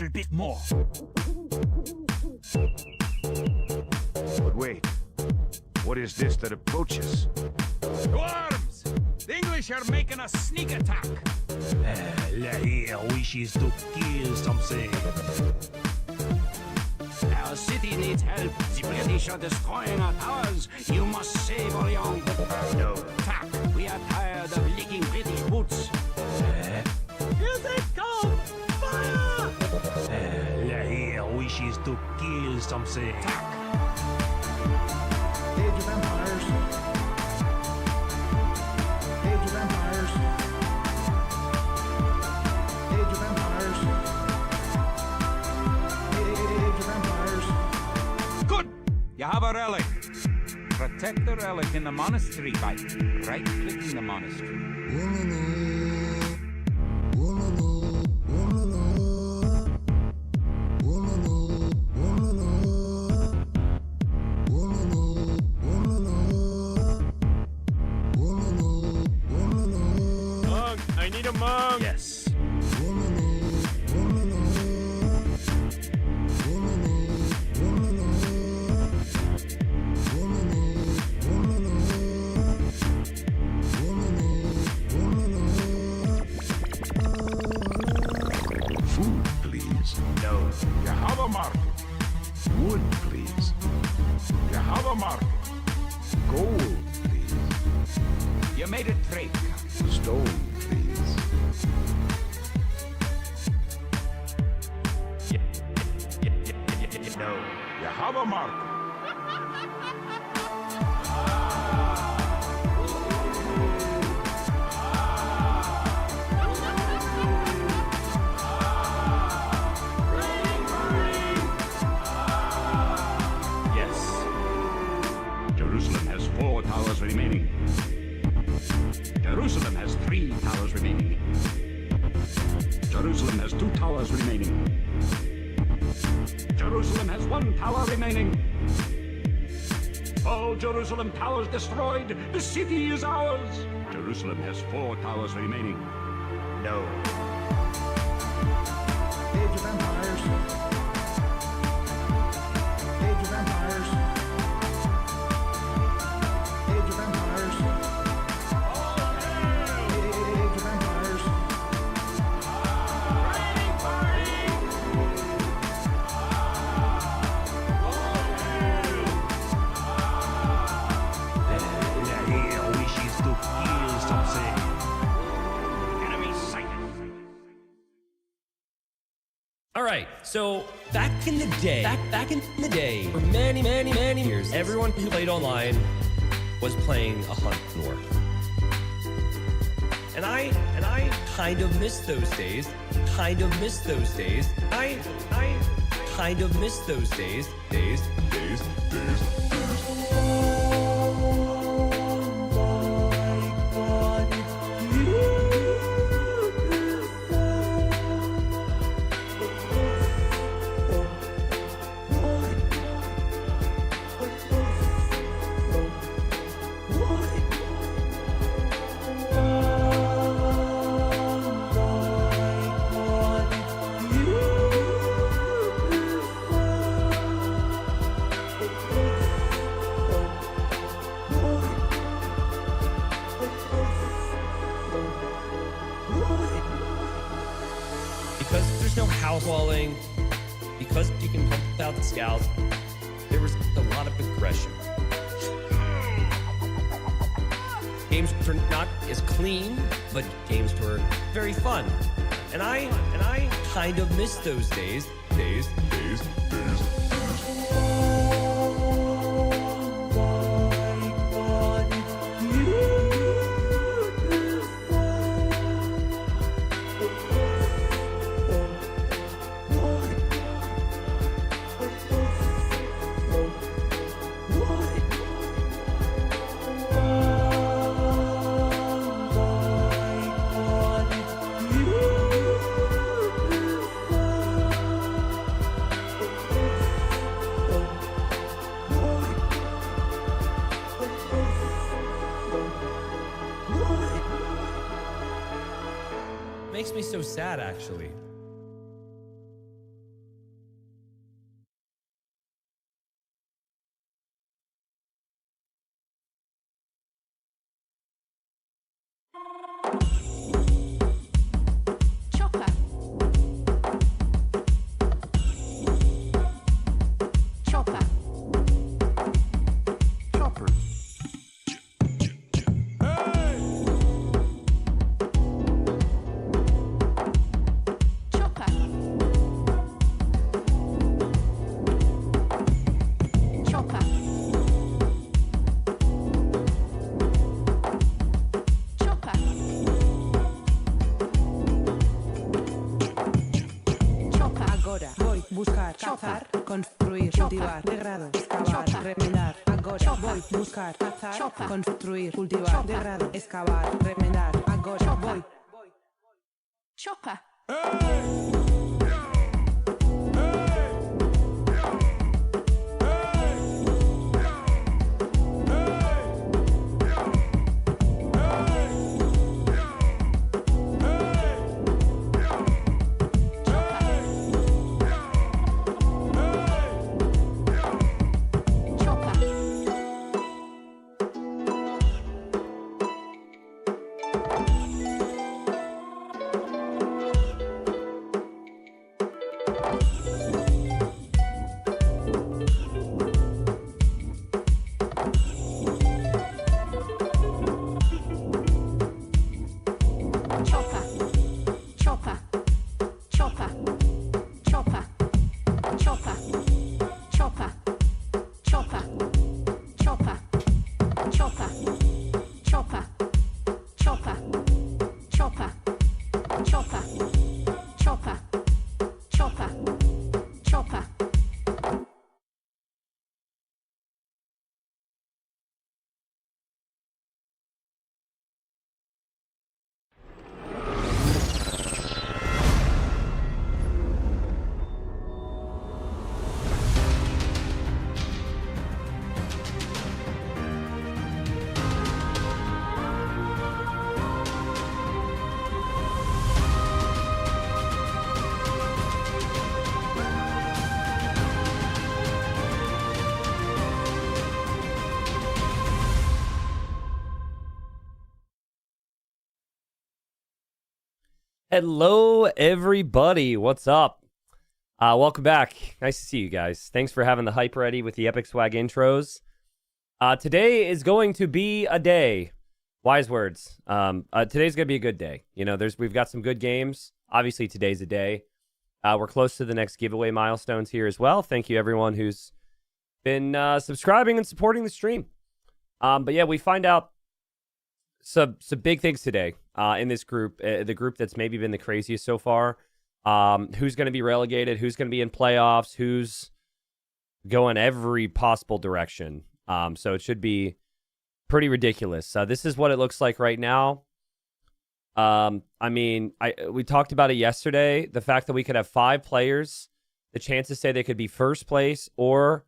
little bit more. But wait, what is this that approaches? Dwarves! The English are making a sneak attack. Lahir wishes to kill something. Our city needs help. The British are destroying our towers. You must save Orient. No. Attack! We are tired of licking British boots. Here they come! Fire! Lahir wishes to kill something. Attack! Age of Empires. Age of Empires. Age of Empires. Age of Empires. Good! You have a relic. Protect the relic in the monastery by right-clicking the monastery. Monk! I need a monk! Yes. Food, please. No. You have a market. Wood, please. You have a market. Gold, please. You made a trade. Stone, please. No. You have a market. Yes. Jerusalem has 4 towers remaining. Jerusalem has 3 towers remaining. Jerusalem has 2 towers remaining. Jerusalem has 1 tower remaining. All Jerusalem towers destroyed. The city is ours. Jerusalem has 4 towers remaining. No. Age of Empires. Age of Empires. Age of Empires. Age of Empires. Lahir wishes to kill something. Enemy sighted. All right, so back in the day, for many years, everyone who played online was playing a hunt war. And I kind of miss those days. I kind of miss those days. Because there's no house walling, because you can pump out the scouts, there was a lot of aggression. Games were not as clean, but games were very fun. And I kind of miss those days. Makes me so sad, actually. cultivar, degrado, excavar, remendar, agora, voy, buscar, cazar, construir, cultivar, degrado, excavar, remendar, agora, voy. Chopper. Hello, everybody. What's up? Welcome back. Nice to see you guys. Thanks for having the hype ready with the Epic Swag intros. Today is going to be a day. Wise words. Today's going to be a good day. You know, we've got some good games. Obviously, today's a day. We're close to the next giveaway milestones here as well. Thank you, everyone who's been subscribing and supporting the stream. But yeah, we find out some big things today in this group, the group that's maybe been the craziest so far. Who's going to be relegated, who's going to be in playoffs, who's going every possible direction. So it should be pretty ridiculous. This is what it looks like right now. I mean, we talked about it yesterday, the fact that we could have 5 players, the chances say they could be first place or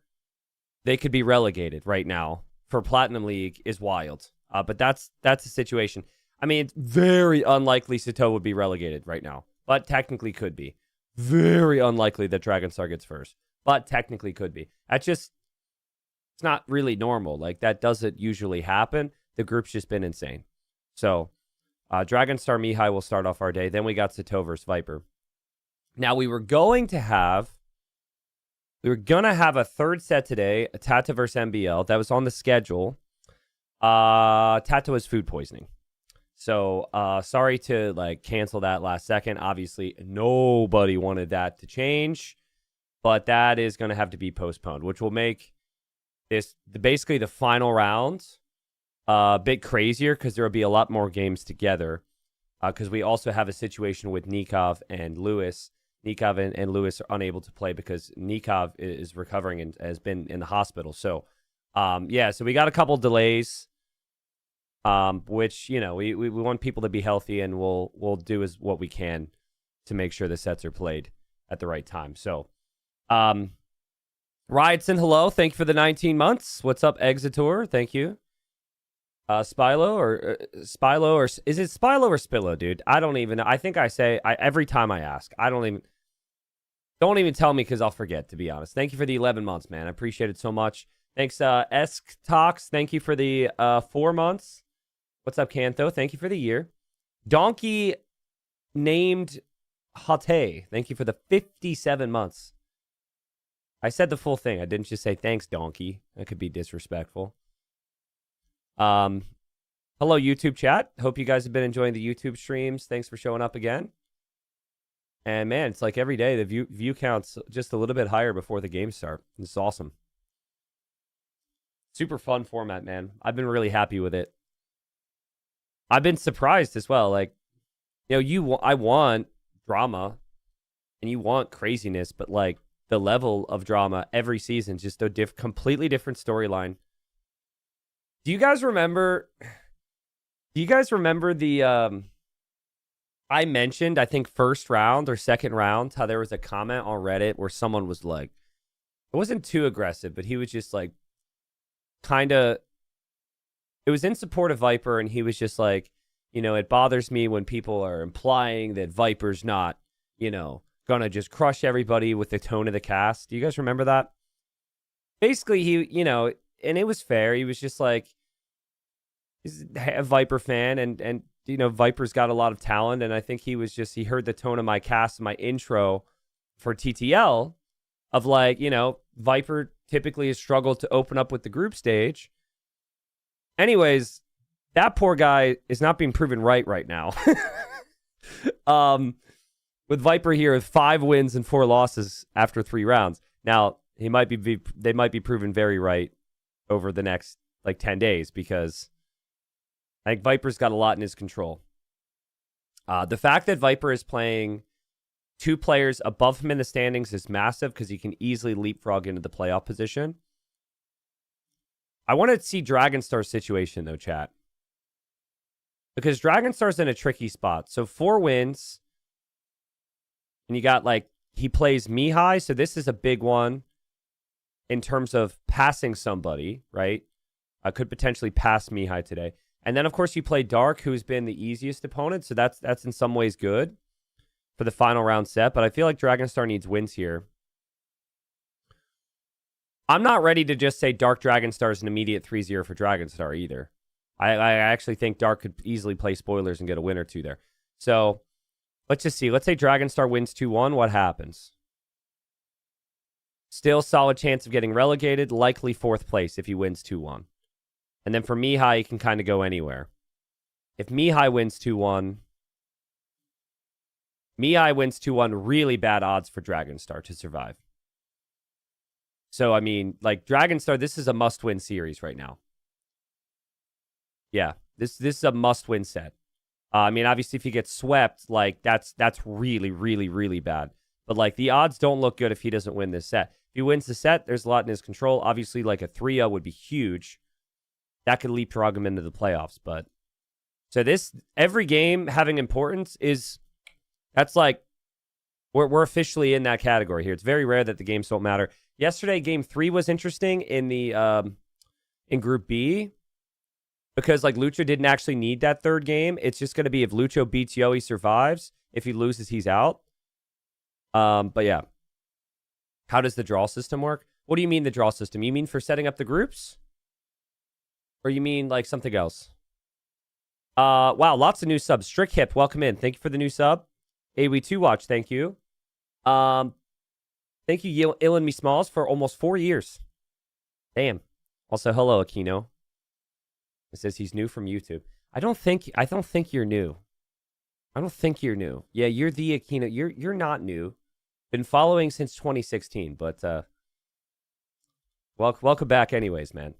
they could be relegated right now for Platinum League is wild. But that's the situation. I mean, it's very unlikely Satau would be relegated right now, but technically could be. Very unlikely that Dragonstar gets first, but technically could be. It's not really normal. Like, that doesn't usually happen. The group's just been insane. So, Dragonstar Mihi will start off our day. Then we got Satau versus Viper. Now, we were going to have a third set today, a Tata versus MBL. That was on the schedule. Tata was food poisoning. So, sorry to cancel that last second. Obviously, nobody wanted that to change, but that is going to have to be postponed, which will make this basically the final round a bit crazier because there will be a lot more games together. Because we also have a situation with Nikov and Lewis. Nikov and Lewis are unable to play because Nikov is recovering and has been in the hospital. So, yeah, so we got a couple delays, which, you know, we want people to be healthy, and we'll do what we can to make sure the sets are played at the right time. So, Riotson, hello. Thank you for the 19 months. What's up, Exetor? Thank you. Spilo or is it Spilo or Spillo, dude? I don't even know. I think I say every time I ask. Don't even tell me because I'll forget, to be honest. Thank you for the 11 months, man. I appreciate it so much. Thanks, Esk Talks. Thank you for the 4 months. What's up, Kanto? Thank you for the year. Donkey named Hate. Thank you for the 57 months. I said the full thing. I didn't just say thanks, Donkey. That could be disrespectful. Hello, YouTube chat. Hope you guys have been enjoying the YouTube streams. Thanks for showing up again. And man, it's like every day the view count's just a little bit higher before the games start. It's awesome. Super fun format, man. I've been really happy with it. I've been surprised as well. Like, you know, I want drama and you want craziness, but like, the level of drama every season. Just a completely different storyline. Do you guys remember the I mentioned, I think, first round or second round, how there was a comment on Reddit where someone was like, it wasn't too aggressive, but he was just like, kind of, it was in support of Viper, and he was just like, you know, it bothers me when people are implying that Viper's not, you know, gonna just crush everybody with the tone of the cast. Do you guys remember that? Basically, he, you know, and it was fair. He was just like, he's a Viper fan, and you know, Viper's got a lot of talent, and I think he heard the tone of my cast, my intro for TTL, of like, you know, Viper typically has struggled to open up with the group stage. Anyways, that poor guy is not being proven right now. With Viper here with 5 wins and 4 losses after 3 rounds. Now, they might be proven very right over the next like 10 days, because I think Viper's got a lot in his control. The fact that Viper is playing 2 players above him in the standings is massive, because he can easily leapfrog into the playoff position. I want to see Dragonstar's situation, though, chat. Because Dragonstar's in a tricky spot. So 4 wins. And you got, like, he plays Mihi. So this is a big one in terms of passing somebody, right? I could potentially pass Mihi today. And then, of course, you play Dark, who's been the easiest opponent. So that's in some ways good for the final round set. But I feel like Dragonstar needs wins here. I'm not ready to just say Dark Dragonstar is an immediate 3-0 for Dragonstar either. I actually think Dark could easily play spoilers and get a win or 2 there. So let's just see. Let's say Dragonstar wins 2-1. What happens? Still solid chance of getting relegated. Likely 4th place if he wins 2-1. And then for Mihi, he can kind of go anywhere. If Mihi wins 2-1, really bad odds for Dragonstar to survive. So, I mean, like, Dragonstar, this is a must-win series right now. Yeah, this is a must-win set. I mean, obviously, if he gets swept, like, that's really, really, really bad. But, like, the odds don't look good if he doesn't win this set. If he wins the set, there's a lot in his control. Obviously, like, a 3-0 would be huge. That could leapfrog him into the playoffs. But so this, every game having importance is, that's like, we're officially in that category here. It's very rare that the games don't matter. Yesterday, game 3 was interesting in the in Group B, because like Lucho didn't actually need that 3rd game. It's just going to be if Lucho beats Yo, he survives. If he loses, he's out. But yeah, how does the draw system work? What do you mean the draw system? You mean for setting up the groups, or you mean like something else? Wow, lots of new subs. Strict Hip, welcome in. Thank you for the new sub. AW2 Watch, thank you. Thank you, Ill and Me Smalls, for almost 4 years. Damn. Also, hello, Aquino. It says he's new from YouTube. I don't think you're new. I don't think you're new. Yeah, you're the Aquino. You're not new. Been following since 2016, but welcome back anyways, man.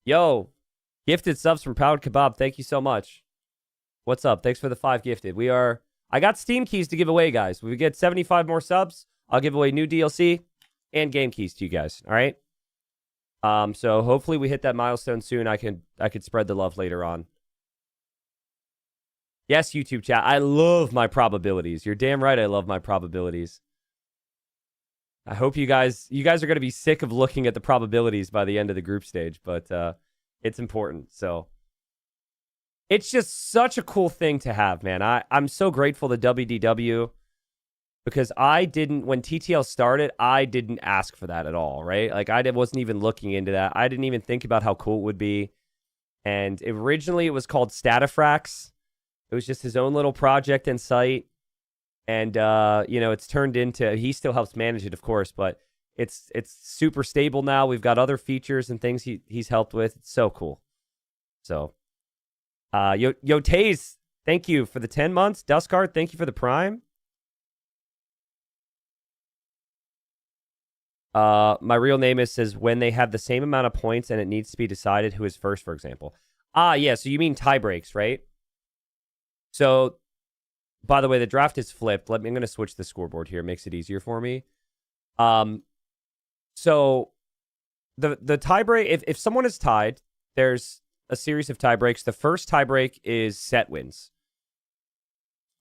Yo, gifted subs from Proud Kebab. Thank you so much. What's up? Thanks for the 5 gifted. I got Steam keys to give away, guys. When we get 75 more subs, I'll give away new DLC and game keys to you guys. All right. So hopefully we hit that milestone soon. I could spread the love later on. Yes, YouTube chat. I love my probabilities. You're damn right. I love my probabilities. I hope you guys are going to be sick of looking at the probabilities by the end of the group stage, but it's important. So it's just such a cool thing to have, man. I'm so grateful to WDW, because when TTL started, I didn't ask for that at all, right? Like, I wasn't even looking into that. I didn't even think about how cool it would be. And originally, it was called Statafrax. It was just his own little project and site. And, it's turned into, he still helps manage it, of course, but it's super stable now. We've got other features and things he's helped with. It's so cool. So, Yo Taze, thank you for the 10 months. Duskard, thank you for the Prime. My real name says when they have the same amount of points and it needs to be decided who is first, for example. Yeah, so you mean tie breaks, right? So By the way, the draft is flipped. I'm going to switch the scoreboard here. It makes it easier for me. So the tie break, if someone is tied, there's a series of tie breaks. The first tie break is set wins.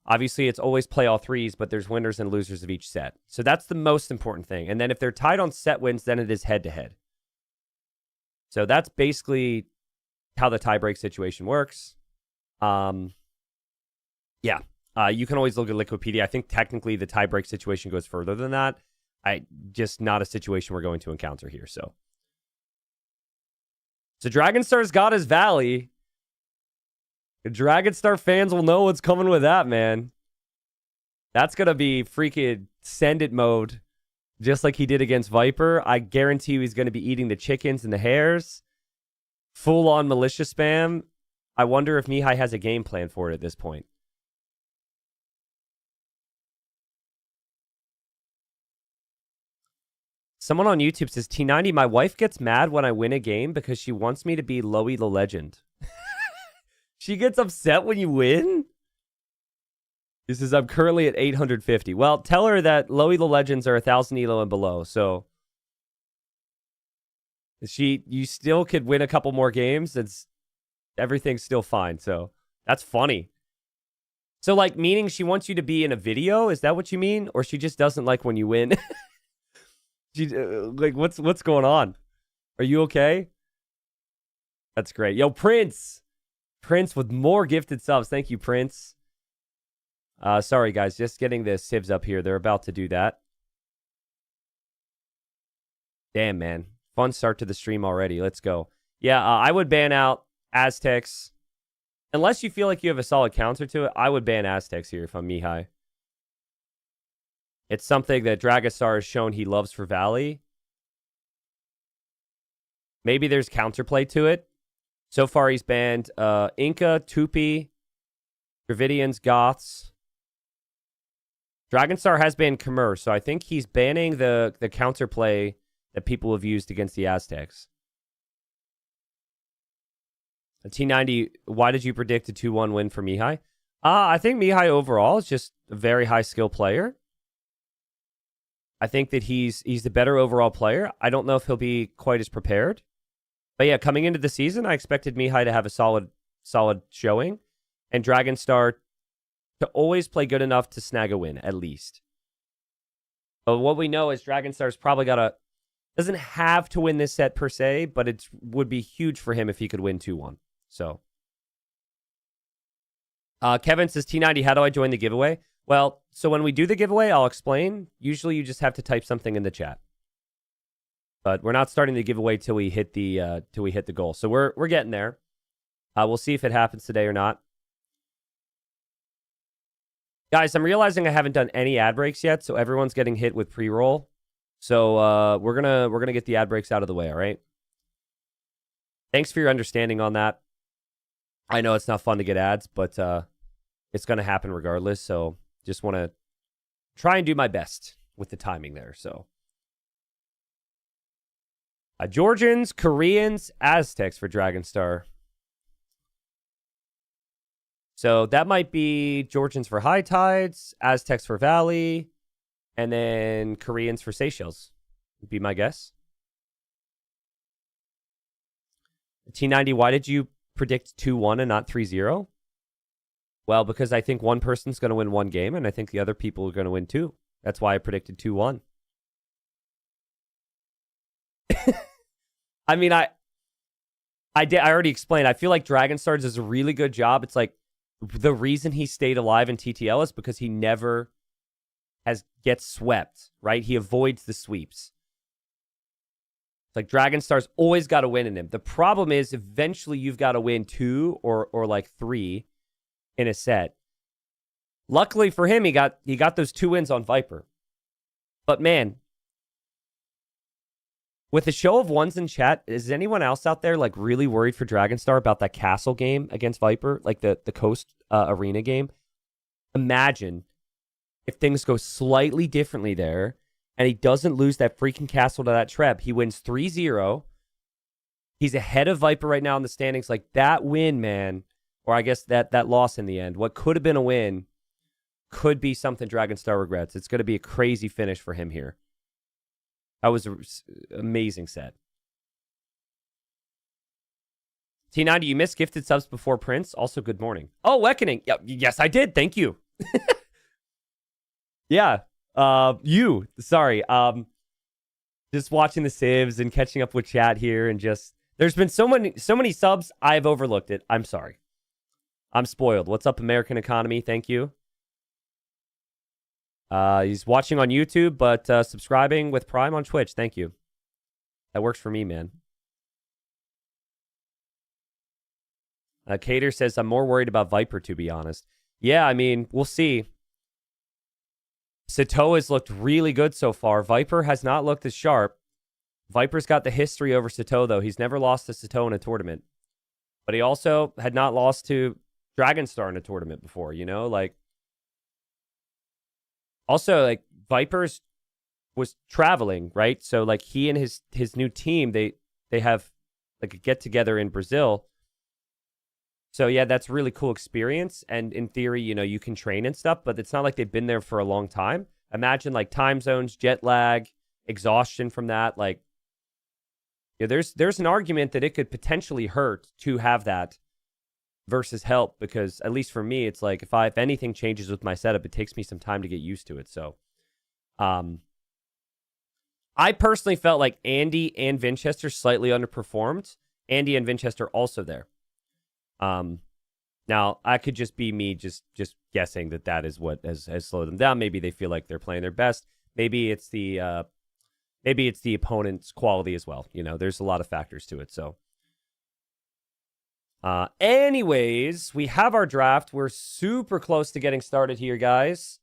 Obviously, it's always play all threes, but there's winners and losers of each set. So that's the most important thing. And then if they're tied on set wins, then it is head-to-head. So that's basically how the tie-break situation works. Yeah. You can always look at Liquipedia. I think technically the tie-break situation goes further than that. Just not a situation we're going to encounter here. So Dragonstar's got his Valley. The Dragonstar fans will know what's coming with that, man. That's going to be freaking send it mode, just like he did against Viper. I guarantee you he's going to be eating the chickens and the hares. Full-on militia spam. I wonder if Mihi has a game plan for it at this point. Someone on YouTube says, T90, my wife gets mad when I win a game because she wants me to be Loey the Legend. She gets upset when you win? He says, I'm currently at 850. Well, tell her that Loey the Legends are 1,000 elo and below, so you still could win a couple more games. Everything's still fine, so that's funny. So, like, meaning she wants you to be in a video? Is that what you mean? Or she just doesn't like when you win? Like, what's going on? Are you okay? That's great. Yo, Prince with more gifted subs. Thank you, Prince. Sorry, guys. Just getting the civs up here. They're about to do that. Damn, man. Fun start to the stream already. Let's go. Yeah, I would ban out Aztecs. Unless you feel like you have a solid counter to it, I would ban Aztecs here if I'm Mihi. It's something that Dragonstar has shown he loves for Valley. Maybe there's counterplay to it. So far, he's banned Inca, Tupi, Dravidians, Goths. Dragonstar has banned Khmer, so I think he's banning the counterplay that people have used against the Aztecs. T90, why did you predict a 2-1 win for Mihi? I think Mihi overall is just a very high skill player. I think that he's the better overall player. I don't know if he'll be quite as prepared. But yeah, coming into the season, I expected Mihi to have a solid showing. And Dragonstar to always play good enough to snag a win, at least. But what we know is Dragonstar's probably doesn't have to win this set per se, but it would be huge for him if he could win 2-1. So, Kevin says, T90, how do I join the giveaway? Well, so when we do the giveaway, I'll explain. Usually you just have to type something in the chat. But we're not starting the giveaway till we hit the goal. So we're getting there. We'll see if it happens today or not. Guys, I'm realizing I haven't done any ad breaks yet, so everyone's getting hit with pre-roll. So we're gonna get the ad breaks out of the way, all right? Thanks for your understanding on that. I know it's not fun to get ads, but it's gonna happen regardless. So just want to try and do my best with the timing there. So Georgians, Koreans, Aztecs for Dragonstar. So that might be Georgians for High Tides, Aztecs for Valley, and then Koreans for Seychelles, would be my guess. T90, why did you predict 2-1 and not 3-0? Well, because I think one person's going to win one game, and I think the other people are going to win two. That's why I predicted 2-1. I mean, I already explained. I feel like Dragonstar does a really good job. It's like the reason he stayed alive in TTL is because he never gets swept, right? He avoids the sweeps. It's like Dragonstar's always got to win in him. The problem is eventually you've got to win 2 or like 3 in a set. Luckily for him, he got those 2 wins on Viper. But man, with a show of ones in chat, is anyone else out there like really worried for Dragonstar about that castle game against Viper, like the Coast Arena game? Imagine if things go slightly differently there and he doesn't lose that freaking castle to that Treb. He wins 3-0. He's ahead of Viper right now in the standings. Like that win, man, or I guess that loss in the end, what could have been a win could be something Dragonstar regrets. It's going to be a crazy finish for him here. That was an amazing set. T90, you missed gifted subs before Prince. Also, good morning. Oh, Weckening. Yeah, yes, I did. Thank you. Yeah. Sorry. Just watching the civs and catching up with chat here, and just there's been so many subs. I've overlooked it. I'm sorry. I'm spoiled. What's up, American Economy? Thank you. He's watching on YouTube, but subscribing with Prime on Twitch. Thank you. That works for me, man. Cater says, I'm more worried about Viper, to be honest. Yeah, I mean, we'll see. Satau has looked really good so far. Viper has not looked as sharp. Viper's got the history over Satau, though. He's never lost to Satau in a tournament. But he also had not lost to Dragonstar in a tournament before, you know? Like, also, like, Vipers was traveling, right? So, like, he and his new team, they have, like, a get-together in Brazil. So, yeah, that's a really cool experience. And in theory, you know, you can train and stuff, but it's not like they've been there for a long time. Imagine, like, time zones, jet lag, exhaustion from that. Like, yeah, there's an argument that it could potentially hurt to have that versus help, because at least for me, it's like if anything changes with my setup, it takes me some time to get used to it. So, I personally felt like Andy and Vinchester slightly underperformed. Andy and Vinchester also there. Now I could just be me just guessing that is what has slowed them down. Maybe they feel like they're playing their best. Maybe it's the opponent's quality as well. You know, there's a lot of factors to it. So, anyways, we have our draft. We're super close to getting started here, guys.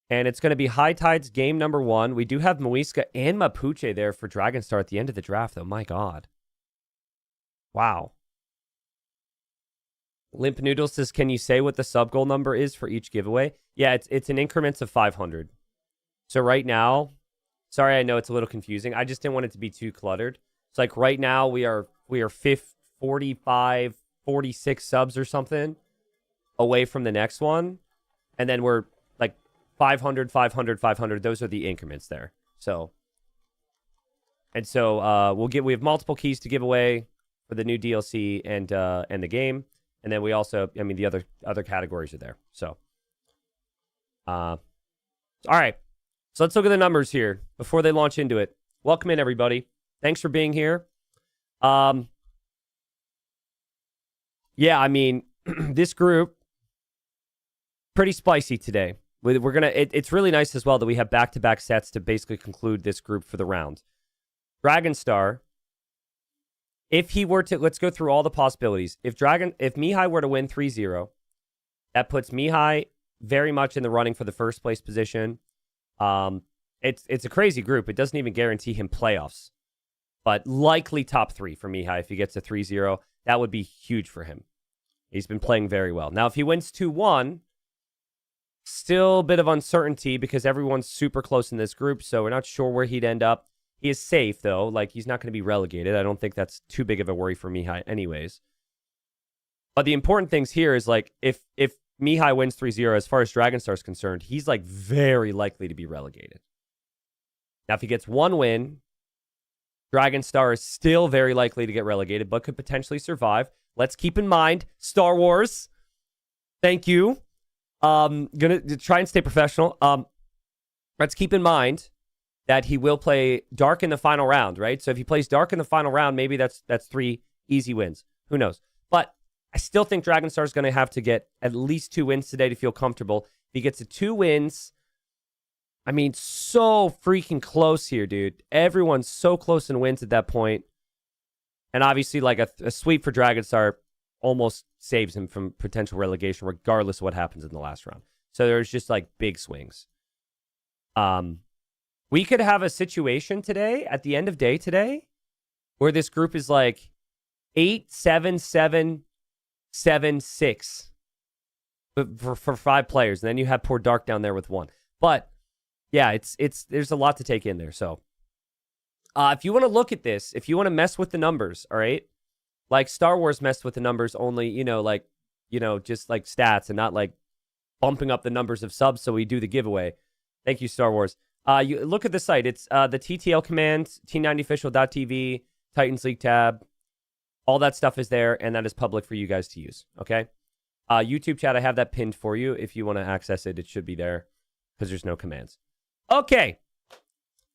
And it's going to be High Tides game number 1. We do have Muisca and Mapuche there for Dragonstar at the end of the draft, though. My God. Wow. Limp Noodle says, can you say what the sub goal number is for each giveaway? Yeah, it's in increments of 500. So right now, sorry, I know it's a little confusing. I just didn't want it to be too cluttered. It's like right now we are 45, 46 subs or something away from the next one. And then we're like 500, 500, 500. Those are the increments there. So, and so we have multiple keys to give away for the new DLC and the game. And then we also, I mean, the other categories are there. So, all right. So let's look at the numbers here before they launch into it. Welcome in, everybody. Thanks for being here. Yeah, I mean, this group, pretty spicy today. It's really nice as well that we have back-to-back sets to basically conclude this group for the round. Dragonstar, if he were to, let's go through all the possibilities. If Mihi were to win 3-0, that puts Mihi very much in the running for the first place position. It's a crazy group. It doesn't even guarantee him playoffs, but likely top 3 for Mihi. If he gets a 3-0, that would be huge for him. He's been playing very well. Now, if he wins 2-1, still a bit of uncertainty because everyone's super close in this group, so we're not sure where he'd end up. He is safe, though. Like, he's not going to be relegated. I don't think that's too big of a worry for Mihi anyways. But the important things here is, like, if Mihi wins 3-0, as far as Dragonstar is concerned, he's, like, very likely to be relegated. Now, if he gets 1 win, Dragonstar is still very likely to get relegated, but could potentially survive. Let's keep in mind, Star Wars. Thank you. Gonna try and stay professional. Let's keep in mind that he will play Dark in the final round, right? So if he plays Dark in the final round, maybe that's 3 easy wins. Who knows? But I still think Dragonstar is going to have to get at least 2 wins today to feel comfortable. If he gets to 2 wins, I mean, so freaking close here, dude. Everyone's so close in wins at that point. And obviously, like, a sweep for Dragonstar almost saves him from potential relegation, regardless of what happens in the last round. So there's just, like, big swings. We could have a situation today, at the end of day today, where this group is like 8, 7, 7, 7, 6 for 5 players. And then you have poor Dark down there with 1. But yeah, there's a lot to take in there. So if you want to look at this, if you want to mess with the numbers, all right, like Star Wars messed with the numbers only, just like stats and not like bumping up the numbers of subs so we do the giveaway. Thank you, Star Wars. You look at the site. It's the TTL command, T90official.tv, Titans League tab. All that stuff is there, and that is public for you guys to use, okay? YouTube chat, I have that pinned for you. If you want to access it, it should be there because there's no commands. Okay.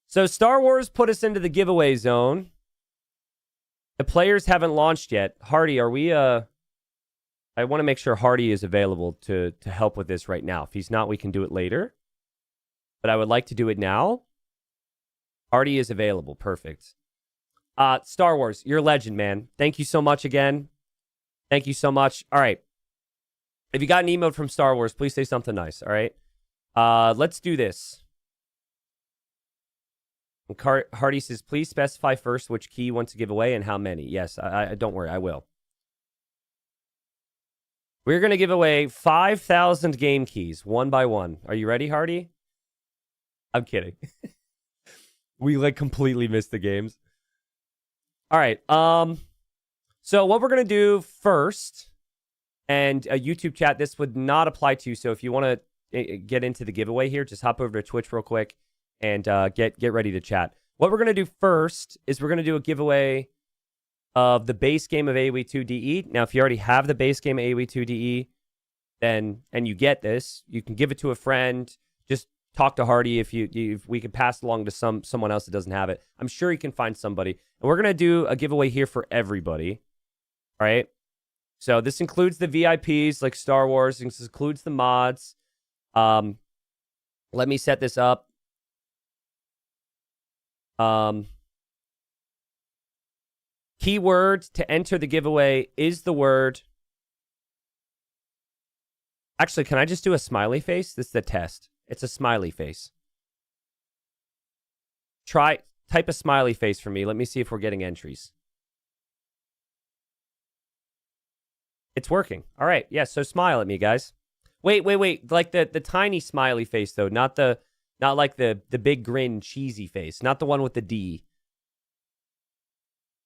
So Star Wars put us into the giveaway zone. The players haven't launched yet. Hardy, are we... I want to make sure Hardy is available to help with this right now. If he's not, we can do it later. But I would like to do it now. Hardy is available. Perfect. Star Wars, you're a legend, man. Thank you so much again. Thank you so much. All right. If you got an emote from Star Wars, please say something nice, all right? Let's do this. Hardy says, please specify first which key you want to give away and how many. Yes, I don't worry, I will. We're going to give away 5,000 game keys, one by one. Are you ready, Hardy? I'm kidding. We, like, completely missed the games. All right. So what we're going to do first, and a YouTube chat, this would not apply to you. So if you want to get into the giveaway here, just hop over to Twitch real quick and get ready to chat. What we're going to do first is we're going to do a giveaway of the base game of AoE 2DE. Now, if you already have the base game of AoE 2DE, then, and you get this, you can give it to a friend. Just talk to Hardy if we can pass it along to someone else that doesn't have it. I'm sure he can find somebody. And we're going to do a giveaway here for everybody. All right? So this includes the VIPs like Star Wars. This includes the mods. Let me set this up. Keyword to enter the giveaway is the word. Actually, can I just do a smiley face? This is the test. It's a smiley face. Type a smiley face for me. Let me see if we're getting entries. It's working. All right. Yeah, so smile at me, guys. Wait. Like the tiny smiley face, though. Not like the big grin cheesy face. Not the one with the D.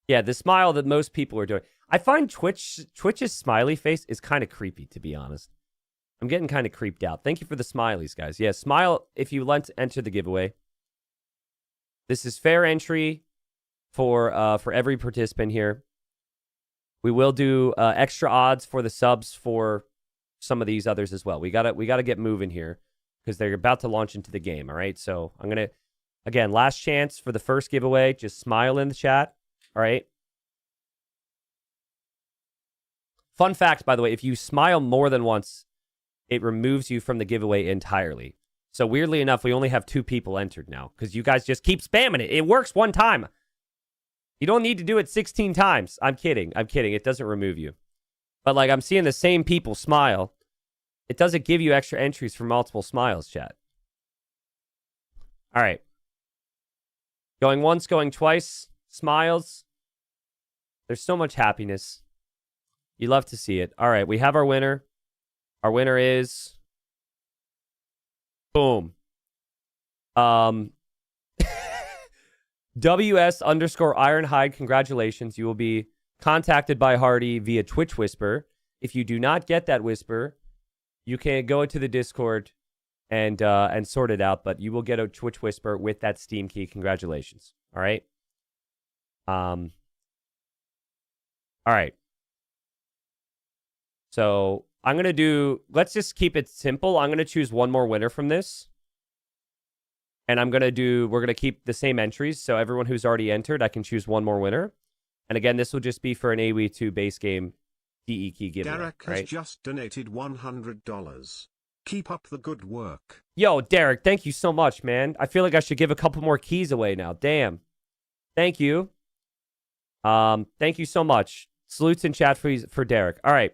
Yeah, the smile that most people are doing. I find Twitch's smiley face is kind of creepy, to be honest. I'm getting kind of creeped out. Thank you for the smileys, guys. Yeah, smile if you want to enter the giveaway. This is fair entry for every participant here. We will do extra odds for the subs for some of these others as well. We gotta get moving here because they're about to launch into the game. All right, so I'm gonna again last chance for the first giveaway. Just smile in the chat. All right. Fun fact, by the way, if you smile more than once, it removes you from the giveaway entirely. So weirdly enough, we only have 2 people entered now because you guys just keep spamming it. It works one time. You don't need to do it 16 times. I'm kidding. It doesn't remove you. But like I'm seeing the same people smile. It doesn't give you extra entries for multiple smiles, chat. All right. Going once, going twice. Smiles. There's so much happiness. You love to see it. All right, we have our winner. Our winner is... Boom. WS_Ironhide, congratulations. You will be contacted by Hardy via Twitch Whisper. If you do not get that whisper, you can go into the Discord and sort it out, but you will get a Twitch Whisper with that Steam key. Congratulations. All right? All right. So I'm going to do, let's just keep it simple. I'm going to choose one more winner from this. And we're going to keep the same entries. So everyone who's already entered, I can choose one more winner. And again, this will just be for an AoE 2 base game DE key giveaway. Derek has just donated $100. Keep up the good work. Yo, Derek, thank you so much, man. I feel like I should give a couple more keys away now. Damn. Thank you. Thank you so much. Salutes in chat for Derek. All right.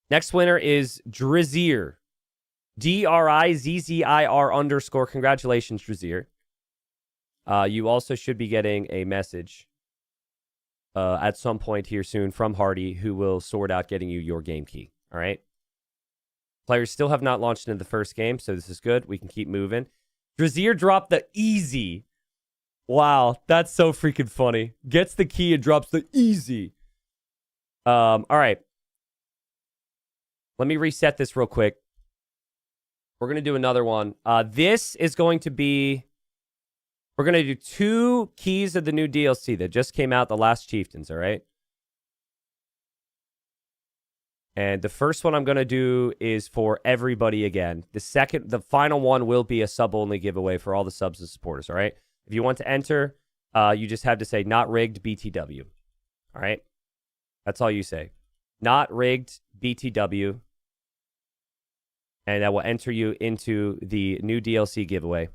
Next winner is Drizir. DRIZZIR_. Congratulations, Drizir. You also should be getting a message at some point here soon from Hardy, who will sort out getting you your game key. All right. Players still have not launched into the first game, so this is good. We can keep moving. Drizir dropped the easy. Wow, that's so freaking funny. Gets the key and drops the easy. All right. Let me reset this real quick. We're going to do another one. This is going to be... We're going to do 2 keys of the new DLC that just came out, The Last Chieftains, all right? And the first one I'm going to do is for everybody again. The final one will be a sub-only giveaway for all the subs and supporters, all right? If you want to enter, you just have to say, not rigged BTW, all right? That's all you say. Not rigged BTW. And that will enter you into the new DLC giveaway.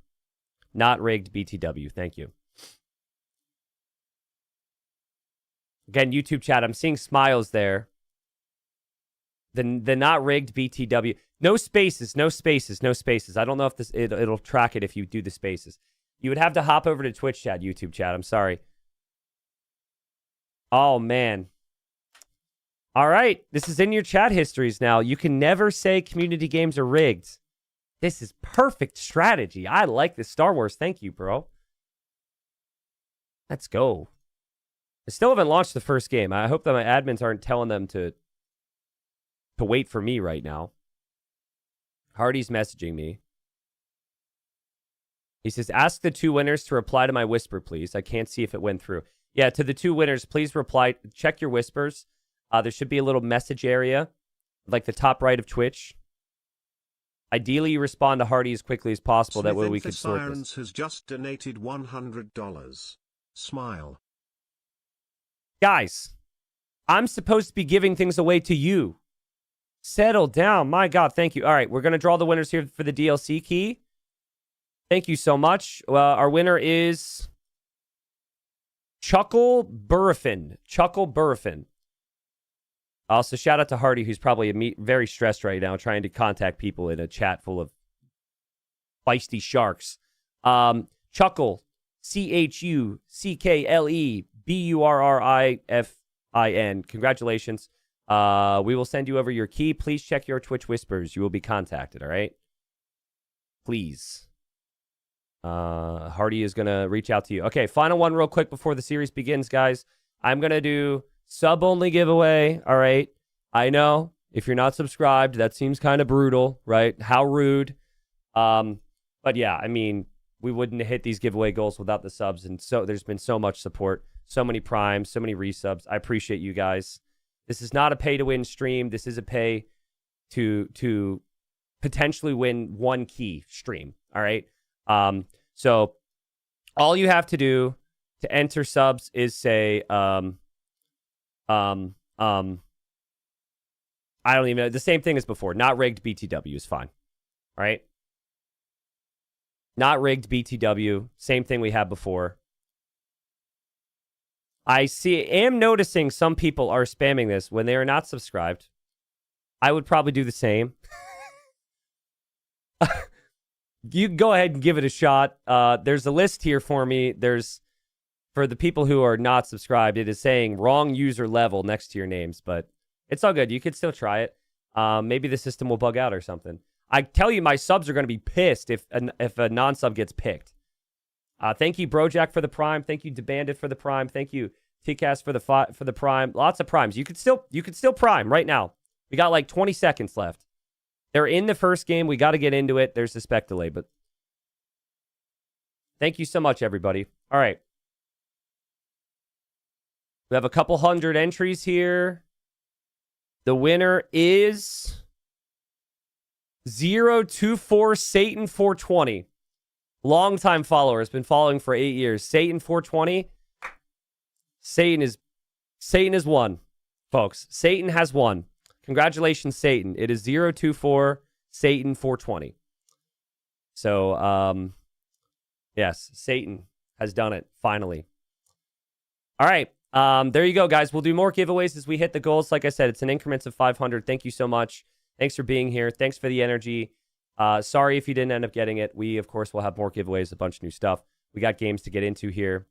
Not rigged BTW. Thank you. Again, YouTube chat, I'm seeing smiles there. The not rigged BTW. No spaces, no spaces, no spaces. I don't know if this it'll track it if you do the spaces. You would have to hop over to Twitch chat, YouTube chat. I'm sorry. Oh, man. All right. This is in your chat histories now. You can never say community games are rigged. This is perfect strategy. I like this, Star Wars. Thank you, bro. Let's go. I still haven't launched the first game. I hope that my admins aren't telling them to wait for me right now. Hardy's messaging me. He says, ask the 2 winners to reply to my whisper, please. I can't see if it went through. Yeah, to the 2 winners, please reply. Check your whispers. There should be a little message area, like the top right of Twitch. Ideally, you respond to Hardy as quickly as possible. That way we can sort this. Sirens has just donated $100. Smile. Guys, I'm supposed to be giving things away to you. Settle down. My God, thank you. All right, we're going to draw the winners here for the DLC key. Thank you so much. Our winner is Chuckle Burfin. Chuckle Burfin. Also, shout out to Hardy, who's probably very stressed right now, trying to contact people in a chat full of feisty sharks. Chuckle, ChuckleBurrifin. Congratulations. We will send you over your key. Please check your Twitch whispers. You will be contacted, all right? Please. Hardy is going to reach out to you. Okay, final one real quick before the series begins, guys. I'm going to do sub-only giveaway, all right? I know, if you're not subscribed, that seems kind of brutal, right? How rude. But yeah, I mean, we wouldn't hit these giveaway goals without the subs, and so there's been so much support, so many primes, so many resubs. I appreciate you guys. This is not a pay-to-win stream. This is a pay to potentially win 1 key stream, all right? So all you have to do to enter subs is say, I don't even know. The same thing as before. Not rigged BTW is fine. All right? Not rigged BTW. Same thing we had before. Am noticing some people are spamming this when they are not subscribed. I would probably do the same. You go ahead and give it a shot. There's a list here for me. For the people who are not subscribed, it is saying wrong user level next to your names, but it's all good. You can still try it. Maybe the system will bug out or something. I tell you, my subs are going to be pissed if a non-sub gets picked. Thank you, Brojack, for the prime. Thank you, DeBandit, for the prime. Thank you, TCast, for the prime. Lots of primes. You could still prime right now. We got like 20 seconds left. They're in the first game. We got to get into it. There's a spec delay, but thank you so much, everybody. All right. We have a couple hundred entries here. The winner is 024 Satan 420. Longtime follower. Has been following for 8 years. Satan 420. Satan is won, folks. Satan has won. Congratulations, Satan. It is 024 Satan 420. So, yes, Satan has done it, finally. All right. There you go, guys. We'll do more giveaways as we hit the goals. Like I said, it's in increments of 500. Thank you so much. Thanks for being here. Thanks for the energy. Sorry if you didn't end up getting it. We, of course, will have more giveaways, a bunch of new stuff. We got games to get into here.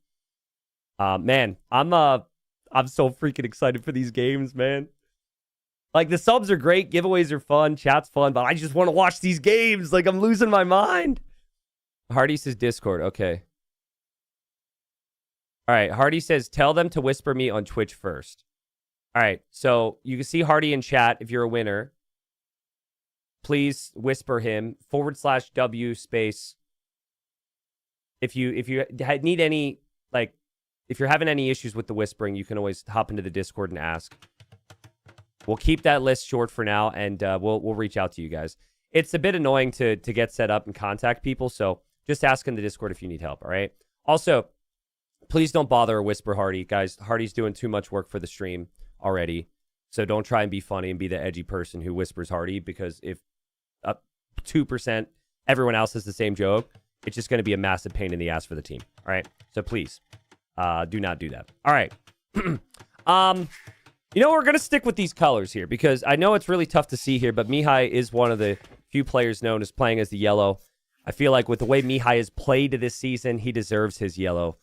Man, I'm so freaking excited for these games, man. Like, the subs are great. Giveaways are fun. Chat's fun. But I just want to watch these games. Like, I'm losing my mind. Hardy says Discord. Okay. All right. Hardy says, tell them to whisper me on Twitch first. All right. So you can see Hardy in chat if you're a winner. please whisper him /W space. If you need any, like, if you're having any issues with the whispering, you can always hop into the Discord and ask. We'll keep that list short for now, and we'll reach out to you guys. It's a bit annoying to get set up and contact people, so just ask in the Discord if you need help, all right? Also, please don't bother or whisper Hardy. Guys, Hardy's doing too much work for the stream already, so don't try and be funny and be the edgy person who whispers Hardy, because if 2% everyone else has the same joke, it's just going to be a massive pain in the ass for the team, all right? So please, do not do that. All right. You know, we're going to stick with these colors here because I know it's really tough to see here, but Mihi is one of the few players known as playing as the yellow. I feel like with the way Mihi has played this season, he deserves his yellow.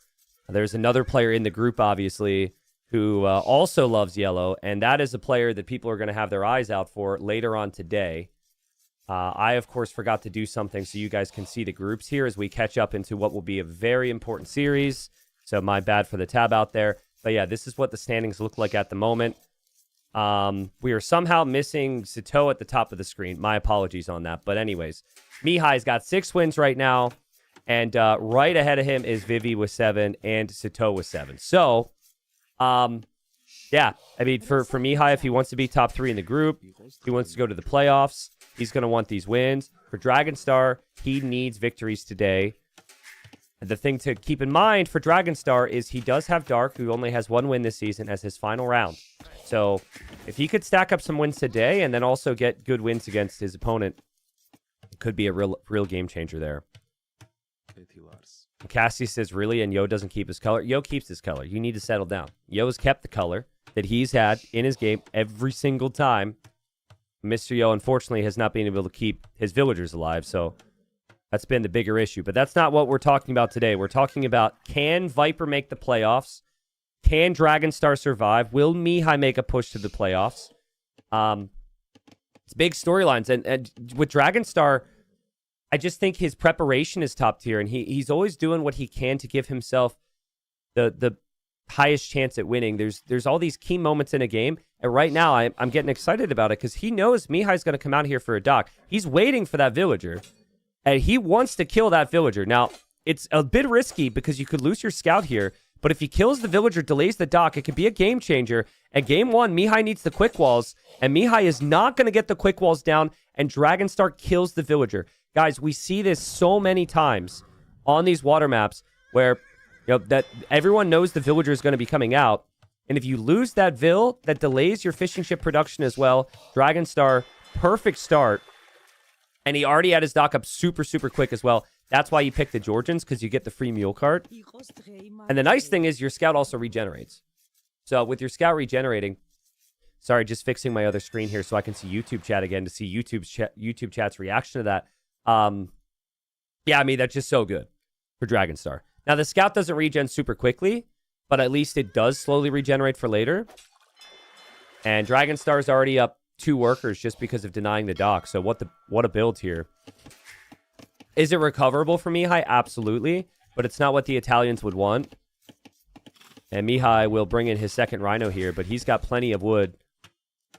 There's another player in the group, obviously, who also loves yellow, and that is a player that people are going to have their eyes out for later on today. I, of course, forgot to do something so you guys can see the groups here as we catch up into what will be a very important series. So my bad for the tab out there. But yeah, this is what the standings look like at the moment. We are somehow missing Satau at the top of the screen. My apologies on that. But anyways, Mihi's got 6 wins right now. And right ahead of him is Vivi with 7 and Satau with 7. So, yeah, I mean, for Mihi, if he wants to be top 3 in the group, he wants to go to the playoffs, he's going to want these wins. For Dragonstar, he needs victories today. The thing to keep in mind for Dragonstar is he does have Dark, who only has 1 win this season, as his final round. So if he could stack up some wins today and then also get good wins against his opponent, it could be a real game changer there. Cassie says, really? And Yo doesn't keep his color? Yo keeps his color. You need to settle down. Yo's kept the color that he's had in his game every single time. Mr. Yo, unfortunately, has not been able to keep his villagers alive, so that's been the bigger issue. But that's not what we're talking about today. We're talking about, can Viper make the playoffs? Can Dragonstar survive? Will Mihi make a push to the playoffs? It's big storylines. And with Dragonstar, I just think his preparation is top tier, and he's always doing what he can to give himself the highest chance at winning. There's all these key moments in a game, and right now I'm getting excited about it because he knows Mihi's going to come out here for a dock. He's waiting for that villager, and he wants to kill that villager. Now, it's a bit risky because you could lose your scout here, but if he kills the villager, delays the dock, it could be a game changer. At game 1, Mihi needs the quick walls, and Mihi is not going to get the quick walls down, and Dragonstar kills the villager. Guys, we see this so many times on these water maps where, you know, that everyone knows the villager is going to be coming out. And if you lose that vill, that delays your fishing ship production as well. Dragonstar, perfect start. And he already had his dock up super, super quick as well. That's why you pick the Georgians, because you get the free mule cart. And the nice thing is your scout also regenerates. So with your scout regenerating, sorry, just fixing my other screen here so I can see YouTube chat again to see YouTube chat's reaction to that. Yeah, I mean, that's just so good for Dragonstar. Now, the scout doesn't regen super quickly, but at least it does slowly regenerate for later. And Dragonstar is already up 2 workers just because of denying the dock. So what a build here. Is it recoverable for Mihi? Absolutely, but it's not what the Italians would want. And Mihi will bring in his second rhino here, but he's got plenty of wood.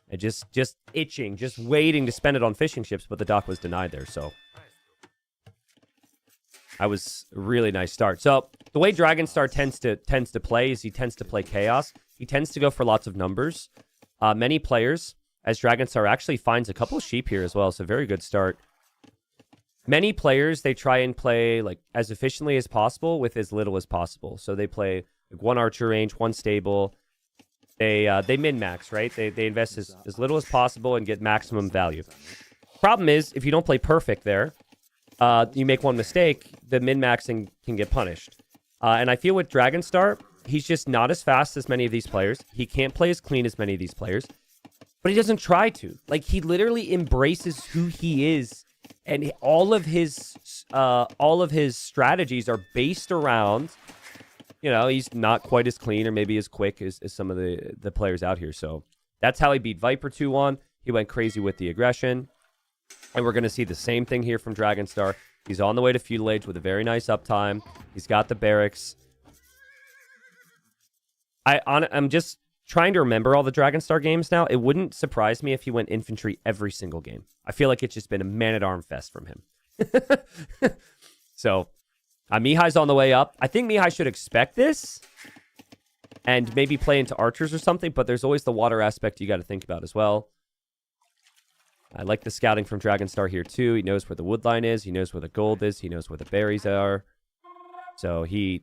And just itching, just waiting to spend it on fishing ships, but the dock was denied there, so that was a really nice start. So the way Dragonstar tends to play is he tends to play chaos. He tends to go for lots of numbers. Many players, as Dragonstar actually finds a couple of sheep here as well, so very good start. Many players, they try and play like as efficiently as possible with as little as possible. So they play like 1 archer range, 1 stable. They min-max, right? They invest as little as possible and get maximum value. Problem is, if you don't play perfect there, you make one mistake, the min-maxing can get punished. And I feel with Dragonstar, he's just not as fast as many of these players. He can't play as clean as many of these players. But he doesn't try to. Like, he literally embraces who he is. And all of his strategies are based around, you know, he's not quite as clean or maybe as quick as some of the players out here. So that's how he beat Viper 2-1. He went crazy with the aggression. And we're going to see the same thing here from Dragonstar. He's on the way to Feudal Age with a very nice uptime. He's got the barracks. I'm just trying to remember all the Dragonstar games now. It wouldn't surprise me if he went infantry every single game. I feel like it's just been a man-at-arm fest from him. So, Mihai's on the way up. I think Mihi should expect this and maybe play into archers or something, but there's always the water aspect you got to think about as well. I like the scouting from Dragonstar here too. He knows where the wood line is. He knows where the gold is. He knows where the berries are. So he's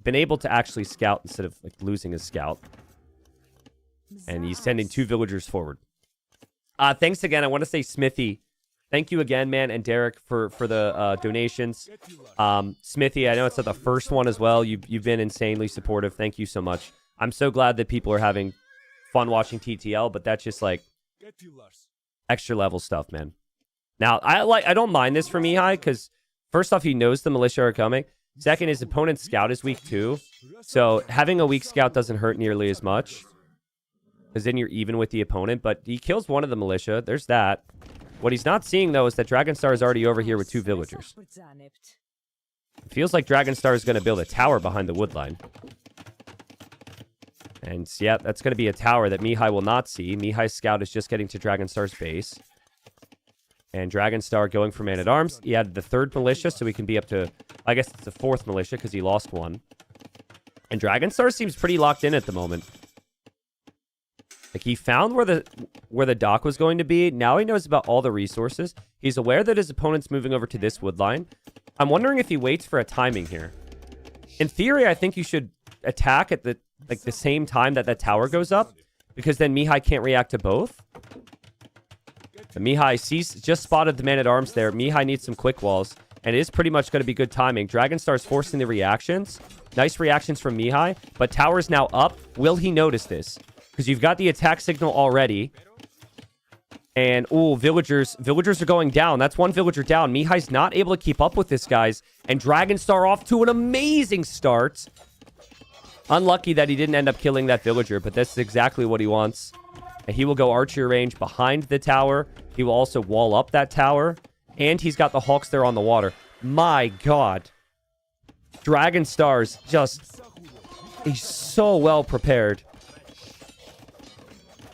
been able to actually scout instead of like losing his scout. And he's sending 2 villagers forward. Thanks again. I want to say Smithy. Thank you again, man, and Derek for the donations. Smithy, I know it's not the first one as well. You've been insanely supportive. Thank you so much. I'm so glad that people are having fun watching TTL, but that's just like extra level stuff, man. Now, I don't mind this for Mihi because first off, he knows the militia are coming. Second, his opponent's scout is weak too. So having a weak scout doesn't hurt nearly as much because then you're even with the opponent. But he kills one of the militia. There's that. What he's not seeing, though, is that Dragonstar is already over here with 2 villagers. It feels like Dragonstar is going to build a tower behind the wood line. And, yeah, that's going to be a tower that Mihi will not see. Mihi's scout is just getting to Dragonstar's base. And Dragonstar going for man-at-arms. He added the 3rd militia, so he can be up to... I guess it's the 4th militia, because he lost 1. And Dragonstar seems pretty locked in at the moment. Like, he found where the dock was going to be. Now he knows about all the resources. He's aware that his opponent's moving over to this wood line. I'm wondering if he waits for a timing here. In theory, I think you should attack at the same time that tower goes up, because then Mihi can't react to both. And Mihi just spotted the man-at-arms there. Mihi needs some quick walls, and it is pretty much going to be good timing. Dragonstar's forcing the reactions. Nice reactions from Mihi, but tower's now up. Will he notice this? Because you've got the attack signal already. And, ooh, villagers are going down. That's 1 villager down. Mihi's not able to keep up with this, guys. And Dragonstar off to an amazing start. Unlucky that he didn't end up killing that villager, but that's exactly what he wants. And he will go archer range behind the tower. He will also wall up that tower. And he's got the hawks there on the water. My God. Dragonstar's just... He's so well prepared.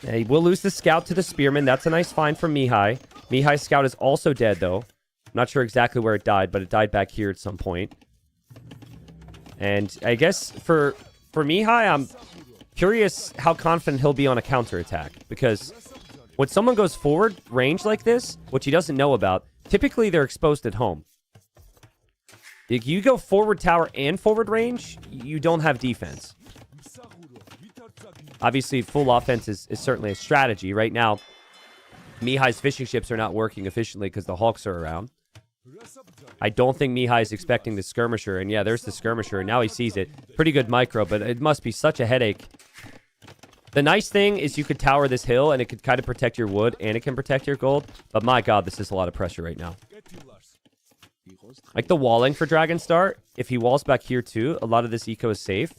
And he will lose the scout to the spearman. That's a nice find from Mihi. Mihi's scout is also dead, though. I'm not sure exactly where it died, but it died back here at some point. And I guess for Mihi, I'm curious how confident he'll be on a counterattack. Because when someone goes forward range like this, which he doesn't know about, typically they're exposed at home. If you go forward tower and forward range, you don't have defense. Obviously, full offense is certainly a strategy. Right now, Mihi's fishing ships are not working efficiently because the hawks are around. I don't think Mihi is expecting the skirmisher. And yeah, there's the skirmisher. And now he sees it. Pretty good micro, but it must be such a headache. The nice thing is you could tower this hill and it could kind of protect your wood and it can protect your gold. But my God, this is a lot of pressure right now. Like the walling for Dragonstar. If he walls back here too, a lot of this eco is safe.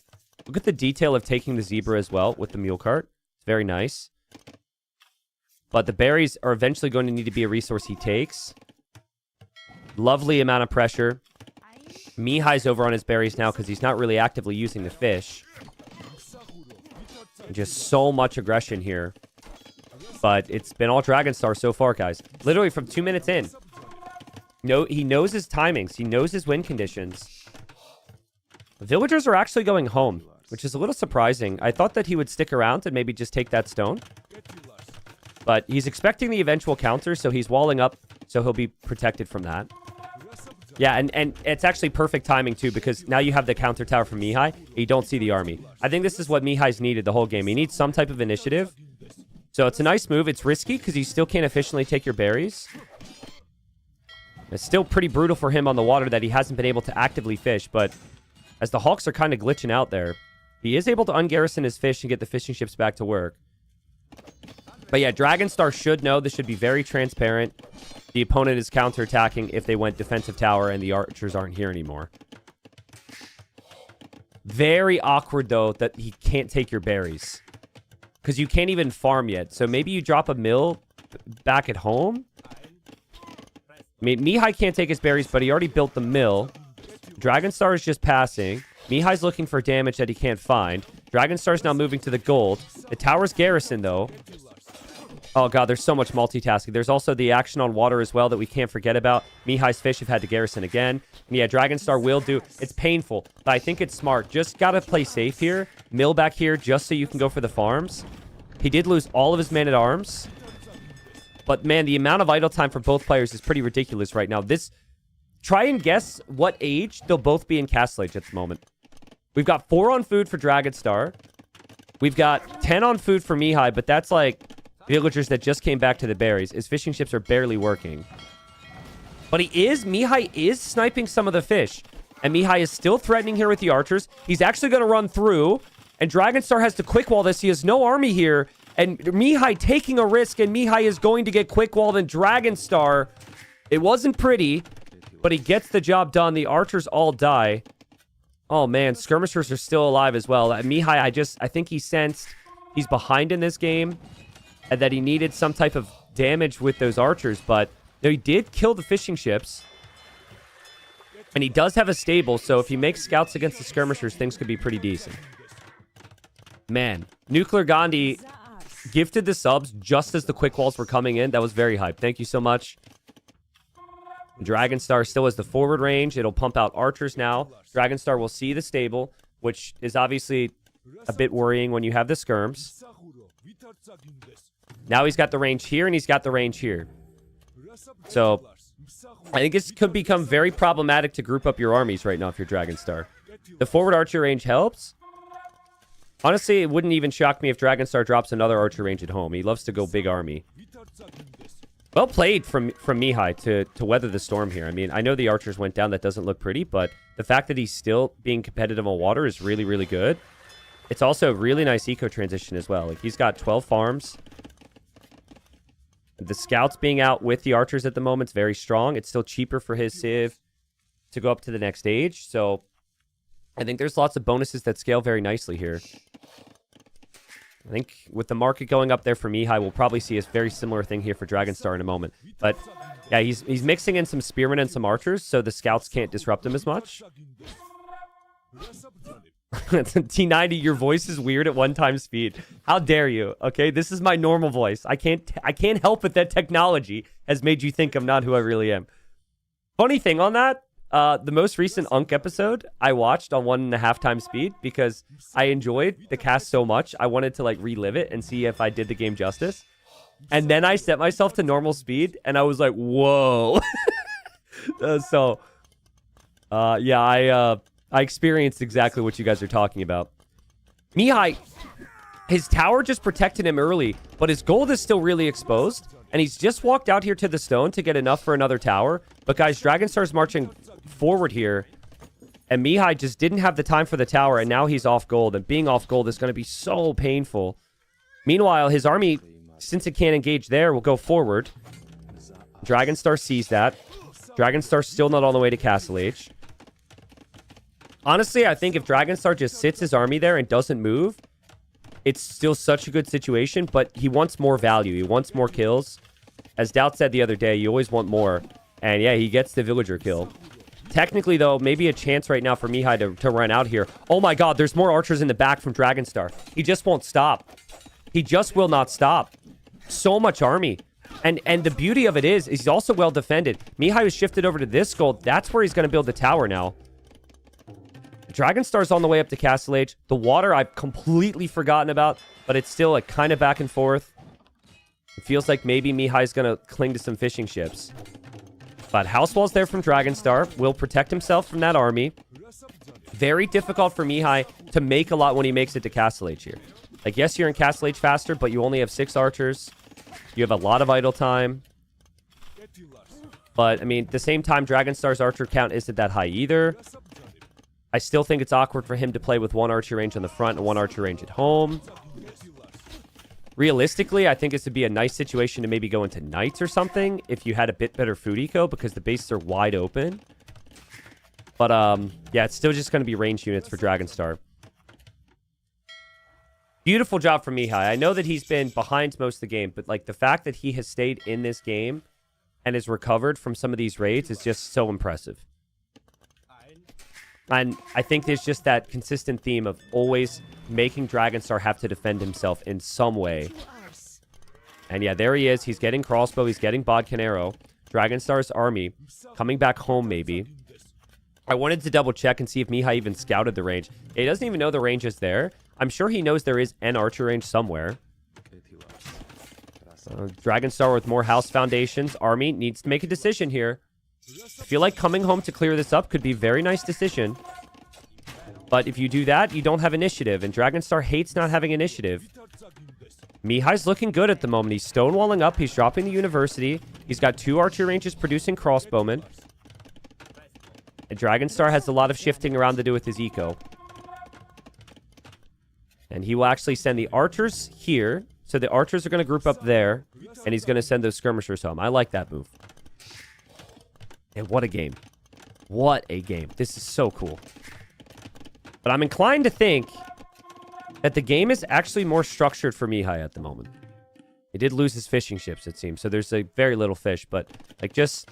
Look at the detail of taking the zebra as well with the mule cart. It's very nice. But the berries are eventually going to need to be a resource he takes. Lovely amount of pressure. Mihi's over on his berries now because he's not really actively using the fish. And just so much aggression here. But it's been all Dragonstar so far, guys. Literally from 2 minutes in. No, he knows his timings. He knows his win conditions. The villagers are actually going home, which is a little surprising. I thought that he would stick around and maybe just take that stone. But he's expecting the eventual counter, so he's walling up, so he'll be protected from that. Yeah, and it's actually perfect timing, too, because now you have the counter tower from Mihi. You don't see the army. I think this is what Mihi's needed the whole game. He needs some type of initiative. So it's a nice move. It's risky, because you still can't efficiently take your berries. It's still pretty brutal for him on the water that he hasn't been able to actively fish, but... as the hawks are kind of glitching out there, he is able to ungarrison his fish and get the fishing ships back to work. But yeah, Dragonstar should know. This should be very transparent. The opponent is counterattacking if they went defensive tower and the archers aren't here anymore. Very awkward, though, that he can't take your berries. Because you can't even farm yet. So maybe you drop a mill back at home? I mean, Mihi can't take his berries, but he already built the mill. Dragonstar is just passing. Mihi's looking for damage that he can't find. Dragonstar's now moving to the gold. The tower's garrison, though. Oh, God, there's so much multitasking. There's also the action on water as well that we can't forget about. Mihi's fish have had to garrison again. And yeah, Dragonstar will do. It's painful, but I think it's smart. Just got to play safe here. Mill back here just so you can go for the farms. He did lose all of his man-at-arms. But, man, the amount of idle time for both players is pretty ridiculous right now. Try and guess what age they'll both be in Castle Age at the moment. We've got 4 on food for Dragonstar. We've got 10 on food for Mihi, but that's like villagers that just came back to the berries. His fishing ships are barely working. But Mihi is sniping some of the fish. And Mihi is still threatening here with the archers. He's actually going to run through. And Dragonstar has to quick wall this. He has no army here. And Mihi taking a risk. And Mihi is going to get quick walled. And Dragonstar, it wasn't pretty, but he gets the job done. The archers all die. Oh, man. Skirmishers are still alive as well. Mihi, I think he sensed he's behind in this game. And that he needed some type of damage with those archers. But he did kill the fishing ships. And he does have a stable. So if he makes scouts against the skirmishers, things could be pretty decent. Man. Nuclear Gandhi gifted the subs just as the quick walls were coming in. That was very hype. Thank you so much. Dragonstar still has the forward range. It'll pump out archers now. Dragonstar will see the stable, which is obviously a bit worrying when you have the skirms. Now he's got the range here, and he's got the range here. So, I think this could become very problematic to group up your armies right now if you're Dragonstar. The forward archer range helps. Honestly, it wouldn't even shock me if Dragonstar drops another archer range at home. He loves to go big army. Well played from Mihi to weather the storm here. I mean, I know the archers went down. That doesn't look pretty, but the fact that he's still being competitive on water is really, really good. It's also a really nice eco transition as well. Like, he's got 12 farms. The scouts being out with the archers at the moment is very strong. It's still cheaper for his civ to go up to the next stage. So I think there's lots of bonuses that scale very nicely here. I think with the market going up there for Mihi, we'll probably see a very similar thing here for Dragonstar in a moment. But yeah, he's mixing in some spearmen and some archers, so the scouts can't disrupt him as much. T90, your voice is weird at 1 times speed. How dare you? Okay, this is my normal voice. I can't help it that technology has made you think I'm not who I really am. Funny thing on that, the most recent Unk episode I watched on 1.5 times speed because I enjoyed the cast so much. I wanted to like relive it and see if I did the game justice. And then I set myself to normal speed and I was like, whoa. Yeah, I experienced exactly what you guys are talking about. Mihi, his tower just protected him early, but his gold is still really exposed. And he's just walked out here to the stone to get enough for another tower. But guys, Dragonstar's marching forward here. And Mihi just didn't have the time for the tower, and now he's off gold. And being off gold is going to be so painful. Meanwhile, his army, since it can't engage there, will go forward. Dragonstar sees that. Dragonstar's still not on the way to Castle Age. Honestly, I think if Dragonstar just sits his army there and doesn't move, it's still such a good situation, but he wants more value. He wants more kills. As Doubt said the other day, you always want more. And yeah, he gets the villager kill. Technically, though, maybe a chance right now for Mihi to run out here. Oh my god, there's more archers in the back from Dragonstar. He just won't stop. He just will not stop. So much army. And the beauty of it is he's also well defended. Mihi was shifted over to this gold. That's where he's going to build the tower now. Dragonstar's on the way up to Castle Age. The water I've completely forgotten about, but it's still like kind of back and forth. It feels like maybe Mihi's going to cling to some fishing ships. But House Wall's there from Dragonstar. Will protect himself from that army. Very difficult for Mihi to make a lot when he makes it to Castle Age here. Like, yes, you're in Castle Age faster, but you only have 6 archers. You have a lot of idle time. But, I mean, at the same time, Dragonstar's archer count isn't that high either. I still think it's awkward for him to play with 1 archer range on the front and 1 archer range at home. Realistically, I think this would be a nice situation to maybe go into Knights or something if you had a bit better food eco because the bases are wide open. But, yeah, it's still just going to be range units for Dragonstar. Beautiful job from Mihi. I know that he's been behind most of the game, but, like, the fact that he has stayed in this game and has recovered from some of these raids is just so impressive. And I think there's just that consistent theme of always making Dragonstar have to defend himself in some way. And yeah, there he is. He's getting crossbow. He's getting bodkin arrow. Dragonstar's army coming back home, maybe. I wanted to double check and see if Mihi even scouted the range. He doesn't even know the range is there. I'm sure he knows there is an archer range somewhere. Dragonstar with more house foundations. Army needs to make a decision here. I feel like coming home to clear this up could be a very nice decision. But if you do that, you don't have initiative. And Dragonstar hates not having initiative. Mihi's looking good at the moment. He's stonewalling up. He's dropping the university. He's got 2 archer ranges producing crossbowmen. And Dragonstar has a lot of shifting around to do with his eco. And he will actually send the archers here. So the archers are going to group up there. And he's going to send those skirmishers home. I like that move. And what a game. What a game. This is so cool. But I'm inclined to think that the game is actually more structured for Mihi at the moment. He did lose his fishing ships, it seems. So there's a very little fish. But like just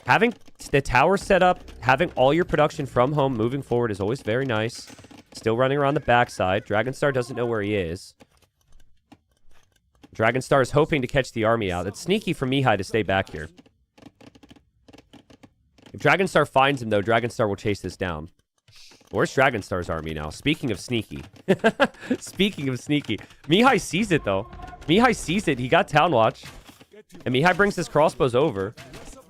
having the tower set up, having all your production from home moving forward is always very nice. Still running around the backside. Dragonstar doesn't know where he is. Dragonstar is hoping to catch the army out. It's sneaky for Mihi to stay back here. If Dragonstar finds him, though, Dragonstar will chase this down. Where's Dragonstar's army now? Speaking of sneaky. Speaking of sneaky. Mihi sees it, though. Mihi sees it. He got Town Watch. And Mihi brings his crossbows over.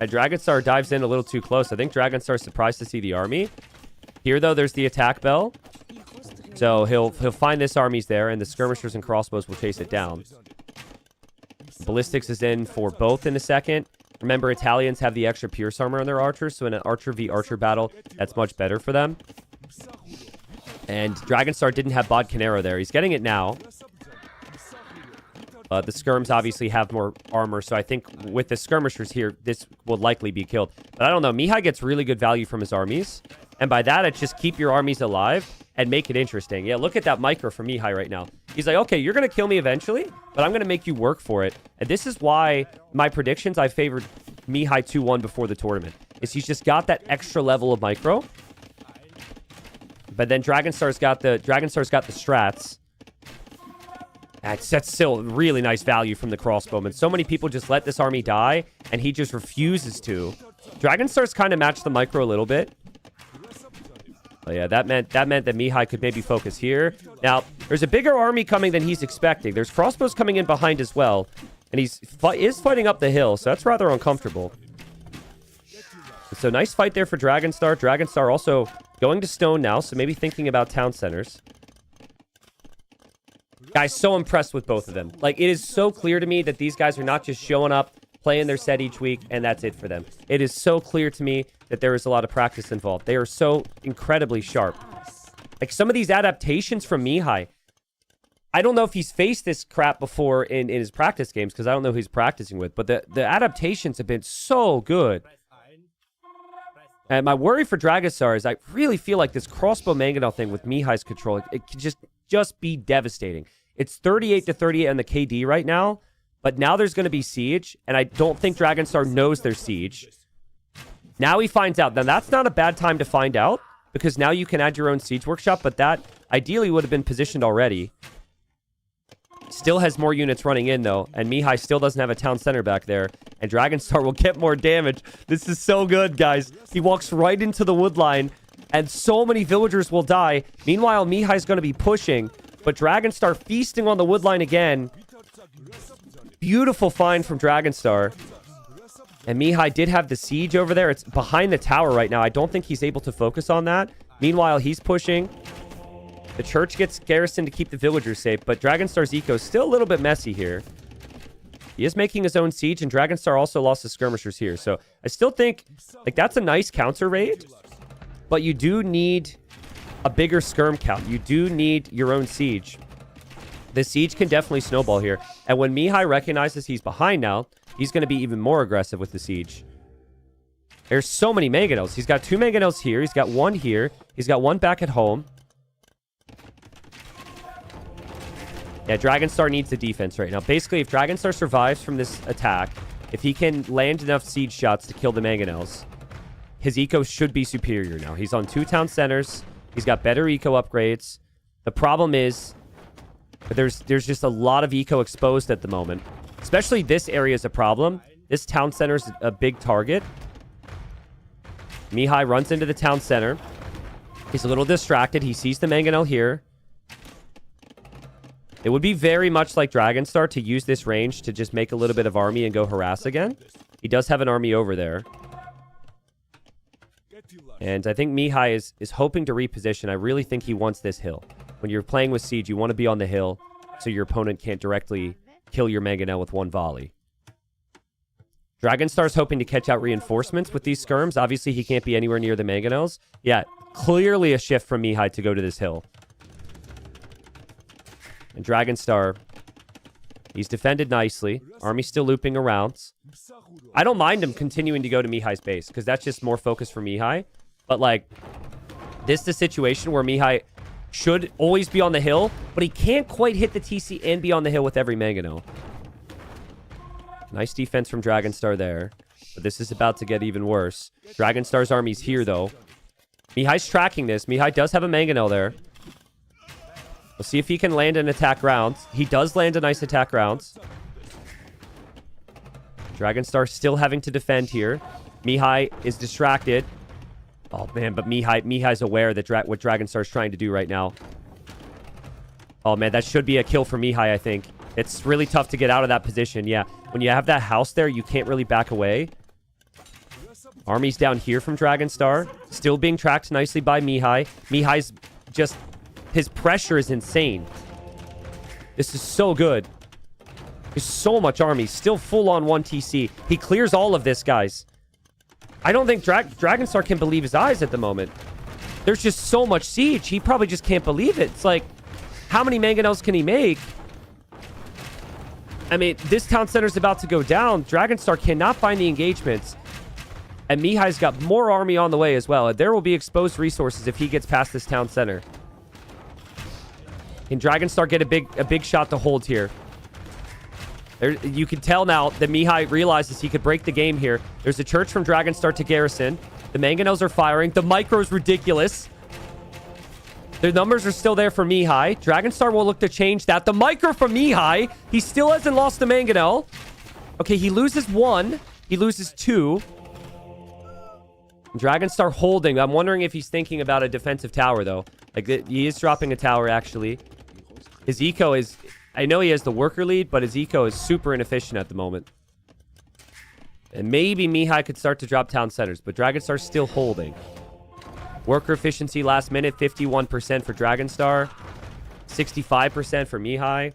And Dragonstar dives in a little too close. I think Dragonstar's surprised to see the army. Here, though, there's the attack bell. So he'll find this army's there, and the skirmishers and crossbows will chase it down. Ballistics is in for both in a second. Remember, Italians have the extra pierce armor on their archers, so in an archer v archer battle, that's much better for them. And Dragonstar didn't have bodkin arrow there. He's getting it now. The skirms obviously have more armor, so I think with the skirmishers here, this will likely be killed. But I don't know. Mihi gets really good value from his armies. And by that, it's just keep your armies alive and make it interesting. Yeah, look at that micro from Mihi right now. He's like, okay, you're going to kill me eventually, but I'm going to make you work for it. And this is why my predictions, I favored Mihi 2-1 before the tournament. Is he's just got that extra level of micro. But then Dragonstar's got the strats. That's still really nice value from the crossbowman. So many people just let this army die, and he just refuses to. Dragonstar's kind of matched the micro a little bit. Oh yeah, that meant that Mihi could maybe focus here. Now, there's a bigger army coming than he's expecting. There's crossbows coming in behind as well. And he is fighting up the hill, so that's rather uncomfortable. So nice fight there for Dragonstar. Dragonstar also going to stone now, so maybe thinking about town centers. Guys, so impressed with both of them. Like, it is so clear to me that these guys are not just showing up, playing their set each week, and that's it for them. It is so clear to me that there is a lot of practice involved. They are so incredibly sharp. Like, some of these adaptations from Mihi, I don't know if he's faced this crap before in his practice games, because I don't know who he's practicing with, but the adaptations have been so good. And my worry for Dragonstar is I really feel like this crossbow mangonel thing with Mihi's control, it could just be devastating. It's 38-38 on the KD right now, but now there's going to be siege, and I don't think Dragonstar knows there's siege. Now he finds out. Now, that's not a bad time to find out, because now you can add your own siege workshop, but that ideally would have been positioned already. Still has more units running in, though, and Mihi still doesn't have a town center back there, and Dragonstar will get more damage. This is so good, guys. He walks right into the wood line, and so many villagers will die. Meanwhile, Mihi's going to be pushing, but Dragonstar feasting on the wood line again. Beautiful find from Dragonstar. And Mihi did have the siege over there. It's behind the tower right now. I don't think he's able to focus on that. Meanwhile, he's pushing. The church gets garrisoned to keep the villagers safe, but Dragonstar's eco is still a little bit messy here. He is making his own siege, and Dragonstar also lost his skirmishers here. So I still think, like, that's a nice counter raid, but you do need a bigger skirm count. You do need your own siege. The siege can definitely snowball here. And when Mihi recognizes he's behind now, he's going to be even more aggressive with the siege. There's so many mangonels. He's got 2 mangonels here. He's got 1 here. He's got 1 back at home. Yeah, Dragonstar needs the defense right now. Basically, if Dragonstar survives from this attack, if he can land enough siege shots to kill the mangonels, his eco should be superior now. He's on 2 town centers. He's got better eco upgrades. The problem is there's just a lot of eco exposed at the moment. Especially this area is a problem. This town center is a big target. Mihi runs into the town center. He's a little distracted. He sees the mangonel here. It would be very much like Dragonstar to use this range to just make a little bit of army and go harass again. He does have an army over there. And I think Mihi is hoping to reposition. I really think he wants this hill. When you're playing with Siege, you want to be on the hill so your opponent can't directly kill your mangonel with one volley. Dragonstar's hoping to catch out reinforcements with these skirms. Obviously, he can't be anywhere near the mangonels. Yeah, clearly a shift from Mihi to go to this hill. And Dragonstar, he's defended nicely. Army still looping around. I don't mind him continuing to go to Mihi's base, because that's just more focus for Mihi. But, like, this is a situation where Mihi should always be on the hill, but he can't quite hit the TC and be on the hill with every mangonel. Nice defense from Dragonstar there. But this is about to get even worse. Dragonstar's army's here, though. Mihi's tracking this. Mihi does have a mangonel there. We'll see if he can land an attack round. He does land a nice attack round. Dragonstar still having to defend here. Mihi is distracted. Oh, man, but Mihi's aware that what Dragonstar's trying to do right now. Oh, man, that should be a kill for Mihi, I think. It's really tough to get out of that position. Yeah, when you have that house there, you can't really back away. Army's down here from Dragonstar. Still being tracked nicely by Mihi. Mihi's just... his pressure is insane. This is so good. There's so much army. Still full on 1 TC. He clears all of this, guys. I don't think Dragonstar can believe his eyes at the moment. There's just so much siege. He probably just can't believe it. It's like, how many mangonels can he make? I mean, this town center's about to go down. Dragonstar cannot find the engagements. And Mihi's got more army on the way as well. And there will be exposed resources if he gets past this town center. Can Dragonstar get a big shot to hold here? You can tell now that Mihi realizes he could break the game here. There's a church from Dragonstar to garrison. The mangonels are firing. The micro's ridiculous. The numbers are still there for Mihi. Dragonstar will look to change that. The micro from Mihi. He still hasn't lost the mangonel. Okay, he loses 1. He loses 2. Dragonstar holding. I'm wondering if he's thinking about a defensive tower, though. Like, he is dropping a tower, actually. His eco is... I know he has the worker lead, but his eco is super inefficient at the moment. And maybe Mihi could start to drop town centers, but Dragonstar's still holding. Worker efficiency last minute, 51% for Dragonstar. 65% for Mihi.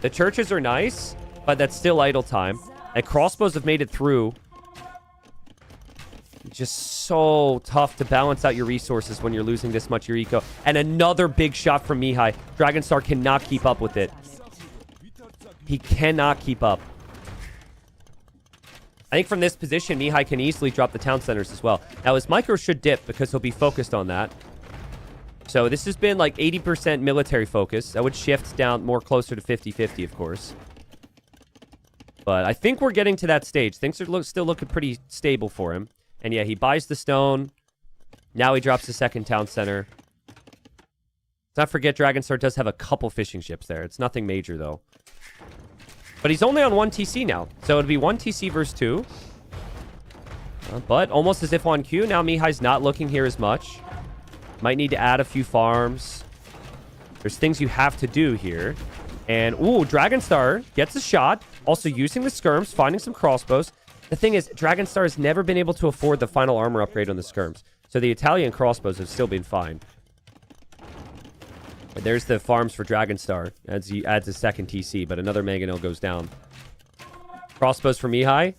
The churches are nice, but that's still idle time. And crossbows have made it through. Just so tough to balance out your resources when you're losing this much your eco. And another big shot from Mihi. Dragonstar cannot keep up with it. He cannot keep up. I think from this position, Mihi can easily drop the town centers as well. Now, his micro should dip because he'll be focused on that. So this has been like 80% military focus. That would shift down more closer to 50-50, of course. But I think we're getting to that stage. Things are still looking pretty stable for him. And yeah, he buys the stone. Now he drops the second town center. Let's not forget Dragonstar does have a couple fishing ships there. It's nothing major, though. But he's only on 1 TC now. So it'd be 1 TC versus 2. But almost as if on cue. Now Mihi's not looking here as much. Might need to add a few farms. There's things you have to do here. And, ooh, Dragonstar gets a shot. Also using the skirms, finding some crossbows. The thing is, Dragonstar has never been able to afford the final armor upgrade on the skirms. So the Italian crossbows have still been fine. And there's the farms for Dragonstar as he adds a second TC, but another mangonel goes down. Crossbows for Mihi.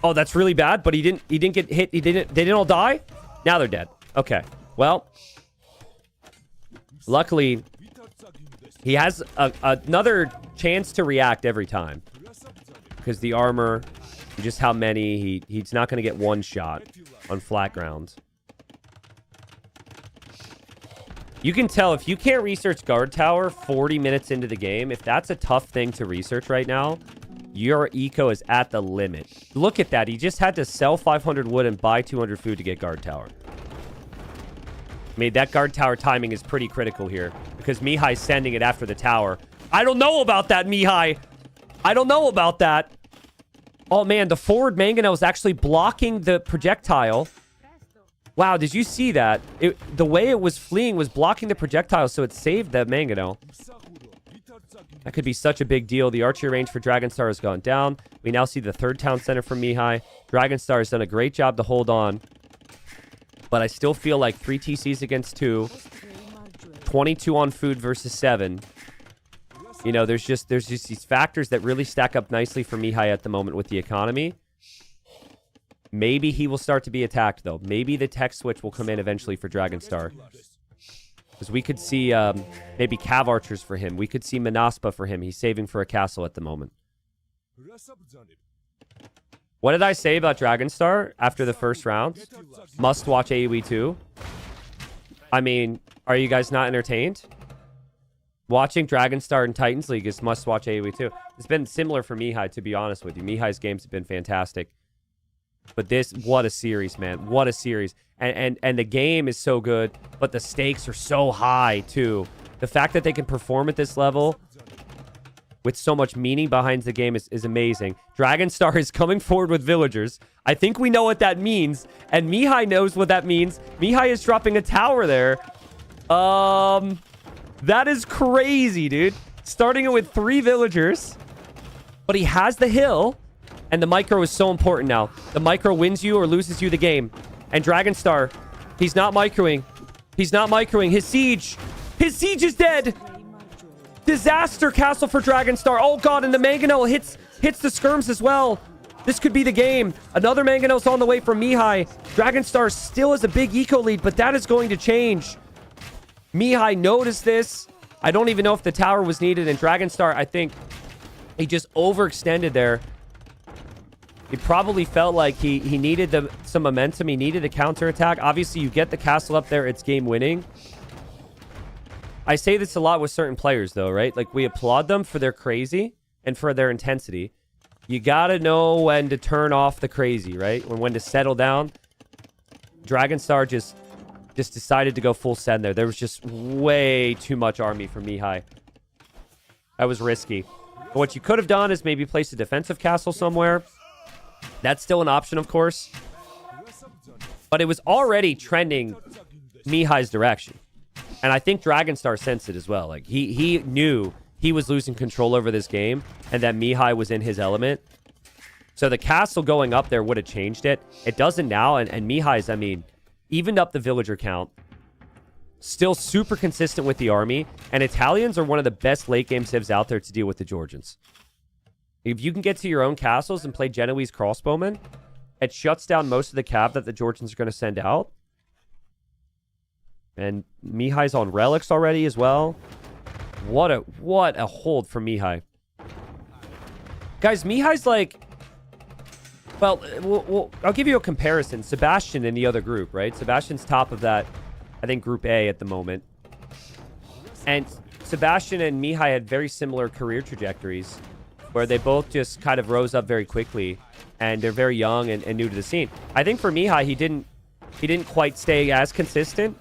Oh, that's really bad, but he didn't get hit. They didn't all die? Now they're dead. Okay. Well, luckily, he has another chance to react every time. Because the armor, just how many, he's not going to get one shot on flat ground. You can tell if you can't research guard tower 40 minutes into the game, if that's a tough thing to research right now, Your eco is at the limit. Look at that. He just had to sell 500 wood and buy 200 food to get guard tower. I mean, that guard tower timing is pretty critical here because Mihi's sending it after the tower. I don't know about that, Mihi. I don't know about that. Oh, man, the forward mangonel is actually blocking the projectile. Wow, did you see that? The way it was fleeing was blocking the projectile, so it saved that mangonel. That could be such a big deal. The archery range for Dragonstar has gone down. We now see the third town center from Mihi. Dragonstar has done a great job to hold on. But I still feel like 3 TCs against 2. 22 on food versus 7. You know, there's just these factors that really stack up nicely for Mihi at the moment with the economy. Maybe he will start to be attacked, though. Maybe the tech switch will come in eventually for Dragonstar. Because we could see maybe Cav Archers for him. We could see Manaspa for him. He's saving for a castle at the moment. What did I say about Dragonstar after the first round? Must watch AoE 2. I mean, are you guys not entertained? Watching Dragonstar in Titans League is must watch AoE 2. It's been similar for Mihi, to be honest with you. Mihi's games have been fantastic. But this, what a series, man. What a series. And the game is so good, but the stakes are so high, too. The fact that they can perform at this level with so much meaning behind the game is amazing. Dragonstar is coming forward with villagers. I think we know what that means, and Mihi knows what that means. Mihi is dropping a tower there. That is crazy, dude. Starting it with 3 villagers, but he has the hill, and the micro is so important now. The micro wins you or loses you the game. And Dragonstar, he's not microing. He's not microing. His siege is dead. Disaster castle for Dragonstar. Oh, God, and the mangonel hits the skirms as well. This could be the game. Another mangonel's on the way from Mihi. Dragonstar still has a big eco lead, but that is going to change. Mihi noticed this. I don't even know if the tower was needed, and Dragonstar, I think, he just overextended there. He probably felt like he needed some momentum. He needed a counterattack. Obviously, you get the castle up there, it's game winning. I say this a lot with certain players, though, right? Like, we applaud them for their crazy and for their intensity. You gotta know when to turn off the crazy, right? When to settle down. Dragonstar just decided to go full send there. There was just way too much army for Mihi. That was risky. But what you could have done is maybe place a defensive castle somewhere. That's still an option, of course. But it was already trending Mihi's direction. And I think Dragonstar sensed it as well. Like, he knew he was losing control over this game and that Mihi was in his element. So the castle going up there would have changed it. It doesn't now. And Mihi's, I mean, evened up the villager count. Still super consistent with the army. And Italians are one of the best late game civs out there to deal with the Georgians. If you can get to your own castles and play Genoese crossbowmen, it shuts down most of the cav that the Georgians are going to send out. And Mihi's on relics already as well. What a hold from Mihi. Guys, Mihi's like... Well, I'll give you a comparison. Sebastian in the other group, right? Sebastian's top of that, I think, Group A at the moment. And Sebastian and Mihi had very similar career trajectories, where they both just kind of rose up very quickly, and they're very young and new to the scene. I think for Mihi, he didn't quite stay as consistent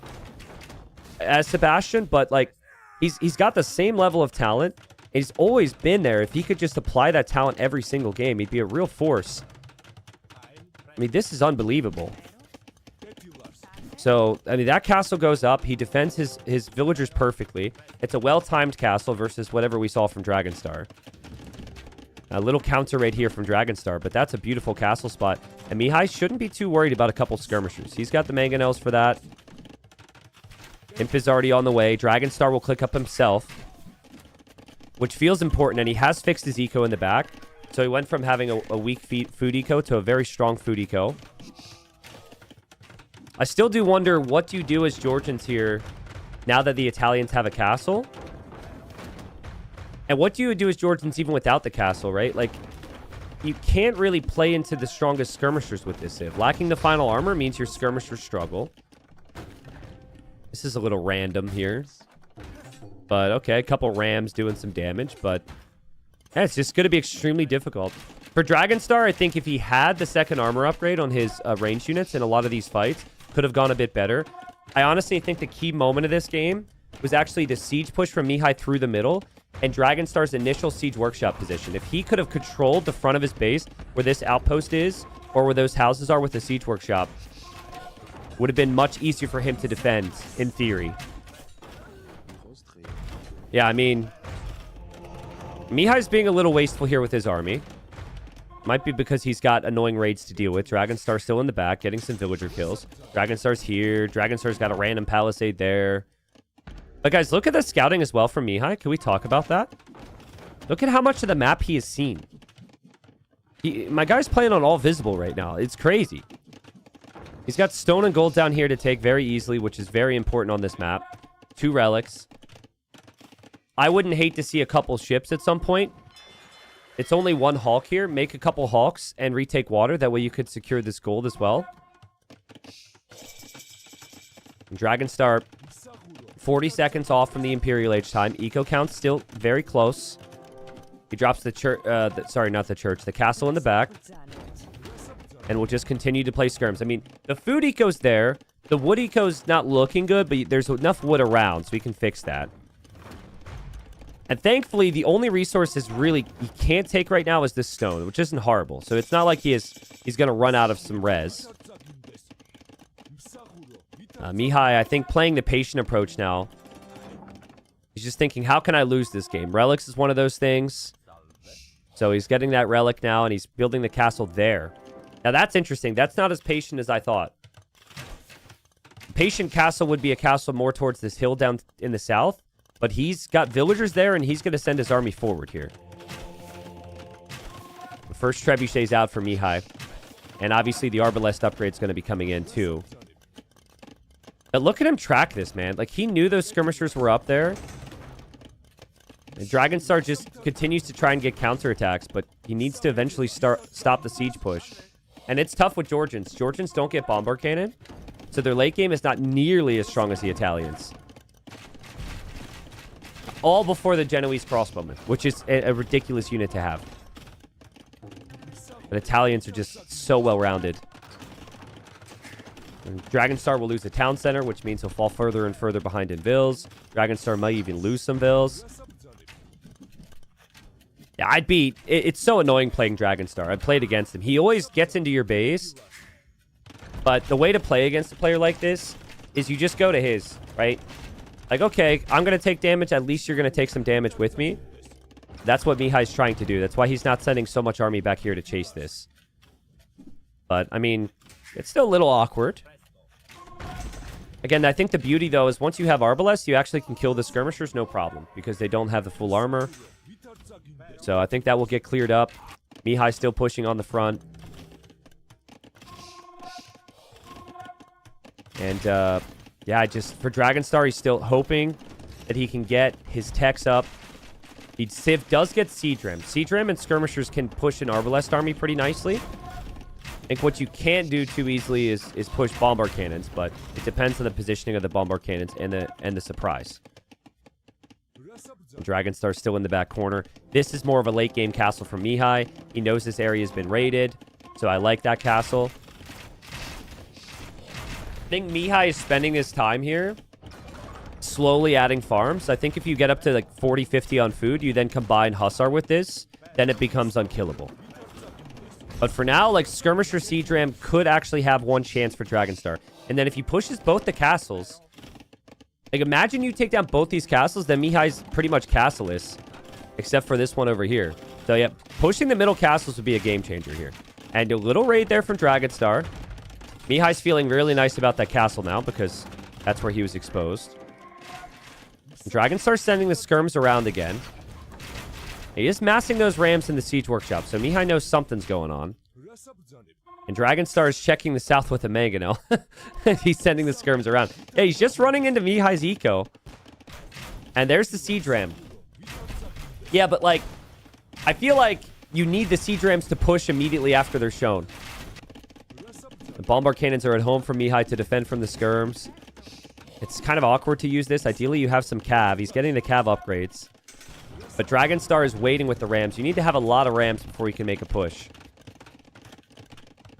as Sebastian, but like he's got the same level of talent. He's always been there. If he could just apply that talent every single game, he'd be a real force. I mean, this is unbelievable. So, I mean, that castle goes up. He defends his villagers perfectly. It's a well-timed castle versus whatever we saw from Dragonstar. A little counter raid here from Dragonstar, but that's a beautiful castle spot. And Mihi shouldn't be too worried about a couple skirmishers. He's got the mangonels for that. Imp is already on the way. Dragonstar will click up himself, which feels important, and he has fixed his eco in the back. So he went from having a weak food eco to a very strong food eco. I still do wonder, what do you do as Georgians here now that the Italians have a castle? And what do you do as Georgians even without the castle, right? Like, you can't really play into the strongest skirmishers with this civ. Lacking the final armor means your skirmishers struggle. This is a little random here. But, okay, a couple rams doing some damage, but Yeah, it's just going to be extremely difficult. For Dragonstar, I think if he had the second armor upgrade on his ranged units in a lot of these fights, could have gone a bit better. I honestly think the key moment of this game was actually the siege push from Mihi through the middle and Dragonstar's initial siege workshop position. If he could have controlled the front of his base where this outpost is or where those houses are with the siege workshop, would have been much easier for him to defend, in theory. Yeah, I mean, Mihi's being a little wasteful here with his army. Might be because he's got annoying raids to deal with. Dragonstar still in the back, getting some villager kills. Dragonstar's here. Dragonstar's got a random palisade there. But guys, look at the scouting as well from Mihi. Can we talk about that? Look at how much of the map he has seen. My guy's playing on all visible right now. It's crazy. He's got stone and gold down here to take very easily, which is very important on this map. 2 relics. I wouldn't hate to see a couple ships at some point. It's only 1 Hawk here. Make a couple Hawks and retake water. That way you could secure this gold as well. Dragonstar, 40 seconds off from the Imperial Age time. Eco count's still very close. He drops the church. Sorry, not the church. The castle in the back. And we'll just continue to play skirms. I mean, the food eco's there. The wood eco's not looking good, but there's enough wood around, so we can fix that. And thankfully, the only resources really he can't take right now is this stone, which isn't horrible. So it's not like he's going to run out of some res. Mihi, I think, playing the patient approach now. He's just thinking, how can I lose this game? Relics is one of those things. So he's getting that relic now, and he's building the castle there. Now, that's interesting. That's not as patient as I thought. Patient castle would be a castle more towards this hill down in the south. But he's got villagers there, and he's going to send his army forward here. The first trebuchet's out for Mihi. And obviously, the Arbalest upgrade's going to be coming in, too. But look at him track this, man. Like, he knew those skirmishers were up there. And Dragonstar just continues to try and get counterattacks, but he needs to eventually stop the siege push. And it's tough with Georgians. Georgians don't get bombard cannon, so their late game is not nearly as strong as the Italians. All before the Genoese crossbowmen, which is a ridiculous unit to have. But Italians are just so well-rounded. Dragonstar will lose the town center, which means he'll fall further and further behind in vills. Dragonstar might even lose some vills. Yeah, it's so annoying playing Dragonstar. I've played against him. He always gets into your base. But the way to play against a player like this is you just go to his, right? Like, okay, I'm going to take damage. At least you're going to take some damage with me. That's what Mihi's trying to do. That's why he's not sending so much army back here to chase this. But, I mean, it's still a little awkward. Again, I think the beauty, though, is once you have Arbalest, you actually can kill the skirmishers, no problem. Because they don't have the full armor. So I think that will get cleared up. Mihi's still pushing on the front. And, yeah, for Dragonstar, he's still hoping that he can get his techs up. Civ does get Siege Ram. Siege Ram and Skirmishers can push an Arbalest army pretty nicely. I think what you can't do too easily is push Bombard Cannons, but it depends on the positioning of the Bombard Cannons and the surprise. Dragonstar still in the back corner. This is more of a late game castle for Mihi. He knows this area has been raided, so I like that castle. I think Mihi is spending his time here slowly adding farms. I think if you get up to like 40, 50 on food, you then combine Hussar with this, then it becomes unkillable. But for now, like, Skirmisher Siege Ram could actually have one chance for Dragonstar. And then if he pushes both the castles, like, imagine you take down both these castles, then Mihi's pretty much castleless, except for this one over here. So, yeah, pushing the middle castles would be a game changer here. And a little raid there from Dragonstar. Mihi's feeling really nice about that castle now because that's where he was exposed. Dragonstar's sending the skirms around again. He is massing those rams in the siege workshop, so Mihi knows something's going on. And Dragonstar is checking the south with a mangonel. He's sending the skirms around. Yeah, he's just running into Mihi's eco. And there's the siege ram. Yeah, but like, I feel like you need the siege rams to push immediately after they're shown. The bombard cannons are at home for Mihi to defend from the skirms. It's kind of awkward to use this. Ideally, you have some cav. He's getting the cav upgrades. But Dragonstar is waiting with the Rams. You need to have a lot of Rams before you can make a push.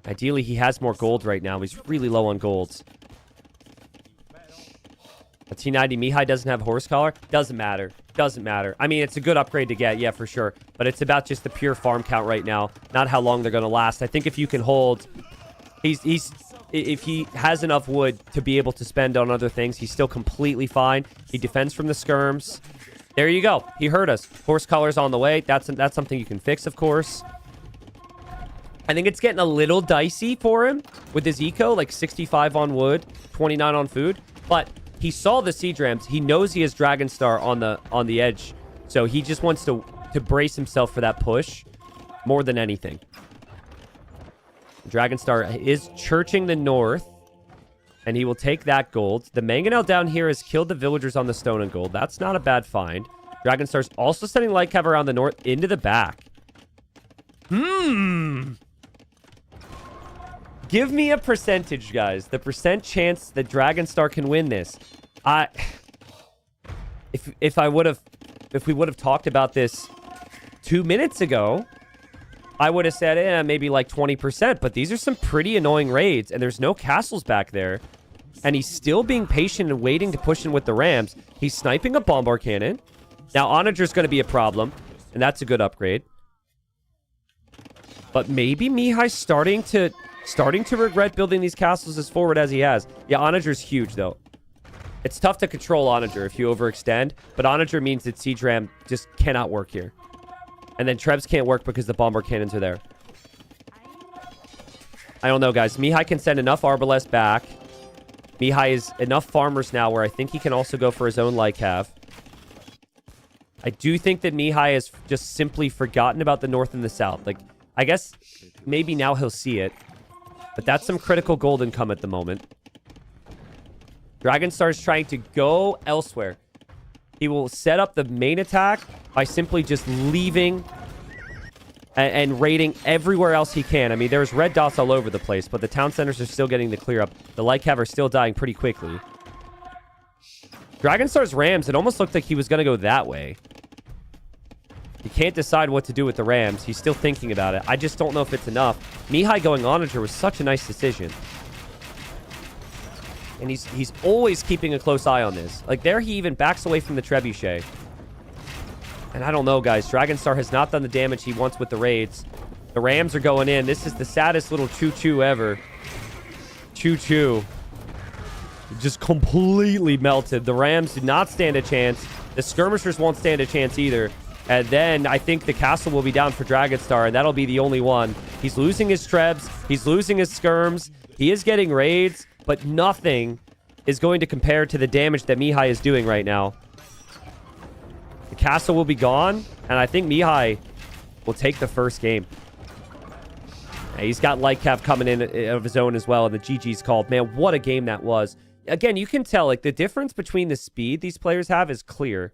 Ideally, he has more gold right now. He's really low on golds. A T90 Mihi doesn't have horse collar. Doesn't matter. Doesn't matter. I mean, it's a good upgrade to get, yeah, for sure. But it's about just the pure farm count right now, not how long they're going to last. I think if you can hold... If he has enough wood to be able to spend on other things, he's still completely fine. He defends from the skirms. There you go. He heard us. Horse collar's on the way. That's something you can fix, of course. I think it's getting a little dicey for him with his eco, like 65 on wood, 29 on food. But he saw the siege rams. He knows he has Dragonstar on the edge. So he just wants to brace himself for that push more than anything. Dragonstar is churching the north, and he will take that gold. The Mangonel down here has killed the villagers on the stone and gold. That's not a bad find. Dragonstar's also sending light cav around the north into the back. Give me a percentage, guys. The percent chance that Dragonstar can win this. If we would have talked about this 2 minutes ago, I would have said, maybe like 20%. But these are some pretty annoying raids, and there's no castles back there. And he's still being patient and waiting to push in with the Rams. He's sniping a bombard cannon. Now, Onager's going to be a problem, and that's a good upgrade. But maybe Mihi's starting to regret building these castles as forward as he has. Yeah, Onager's huge, though. It's tough to control Onager if you overextend, but Onager means that Siege Ram just cannot work here. And then Trebs can't work because the bombard cannons are there. I don't know, guys. Mihi can send enough Arbalest back. Mihi is enough farmers now where I think he can also go for his own Lycav. I do think that Mihi has just simply forgotten about the north and the south. Like, I guess maybe now he'll see it. But that's some critical gold income at the moment. Dragonstar's trying to go elsewhere. He will set up the main attack by simply just leaving and raiding everywhere else he can. I mean, there's red dots all over the place, but the town centers are still getting the clear up. The Lycav are still dying pretty quickly. Dragonstar's Rams, it almost looked like he was going to go that way. He can't decide what to do with the Rams. He's still thinking about it. I just don't know if it's enough. Mihi going Onager was such a nice decision. And he's always keeping a close eye on this. Like, there he even backs away from the Trebuchet. And I don't know, guys. Dragonstar has not done the damage he wants with the raids. The Rams are going in. This is the saddest little choo-choo ever. Choo-choo. Just completely melted. The Rams did not stand a chance. The Skirmishers won't stand a chance either. And then I think the castle will be down for Dragonstar, and that'll be the only one. He's losing his Trebs. He's losing his Skirms. He is getting raids. But nothing is going to compare to the damage that Mihi is doing right now. The castle will be gone, and I think Mihi will take the first game. Yeah, he's got Lycav coming in of his own as well, and the GG's called. Man, what a game that was. Again, you can tell, like, the difference between the speed these players have is clear.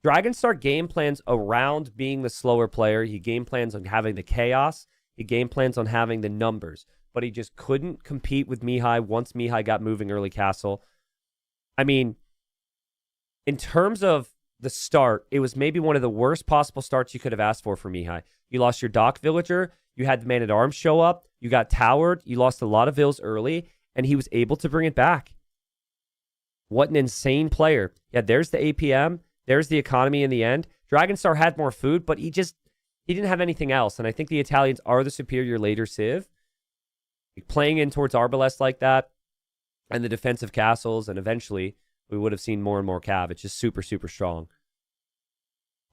Dragonstar game plans around being the slower player. He game plans on having the chaos. He game plans on having the numbers. But he just couldn't compete with Mihi once Mihi got moving early castle. I mean, in terms of the start, it was maybe one of the worst possible starts you could have asked for Mihi. You lost your dock villager. You had the man-at-arms show up. You got towered. You lost a lot of vills early, and he was able to bring it back. What an insane player. Yeah, there's the APM. There's the economy in the end. Dragonstar had more food, but he didn't have anything else. And I think the Italians are the superior later civ. Playing in towards Arbalest like that, and the defensive castles, and eventually we would have seen more and more cav. It's just super, super strong.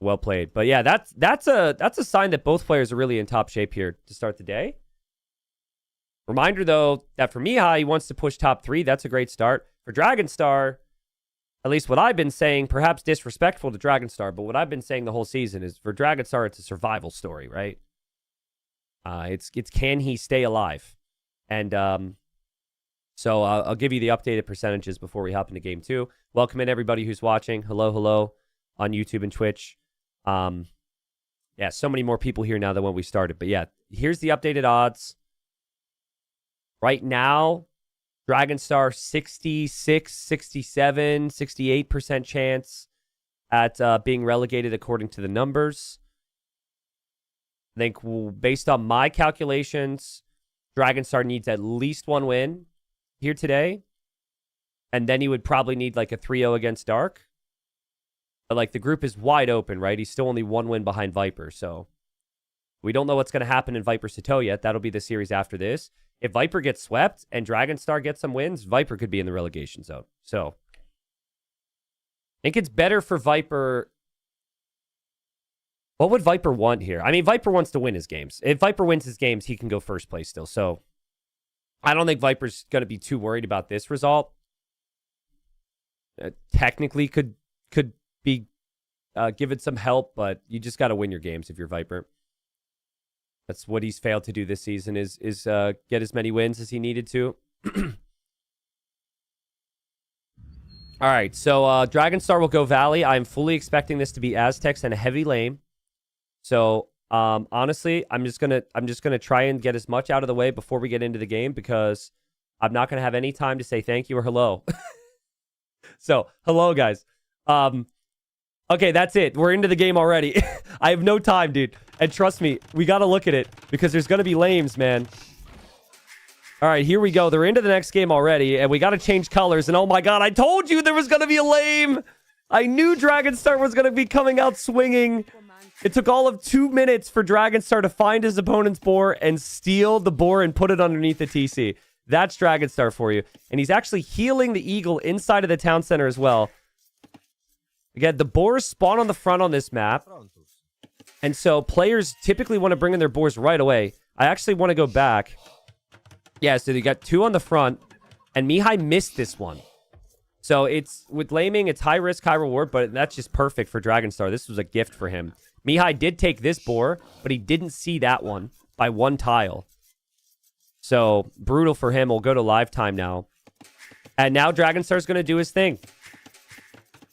Well played. But yeah, that's a sign that both players are really in top shape here to start the day. Reminder, though, that for Mihi, he wants to push top 3. That's a great start. For Dragonstar, at least what I've been saying, perhaps disrespectful to Dragonstar, but what I've been saying the whole season is for Dragonstar, it's a survival story, right? It's can he stay alive? And so I'll give you the updated percentages before we hop into game 2. Welcome in everybody who's watching. Hello on YouTube and Twitch. Yeah, so many more people here now than when we started. But yeah, here's the updated odds. Right now, Dragonstar 66, 67, 68% chance. at being relegated according to the numbers. I think based on my calculations, Dragonstar needs at least 1 win here today. And then he would probably need like a 3-0 against Dark. But like the group is wide open, right? He's still only 1 win behind Viper. So we don't know what's going to happen in Viper Satau yet. That'll be the series after this. If Viper gets swept and Dragonstar gets some wins, Viper could be in the relegation zone. So I think it's better for Viper. What would Viper want here? I mean, Viper wants to win his games. If Viper wins his games, he can go first place still. So I don't think Viper's going to be too worried about this result. Technically could be given some help, but you just got to win your games if you're Viper. That's what he's failed to do this season is get as many wins as he needed to. All right, so Dragonstar will go Valley. I'm fully expecting this to be Aztecs and a heavy lane. So honestly, I'm just gonna try and get as much out of the way before we get into the game because I'm not gonna have any time to say thank you or hello. So hello, guys. Okay, that's it. We're into the game already. I have no time, dude. And trust me, we gotta look at it because there's gonna be lames, man. All right, here we go. They're into the next game already, and we gotta change colors. And oh my god, I told you there was gonna be a lame. I knew Dragonstar was gonna be coming out swinging. It took all of 2 minutes for Dragonstar to find his opponent's boar and steal the boar and put it underneath the TC. That's Dragonstar for you. And he's actually healing the eagle inside of the town center as well. Again, the boars spawn on the front on this map. And so players typically want to bring in their boars right away. I actually want to go back. Yeah, so you got 2 on the front. And Mihi missed this one. So it's with laming, it's high risk, high reward, but that's just perfect for Dragonstar. This was a gift for him. Mihi did take this boar, but he didn't see that one by 1 tile. So brutal for him. We'll go to live time now. And now Dragonstar's going to do his thing.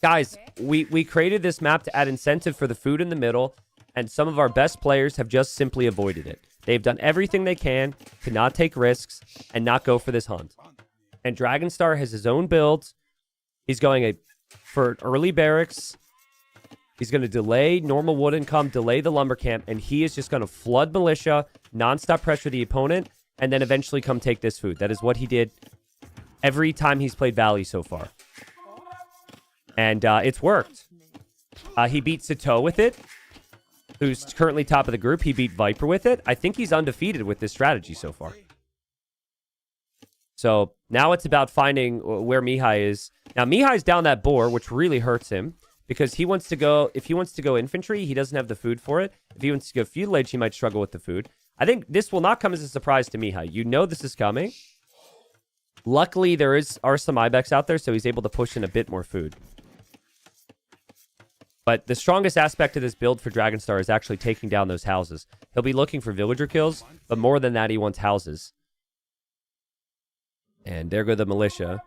Guys, we created this map to add incentive for the food in the middle, and some of our best players have just simply avoided it. They've done everything they can to not take risks and not go for this hunt. And Dragonstar has his own builds. He's going for early barracks. He's going to delay normal wood income, delay the lumber camp, and he is just going to flood militia, nonstop pressure the opponent, and then eventually come take this food. That is what he did every time he's played Valley so far. And it's worked. He beat Satau with it, who's currently top of the group. He beat Viper with it. I think he's undefeated with this strategy so far. So now it's about finding where Mihi is. Now, Mihi's down that boar, which really hurts him. Because he wants to go, if he wants to go infantry, he doesn't have the food for it. If he wants to go feudal age, he might struggle with the food. I think this will not come as a surprise to Mihi. You know this is coming. Luckily, there are some Ibex out there, so he's able to push in a bit more food. But the strongest aspect of this build for Dragonstar is actually taking down those houses. He'll be looking for villager kills, but more than that, he wants houses. And there go the militia.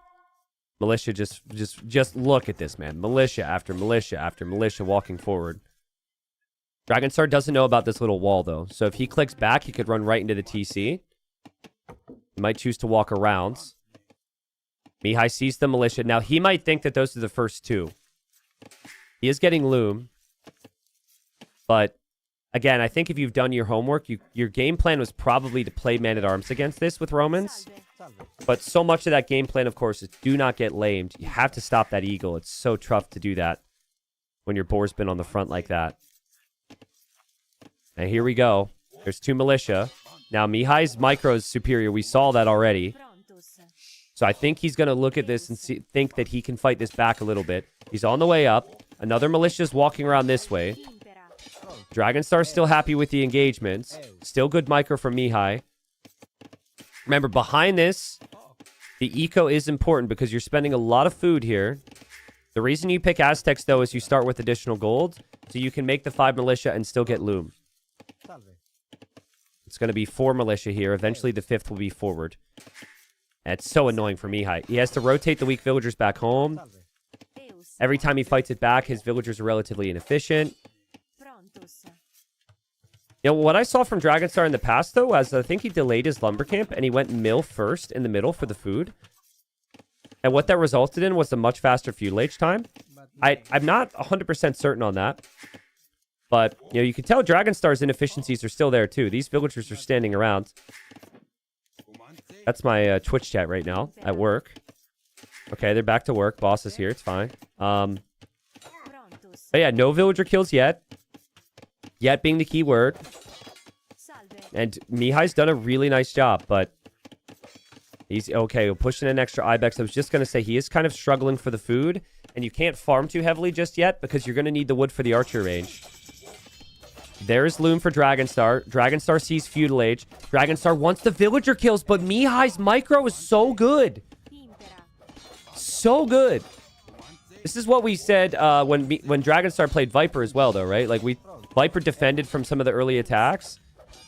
Militia, just look at this, man. Militia after militia after militia walking forward. Dragonstar doesn't know about this little wall, though. So if he clicks back, he could run right into the TC. He might choose to walk around. Mihi sees the militia. Now, he might think that those are the first 2. He is getting loom. But, again, I think if you've done your homework, your game plan was probably to play man-at-arms against this with Romans. But so much of that game plan, of course, is do not get lamed. You have to stop that eagle. It's so tough to do that when your boar's been on the front like that. And here we go. There's 2 militia. Now, Mihi's micro is superior. We saw that already. So I think he's going to look at this and think that he can fight this back a little bit. He's on the way up. Another militia's walking around this way. Dragonstar's still happy with the engagements. Still good micro from Mihi. Remember, behind this, the eco is important because you're spending a lot of food here. The reason you pick Aztecs, though, is you start with additional gold, so you can make the 5 militia and still get loom. It's going to be 4 militia here. Eventually, the 5th will be forward. And it's so annoying for Mihi. He has to rotate the weak villagers back home. Every time he fights it back, his villagers are relatively inefficient. You know, what I saw from Dragonstar in the past, though, was I think he delayed his lumber camp, and he went mill first in the middle for the food. And what that resulted in was a much faster feudal age time. I'm not 100% certain on that. But, you know, you can tell Dragonstar's inefficiencies are still there, too. These villagers are standing around. That's my Twitch chat right now at work. Okay, they're back to work. Boss is here. It's fine. But yeah, no villager kills yet. Yet being the key word. And Mihi's done a really nice job, but he's okay. We're pushing an extra Ibex. I was just going to say he is kind of struggling for the food, and you can't farm too heavily just yet because you're going to need the wood for the archer range. There's Loom for Dragonstar. Dragonstar sees Feudal Age. Dragonstar wants the villager kills, but Mihi's micro is so good. So good. This is what we said when Dragonstar played Viper as well, though, right? Like, Viper defended from some of the early attacks.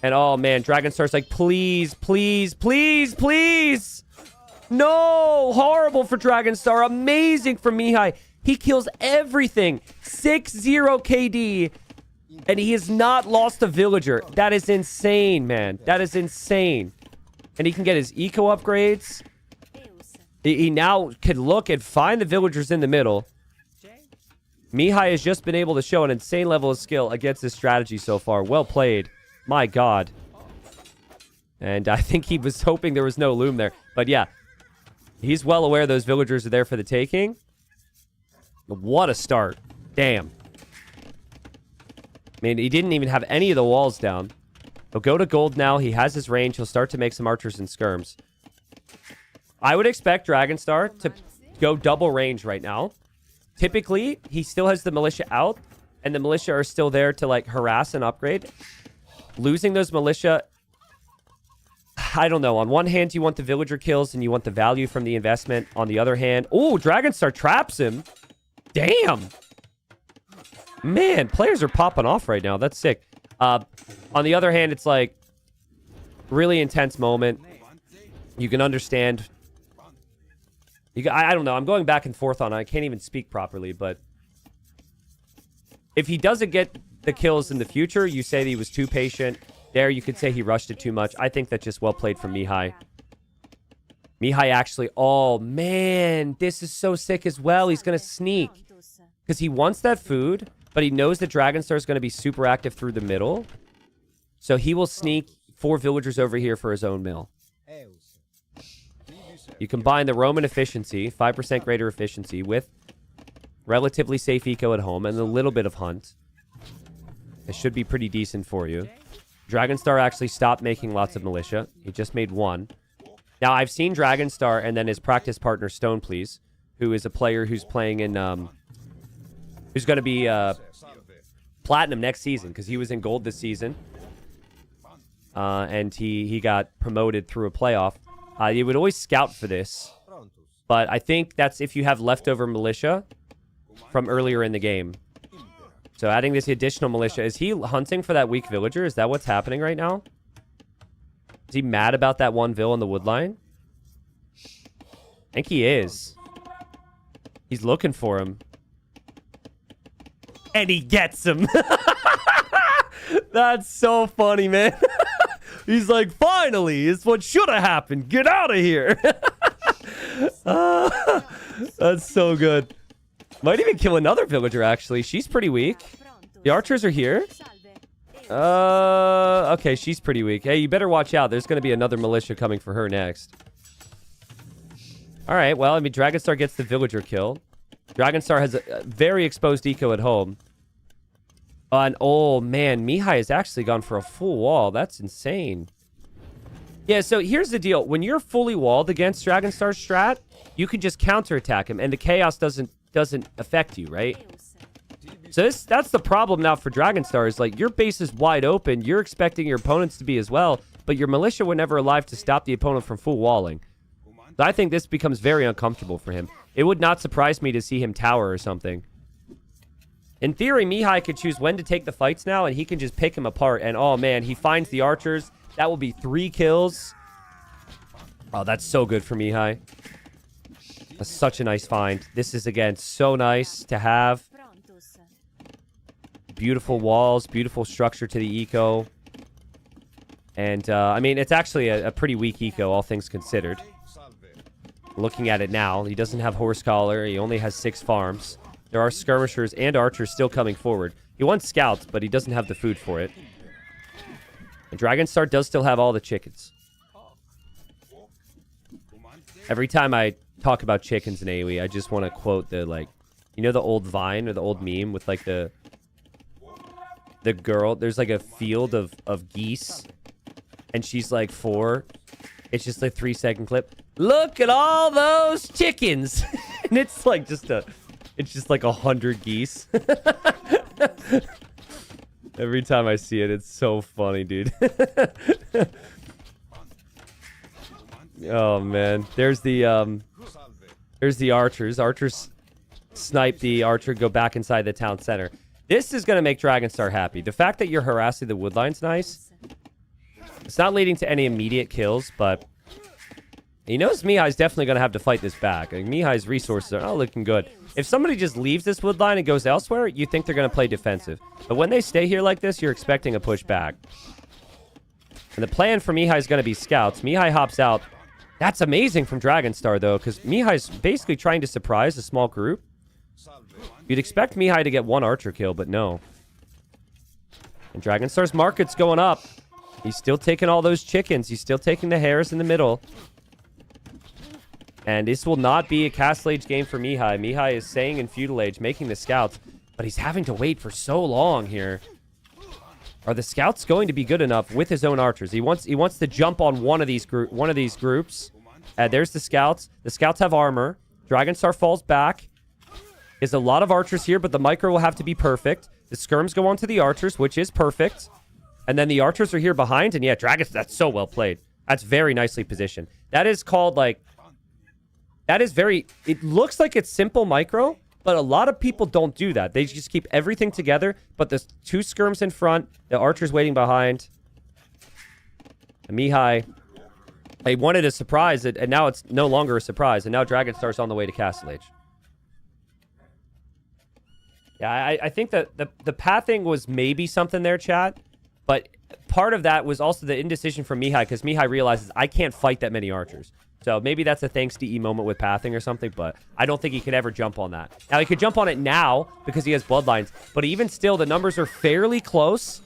And, oh, man, Dragonstar's like, please, please, please, please. No! Horrible for Dragonstar. Amazing for Mihi. He kills everything. 6-0 KD. And he has not lost a villager. That is insane, man. That is insane. And he can get his eco upgrades. He now can look and find the villagers in the middle. Mihi has just been able to show an insane level of skill against this strategy so far. Well played. My God. And I think he was hoping there was no loom there. But yeah, he's well aware those villagers are there for the taking. What a start. Damn. I mean, he didn't even have any of the walls down. He'll go to gold now. He has his range. He'll start to make some archers and skirms. I would expect Dragonstar to go double range right now. Typically, he still has the militia out, and the militia are still there to, like, harass and upgrade. Losing those militia, I don't know. On one hand, you want the villager kills, and you want the value from the investment. On the other hand, oh, Dragonstar traps him. Damn. Man, players are popping off right now. That's sick. On the other hand, it's like really intense moment. You can understand. I don't know. I'm going back and forth on it. I can't even speak properly, but if he doesn't get the kills in the future, you say that he was too patient. There, you could say he rushed it too much. I think that's just well played from Mihi. Mihi actually, oh man, this is so sick as well. He's going to sneak because he wants that food, but he knows that Dragonstar is going to be super active through the middle. So he will sneak 4 villagers over here for his own mill. You combine the Roman efficiency, 5% greater efficiency, with relatively safe eco at home and a little bit of hunt. It should be pretty decent for you. Dragonstar actually stopped making lots of militia. He just made 1. Now, I've seen Dragonstar and then his practice partner, Stone Please, who is a player who's playing in... who's going to be Platinum next season, because he was in Gold this season. And he got promoted through a playoff. You would always scout for this, but I think that's if you have leftover militia from earlier in the game. So adding this additional militia. Is he hunting for that weak villager? Is that what's happening right now? Is he mad about that one vill in the woodline? I think he is. He's looking for him. And he gets him. That's so funny, man. He's like, finally, it's what should have happened. Get out of here. That's so good. Might even kill another villager, actually. She's pretty weak. The archers are here. Okay, she's pretty weak. Hey, you better watch out. There's going to be another militia coming for her next. All right, well, I mean, Dragonstar gets the villager kill. Dragonstar has a very exposed eco at home. And, oh, man, Mihi has actually gone for a full wall. That's insane. Yeah, so here's the deal. When you're fully walled against Dragonstar's strat, you can just counterattack him, and the chaos doesn't affect you, right? So that's the problem now for Dragonstar, is like your base is wide open. You're expecting your opponents to be as well, but your militia were never alive to stop the opponent from full walling. So I think this becomes very uncomfortable for him. It would not surprise me to see him tower or something. In theory, Mihi could choose when to take the fights now, and he can just pick him apart. And, oh, man, he finds the archers. That will be 3 kills. Oh, that's so good for Mihi. That's such a nice find. This is, again, so nice to have. Beautiful walls, beautiful structure to the eco. And, I mean, it's actually a pretty weak eco, all things considered. Looking at it now, he doesn't have horse collar. He only has 6 farms. There are skirmishers and archers still coming forward. He wants scouts, but he doesn't have the food for it. And Dragonstar does still have all the chickens. Every time I talk about chickens in AoE, I just want to quote the, like, you know the old Vine or the old meme with, like, the girl, there's, like, a field of geese, and she's, like, 4. It's just a 3-second clip. Look at all those chickens! And it's, like, it's just, like, 100 geese. Every time I see it, it's so funny, dude. Oh, man. There's the archers. Archers snipe the archer, go back inside the town center. This is going to make Dragonstar happy. The fact that you're harassing the woodline's nice. It's not leading to any immediate kills, but he knows Mihai's definitely going to have to fight this back. Like, Mihai's resources are not looking good. If somebody just leaves this woodline and goes elsewhere, you think they're going to play defensive. But when they stay here like this, you're expecting a push back. And the plan for Mihai is going to be scouts. Mihi hops out. That's amazing from Dragonstar, though, because Mihai's basically trying to surprise a small group. You'd expect Mihi to get 1 archer kill, but no. And Dragonstar's market's going up. He's still taking all those chickens. He's still taking the hares in the middle. And this will not be a Castle Age game for Mihi. Mihi is staying in Feudal Age, making the scouts, but he's having to wait for so long here. Are the scouts going to be good enough with his own archers? He wants to jump on one of these groups. There's the scouts. The scouts have armor. Dragonstar falls back. There's a lot of archers here, but the micro will have to be perfect. The skirms go on to the archers, which is perfect. And then the archers are here behind. And yeah, that's so well played. That's very nicely positioned. That is called, like... That is very... It looks like it's simple micro, but a lot of people don't do that. They just keep everything together, but there's 2 skirms in front, the archers waiting behind. And Mihi... He wanted a surprise, and now it's no longer a surprise. And now Dragonstar's on the way to Castle Age. Yeah, I think that the pathing was maybe something there, chat. But part of that was also the indecision from Mihi, because Mihi realizes, I can't fight that many archers. So maybe that's a thanks to E moment with pathing or something, but I don't think he could ever jump on that. Now, he could jump on it now because he has bloodlines, but even still, the numbers are fairly close.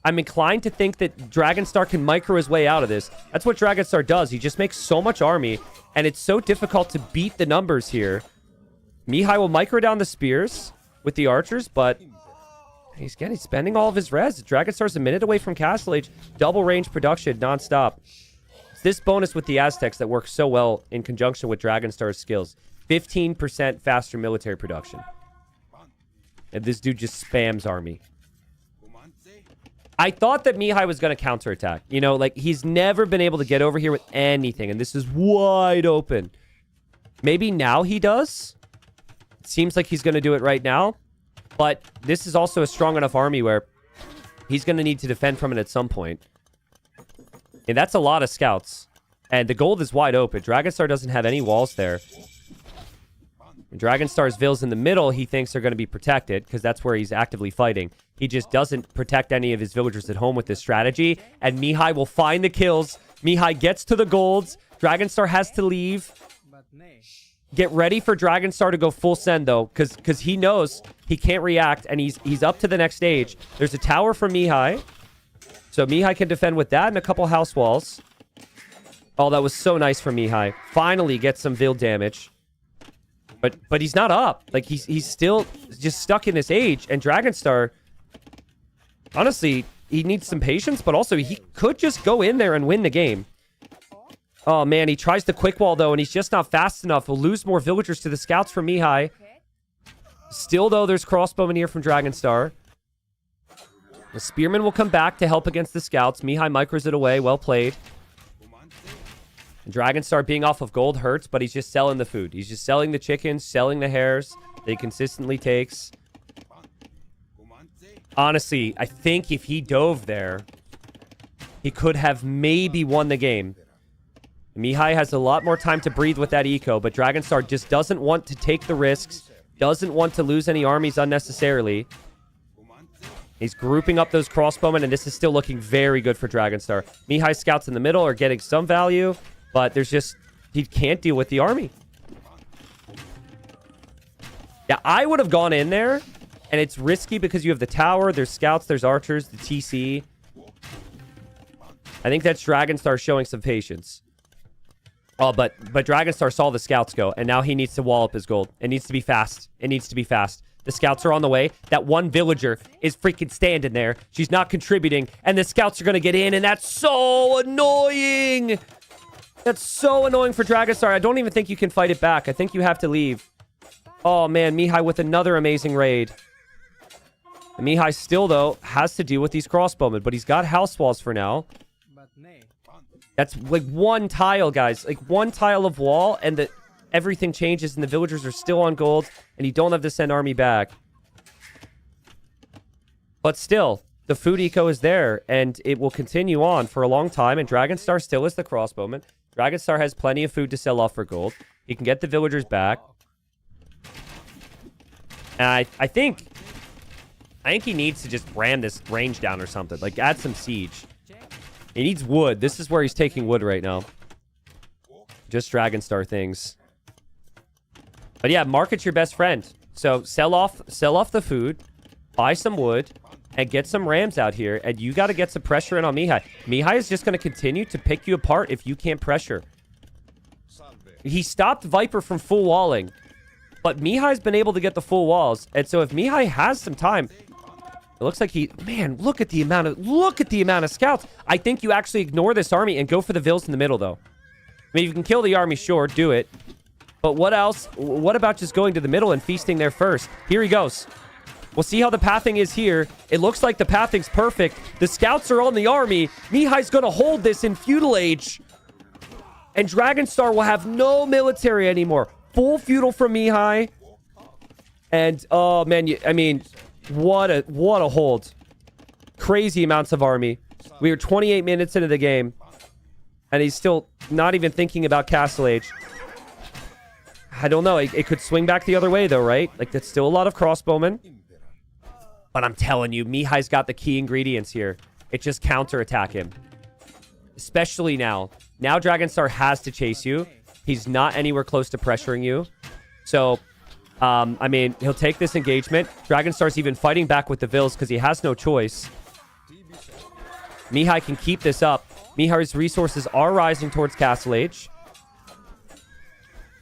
I'm inclined to think that Dragonstar can micro his way out of this. That's what Dragonstar does. He just makes so much army, and it's so difficult to beat the numbers here. Mihi will micro down the spears with the archers, but he's spending all of his res. Dragonstar's a minute away from Castle Age. Double range production nonstop. It's this bonus with the Aztecs that works so well in conjunction with Dragonstar's skills. 15% faster military production. And this dude just spams army. I thought that Mihi was going to counterattack. You know, like, he's never been able to get over here with anything, and this is wide open. Maybe now he does. It seems like he's going to do it right now. But this is also a strong enough army where he's going to need to defend from it at some point. And that's a lot of scouts. And the gold is wide open. Dragonstar doesn't have any walls there. When Dragonstar's vills in the middle, he thinks they're going to be protected because that's where he's actively fighting. He just doesn't protect any of his villagers at home with this strategy. And Mihi will find the kills. Mihi gets to the golds. Dragonstar has to leave. Get ready for Dragonstar to go full send, though, because he knows he can't react, and he's up to the next stage. There's a tower for Mihi. So Mihi can defend with that and a couple house walls. Oh, that was so nice for Mihi. Finally gets some Vil damage. But he's not up. Like, he's still just stuck in this age. And Dragonstar, honestly, he needs some patience, but also he could just go in there and win the game. Oh, man, he tries the quick wall, though, and he's just not fast enough. He'll lose more villagers to the scouts from Mihi. Still, though, there's crossbowmen here from Dragonstar. The spearman will come back to help against the scouts. Mihi micros it away. Well played. And Dragonstar being off of gold hurts, but he's just selling the food. He's just selling the chickens, selling the hares that he consistently takes. Honestly, I think if he dove there, he could have maybe won the game. Mihi has a lot more time to breathe with that eco, but Dragonstar just doesn't want to take the risks, doesn't want to lose any armies unnecessarily. He's grouping up those crossbowmen, and this is still looking very good for Dragonstar. Mihi's scouts in the middle are getting some value, but there's just... he can't deal with the army. Yeah, I would have gone in there, and it's risky because you have the tower, there's scouts, there's archers, the TC. I think that's Dragonstar showing some patience. Oh, but Dragonstar saw the scouts go, and now he needs to wall up his gold. It needs to be fast. It needs to be fast. The scouts are on the way. That one villager is freaking standing there. She's not contributing, and the scouts are going to get in, and that's so annoying. That's so annoying for Dragonstar. I don't even think you can fight it back. I think you have to leave. Oh, man, Mihi with another amazing raid. And Mihi still, though, has to deal with these crossbowmen, but he's got house walls for now. That's like one tile, guys. Like one tile of wall, and everything changes, and the villagers are still on gold, and you don't have to send army back. But still, the food eco is there, and it will continue on for a long time, and Dragonstar still is the crossbowman. Dragonstar has plenty of food to sell off for gold. He can get the villagers back. And I think he needs to just ram this range down or something. Like, add some siege. He needs wood. This is where he's taking wood right now. Just Dragonstar things. But yeah, market's your best friend. So sell off the food, buy some wood, and get some rams out here. And you got to get some pressure in on Mihi. Mihi is just going to continue to pick you apart if you can't pressure. He stopped Viper from full walling. But Mihi's been able to get the full walls. And so if Mihi has some time... It looks like man, look at the amount of scouts. I think you actually ignore this army and go for the vills in the middle, though. I mean, if you can kill the army, sure, do it. But what else? What about just going to the middle and feasting there first? Here he goes. We'll see how the pathing is here. It looks like the pathing's perfect. The scouts are on the army. Mihi's going to hold this in feudal age. And Dragonstar will have no military anymore. Full feudal from Mihi. And, oh, man, I mean... What a hold. Crazy amounts of army. We are 28 minutes into the game. And he's still not even thinking about Castle Age. I don't know. It could swing back the other way, though, right? Like, that's still a lot of crossbowmen. But I'm telling you, Mihi's got the key ingredients here. It just counterattack him. Especially now. Now Dragonstar has to chase you. He's not anywhere close to pressuring you. So... I mean, he'll take this engagement. Dragonstar's even fighting back with the vills because he has no choice. Mihi can keep this up. Mihi's resources are rising towards Castle Age.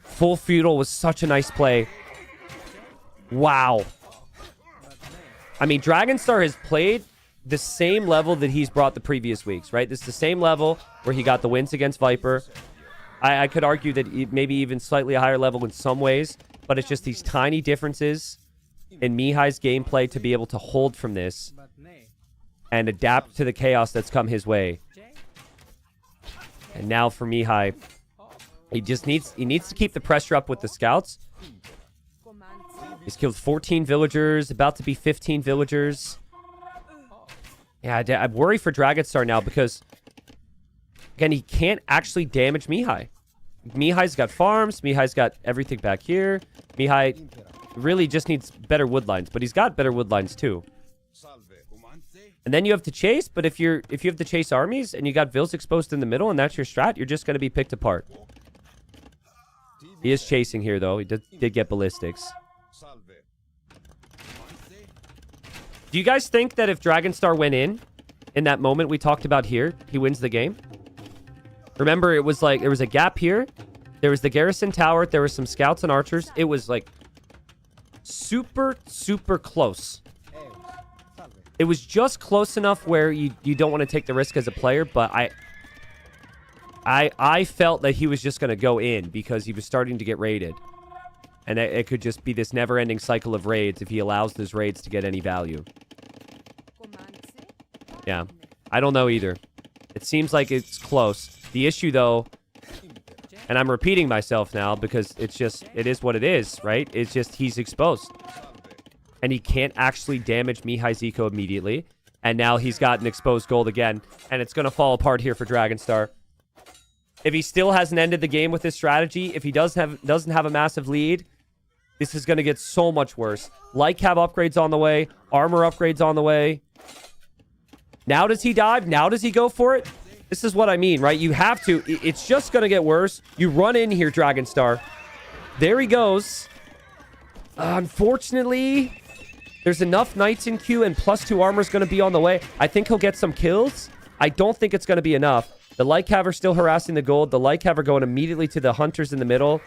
Full feudal was such a nice play. Wow. I mean, Dragonstar has played the same level that he's brought the previous weeks, right? This is the same level where he got the wins against Viper. I could argue that maybe even slightly a higher level in some ways. But it's just these tiny differences in Mihi's gameplay to be able to hold from this and adapt to the chaos that's come his way. And now for Mihi, he needs to keep the pressure up with the scouts. He's killed 14 villagers, about to be 15 villagers. Yeah, I worry for Dragonstar now because, again, he can't actually damage Mihi. Mihi's got farms. Mihi's got everything back here. Mihi really just needs better wood lines, but he's got better wood lines too. And then you have to chase, but if you have to chase armies and you got vills exposed in the middle and that's your strat, you're just going to be picked apart. He is chasing here, though. He did get ballistics. Do you guys think that if Dragonstar went in that moment we talked about here, he wins the game? Remember, it was like, there was a gap here. There was the garrison tower. There were some scouts and archers. It was like super, super close. It was just close enough where you don't want to take the risk as a player, but I felt that he was just going to go in because he was starting to get raided. And it could just be this never-ending cycle of raids if he allows those raids to get any value. Yeah, I don't know either. It seems like it's close. The issue, though, and I'm repeating myself now because it is what it is, right? It's just he's exposed. And he can't actually damage Mihi's eco immediately. And now he's got an exposed gold again. And it's going to fall apart here for Dragonstar. If he still hasn't ended the game with this strategy, if he doesn't have a massive lead, this is going to get so much worse. Light cab upgrades on the way. Armor upgrades on the way. Now does he dive? Now does he go for it? This is what I mean, right? You have to. It's just going to get worse. You run in here, Dragonstar. There he goes. Unfortunately, there's enough knights in queue, and +2 armor is going to be on the way. I think he'll get some kills. I don't think it's going to be enough. The Light Cav are still harassing the gold. The Light Cav are going immediately to the hunters in the middle.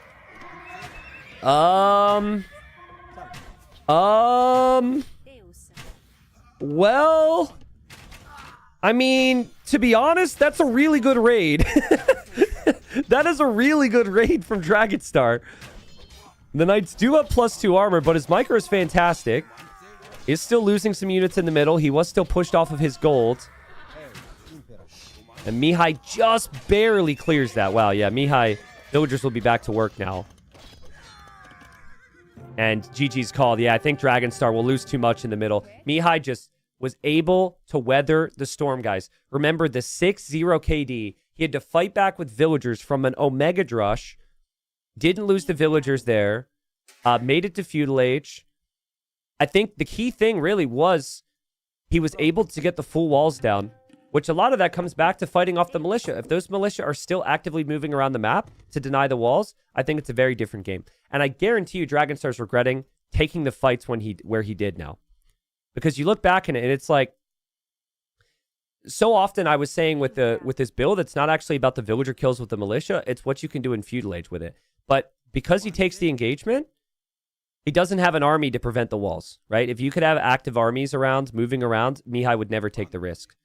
Well, I mean, to be honest, that's a really good raid. That is a really good raid from Dragonstar. The Knights do have +2 armor, but his micro is fantastic. He's still losing some units in the middle. He was still pushed off of his gold. And Mihi just barely clears that. Wow, yeah, Mihi, villagers will be back to work now. And GG's called. Yeah, I think Dragonstar will lose too much in the middle. Mihi just was able to weather the storm, guys. Remember, the 6-0 KD, he had to fight back with villagers from an Omega Drush. Didn't lose the villagers there. Made it to Feudal Age. I think the key thing really was he was able to get the full walls down, which a lot of that comes back to fighting off the militia. If those militia are still actively moving around the map to deny the walls, I think it's a very different game. And I guarantee you Dragonstar's regretting taking the fights where he did now. Because you look back in it, and it's like, so often I was saying with this build, it's not actually about the villager kills with the militia. It's what you can do in Feudal Age with it. But because he takes the engagement, he doesn't have an army to prevent the walls, right? If you could have active armies around, moving around, Mihi would never take the risk.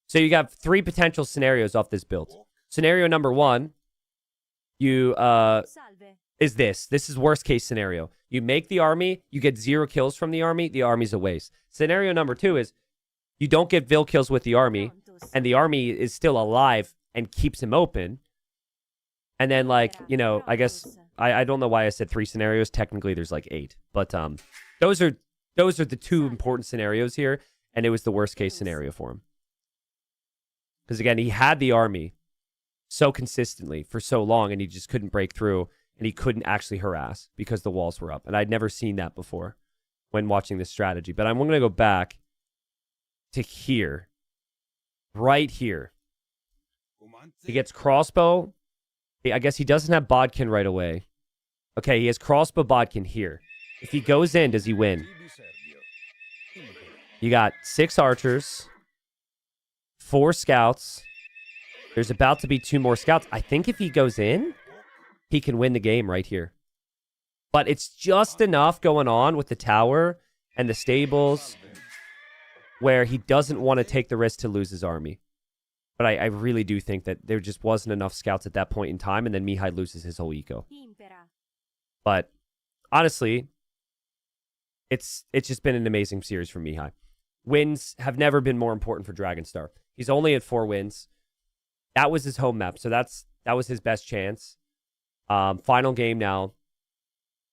So you got 3 potential scenarios off this build. Scenario number 1, is this. This is worst case scenario. You make the army, you get 0 kills from the army's a waste. Scenario number 2 is you don't get Vil kills with the army, and the army is still alive and keeps him open. And then, like, you know, I guess, I don't know why I said 3 scenarios. Technically, there's like 8. But those are the 2 important scenarios here, and it was the worst case scenario for him. Because, again, he had the army so consistently for so long, and he just couldn't break through, and he couldn't actually harass because the walls were up. And I'd never seen that before when watching this strategy. But I'm going to go back to here. Right here. He gets crossbow. I guess he doesn't have Bodkin right away. Okay, he has crossbow Bodkin here. If he goes in, does he win? You got 6 archers, 4 scouts. There's about to be 2 more scouts. I think if he goes in, he can win the game right here. But it's just enough going on with the tower and the stables where he doesn't want to take the risk to lose his army. But I really do think that there just wasn't enough scouts at that point in time, and then Mihi loses his whole eco. But honestly, it's just been an amazing series for Mihi. Wins have never been more important for Dragonstar. He's only at 4 wins. That was his home map, so that was his best chance. Final game now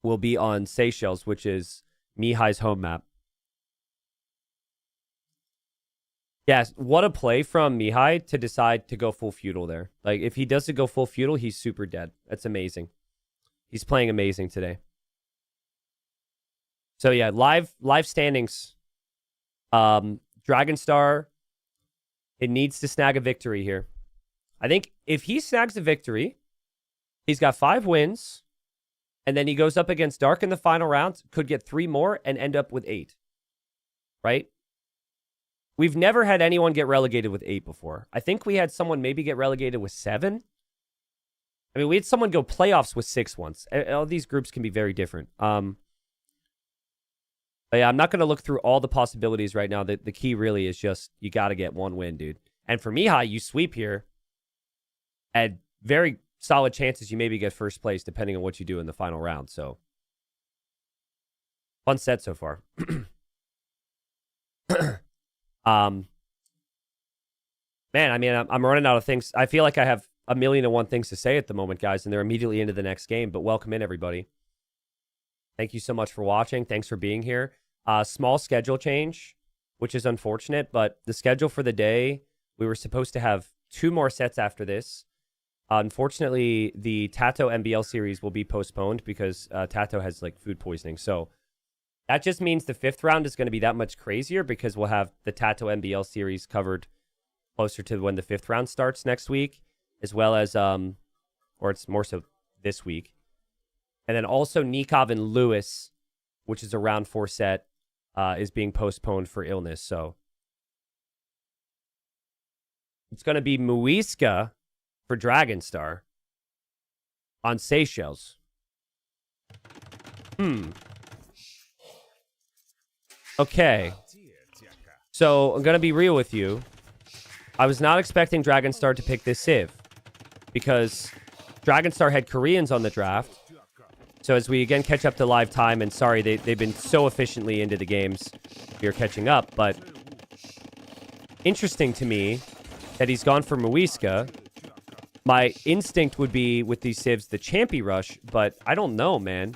will be on Seychelles, which is Mihi's home map. Yes, what a play from Mihi to decide to go full feudal there. Like, if he doesn't go full feudal, he's super dead. That's amazing. He's playing amazing today. So yeah, live standings. Dragonstar, it needs to snag a victory here. I think if he snags a victory, he's got 5 wins, and then he goes up against Dark in the final round, could get 3 more and end up with 8. Right? We've never had anyone get relegated with 8 before. I think we had someone maybe get relegated with 7. I mean, we had someone go playoffs with 6 once. All these groups can be very different. But yeah, I'm not going to look through all the possibilities right now. The key really is just you got to get 1 win, dude. And for Mihi, you sweep here. And very solid chances you maybe get first place depending on what you do in the final round. So, fun set so far. Man, I mean, I'm running out of things. I feel like I have 1,000,001 things to say at the moment, guys, and they're immediately into the next game. But welcome in, everybody. Thank you so much for watching. Thanks for being here. Small schedule change, which is unfortunate, but the schedule for the day, we were supposed to have 2 more sets after this. Unfortunately, the Tato MBL series will be postponed because Tato has like food poisoning. So that just means the 5th round is going to be that much crazier because we'll have the Tato MBL series covered closer to when the 5th round starts next week, as well as, or it's more so this week. And then also Nikov and Lewis, which is a round 4 set, is being postponed for illness. So it's going to be Muisca for Dragonstar on Seychelles. Okay. So I'm going to be real with you. I was not expecting Dragonstar to pick this Civ because Dragonstar had Koreans on the draft. So as we again catch up to live time, and sorry, they've been so efficiently into the games. You're catching up, but interesting to me that he's gone for Muisca. My instinct would be with these civs the Champy Rush, but I don't know, man.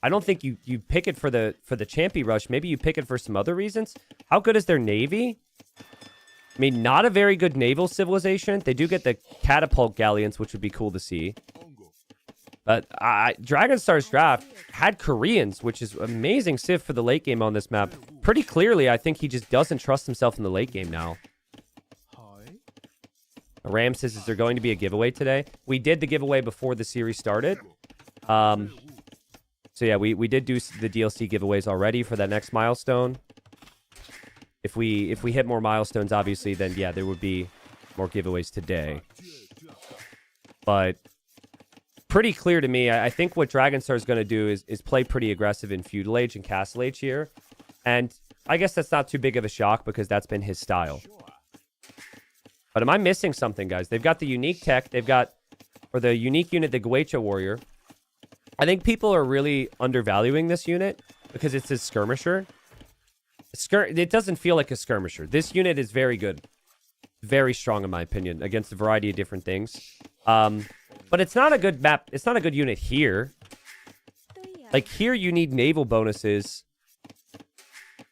I don't think you pick it for the Champy Rush. Maybe you pick it for some other reasons. How good is their navy? I mean, not a very good naval civilization. They do get the catapult galleons, which would be cool to see. But Dragonstar's draft had Koreans, which is amazing civ for the late game on this map. Pretty clearly, I think he just doesn't trust himself in the late game now. Ram says, is there going to be a giveaway today? We did the giveaway before the series started. So yeah, we did do the DLC giveaways already for that next milestone. If we hit more milestones, obviously, then yeah, there would be more giveaways today. But pretty clear to me, I think what Dragonstar is going to do is play pretty aggressive in Feudal Age and Castle Age here. And I guess that's not too big of a shock because that's been his style. But am I missing something, guys? They've got the unique tech. They've got, or the unique unit, the Guecha Warrior. I think people are really undervaluing this unit because it's a skirmisher. It doesn't feel like a skirmisher. This unit is very good. Very strong, in my opinion, against a variety of different things. But it's not a good map. It's not a good unit here. Like, here you need naval bonuses.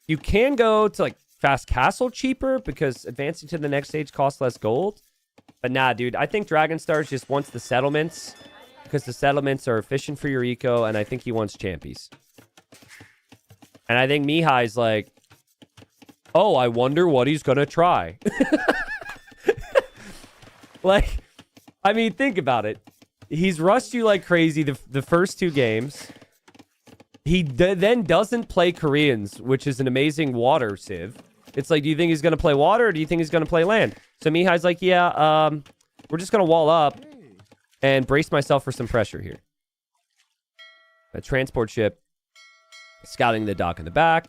You can go to, like, Fast Castle cheaper because advancing to the next stage costs less gold. But nah, dude, I think Dragonstar just wants the settlements because the settlements are efficient for your eco, and I think he wants champies. And I think Mihi's like, oh, I wonder what he's going to try. Like, I mean, think about it. He's rushed you like crazy the first 2 games. He then doesn't play Koreans, which is an amazing water civ. It's like, do you think he's going to play water or do you think he's going to play land? So Mihi's like, yeah, we're just going to wall up and brace myself for some pressure here. A transport ship scouting the dock in the back.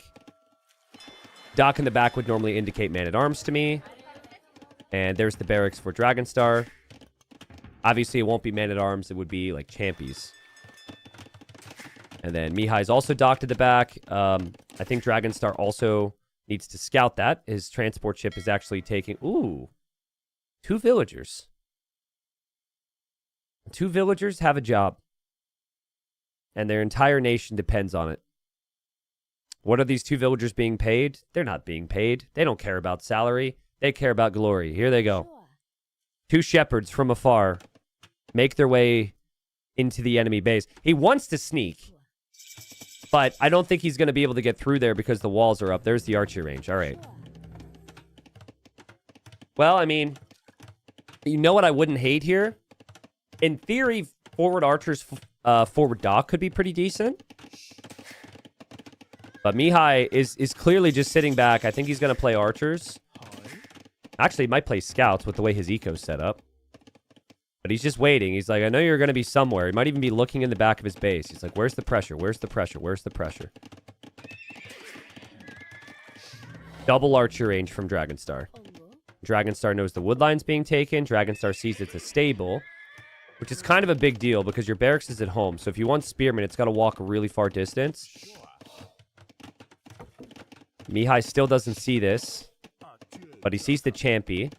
Dock in the back would normally indicate man-at-arms to me. And there's the barracks for Dragonstar. Obviously, it won't be man-at-arms. It would be, like, champies. And then Mihi's also docked at the back. I think Dragonstar also needs to scout that. His transport ship is actually taking... Ooh. 2 villagers. 2 villagers have a job. And their entire nation depends on it. What are these 2 villagers being paid? They're not being paid. They don't care about salary. They care about glory. Here they go. 2 shepherds from afar make their way into the enemy base. He wants to sneak. But I don't think he's going to be able to get through there because the walls are up. There's the archery range. All right. Well, I mean, you know what I wouldn't hate here? In theory, forward archers, forward dock could be pretty decent. But Mihi is clearly just sitting back. I think he's going to play archers. Actually, he might play scouts with the way his eco's set up. But he's just waiting. He's like, I know you're going to be somewhere. He might even be looking in the back of his base. He's like, where's the pressure? Where's the pressure? Where's the pressure? Double archer range from Dragonstar. Dragonstar knows the wood line's being taken. Dragonstar sees it's a stable, which is kind of a big deal because your barracks is at home. So if you want spearmen, it's got to walk a really far distance. Mihi still doesn't see this, but he sees the Champy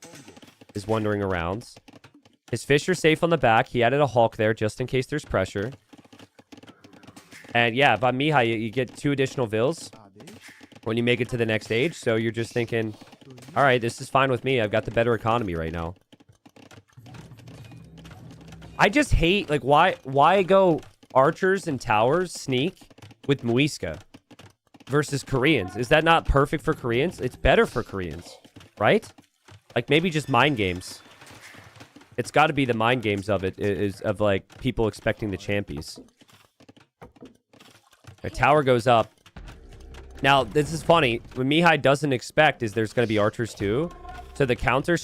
is wandering around. His fish are safe on the back. He added a Hulk there just in case there's pressure. And yeah, by Mihi, you get 2 additional vills when you make it to the next stage. So you're just thinking, all right, this is fine with me. I've got the better economy right now. I just hate, like, why go archers and towers sneak with Muisca versus Koreans? Is that not perfect for Koreans? It's better for Koreans, right? Like, maybe just mind games. It's got to be the mind games of it, is of, like, people expecting the champies. The tower goes up. Now, this is funny. What Mihi doesn't expect is there's going to be archers too. So the counter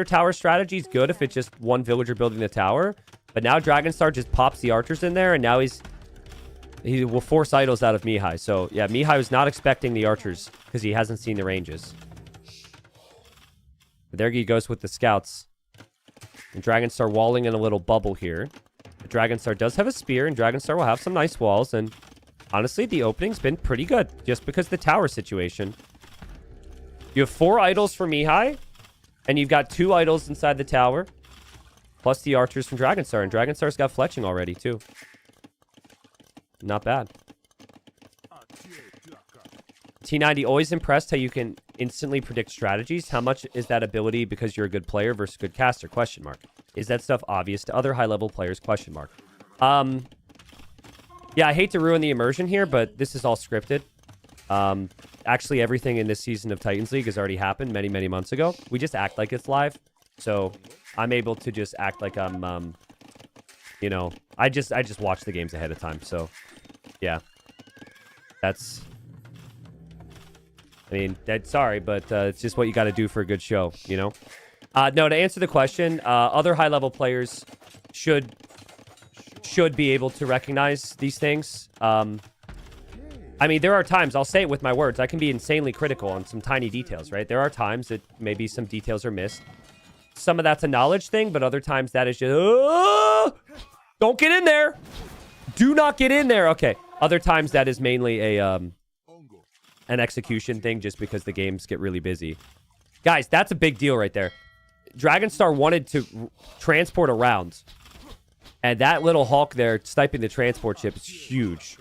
tower strategy is good if it's just one villager building the tower. But now Dragonstar just pops the archers in there, and now he will force idols out of Mihi. So yeah, Mihi was not expecting the archers because he hasn't seen the ranges. But there he goes with the scouts. And Dragonstar walling in a little bubble here. The Dragonstar does have a spear, and Dragonstar will have some nice walls. And honestly, the opening's been pretty good just because the tower situation. You have 4 idols for Mihi, and you've got 2 idols inside the tower, plus the archers from Dragonstar. And Dragonstar's got fletching already, too. Not bad. T90, always impressed how you can instantly predict strategies. How much is that ability because you're a good player versus good caster? Question mark. Is that stuff obvious to other high-level players? Question mark. Yeah, I hate to ruin the immersion here, but this is all scripted. Actually, everything in this season of Titans League has already happened many, many months ago. We just act like it's live. So I'm able to just act like I'm, you know, I just watch the games ahead of time. So, yeah. That's... I mean, sorry, but it's just what you got to do for a good show, you know? No, to answer the question, other high-level players should be able to recognize these things. I mean, there are times, I'll say it with my words, I can be insanely critical on some tiny details, right? There are times that maybe some details are missed. Some of that's a knowledge thing, but other times that is just, oh, don't get in there. Do not get in there. Okay. Other times that is mainly an execution thing just because the games get really busy. Guys, that's a big deal right there. Dragonstar wanted to transport around. And that little Hulk there sniping the transport ship is huge.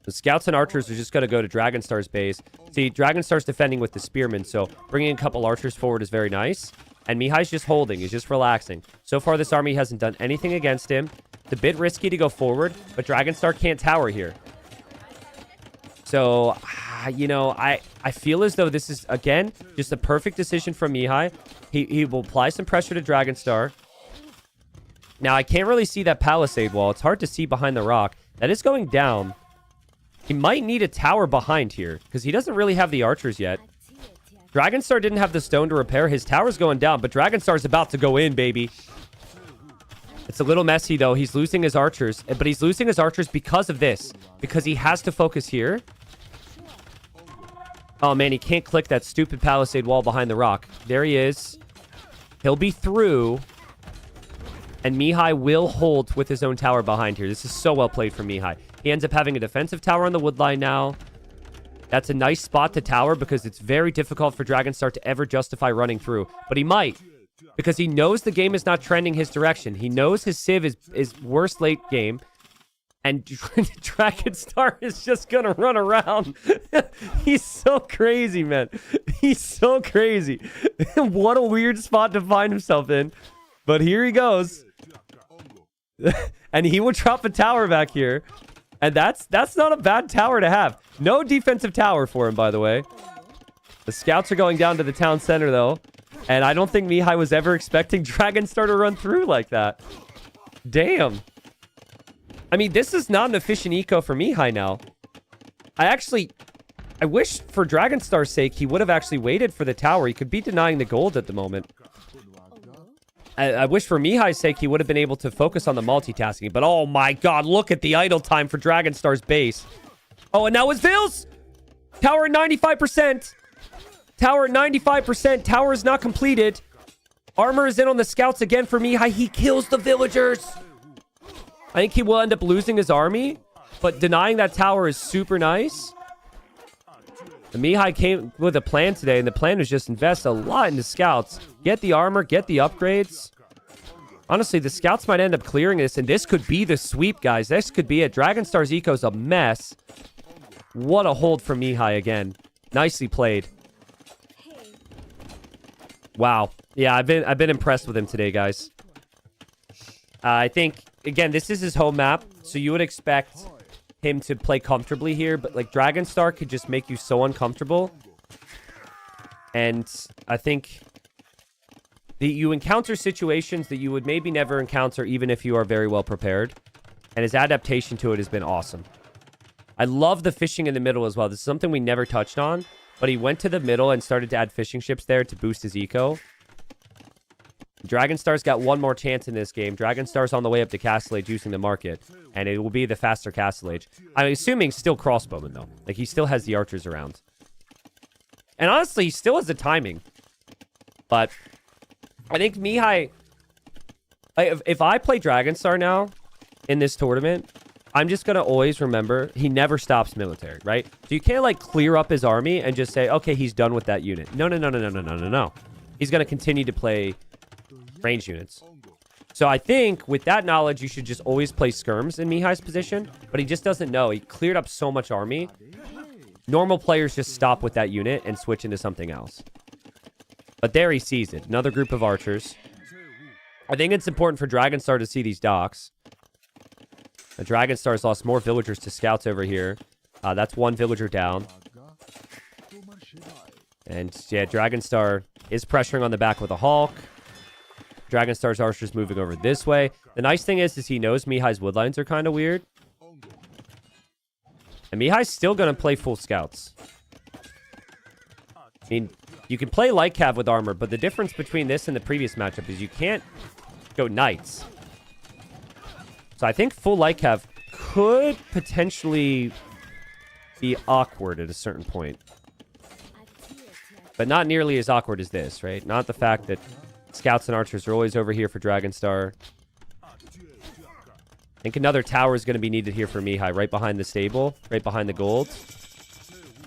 The scouts and archers are just going to go to Dragonstar's base. See, Dragonstar's defending with the spearmen, so bringing a couple archers forward is very nice. And Mihi's just holding. He's just relaxing. So far, this army hasn't done anything against him. It's a bit risky to go forward, but Dragonstar can't tower here. So, you know, I feel as though this is, again, just a perfect decision from Mihi. He will apply some pressure to Dragonstar. Now, I can't really see that palisade wall. It's hard to see behind the rock. That is going down. He might need a tower behind here, because he doesn't really have the archers yet. Dragonstar didn't have the stone to repair. His tower's going down, but Dragonstar's about to go in, baby. It's a little messy, though. He's losing his archers, but he's losing his archers because of this, because he has to focus here. Oh, man, he can't click that stupid palisade wall behind the rock. There he is. He'll be through. And Mihi will hold with his own tower behind here. This is so well played from Mihi. He ends up having a defensive tower on the wood line now. That's a nice spot to tower because it's very difficult for Dragonstar to ever justify running through. But he might. Because he knows the game is not trending his direction. He knows his Civ is worst late game. And Dragonstar is just going to run around. He's so crazy, man. He's so crazy. What a weird spot to find himself in. But here he goes. And he will drop a tower back here. And that's not a bad tower to have. No defensive tower for him, by the way. The scouts are going down to the town center, though. And I don't think Mihi was ever expecting Dragonstar to run through like that. Damn. I mean, this is not an efficient eco for Mihi now. I wish for Dragonstar's sake, he would have actually waited for the tower. He could be denying the gold at the moment. I wish for Mihi's sake, he would have been able to focus on the multitasking. But oh my god, look at the idle time for Dragonstar's base. Oh, and now it's Vils! Tower at 95%. Tower at 95%. Tower is not completed. Armor is in on the scouts again for Mihi. He kills the villagers. I think he will end up losing his army. But denying that tower is super nice. And Mihi came with a plan today, and the plan was just invest a lot into scouts. Get the armor, get the upgrades. Honestly, the scouts might end up clearing this, and this could be the sweep, guys. This could be it. Dragonstar's eco's a mess. What a hold from Mihi again. Nicely played. Wow. Yeah, I've been impressed with him today, guys. I think, again, this is his home map, so you would expect him to play comfortably here, but like Dragonstar could just make you so uncomfortable. And I think you encounter situations that you would maybe never encounter even if you are very well prepared. And his adaptation to it has been awesome. I love the fishing in the middle as well. This is something we never touched on, but he went to the middle and started to add fishing ships there to boost his eco. Dragonstar's got one more chance in this game. Dragonstar's on the way up to Castle Age using the market, and it will be the faster Castle Age. I'm assuming still crossbowman, though. Like, he still has the archers around. And honestly, he still has the timing. But I think Mihi... If I play Dragonstar now in this tournament, I'm just going to always remember he never stops military, right? So you can't, like, clear up his army and just say, okay, he's done with that unit. No. He's going to continue to play range units. So I think with that knowledge, you should just always play skirms in Mihi's position, but he just doesn't know. He cleared up so much army. Normal players just stop with that unit and switch into something else. But there he sees it. Another group of archers. I think it's important for Dragonstar to see these docks. The Dragonstar's lost more villagers to scouts over here. That's one villager down. And yeah, Dragonstar is pressuring on the back with a Hulk. Dragonstar's archers moving over this way. The nice thing is he knows Mihi's woodlines are kind of weird. And Mihi's still going to play full scouts. I mean, you can play light cav with armor, but the difference between this and the previous matchup is you can't go knights. So I think full light cav could potentially be awkward at a certain point. But not nearly as awkward as this, right? Not the fact that scouts and archers are always over here for Dragonstar. I think another tower is going to be needed here for Mihi, right behind the stable, right behind the gold.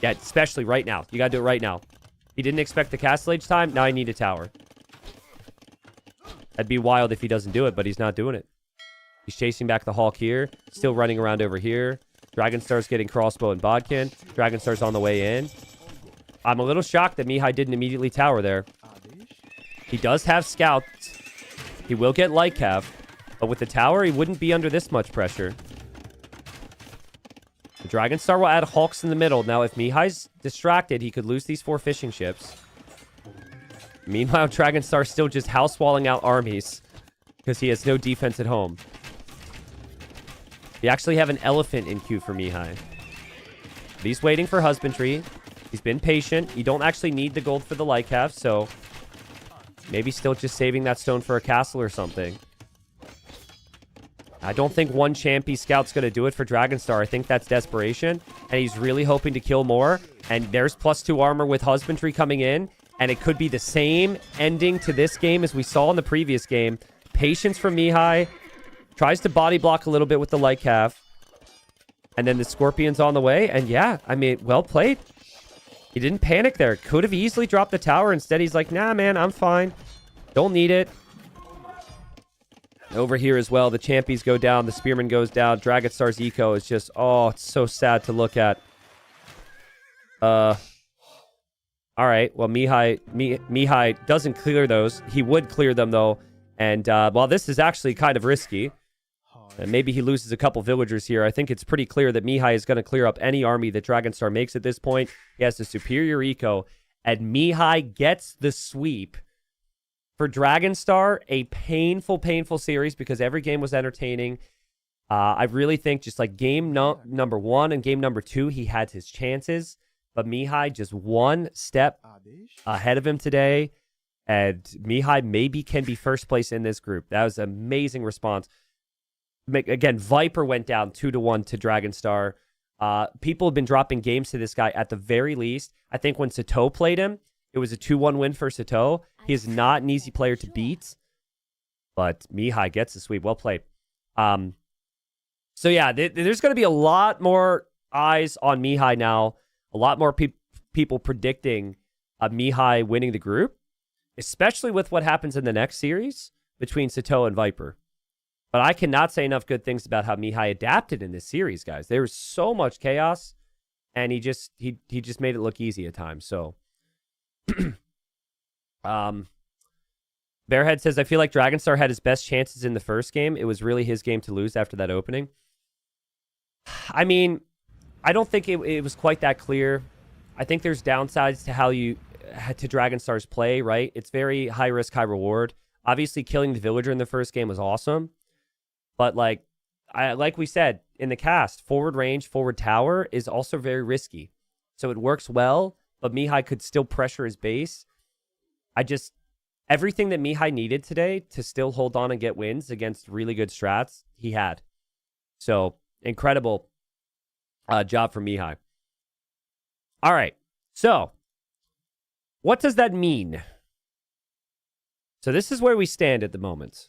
Yeah, especially right now. You got to do it right now. He didn't expect the Castle Age time. Now I need a tower. That'd be wild if he doesn't do it, but he's not doing it. He's chasing back the Hulk here. Still running around over here. Dragonstar's getting crossbow and bodkin. Dragonstar's on the way in. I'm a little shocked that Mihi didn't immediately tower there. He does have scouts. He will get light cav. But with the tower, he wouldn't be under this much pressure. The Dragonstar will add Hulks in the middle. Now, if Mihi's distracted, he could lose these 4 fishing ships. Meanwhile, Dragonstar's still just house-walling out armies because he has no defense at home. We actually have an elephant in queue for Mihi. But he's waiting for husbandry. He's been patient. You don't actually need the gold for the light cav, so maybe still just saving that stone for a castle or something. I don't think one Champy Scout's going to do it for Dragonstar. I think that's desperation, and he's really hoping to kill more. And there's +2 armor with husbandry coming in, and it could be the same ending to this game as we saw in the previous game. Patience from Mihi. Tries to body block a little bit with the light cav. And then the Scorpion's on the way, and yeah, I mean, well played. He didn't panic there. Could have easily dropped the tower. Instead, he's like, nah, man, I'm fine. Don't need it. Over here as well, the Champies go down. The Spearman goes down. Dragonstar's eco is just, oh, it's so sad to look at. All right. Well, Mihi doesn't clear those. He would clear them, though. And, well, this is actually kind of risky. And maybe he loses a couple villagers here. I think it's pretty clear that Mihi is going to clear up any army that Dragonstar makes at this point. He has the superior eco. And Mihi gets the sweep. For Dragonstar, a painful, painful series because every game was entertaining. I really think just like game number 1 and game number 2, he had his chances. But Mihi just one step ahead of him today. And Mihi maybe can be first place in this group. That was an amazing response. Again, Viper went down 2-1 to Dragonstar. People have been dropping games to this guy at the very least. I think when Satau played him, it was a 2-1 win for Satau. He is not an easy player to beat. But Mihi gets the sweep. Well played. So yeah, there's going to be a lot more eyes on Mihi now. A lot more people predicting Mihi winning the group. Especially with what happens in the next series between Satau and Viper. But I cannot say enough good things about how Mihi adapted in this series, guys. There was so much chaos. And he just made it look easy at times. So Bearhead says, I feel like Dragonstar had his best chances in the first game. It was really his game to lose after that opening. I mean, I don't think it was quite that clear. I think there's downsides to how you to Dragonstar's play, right? It's very high risk, high reward. Obviously, killing the villager in the first game was awesome. But, like, like we said in the cast, forward range, forward tower is also very risky. So it works well, but Mihi could still pressure his base. Everything that Mihi needed today to still hold on and get wins against really good strats, he had. So incredible job from Mihi. All right. So what does that mean? So this is where we stand at the moment.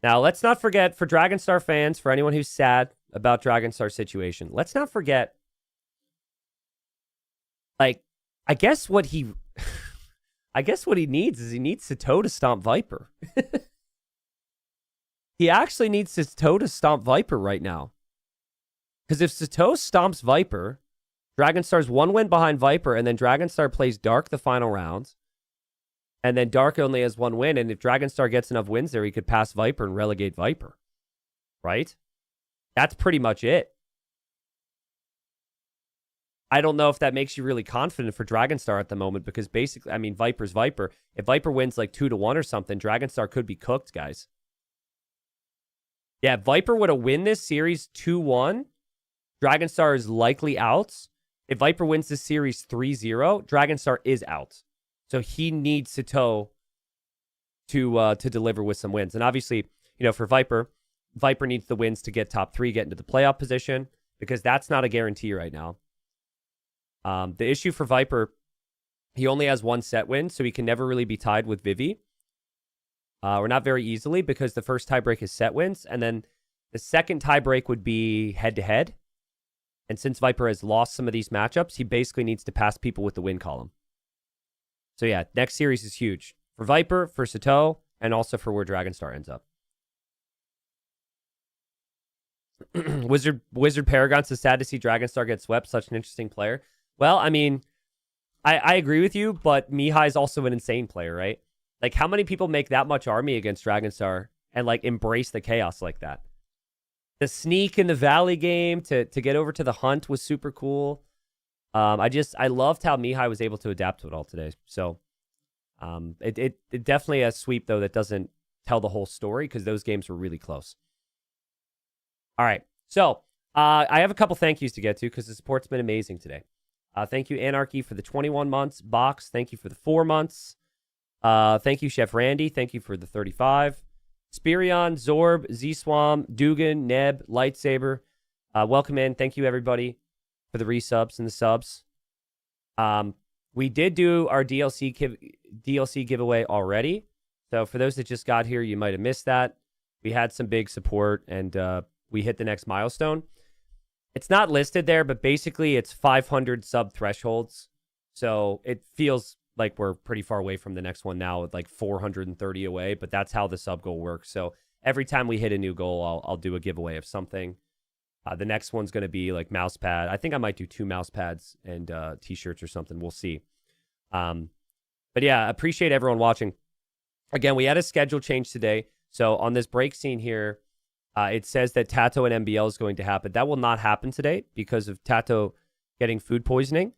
Now, let's not forget, for Dragonstar fans, for anyone who's sad about Dragonstar's situation, let's not forget, like, I guess what he needs is he needs Satau to stomp Viper. He actually needs Satau to stomp Viper right now. Because if Satau stomps Viper, Dragonstar's 1 win behind Viper, and then Dragonstar plays Dark the final round. And then Dark only has 1 win, and if Dragonstar gets enough wins there, he could pass Viper and relegate Viper. Right? That's pretty much it. I don't know if that makes you really confident for Dragonstar at the moment, because basically, I mean, Viper's Viper. If Viper wins like 2-1 or something, Dragonstar could be cooked, guys. Yeah, if Viper would have win this series 2-1, Dragonstar is likely out. If Viper wins this series 3-0, Dragonstar is out. So he needs Satau to deliver with some wins. And obviously, you know, for Viper needs the wins to get top 3, get into the playoff position, because that's not a guarantee right now. The issue for Viper, he only has 1 set win, so he can never really be tied with Vivi. Or not very easily, because the first tiebreak is set wins, and then the second tiebreak would be head-to-head. And since Viper has lost some of these matchups, he basically needs to pass people with the win column. So yeah, next series is huge. For Viper, for Satau, and also for where Dragonstar ends up. Wizard Paragon says, sad to see Dragonstar get swept. Such an interesting player. Well, I mean, I agree with you, but Mihi is also an insane player, right? Like, how many people make that much army against Dragonstar and, like, embrace the chaos like that? The sneak in the Valley game to get over to the hunt was super cool. I loved how Mihi was able to adapt to it all today. So, it definitely a sweep, though, that doesn't tell the whole story, because those games were really close. All right. So, I have a couple thank yous to get to, because the support's been amazing today. Thank you, Anarchy, for the 21 months. Box, thank you for the 4 months. Thank you, Chef Randy. Thank you for the 35. Spirion, Zorb, Z-Swam, Dugan, Neb, Lightsaber. Welcome in. Thank you, everybody, for the resubs and the subs. We did do our DLC giveaway already. So for those that just got here, you might have missed that. We had some big support, and we hit the next milestone. It's not listed there, but basically it's 500 sub thresholds. So it feels like we're pretty far away from the next one now, with like 430 away, but that's how the sub goal works. So every time we hit a new goal, I'll do a giveaway of something. The next one's going to be like mouse pad. I think I might do 2 mouse pads and t-shirts or something. We'll see. But yeah, appreciate everyone watching. Again, we had a schedule change today. So on this break scene here, it says that Tato and MBL is going to happen. That will not happen today because of Tato getting food poisoning.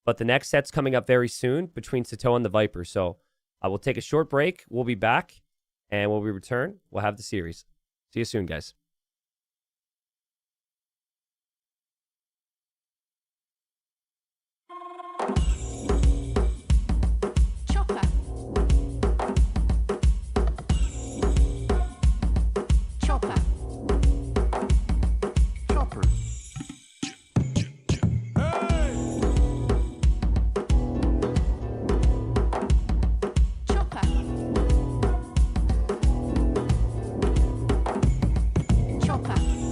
But the next set's coming up very soon between Satau and the Viper. So we'll take a short break. We'll be back. And when we return, we'll have the series. See you soon, guys. Chopper. Chopper. Chopper. Chopper. Chopper. Chopper.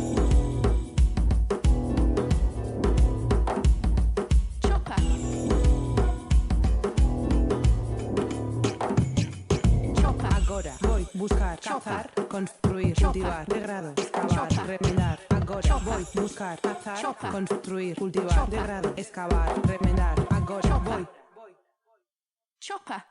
Chopper. Agora voy buscar, cazar, construir, cultivar, degrado, excavar, remendar. Agora voy buscar, cazar, construir, cultivar, degrado, excavar, remendar. Agora voy. Chopper.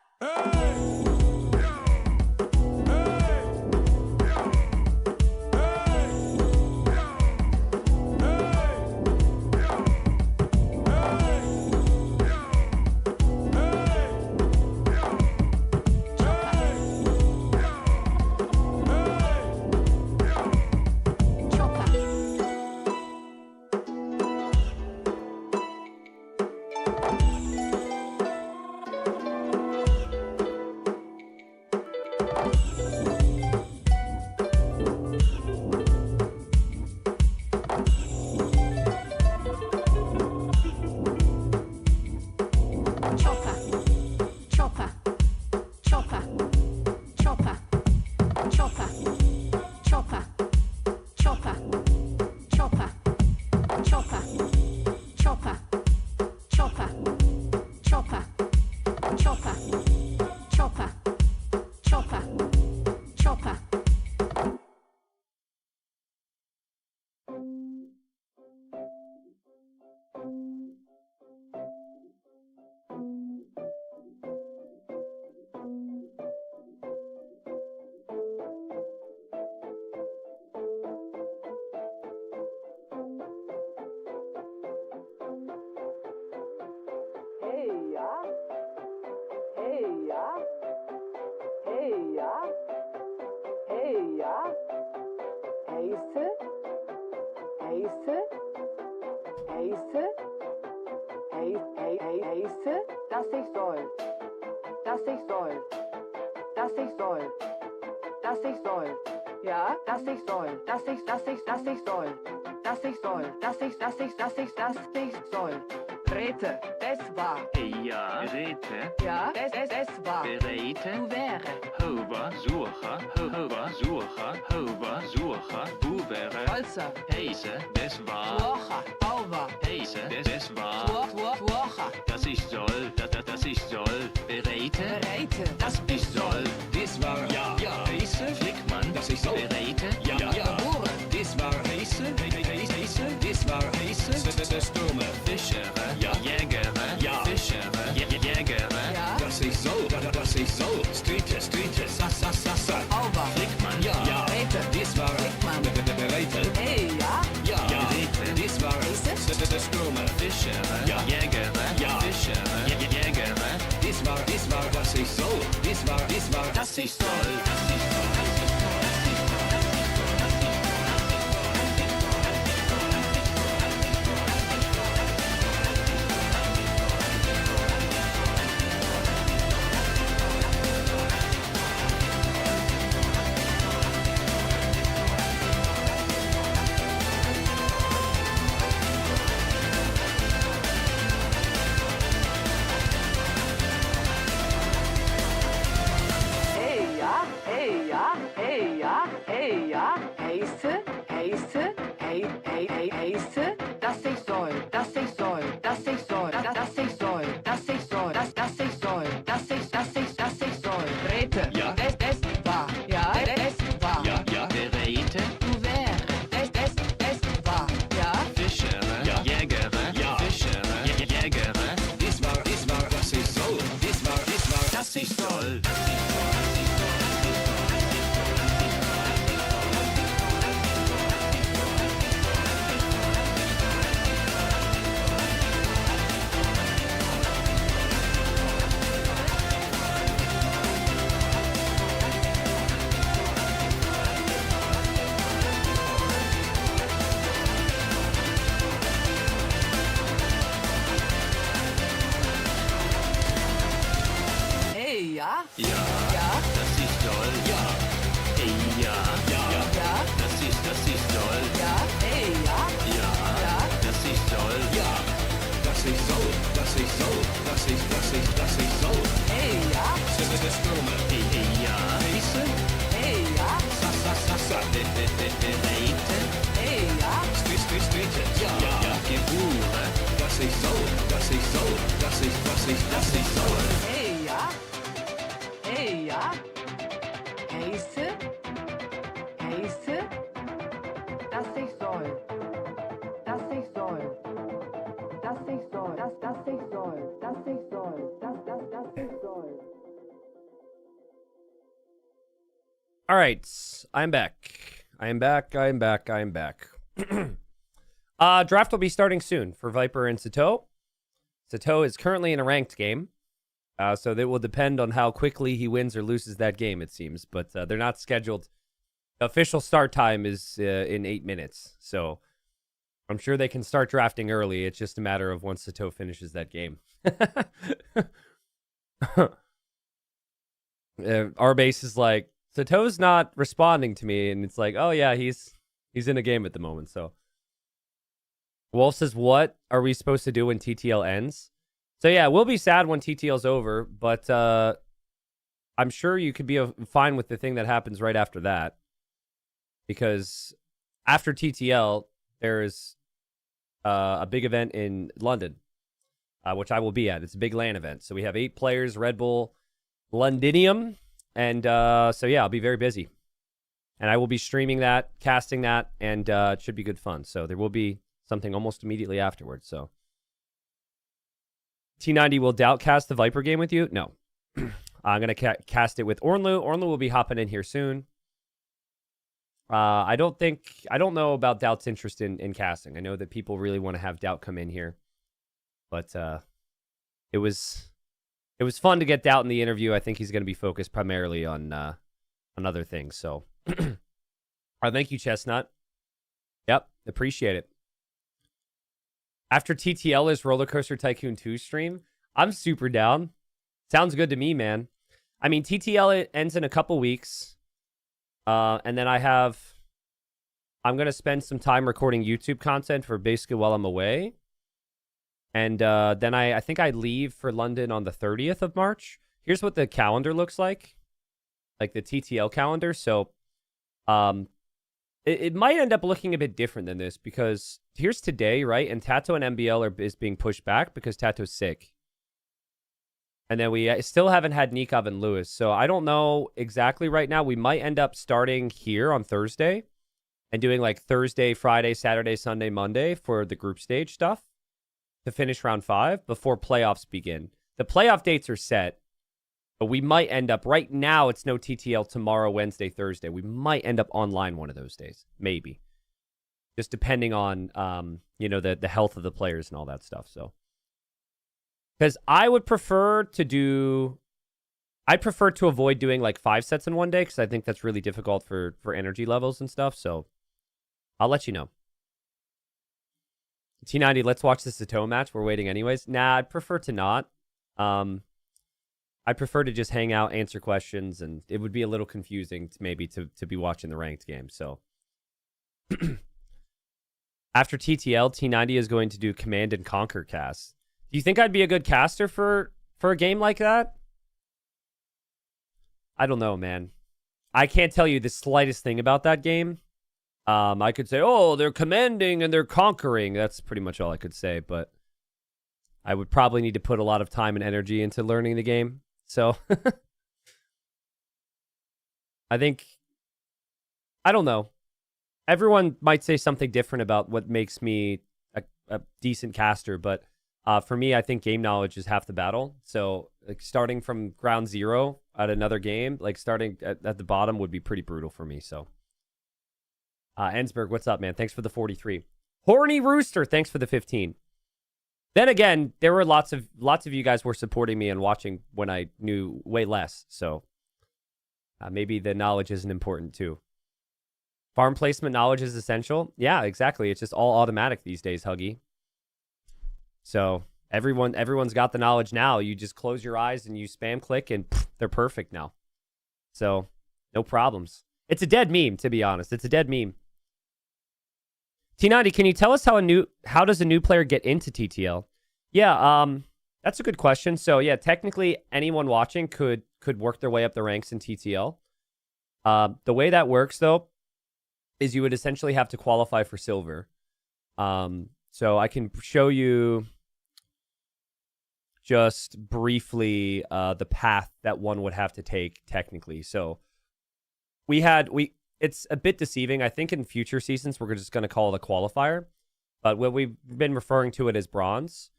chopper, chopper, chopper, chopper. Hey ja, hey ja, hey ja, hey ja, heiße, heiße, heiße, heiße, dass ich soll, dass ich soll, dass ich soll, dass ich soll, ja, dass ich soll, dass ich soll, dass ich soll, dass ich soll. Rete, es war, Ja, Rete, ja, es war, Bereite, du wäre, Hova, Sucher, Hova, Sucher, Hova, Sucher, Buvere, Holzer, Heise, des war, Wocha, Auwa, Heise, des war, Wocha, dass ich soll, dass ich soll, Bereite, Bereite, dass ich soll, das war, ja, Heise, Flickmann, dass ich soll, Bereite, ja, geboren, das war Heise, Heise, das war Heise, Stürme, Fischere, ja, Jägere, ja, Fischere, Jägere, ja, dass ich soll, Streetes, Sassa, Auwa, Flickmann, ja, Rete, das war, Flickmann, Bereite, hey ja, ja, Rete, das war, Stürme, Fischere, ja, Jägere, ja, Fischere, Jägere, das war, dass ich soll, das war, dass ich soll, hey ja, hey ja, hey ja, hey ja, heiße, dass ich soll, dass ich soll, dass ich soll, dass ich soll, dass ich soll, dass ich soll, dass ich soll, Rete, Ja. es war, ja, es war, ja, Bereite, du wäre, es war, ja, Fischere, ja, Jägere, ja, Fischere, Jägere, das war, dass ich soll, das war, dass ich soll. hey ja, Ja, ja, dass ich soll, ja, hey, ja, ja, dass ich soll, ja, hey ja, ja, ja, dass ich soll, ja, dass ich soll, dass ich soll, dass ich soll, hey ja, Stürme, hey, ja, Heiße, hey ja, Sassa, Bereite, hey ja, Streete, ja, Gebure, dass ich soll, dass ich soll, hey ja, hey ja, heiße, dass ich soll, dass ich soll, dass ich soll, dass ich soll, dass ich soll, dass ich soll. All right, I'm back. Draft will be starting soon for Viper and Satau. Satau is currently in a ranked game, so that will depend on how quickly he wins or loses that game, it seems. But they're not scheduled. The official start time is in 8 minutes, so I'm sure they can start drafting early. It's just a matter of once Satau finishes that game. Our base is like, Satau's not responding to me, and it's like, oh yeah, he's in a game at the moment. So Wolf says, what are we supposed to do when TTL ends? So yeah, we'll be sad when TTL's over, but I'm sure you could be fine with the thing that happens right after that, because after TTL there's a big event in London. which I will be at. It's a big LAN event. So we have 8 players, Red Bull, Londinium. And so, yeah, I'll be very busy. And I will be streaming that, casting that, and it should be good fun. So there will be something almost immediately afterwards. So T90 will doubtcast the Viper game with you? No. I'm going to cast it with Ornlu. Ornlu will be hopping in here soon. I don't know about Doubt's interest in casting. I know that people really want to have Doubt come in here. But it was fun to get Doubt in the interview. I think he's going to be focused primarily on other things. So thank you, Chestnut. Yep, appreciate it. After TTL is Roller Coaster Tycoon 2 stream. I'm super down. Sounds good to me, man. I mean, TTL ends in a couple weeks. And then I'm going to spend some time recording YouTube content for basically while I'm away. And then I think I leave for London on the 30th of March. Here's what the calendar looks like the TTL calendar. So it might end up looking a bit different than this because here's today, right? And Tato and MBL is being pushed back because Tato's sick. And then we still haven't had Nikov and Lewis. So I don't know exactly right now. We might end up starting here on Thursday and doing like Thursday, Friday, Saturday, Sunday, Monday for the group stage stuff to finish round 5 before playoffs begin. The playoff dates are set, but we might end up, right now it's no TTL tomorrow, Wednesday, Thursday. We might end up online one of those days. Maybe. Just depending on, the health of the players and all that stuff. So. Because I prefer to avoid doing like 5 sets in one day because I think that's really difficult for energy levels and stuff. So I'll let you know. T90, let's watch the Satau match. We're waiting anyways. Nah, I'd prefer to not. I prefer to just hang out, answer questions, and it would be a little confusing to be watching the ranked game. So after TTL, T90 is going to do Command and Conquer casts. Do you think I'd be a good caster for a game like that? I don't know, man. I can't tell you the slightest thing about that game. I could say, oh, they're commanding and they're conquering. That's pretty much all I could say, but I would probably need to put a lot of time and energy into learning the game. So I don't know. Everyone might say something different about what makes me a decent caster, but for me, I think game knowledge is half the battle. So like starting from ground zero at another game, like starting at the bottom would be pretty brutal for me. So Ensberg, what's up, man? Thanks for the 43. Horny Rooster, thanks for the 15. Then again, there were lots of you guys were supporting me and watching when I knew way less. So maybe the knowledge isn't important too. Farm placement knowledge is essential. Yeah, exactly. It's just all automatic these days, Huggy. So everyone's got the knowledge now. You just close your eyes and you spam click and they're perfect now. So no problems. It's a dead meme, to be honest. It's a dead meme. T90, can you tell us how does a new player get into TTL? Yeah, that's a good question. So yeah, technically anyone watching could work their way up the ranks in TTL. The way that works though is you would essentially have to qualify for silver. So I can show you just briefly the path that one would have to take technically. So it's a bit deceiving. I think in future seasons, we're just going to call it a qualifier, but we've been referring to it as bronze.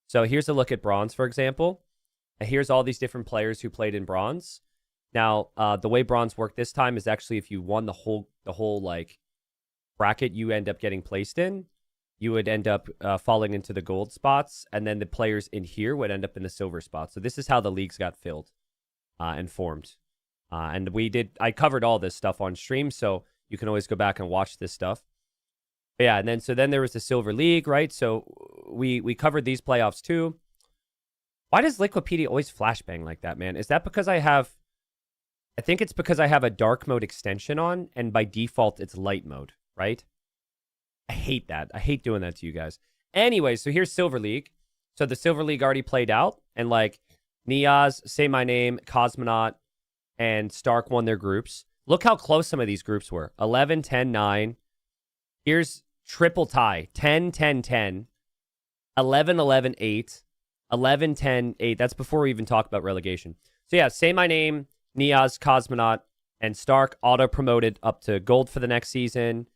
So here's a look at bronze, for example. And here's all these different players who played in bronze. Now, the way bronze worked this time is actually if you won the whole like bracket you end up getting placed in, you would end up falling into the gold spots, and then the players in here would end up in the silver spots. So this is how the leagues got filled and formed. And I covered all this stuff on stream, so you can always go back and watch this stuff. But yeah, and then there was the Silver League, right? So we covered these playoffs too. Why does Liquipedia always flashbang like that, man? Is that because I think it's because I have a dark mode extension on, and by default, it's light mode, right? I hate that. I hate doing that to you guys. Anyway, so here's Silver League. So the Silver League already played out, and like Niaz, Say My Name, Cosmonaut, and Stark won their groups. Look how close some of these groups were. 11, 10, 9. Here's triple tie. 10, 10, 10. 11, 11, 8. 11, 10, 8. That's before we even talk about relegation. So yeah, Say My Name, Niaz, Cosmonaut, and Stark auto-promoted up to gold for the next season.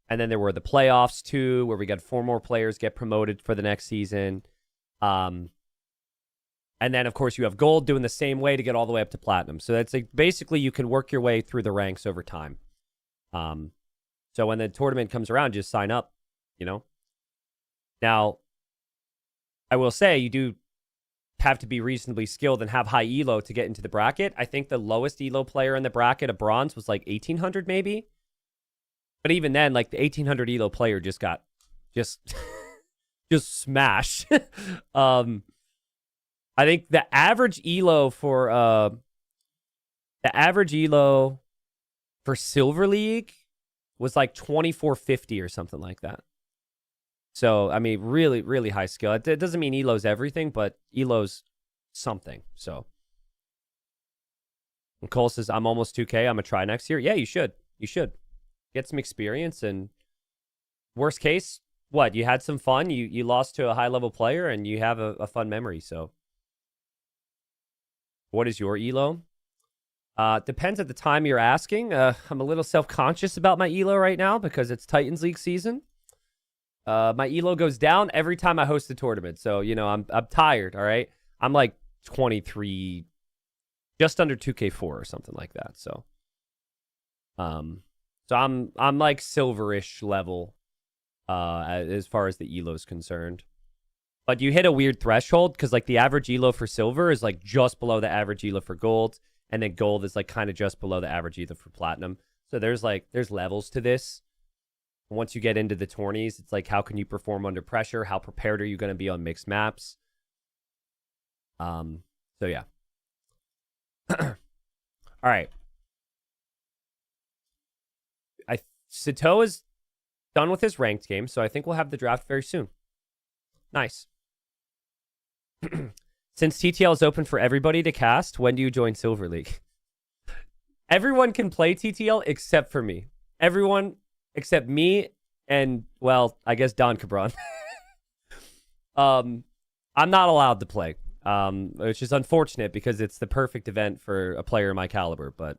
And then there were the playoffs, too, where we got 4 more players get promoted for the next season. And then, of course, you have gold doing the same way to get all the way up to platinum. So that's like basically you can work your way through the ranks over time. So when the tournament comes around, just sign up, you know. Now, I will say you do have to be reasonably skilled and have high elo to get into the bracket. I think the lowest elo player in the bracket of bronze was like 1800 maybe. But even then, like the 1800 elo player just got just smashed. I think the average elo for Silver League was like 2450 or something like that. So, I mean, really, really high skill. It doesn't mean elo's everything, but elo's something. So, and Cole says, I'm almost 2K. I'm going to try next year. Yeah, you should. You should. Get some experience, and worst case, what? You had some fun. You lost to a high-level player, and you have a fun memory. So, what is your elo? Depends at the time you're asking. I'm a little self-conscious about my elo right now because it's Titans League season. My elo goes down every time I host a tournament. So, you know, I'm tired, all right? I'm like 23, just under 2K4 or something like that. So, I'm like silverish level as far as the elo is concerned. But you hit a weird threshold because like the average elo for silver is like just below the average elo for gold, and then gold is like kind of just below the average elo for platinum. So there's levels to this. Once you get into the tourneys, it's like, how can you perform under pressure? How prepared are you going to be on mixed maps? So yeah. All right. Satau is done with his ranked game, so I think we'll have the draft very soon. Nice. Since TTL is open for everybody to cast, when do you join Silver League? Everyone can play TTL except for me. Everyone except me and, well, I guess Don Cabron. I'm not allowed to play, which is unfortunate because it's the perfect event for a player of my caliber, but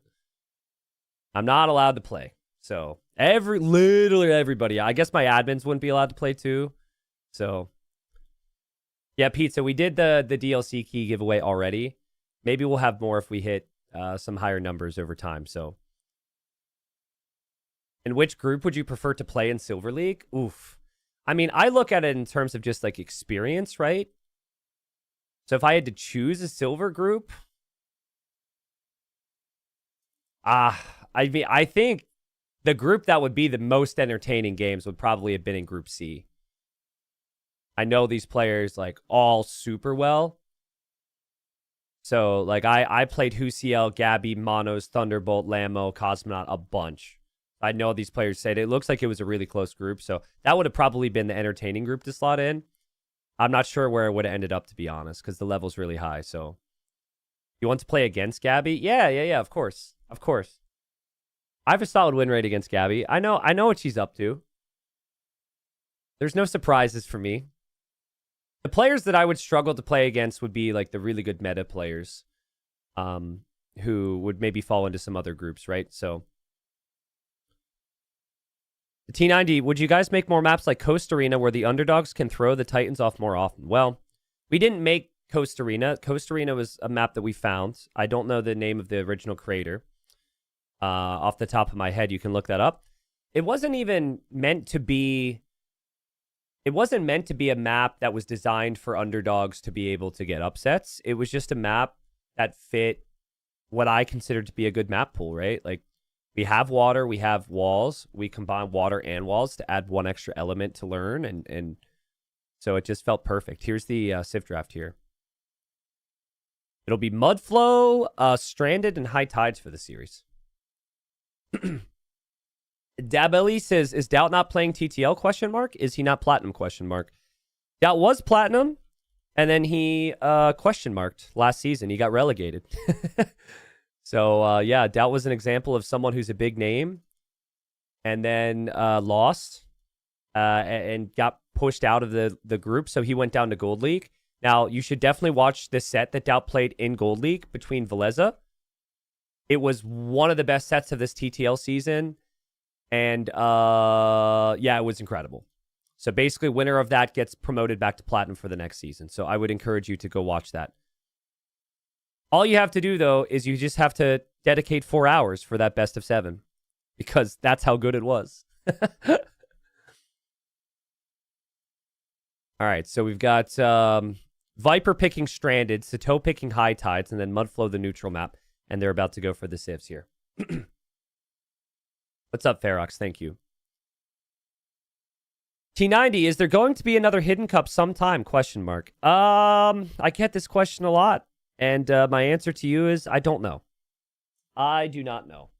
I'm not allowed to play. So literally everybody, I guess my admins wouldn't be allowed to play too. So yeah, Pete, so we did the DLC key giveaway already. Maybe we'll have more if we hit some higher numbers over time. So, in which group would you prefer to play in Silver League? Oof. I mean, I look at it in terms of just like experience, right? So if I had to choose a silver group, I mean, I think the group that would be the most entertaining games would probably have been in Group C. I know these players like all super well. So like I played Husiel, Gabby, Monos, Thunderbolt, Lamo, Cosmonaut a bunch. I know these players said it looks like it was a really close group. So that would have probably been the entertaining group to slot in. I'm not sure where it would have ended up, to be honest, because the level's really high. So you want to play against Gabby? Yeah, of course. Of course. I have a solid win rate against Gabby. I know what she's up to. There's no surprises for me. The players that I would struggle to play against would be like the really good meta players who would maybe fall into some other groups, right? So the T90, would you guys make more maps like Coast Arena where the underdogs can throw the Titans off more often? Well, we didn't make Coast Arena. Coast Arena was a map that we found. I don't know the name of the original creator. Off the top of my head, you can look that up. It wasn't even meant to be... It wasn't meant to be a map that was designed for underdogs to be able to get upsets. It was just a map that fit what I considered to be a good map pool, right? Like, we have water, we have walls. We combine water and walls to add one extra element to learn, and so it just felt perfect. Here's the Civ draft here. It'll be Mudflow, Stranded, and High Tides for the series. Dabelli says, is Doubt not playing TTL, question mark? Is he not platinum, question mark? Doubt was platinum, and then he question marked last season. He got relegated. So, yeah, Doubt was an example of someone who's a big name and then lost and got pushed out of the group. So he went down to Gold League. Now, you should definitely watch the set that Doubt played in Gold League between Veleza. It was one of the best sets of this TTL season. And, yeah, it was incredible. So basically, winner of that gets promoted back to Platinum for the next season. So I would encourage you to go watch that. All you have to do, though, is you just have to dedicate 4 hours for that best of 7. Because that's how good it was. All right, so we've got Viper picking Stranded, Satau picking High Tides, and then Mudflow the neutral map. And they're about to go for the civs here. What's up, Ferox? Thank you. T90, is there going to be another Hidden Cup sometime? Question mark. I get this question a lot. And my answer to you is I don't know. I do not know.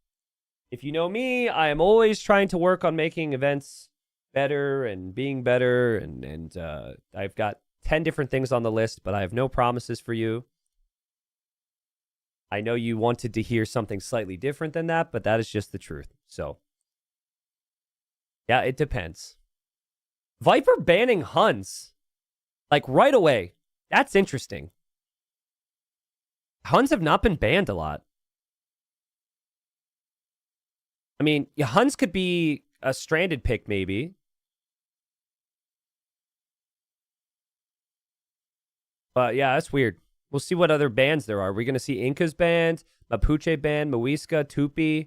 If you know me, I am always trying to work on making events better and being better. And I've got 10 different things on the list, but I have no promises for you. I know you wanted to hear something slightly different than that, but that is just the truth. So, yeah, it depends. Viper banning Huns. Like, right away. That's interesting. Huns have not been banned a lot. I mean, yeah, Huns could be a Stranded pick, maybe. But, yeah, that's weird. We'll see what other bans there are. We're going to see Inca's banned, Mapuche banned, Muisca, Tupi.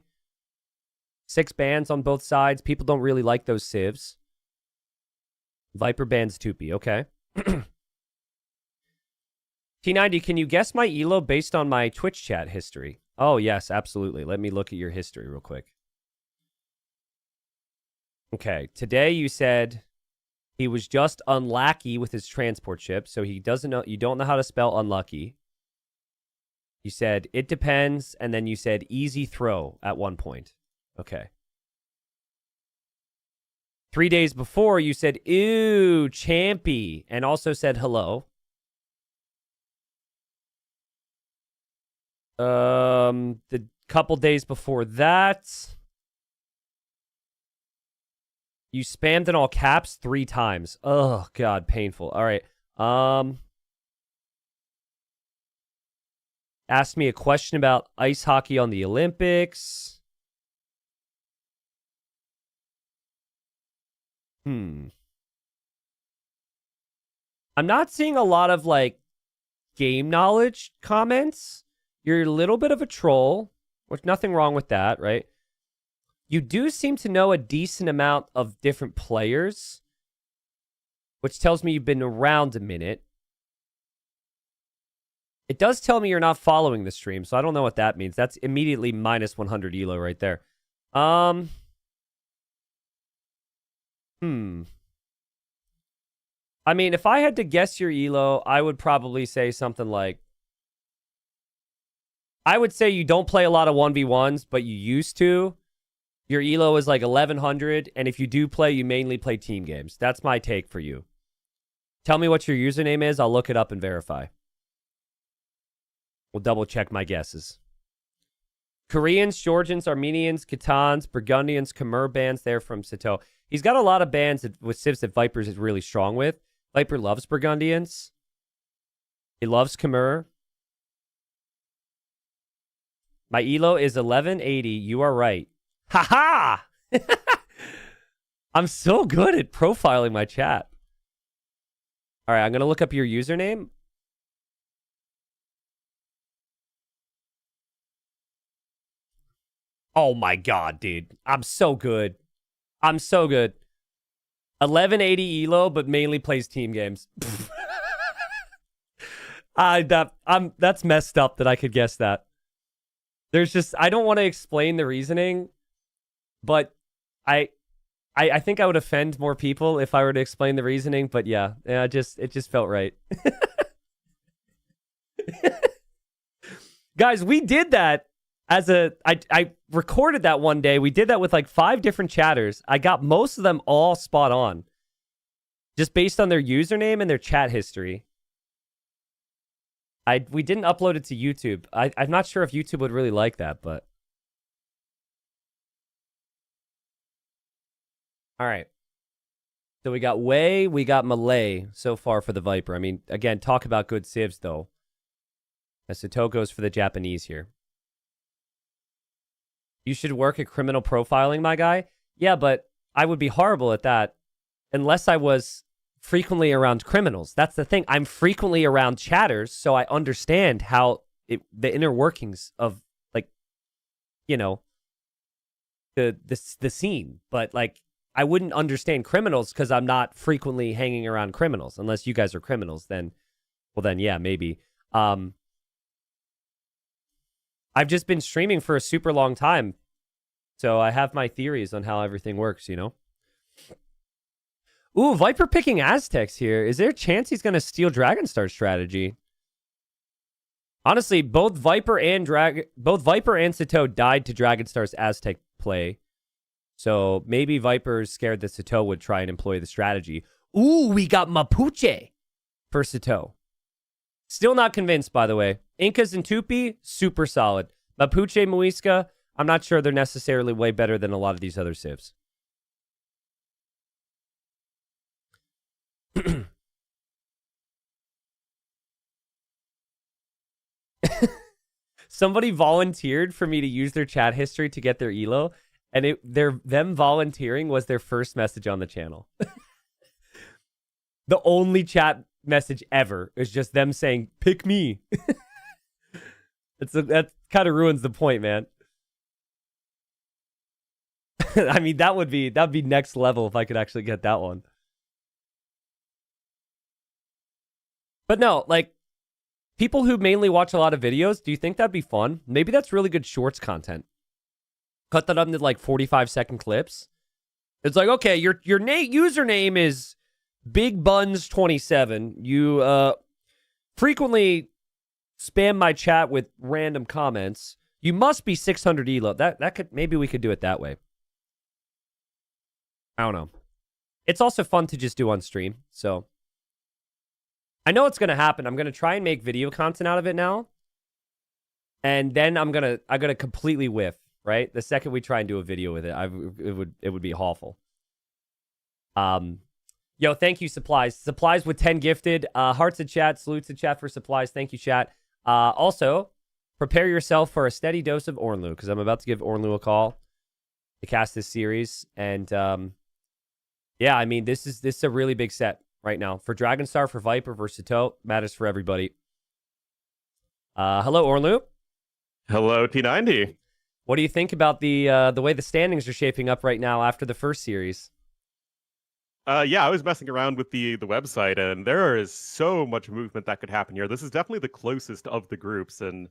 6 bans on both sides. People don't really like those civs. Viper bans Tupi. Okay. T90, can you guess my elo based on my Twitch chat history? Oh, yes, absolutely. Let me look at your history real quick. Okay. Today you said he was just unlucky with his transport ship, so he doesn't know. You don't know how to spell unlucky. You said it depends, and then you said easy throw at one point. Okay. 3 days before, you said ew, champy, and also said hello. The couple days before that, you spammed in all caps 3 times. Oh, God, painful. All right. Asked me a question about ice hockey on the Olympics. I'm not seeing a lot of, like, game knowledge comments. You're a little bit of a troll, which nothing wrong with that, right? You do seem to know a decent amount of different players, which tells me you've been around a minute. It does tell me you're not following the stream, so I don't know what that means. That's immediately minus 100 elo right there. I mean, if I had to guess your elo, I would probably say something like, I would say you don't play a lot of 1v1s, but you used to. Your elo is like 1100, and if you do play, you mainly play team games. That's my take for you. Tell me what your username is. I'll look it up and verify. We'll double check my guesses. Koreans, Georgians, Armenians, Khitans, Burgundians, Khmer bands. They're from Satau. He's got a lot of bands with civs that Vipers is really strong with. Viper loves Burgundians. He loves Khmer. My elo is 1180. You are right. Ha ha! I'm so good at profiling my chat. All right, I'm going to look up your username. Oh my God, dude. I'm so good. I'm so good. 1180 elo, but mainly plays team games. That's messed up that I could guess that. There's just, I don't want to explain the reasoning, but I think I would offend more people if I were to explain the reasoning, but yeah, it just felt right. Guys, we did that I recorded that one day. We did that with like 5 different chatters. I got most of them all spot on. Just based on their username and their chat history. We didn't upload it to YouTube. I'm not sure if YouTube would really like that, but... All right. So we got Wei, we got Malay so far for the Viper. I mean, again, talk about good civs, though. As Satau goes for the Japanese here. You should work at criminal profiling, my guy. Yeah, but I would be horrible at that unless I was frequently around criminals. That's the thing. I'm frequently around chatters, so I understand how the inner workings of, like, you know, the scene. But, like, I wouldn't understand criminals because I'm not frequently hanging around criminals. Unless you guys are criminals, then, well, then, yeah, maybe. I've just been streaming for a super long time, so I have my theories on how everything works, you know? Ooh, Viper picking Aztecs here. Is there a chance he's going to steal Dragonstar strategy? Honestly, both Viper and Satau died to Dragonstar's Aztec play. So maybe Viper's scared that Satau would try and employ the strategy. Ooh, we got Mapuche for Satau. Still not convinced, by the way. Incas and Tupi, super solid. Mapuche, Muisca, I'm not sure they're necessarily way better than a lot of these other civs. Somebody volunteered for me to use their chat history to get their elo, and them volunteering was their first message on the channel. The only chat message ever is just them saying, "Pick me." That kind of ruins the point, man. I mean, that'd be next level if I could actually get that one. But no, like, people who mainly watch a lot of videos, do you think that'd be fun? Maybe that's really good shorts content. Cut that up into like 45-second clips. It's like, okay, your username is BigBuns27. You frequently spam my chat with random comments. You must be 600 elo. That could, maybe we could do it that way. I don't know. It's also fun to just do on stream, so I know what's gonna happen. I'm gonna try and make video content out of it now, and then I'm gonna completely whiff. Right, the second we try and do a video with it, it would be awful. Yo, thank you, Supplies. Supplies with 10 gifted. Hearts in chat, salutes in chat for Supplies. Thank you, chat. Also, prepare yourself for a steady dose of Ornlu, because I'm about to give Ornlu a call to cast this series, and yeah, I mean, this is a really big set right now. For Dragonstar, for Viper, versus Satau, matters for everybody. Hello, Ornlu. Hello, T90. What do you think about the way the standings are shaping up right now after the first series? Yeah, I was messing around with the website, and there is so much movement that could happen here. This is definitely the closest of the groups, and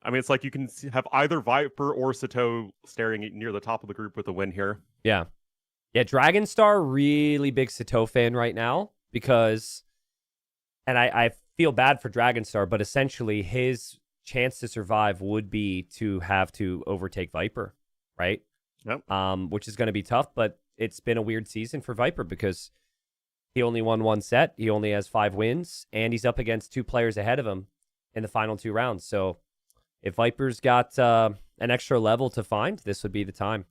I mean, it's like you can have either Viper or Satau staring near the top of the group with a win here. Yeah. Yeah, Dragonstar, really big Satau fan right now, because, and I feel bad for Dragonstar, but essentially his chance to survive would be to have to overtake Viper, right? Yep. Which is going to be tough, but it's been a weird season for Viper because he only won one set, he only has 5 wins, and he's up against 2 players ahead of him in the final 2 rounds. So if Viper's got an extra level to find, this would be the time.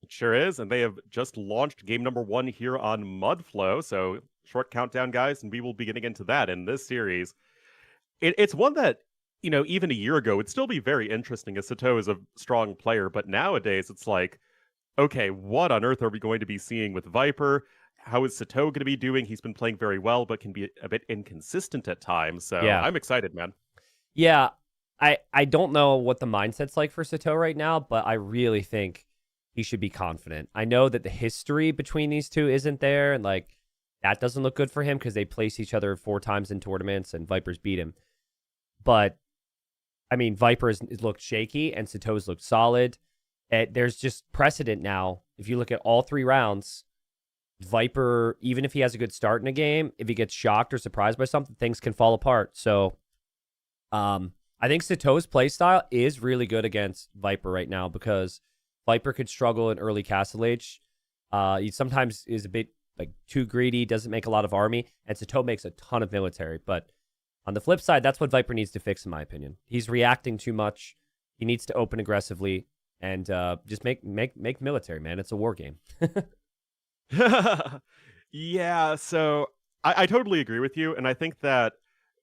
It sure is, and they have just launched game number 1 here on Mudflow, so short countdown, guys, and we will be getting into that in this series. It's one that, you know, even a year ago would still be very interesting, as Satau is a strong player, but nowadays it's like, okay, what on earth are we going to be seeing with Viper? How is Satau going to be doing? He's been playing very well, but can be a bit inconsistent at times, so yeah. I'm excited, man. Yeah, I don't know what the mindset's like for Satau right now, but I really think he should be confident. I know that the history between these two isn't there, and like that doesn't look good for him because they place each other 4 times in tournaments and Viper's beat him. But I mean, Viper's looked shaky and Satau's looked solid. There's just precedent now. If you look at all 3 rounds, Viper, even if he has a good start in a game, if he gets shocked or surprised by something, things can fall apart. So I think Satau's playstyle is really good against Viper right now because Viper could struggle in early Castle Age. He sometimes is a bit like too greedy, doesn't make a lot of army, and Satau makes a ton of military. But on the flip side, that's what Viper needs to fix, in my opinion. He's reacting too much. He needs to open aggressively and just make military, man. It's a war game. Yeah, so I totally agree with you, and I think that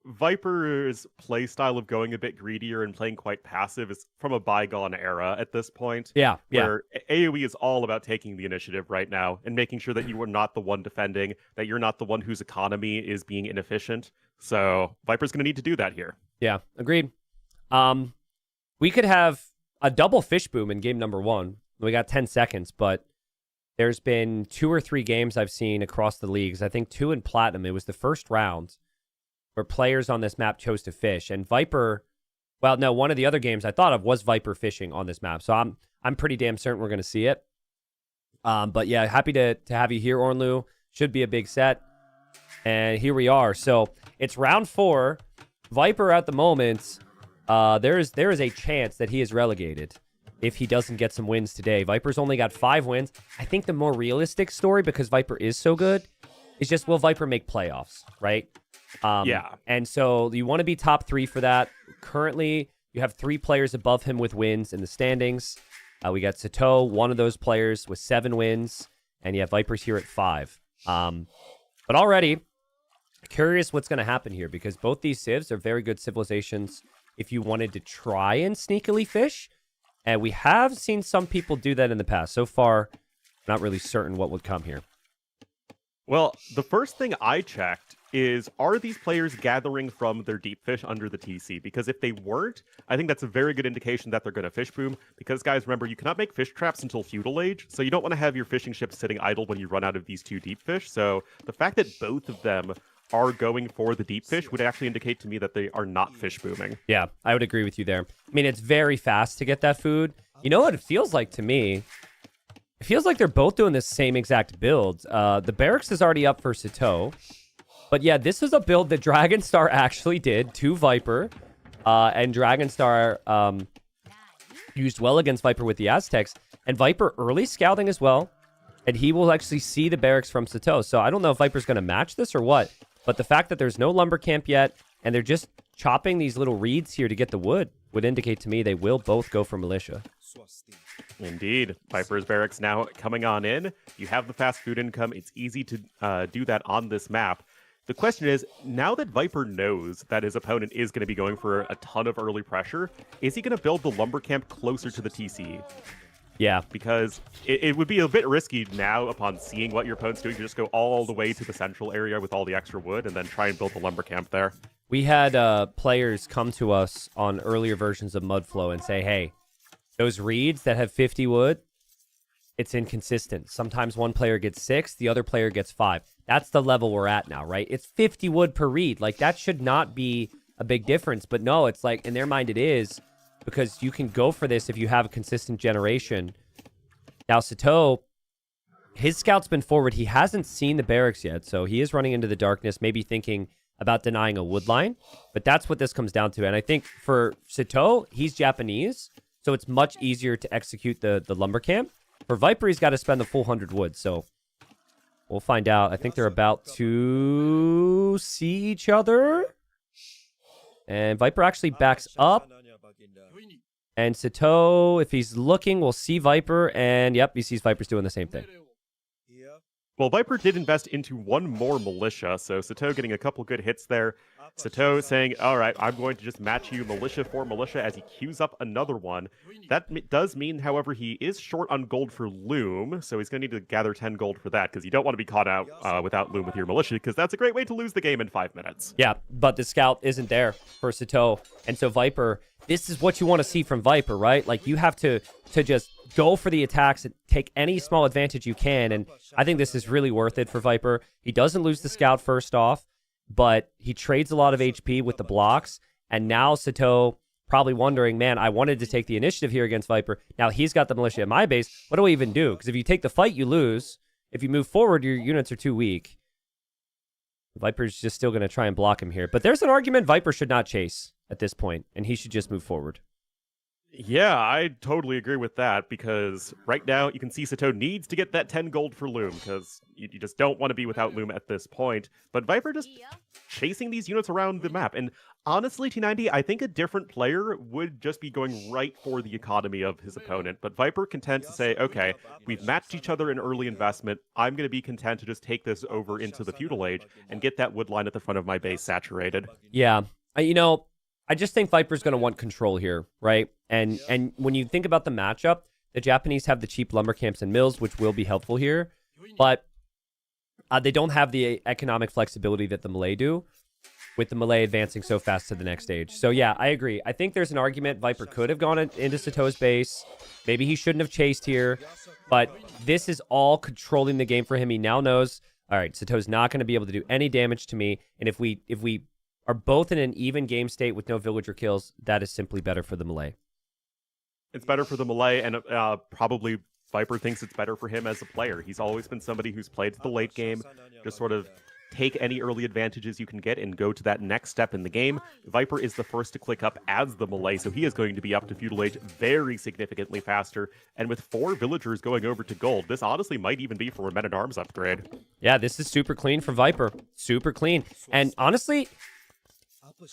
Viper's playstyle of going a bit greedier and playing quite passive is from a bygone era at this point, Yeah, yeah. where AoE is all about taking the initiative right now and making sure that you are not the one defending, that you're not the one whose economy is being inefficient. So Viper's going to need to do that here. Yeah, agreed. We could have a double fish boom in game number 1. We got 10 seconds, but there's been 2 or 3 games I've seen across the leagues. I think 2 in Platinum. It was the first round where players on this map chose to fish. And Viper, well, no, one of the other games I thought of was Viper fishing on this map. So I'm pretty damn certain we're going to see it. But yeah, happy to have you here, Ornlu. Should be a big set. And here we are. So it's round 4. Viper at the moment, there is a chance that he is relegated if he doesn't get some wins today. Viper's only got 5 wins. I think the more realistic story, because Viper is so good, is just, will Viper make playoffs, right? Yeah. And so you want to be top 3 for that. Currently, you have 3 players above him with wins in the standings. We got Satau, one of those players with 7 wins, and you have Vipers here at 5. But already, curious what's going to happen here, because both these civs are very good civilizations if you wanted to try and sneakily fish. And we have seen some people do that in the past. So far, not really certain what would come here. Well, the first thing I checked is, are these players gathering from their deep fish under the TC? Because if they weren't, I think that's a very good indication that they're going to fish boom. Because, guys, remember, you cannot make fish traps until Feudal Age, so you don't want to have your fishing ships sitting idle when you run out of these 2 deep fish. So the fact that both of them are going for the deep fish would actually indicate to me that they are not fish booming. Yeah, I would agree with you there. I mean, it's very fast to get that food. You know what it feels like to me? It feels like they're both doing the same exact build. The barracks is already up for Satau. But yeah, this is a build that Dragonstar actually did to Viper. And Dragonstar used well against Viper with the Aztecs. And Viper early scouting as well. And he will actually see the barracks from Satau. So I don't know if Viper's going to match this or what. But the fact that there's no lumber camp yet, and they're just chopping these little reeds here to get the wood, would indicate to me they will both go for militia. Indeed. Viper's barracks now coming on in. You have the fast food income. It's easy to do that on this map. The question is, now that Viper knows that his opponent is going to be going for a ton of early pressure, is he going to build the lumber camp closer to the TC? Yeah. Because it would be a bit risky now, upon seeing what your opponent's doing, to just go all the way to the central area with all the extra wood and then try and build the lumber camp there. We had players come to us on earlier versions of Mudflow and say, hey, those reeds that have 50 wood, it's inconsistent. Sometimes one player gets 6, the other player gets 5. That's the level we're at now, right? It's 50 wood per reed. Like, that should not be a big difference. But no, it's like, in their mind it is, because you can go for this if you have a consistent generation. Now, Satau, his scout's been forward. He hasn't seen the barracks yet, so he is running into the darkness, maybe thinking about denying a wood line. But that's what this comes down to. And I think for Satau, he's Japanese, so it's much easier to execute the lumber camp. For Viper, he's got to spend the full 100 wood, so we'll find out. I think they're about to see each other. And Viper actually backs up. And Satau, if he's looking, will see Viper. And yep, he sees Viper's doing the same thing. Well, Viper did invest into one more militia, so Satau getting a couple good hits there. Satau saying, all right, I'm going to just match you militia for militia as he queues up another one. That does mean, however, he is short on gold for Loom, so he's going to need to gather 10 gold for that, because you don't want to be caught out without Loom with your militia, because that's a great way to lose the game in 5 minutes. Yeah, but the scout isn't there for Satau, and so Viper, this is what you want to see from Viper, right? Like, you have to just go for the attacks and take any small advantage you can, and I think this is really worth it for Viper. He doesn't lose the scout first off, but he trades a lot of HP with the blocks, and now Satau probably wondering, man, I wanted to take the initiative here against Viper. Now he's got the militia at my base. What do I even do? Because if you take the fight, you lose. If you move forward, your units are too weak. Viper's just still going to try and block him here. But there's an argument Viper should not chase at this point, and he should just move forward. Yeah, I totally agree with that, because right now you can see Satau needs to get that 10 gold for Loom, because you just don't want to be without Loom at this point. But Viper just chasing these units around the map, and Honestly, T90, I think a different player would just be going right for the economy of his opponent. But Viper content to say, okay, we've matched each other in early investment. I'm going to be content to just take this over into the feudal age and get that wood line at the front of my base saturated. Yeah. I just think Viper's going to want control here, right? And when you think about the matchup, the Japanese have the cheap lumber camps and mills, which will be helpful here. But they don't have the economic flexibility that the Malay do, with the Malay advancing so fast to the next stage. So yeah, I agree. I think there's an argument Viper could have gone into Satau's base. Maybe he shouldn't have chased here. But this is all controlling the game for him. He now knows, all right, Satau's not going to be able to do any damage to me. And if we are both in an even game state with no villager kills, that is simply better for the Malay. It's better for the Malay, and probably Viper thinks it's better for him as a player. He's always been somebody who's played the late game, just sort of take any early advantages you can get and go to that next step in the game. Viper is the first to click up as the Malay, so he is going to be up to feudal age very significantly faster. And with 4 villagers going over to gold, this honestly might even be for a men-at-arms upgrade. Yeah, this is super clean for Viper. Super clean. And honestly,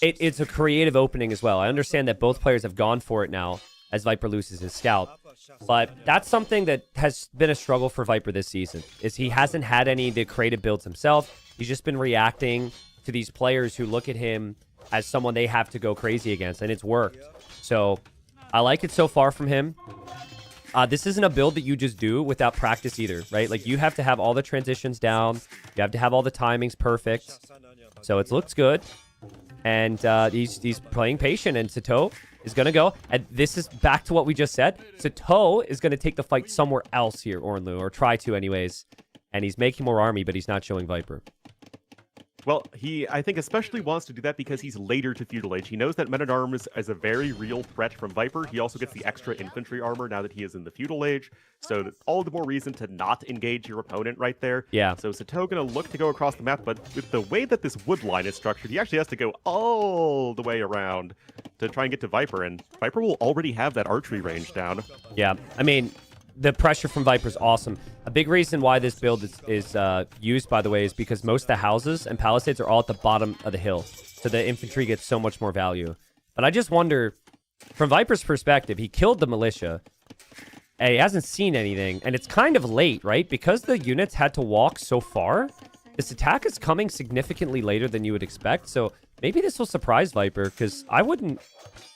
it's a creative opening as well. I understand that both players have gone for it now as Viper loses his scout. But that's something that has been a struggle for Viper this season, is he hasn't had any of the creative builds himself. He's just been reacting to these players who look at him as someone they have to go crazy against, and it's worked. So I like it so far from him. This isn't a build that you just do without practice either, right? Like, you have to have all the transitions down. You have to have all the timings perfect. So it looks good. And he's playing patient, and Satau is going to go. And this is back to what we just said. Satau is going to take the fight somewhere else here, Ornlu, or try to anyways. And he's making more army, but he's not showing Viper. Well, I think, especially wants to do that because he's later to feudal age. He knows that men-at-arms is a very real threat from Viper. He also gets the extra infantry armor now that he is in the feudal age. So all the more reason to not engage your opponent right there. Yeah. So Satau going to look to go across the map, but with the way that this wood line is structured, he actually has to go all the way around to try and get to Viper. And Viper will already have that archery range down. Yeah, I mean, the pressure from Viper is awesome. A big reason why this build is used, by the way, is because most of the houses and palisades are all at the bottom of the hill. So the infantry gets so much more value. But I just wonder, from Viper's perspective, he killed the militia. And he hasn't seen anything. And it's kind of late, right? Because the units had to walk so far, this attack is coming significantly later than you would expect. So maybe this will surprise Viper, because I wouldn't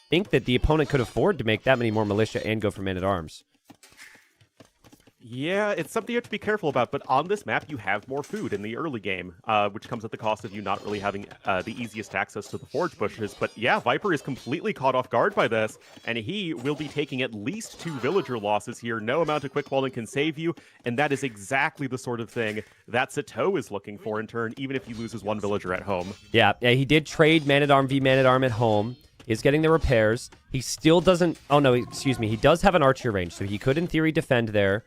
think that the opponent could afford to make that many more militia and go for men-at-arms. Yeah, it's something you have to be careful about, but on this map, you have more food in the early game, which comes at the cost of you not really having the easiest access to the forge bushes. But yeah, Viper is completely caught off guard by this, and he will be taking at least 2 villager losses here. No amount of quick walling can save you, and that is exactly the sort of thing that Satau is looking for in turn, even if he loses 1 villager at home. Yeah, he did trade man-at-arm v man-at-arm at home. He's getting the repairs. He still doesn't... Oh, no, excuse me. He does have an archer range, so he could, in theory, defend there.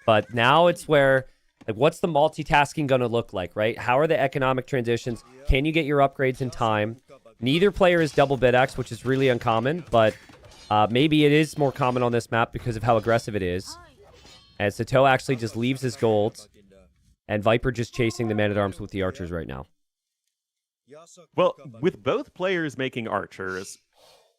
But now it's where, like, what's the multitasking going to look like, right? How are the economic transitions? Can you get your upgrades in time? Neither player is double bid-axe, which is really uncommon, but maybe it is more common on this map because of how aggressive it is. And Satau actually just leaves his gold, and Viper just chasing the man-at-arms with the archers right now. Well, with both players making archers,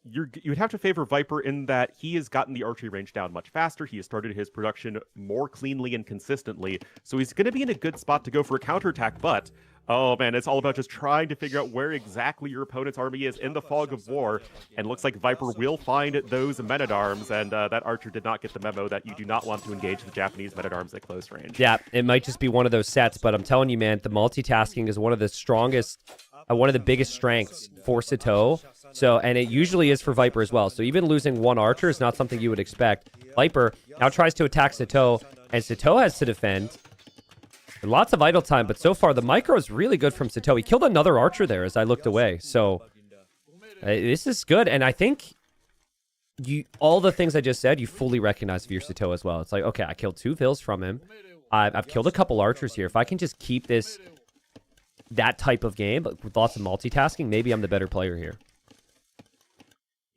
you'd have to favor Viper in that he has gotten the archery range down much faster. He has started his production more cleanly and consistently. So he's going to be in a good spot to go for a counterattack. But, oh man, it's all about just trying to figure out where exactly your opponent's army is in the fog of war. And looks like Viper will find those men-at-arms. And that archer did not get the memo that you do not want to engage the Japanese men-at-arms at close range. Yeah, it might just be one of those sets. But I'm telling you, man, the multitasking is one of the strongest... one of the biggest strengths for Satau. So, and it usually is for Viper as well. So even losing 1 archer is not something you would expect. Viper now tries to attack Satau, and Satau has to defend. And lots of idle time, but so far the micro is really good from Satau. He killed another archer there as I looked away. So this is good, and I think all the things I just said, you fully recognize of your Satau as well. It's like, okay, I killed 2 vills from him. I've killed a couple archers here. If I can just keep that type of game, but with lots of multitasking, maybe I'm the better player here.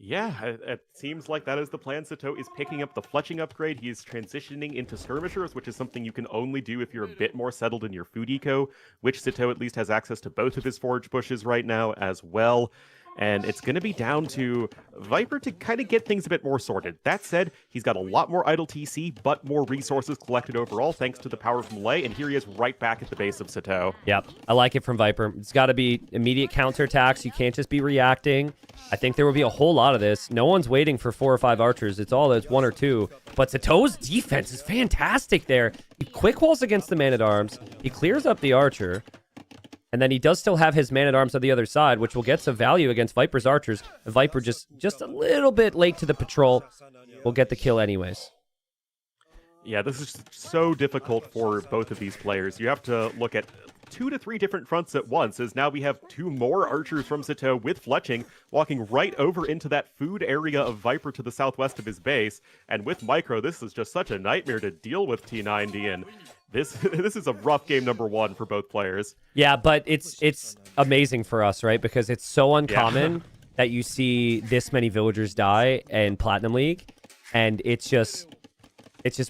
Yeah, it seems like that is the plan. Satau is picking up the fletching upgrade. He is transitioning into skirmishers, which is something you can only do if you're a bit more settled in your food eco, which Satau at least has access to both of his forage bushes right now as well. And it's going to be down to Viper to kind of get things a bit more sorted. That said, he's got a lot more idle TC, but more resources collected overall thanks to the power from Lei, and here he is right back at the base of Satau. Yep, I like it from Viper. It's got to be immediate counterattacks. You can't just be reacting. I think there will be a whole lot of this. No one's waiting for 4 or 5 archers. It's 1 or 2. But Satau's defense is fantastic there. He quick walls against the man-at-arms. He clears up the archer. And then he does still have his man-at-arms on the other side, which will get some value against Viper's archers. Viper just a little bit late to the patrol will get the kill anyways. Yeah, this is so difficult for both of these players. You have to look at 2 to 3 different fronts at once, as now we have 2 more archers from Satau with fletching, walking right over into that food area of Viper to the southwest of his base. And with Micro, this is just such a nightmare to deal with T90, and this is a rough game number 1 for both players. Yeah, but it's amazing for us, right? Because it's so uncommon that you see this many villagers die in Platinum League, and it's just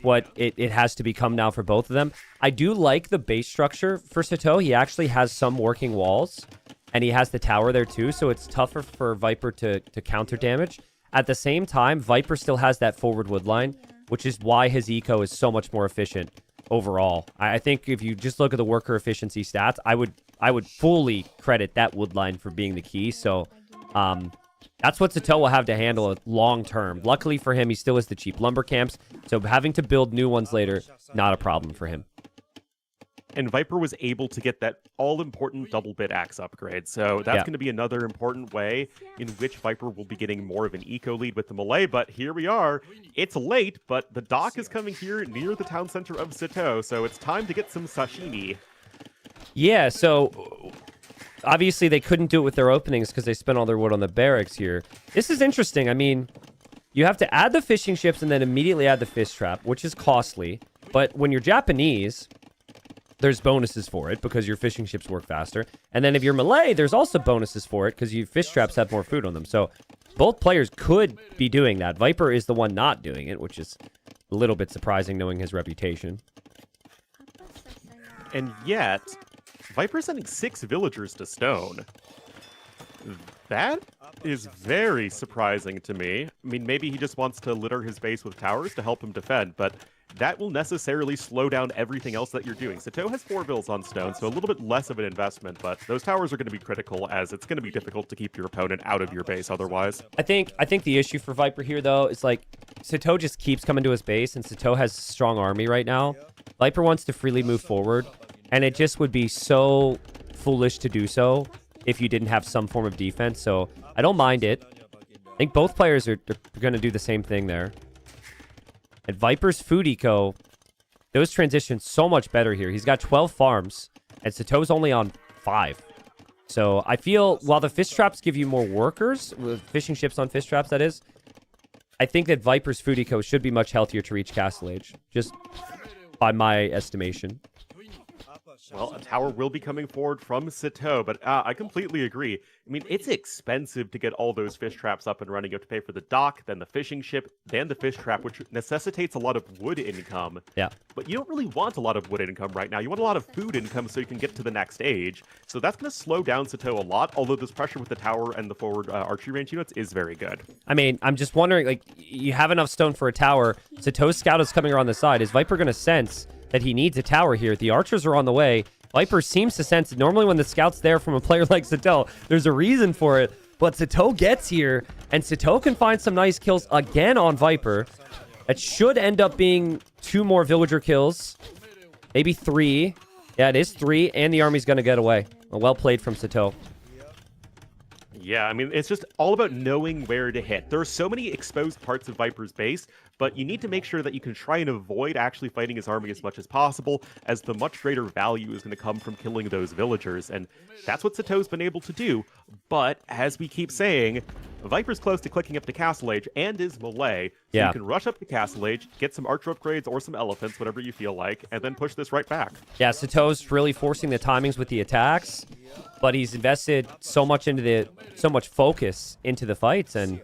what it has to become now for both of them. I do like the base structure for Satau. He actually has some working walls, and he has the tower there too, so it's tougher for Viper to counter damage. At the same time, Viper still has that forward wood line, which is why his eco is so much more efficient overall. I think if you just look at the worker efficiency stats, I would fully credit that wood line for being the key. So that's what Satau will have to handle long term. Luckily for him, he still has the cheap lumber camps, so having to build new ones later, not a problem for him. And Viper was able to get that all-important double bit axe upgrade. So that's going to be another important way in which Viper will be getting more of an eco lead with the melee. But here we are. It's late, but the dock is coming here near the town center of Satau. So it's time to get some sashimi. Yeah, so obviously they couldn't do it with their openings because they spent all their wood on the barracks here. This is interesting. I mean, you have to add the fishing ships and then immediately add the fish trap, which is costly. But when you're Japanese, there's bonuses for it because your fishing ships work faster. And then if you're Malay, there's also bonuses for it because your fish traps have more food on them. So both players could be doing that. Viper is the one not doing it, which is a little bit surprising knowing his reputation. And yet, Viper's sending 6 villagers to stone. That is very surprising to me. I mean, maybe he just wants to litter his base with towers to help him defend, but that will necessarily slow down everything else that you're doing. Satau has 4 vills on stone, so a little bit less of an investment, but those towers are going to be critical, as it's going to be difficult to keep your opponent out of your base otherwise. I think the issue for Viper here, though, is like Satau just keeps coming to his base, and Satau has a strong army right now. Viper wants to freely move forward, and it just would be so foolish to do so if you didn't have some form of defense, so I don't mind it. I think both players are going to do the same thing there. At Viper's food eco, those transitions so much better here. He's got 12 farms, and Satau's only on 5. So I feel while the fish traps give you more workers, with fishing ships on fish traps, that is, I think that Viper's food eco should be much healthier to reach Castle Age, just by my estimation. Well, a tower will be coming forward from Satau, but I completely agree. I mean, it's expensive to get all those fish traps up and running. You have to pay for the dock, then the fishing ship, then the fish trap, which necessitates a lot of wood income. Yeah. But you don't really want a lot of wood income right now. You want a lot of food income so you can get to the next stage. So that's going to slow down Satau a lot, although this pressure with the tower and the forward archery range units is very good. I mean, I'm just wondering, like, you have enough stone for a tower. Satau's scout is coming around the side. Is Viper going to sense that he needs a tower here? The archers are on the way. Viper seems to sense it. Normally when the scout's there from a player like Satau, there's a reason for it. But Satau gets here, and Satau can find some nice kills again on Viper. It should end up being 2 more villager kills. Maybe 3. Yeah, it is 3, and the army's going to get away. Well played from Satau. Yeah, I mean, it's just all about knowing where to hit. There are so many exposed parts of Viper's base, but you need to make sure that you can try and avoid actually fighting his army as much as possible, as the much greater value is going to come from killing those villagers, and that's what Satau's been able to do. But, as we keep saying, Viper's close to clicking up to Castle Age, and is melee, so you can rush up to Castle Age, get some archer upgrades or some elephants, whatever you feel like, and then push this right back. Yeah, Satau's really forcing the timings with the attacks, but he's invested so much focus into the fights, and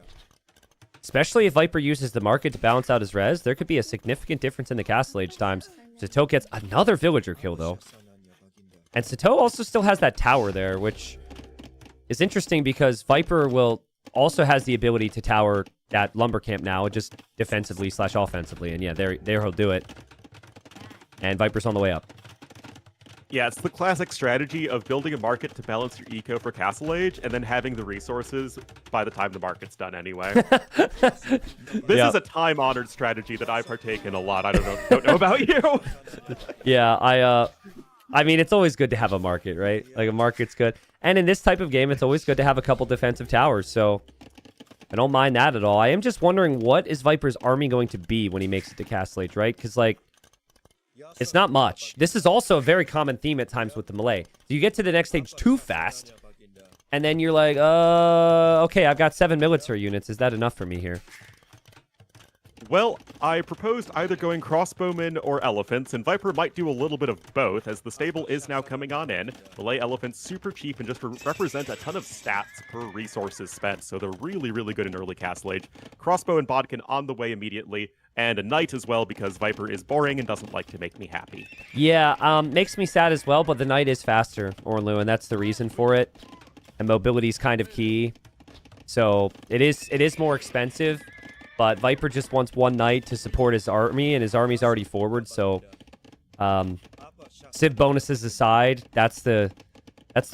especially if Viper uses the market to balance out his res, there could be a significant difference in the Castle Age times. Satau gets another villager kill, though. And Satau also still has that tower there, which is interesting because Viper will also has the ability to tower that lumber camp now, just defensively / offensively. And yeah, there he'll do it. And Viper's on the way up. Yeah, it's the classic strategy of building a market to balance your eco for Castle Age, and then having the resources by the time the market's done anyway. This is a time-honored strategy that I partake in a lot. I don't know about you. Yeah, I mean, it's always good to have a market, right? Like, a market's good. And in this type of game, it's always good to have a couple defensive towers, so I don't mind that at all. I am just wondering, what is Viper's army going to be when he makes it to Castle Age, right? Because, like, it's not much. This is also a very common theme at times with the melee. So you get to the next stage too fast, and then you're like, okay, I've got 7 military units. Is that enough for me here? Well, I proposed either going crossbowmen or elephants, and Viper might do a little bit of both, as the stable is now coming on in. Melee elephants super cheap and just represent a ton of stats per resources spent, so they're really, really good in early Castle Age. Crossbow and bodkin on the way immediately, and a knight as well, because Viper is boring and doesn't like to make me happy. Yeah, makes me sad as well, but the knight is faster, Orlu, and that's the reason for it. And mobility is kind of key. So it is more expensive, but Viper just wants one knight to support his army, and his army's already forward, so Civ bonuses aside, that's the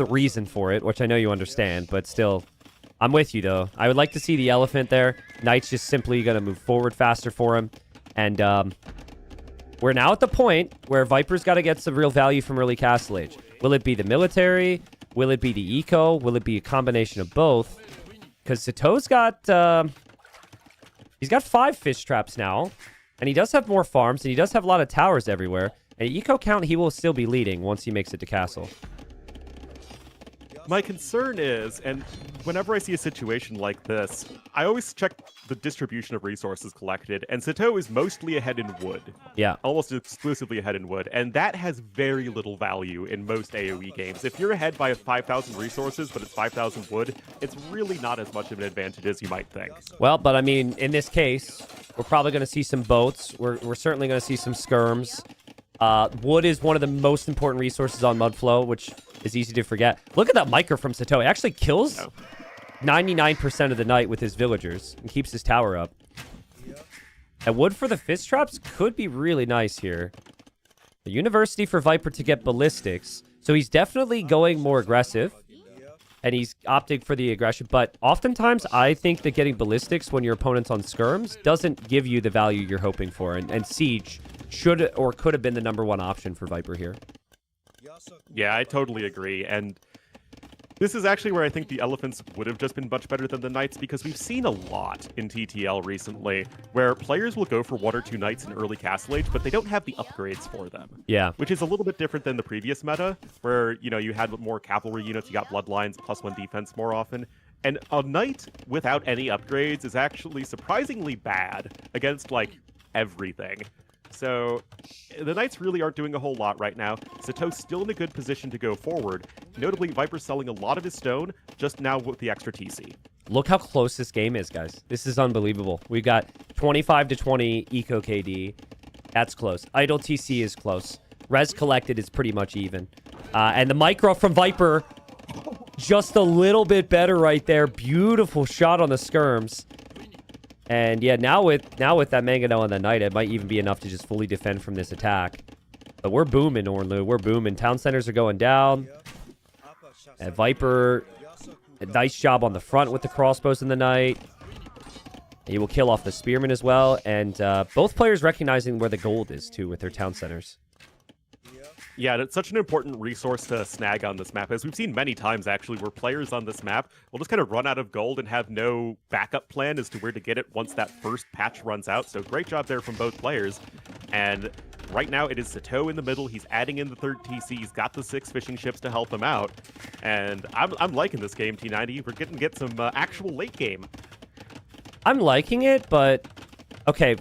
reason for it, which I know you understand, but still, I'm with you, though. I would like to see the elephant there. Knight's just simply going to move forward faster for him. And we're now at the point where Viper's got to get some real value from early Castle Age. Will it be the military? Will it be the eco? Will it be a combination of both? Because Satau's got... he's got 5 fish traps now. And he does have more farms. And he does have a lot of towers everywhere. And eco count, he will still be leading once he makes it to castle. My concern is, and whenever I see a situation like this, I always check the distribution of resources collected, and Satau is mostly ahead in wood. Yeah. Almost exclusively ahead in wood, and that has very little value in most AoE games. If you're ahead by 5,000 resources, but it's 5,000 wood, it's really not as much of an advantage as you might think. Well, but I mean, in this case, we're probably going to see some boats. We're certainly going to see some skirms. Wood is one of the most important resources on Mudflow, which is easy to forget. Look at that micro from Satau. It actually kills 99% of the night with his villagers and keeps his tower up. And wood for the fist traps could be really nice here. The university for Viper to get ballistics. So he's definitely going more aggressive. And he's opting for the aggression. But oftentimes, I think that getting ballistics when your opponent's on skirms doesn't give you the value you're hoping for. And Siege should or could have been the #1 option for Viper here. Yeah, I totally agree. And this is actually where I think the elephants would have just been much better than the knights, because we've seen a lot in TTL recently where players will go for 1 or 2 knights in early Castle Age, but they don't have the upgrades for them. Yeah. Which is a little bit different than the previous meta, where, you know, you had more cavalry units, you got bloodlines, +1 defense more often. And a knight without any upgrades is actually surprisingly bad against, like, everything. So the Knights really aren't doing a whole lot right now. Satau's still in a good position to go forward. Notably, Viper's selling a lot of his stone, just now with the extra TC. Look how close this game is, guys. This is unbelievable. We've got 25 to 20 Eco KD. That's close. Idle TC is close. Res collected is pretty much even. And the micro from Viper, just a little bit better right there. Beautiful shot on the skirms. And yeah, now with that Mangonel and the Knight, it might even be enough to just fully defend from this attack. But we're booming, Ornlu. We're booming. Town centers are going down. And Viper, a nice job on the front with the crossbows and the Knight. He will kill off the Spearman as well. And both players recognizing where the gold is, too, with their town centers. Yeah, and it's such an important resource to snag on this map, as we've seen many times, actually, where players on this map will just kind of run out of gold and have no backup plan as to where to get it once that first patch runs out. So great job there from both players. And right now, it is Satau in the middle. He's adding in the 3rd TC. He's got the 6 fishing ships to help him out. And I'm liking this game, T90. We're getting to get some actual late game. I'm liking it, but... Okay,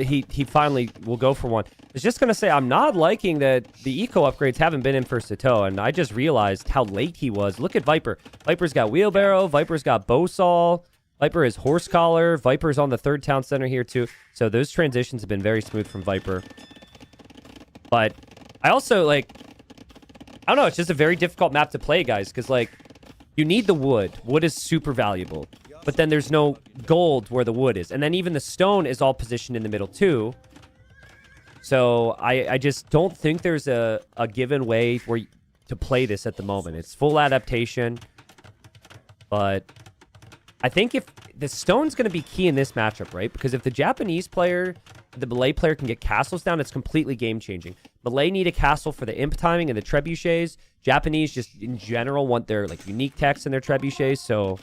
he finally will go for one. I was just going to say, I'm not liking that the eco upgrades haven't been in for Satau, and I just realized how late he was. Look at Viper. Viper's got wheelbarrow. Viper's got bowsaw. Viper is horse collar. Viper's on the 3rd town center here, too. So those transitions have been very smooth from Viper. But I also, like... I don't know, it's just a very difficult map to play, guys, because, like... you need the wood. Wood is super valuable. But then there's no gold where the wood is. And then even the stone is all positioned in the middle too. So I just don't think there's a given way to play this at the moment. It's full adaptation. But I think if the stone's going to be key in this matchup, right? Because if the Japanese player, the Malay player can get castles down, it's completely game-changing. Malay need a castle for the imp timing and the trebuchets. Japanese just in general want their like unique text in their trebuchets. So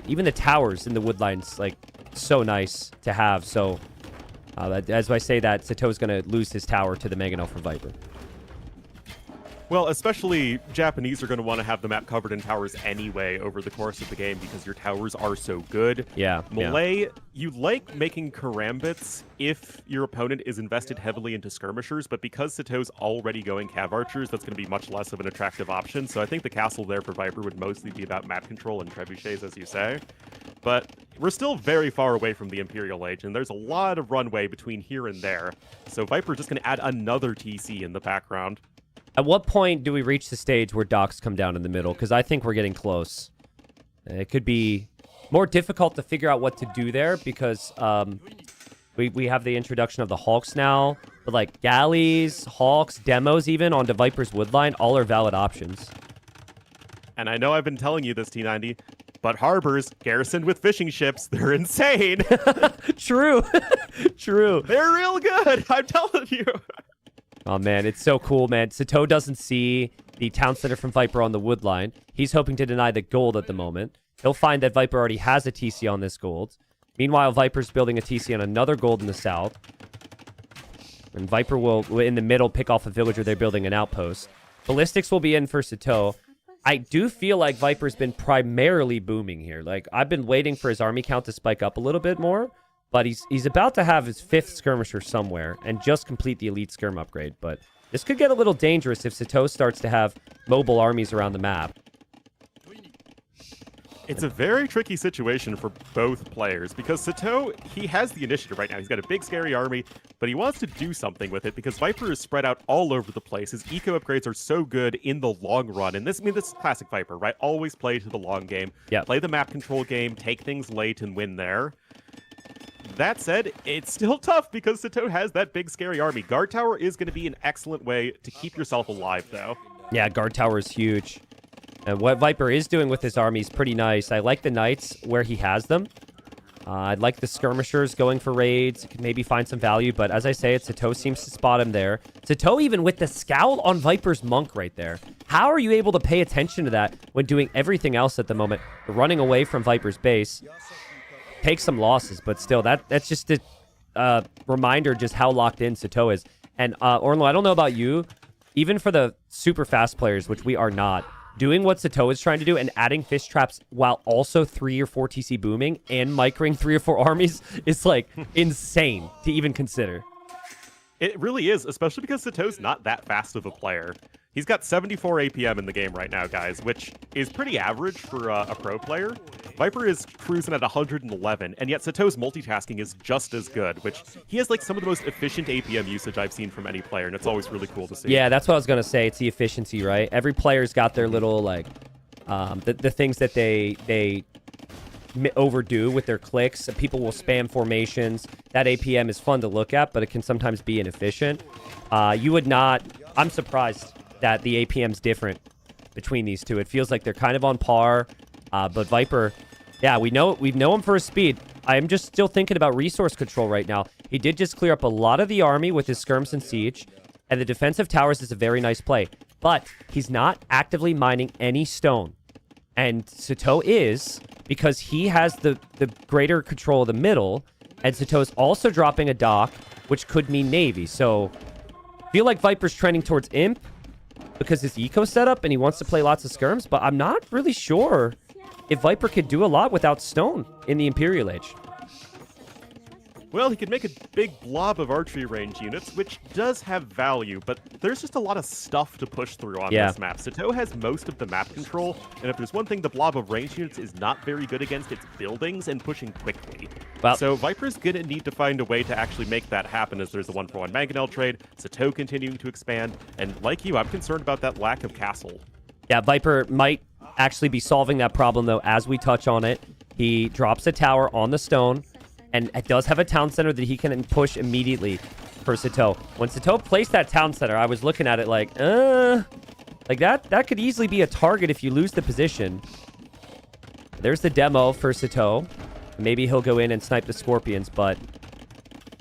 even the towers in the woodlines, like, so nice to have. So as I say that, Satau's going to lose his tower to the Mangonel from Viper. Well, especially Japanese are going to want to have the map covered in towers anyway over the course of the game because your towers are so good. Yeah. Malay, you like making karambits if your opponent is invested heavily into skirmishers, but because Satau's already going cav archers, that's going to be much less of an attractive option. So I think the castle there for Viper would mostly be about map control and trebuchets, as you say. But we're still very far away from the Imperial Age, and there's a lot of runway between here and there. So Viper just going to add another TC in the background. At what point do we reach the stage where docks come down in the middle? Because I think we're getting close. It could be more difficult to figure out what to do there because we have the introduction of the Hawks now. But like galleys, Hawks, demos even onto Viper's Woodline, all are valid options. And I know I've been telling you this, T90, but harbors garrisoned with fishing ships, they're insane. True. True. They're real good, I'm telling you. Oh, man, it's so cool, man. Satau doesn't see the town center from Viper on the wood line. He's hoping to deny the gold at the moment. He'll find that Viper already has a TC on this gold. Meanwhile, Viper's building a TC on another gold in the south. And Viper will, in the middle, pick off a villager. They're building an outpost. Ballistics will be in for Satau. I do feel like Viper's been primarily booming here. Like, I've been waiting for his army count to spike up a little bit more. But he's about to have his 5th skirmisher somewhere and just complete the elite skirm upgrade. But this could get a little dangerous if Satau starts to have mobile armies around the map. It's a very tricky situation for both players because Satau, he has the initiative right now. He's got a big, scary army, but he wants to do something with it because Viper is spread out all over the place. His eco upgrades are so good in the long run. And this is classic Viper, right? Always play to the long game. Yeah. Play the map control game, take things late and win there. That said, it's still tough because Satau has that big, scary army. Guard Tower is going to be an excellent way to keep yourself alive, though. Yeah, Guard Tower is huge. And what Viper is doing with his army is pretty nice. I like the Knights where he has them. I'd like the Skirmishers going for raids. Could maybe find some value, but as I say, Satau seems to spot him there. Satau even with the scowl on Viper's Monk right there. How are you able to pay attention to that when doing everything else at the moment? Running away from Viper's base. Take some losses, but still, that's just a reminder just how locked in Satau is. And Orlo, I don't know about you, even for the super fast players, which we are not, doing what Satau is trying to do and adding fish traps while also 3 or 4 TC booming and micring 3 or 4 armies is like insane to even consider. It really is, especially because Satau's not that fast of a player. He's got 74 APM in the game right now, guys, which is pretty average for a pro player. Viper is cruising at 111, and yet Satau's multitasking is just as good, which he has like some of the most efficient APM usage I've seen from any player, and it's always really cool to see. Yeah, that's what I was going to say. It's the efficiency, right? Every player's got their little, like, the things that they overdo with their clicks. People will spam formations. That APM is fun to look at, but it can sometimes be inefficient. You would not... I'm surprised that the APM's different between these two. It feels like they're kind of on par, but Viper, yeah, we know him for his speed. I'm just still thinking about resource control right now. He did just clear up a lot of the army with his skirms and siege, and the defensive towers is a very nice play, but he's not actively mining any stone. And Satau is, because he has the greater control of the middle, and Satau's also dropping a dock, which could mean Navy. So I feel like Viper's trending towards Imp because his eco setup and he wants to play lots of skirms, but I'm not really sure if Viper could do a lot without stone in the Imperial Age. Well, he could make a big blob of archery range units, which does have value, but there's just a lot of stuff to push through on this map. Satau has most of the map control, and if there's one thing the blob of range units is not very good against, it's buildings and pushing quickly. Well, so Viper's going to need to find a way to actually make that happen as there's a 1-for-1 Mangonel trade, Satau continuing to expand, and like you, I'm concerned about that lack of castle. Yeah, Viper might actually be solving that problem, though, as we touch on it. He drops a tower on the stone, and it does have a town center that he can push immediately for Satau. When Satau placed that town center, I was looking at it like that could easily be a target if you lose the position. There's the demo for Satau. Maybe he'll go in and snipe the Scorpions, but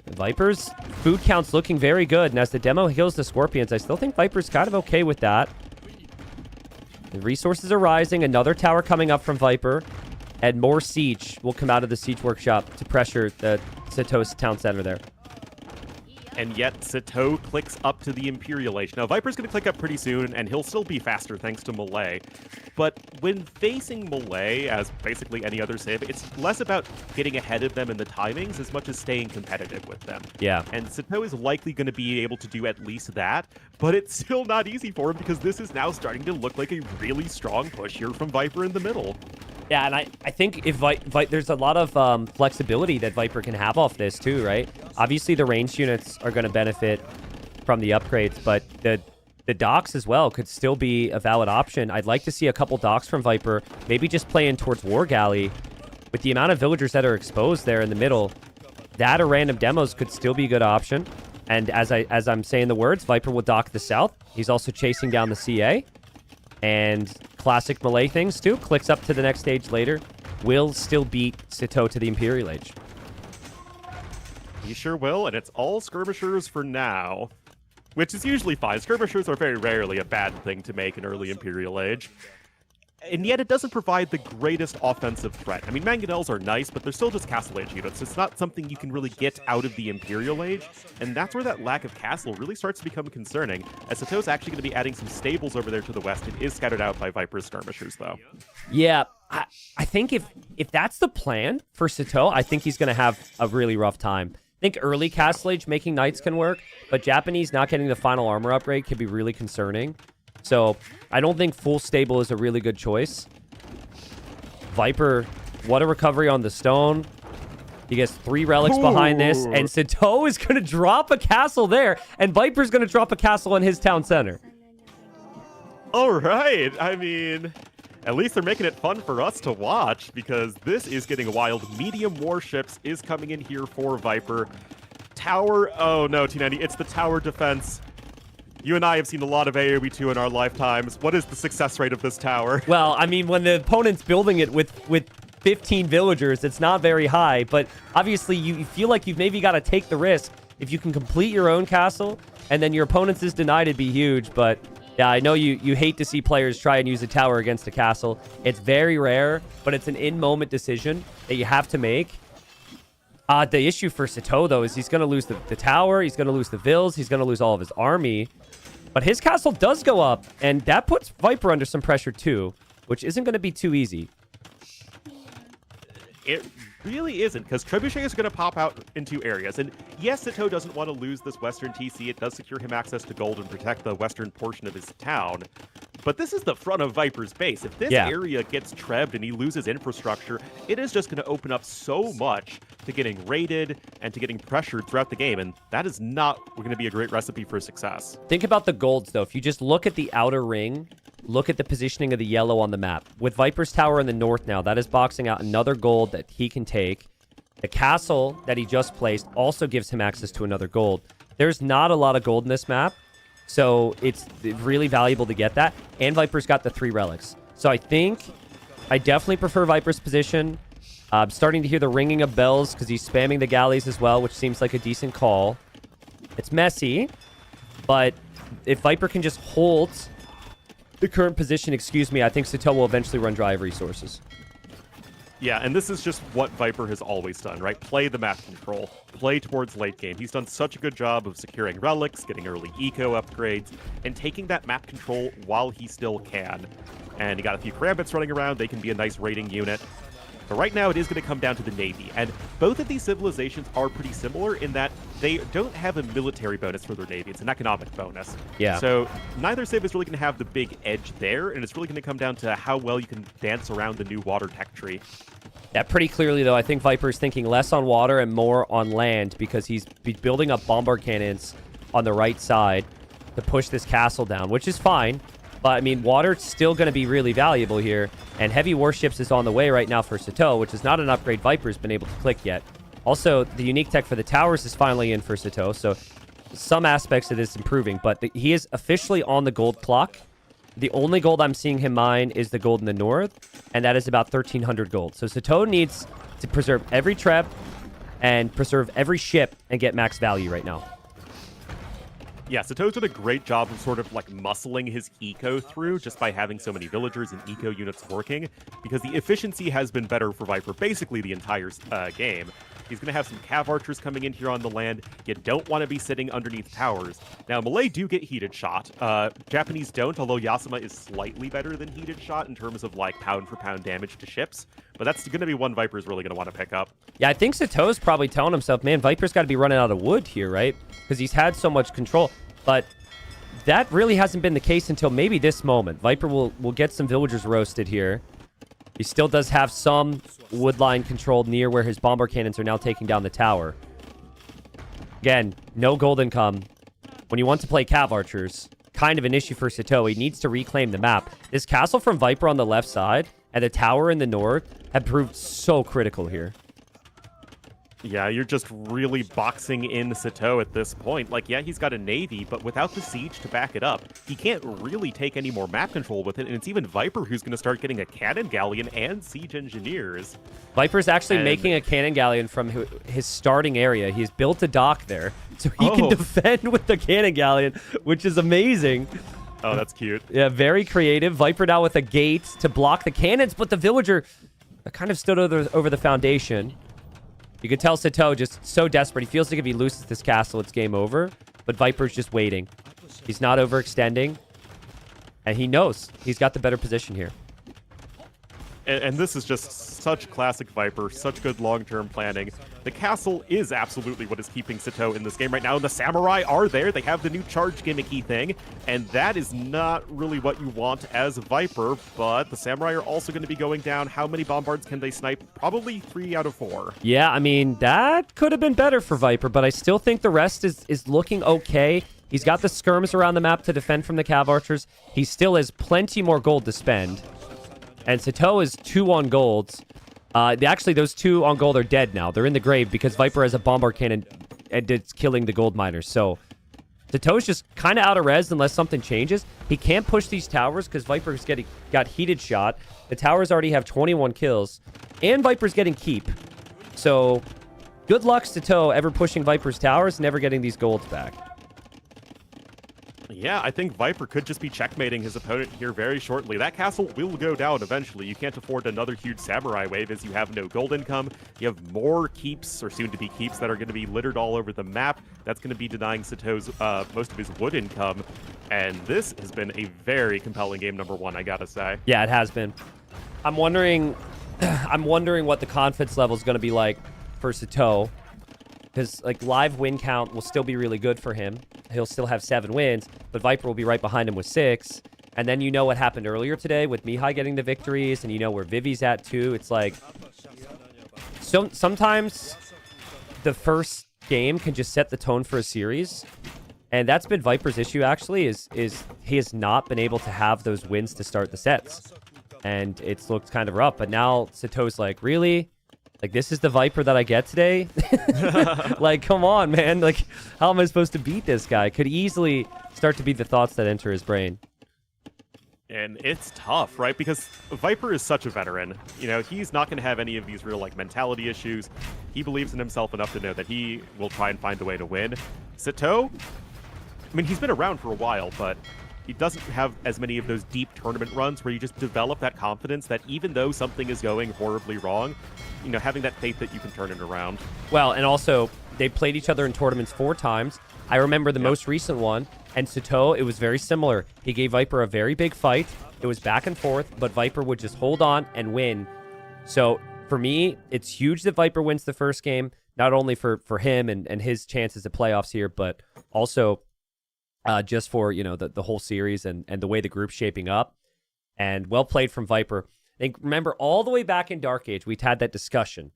the Vipers' food count's looking very good, and as the demo heals the Scorpions, I still think Viper's kind of okay with that. The resources are rising. Another tower coming up from Viper. And more siege will come out of the siege workshop to pressure the Satau's town center there. And yet, Satau clicks up to the Imperial Age. Now, Viper's going to click up pretty soon, and he'll still be faster thanks to Melee. But when facing Melee, as basically any other Civ, it's less about getting ahead of them in the timings as much as staying competitive with them. Yeah. And Satau is likely going to be able to do at least that, but it's still not easy for him because this is now starting to look like a really strong push here from Viper in the middle. Yeah, and I think if there's a lot of flexibility that Viper can have off this too, right? Obviously, the ranged units are going to benefit from the upgrades, but the docks as well could still be a valid option. I'd like to see a couple docks from Viper, maybe just playing towards War Galley. With the amount of villagers that are exposed there in the middle, that or random demos could still be a good option. And as I'm saying the words, Viper will dock the south. He's also chasing down the CA. And classic Melee things, too. Clicks up to the next stage later. Will still beat Satau to the Imperial Age. He sure will, and it's all skirmishers for now. Which is usually fine. Skirmishers are very rarely a bad thing to make in early Imperial Age. And yet it doesn't provide the greatest offensive threat. I mean, mangonels are nice, but they're still just Castle Age units. It's not something you can really get out of the Imperial Age, and that's where that lack of castle really starts to become concerning, as Satau's actually going to be adding some stables over there to the west. It is scattered out by Viper's skirmishers, though. Yeah, I think if that's the plan for Satau, I think he's going to have a really rough time. I think early Castle Age making knights can work, but Japanese not getting the final armor upgrade could be really concerning. So I don't think full stable is a really good choice. Viper, what a recovery on the stone. He gets 3 relics behind this, and Satau is going to drop a castle there, and Viper's going to drop a castle in his town center. All right. I mean, at least they're making it fun for us to watch, because this is getting wild. Medium warships is coming in here for Viper. Tower, oh no, T90, it's the tower defense. You and I have seen a lot of AoE2 in our lifetimes. What is the success rate of this tower? Well, I mean, when the opponent's building it with 15 villagers, it's not very high. But obviously, you feel like you've maybe got to take the risk. If you can complete your own castle, and then your opponent's is denied, it'd be huge. But yeah, I know you hate to see players try and use a tower against a castle. It's very rare, but it's an in-moment decision that you have to make. The issue for Satau, though, is he's going to lose the tower, he's going to lose the vills, he's going to lose all of his army. But his castle does go up, and that puts Viper under some pressure, too, which isn't going to be too easy. It really isn't, because trebuchets are going to pop out in 2 areas. And yes, Satau doesn't want to lose this western TC. It does secure him access to gold and protect the western portion of his town. But this is the front of Viper's base. If this area gets trebbed and he loses infrastructure, it is just going to open up so much to getting raided and to getting pressured throughout the game. And that is not going to be a great recipe for success. Think about the golds, though. If you just look at the outer ring, look at the positioning of the yellow on the map. With Viper's tower in the north now, that is boxing out another gold that he can take. The castle that he just placed also gives him access to another gold. There's not a lot of gold in this map, so it's really valuable to get that. And Viper's got the 3 relics. So I think I definitely prefer Viper's position. I'm starting to hear the ringing of bells because he's spamming the galleys as well, which seems like a decent call. It's messy, but if Viper can just hold the current position, I think Satau will eventually run dry of resources. Yeah, and this is just what Viper has always done, right? Play the map control, play towards late game. He's done such a good job of securing relics, getting early eco upgrades, and taking that map control while he still can. And he got a few Karambits running around. They can be a nice raiding unit. But right now, it is going to come down to the Navy. And both of these civilizations are pretty similar in that they don't have a military bonus for their Navy. It's an economic bonus. Yeah. So neither civ is really going to have the big edge there, and it's really going to come down to how well you can dance around the new water tech tree. Yeah, pretty clearly, though, I think Viper's thinking less on water and more on land because he's building up bombard cannons on the right side to push this castle down, which is fine. But, I mean, water's still going to be really valuable here. And heavy warships is on the way right now for Satau, which is not an upgrade Viper's been able to click yet. Also, the unique tech for the towers is finally in for Satau, so some aspects of this improving. But he is officially on the gold clock. The only gold I'm seeing him mine is the gold in the north, and that is about 1,300 gold. So Satau needs to preserve every trap and preserve every ship and get max value right now. Yeah, Satau's did a great job of sort of like muscling his eco through just by having so many villagers and eco units working, because the efficiency has been better for Viper basically the entire game. He's going to have some cav archers coming in here on the land. You don't want to be sitting underneath towers. Now, Malay do get heated shot. Japanese don't, although Yasuma is slightly better than heated shot in terms of like pound for pound damage to ships. But that's going to be one Viper's really going to want to pick up. Yeah, I think Satau's probably telling himself, man, Viper's got to be running out of wood here, right? Because he's had so much control. But that really hasn't been the case until maybe this moment. Viper will get some villagers roasted here. He still does have some wood line controlled near where his bomber cannons are now taking down the tower. Again, no gold income. When you want to play cav archers, kind of an issue for Satau. He needs to reclaim the map. This castle from Viper on the left side and the tower in the north have proved so critical here. Yeah, you're just really boxing in Satau at this point. Like, yeah, he's got a navy, but without the siege to back it up, he can't really take any more map control with it, and it's even Viper who's going to start getting a cannon galleon and siege engineers. Viper's actually making a cannon galleon from his starting area. He's built a dock there, so he can defend with the cannon galleon, which is amazing. Oh, that's cute. Yeah, very creative. Viper now with a gate to block the cannons, but the villager kind of stood over the foundation. You can tell Satau just so desperate. He feels like if he loses this castle, it's game over. But Viper's just waiting. He's not overextending. And he knows he's got the better position here. And this is just such classic Viper, such good long-term planning. The castle is absolutely what is keeping Satau in this game right now. And the samurai are there. They have the new charge gimmicky thing. And that is not really what you want as a Viper. But the samurai are also going to be going down. How many bombards can they snipe? Probably 3 out of 4. Yeah, I mean, that could have been better for Viper. But I still think the rest is looking okay. He's got the skirms around the map to defend from the cav archers. He still has plenty more gold to spend. And Satau is 2 on golds. Actually, those 2 on gold are dead now. They're in the grave because Viper has a bombard cannon and it's killing the gold miners. So Satau's just kind of out of res unless something changes. He can't push these towers because Viper's got heated shot. The towers already have 21 kills. And Viper's getting keep. So good luck, Satau, ever pushing Viper's towers and never getting these golds back. Yeah, I think Viper could just be checkmating his opponent here very shortly. That castle will go down eventually. You can't afford another huge samurai wave as you have no gold income. You have more keeps, or soon-to-be keeps, that are going to be littered all over the map. That's going to be denying Satau's most of his wood income. And this has been a very compelling game number 1, I gotta say. Yeah, it has been. I'm wondering what the confidence level is going to be like for Satau. Because, like, live win count will still be really good for him. He'll still have 7 wins, but Viper will be right behind him with 6. And then you know what happened earlier today with Mihi getting the victories, and you know where Vivi's at, too. It's like... sometimes the first game can just set the tone for a series. And that's been Viper's issue, actually, is he has not been able to have those wins to start the sets. And it's looked kind of rough. But now Satau's like, really? Like, this is the Viper that I get today? Like, come on, man. Like, how am I supposed to beat this guy? Could easily start to be the thoughts that enter his brain. And it's tough, right? Because Viper is such a veteran. You know, he's not going to have any of these real, like, mentality issues. He believes in himself enough to know that he will try and find a way to win. Satau, I mean, he's been around for a while, but he doesn't have as many of those deep tournament runs where you just develop that confidence that even though something is going horribly wrong, you know, having that faith that you can turn it around. Well, and also, they played each other in tournaments 4 times. I remember the most recent one, and Satau, it was very similar. He gave Viper a very big fight. It was back and forth, but Viper would just hold on and win. So, for me, it's huge that Viper wins the first game, not only for him and his chances at playoffs here, but also just for, you know, the whole series and the way the group's shaping up. And well played from Viper. I think, remember, all the way back in Dark Age, we'd had that discussion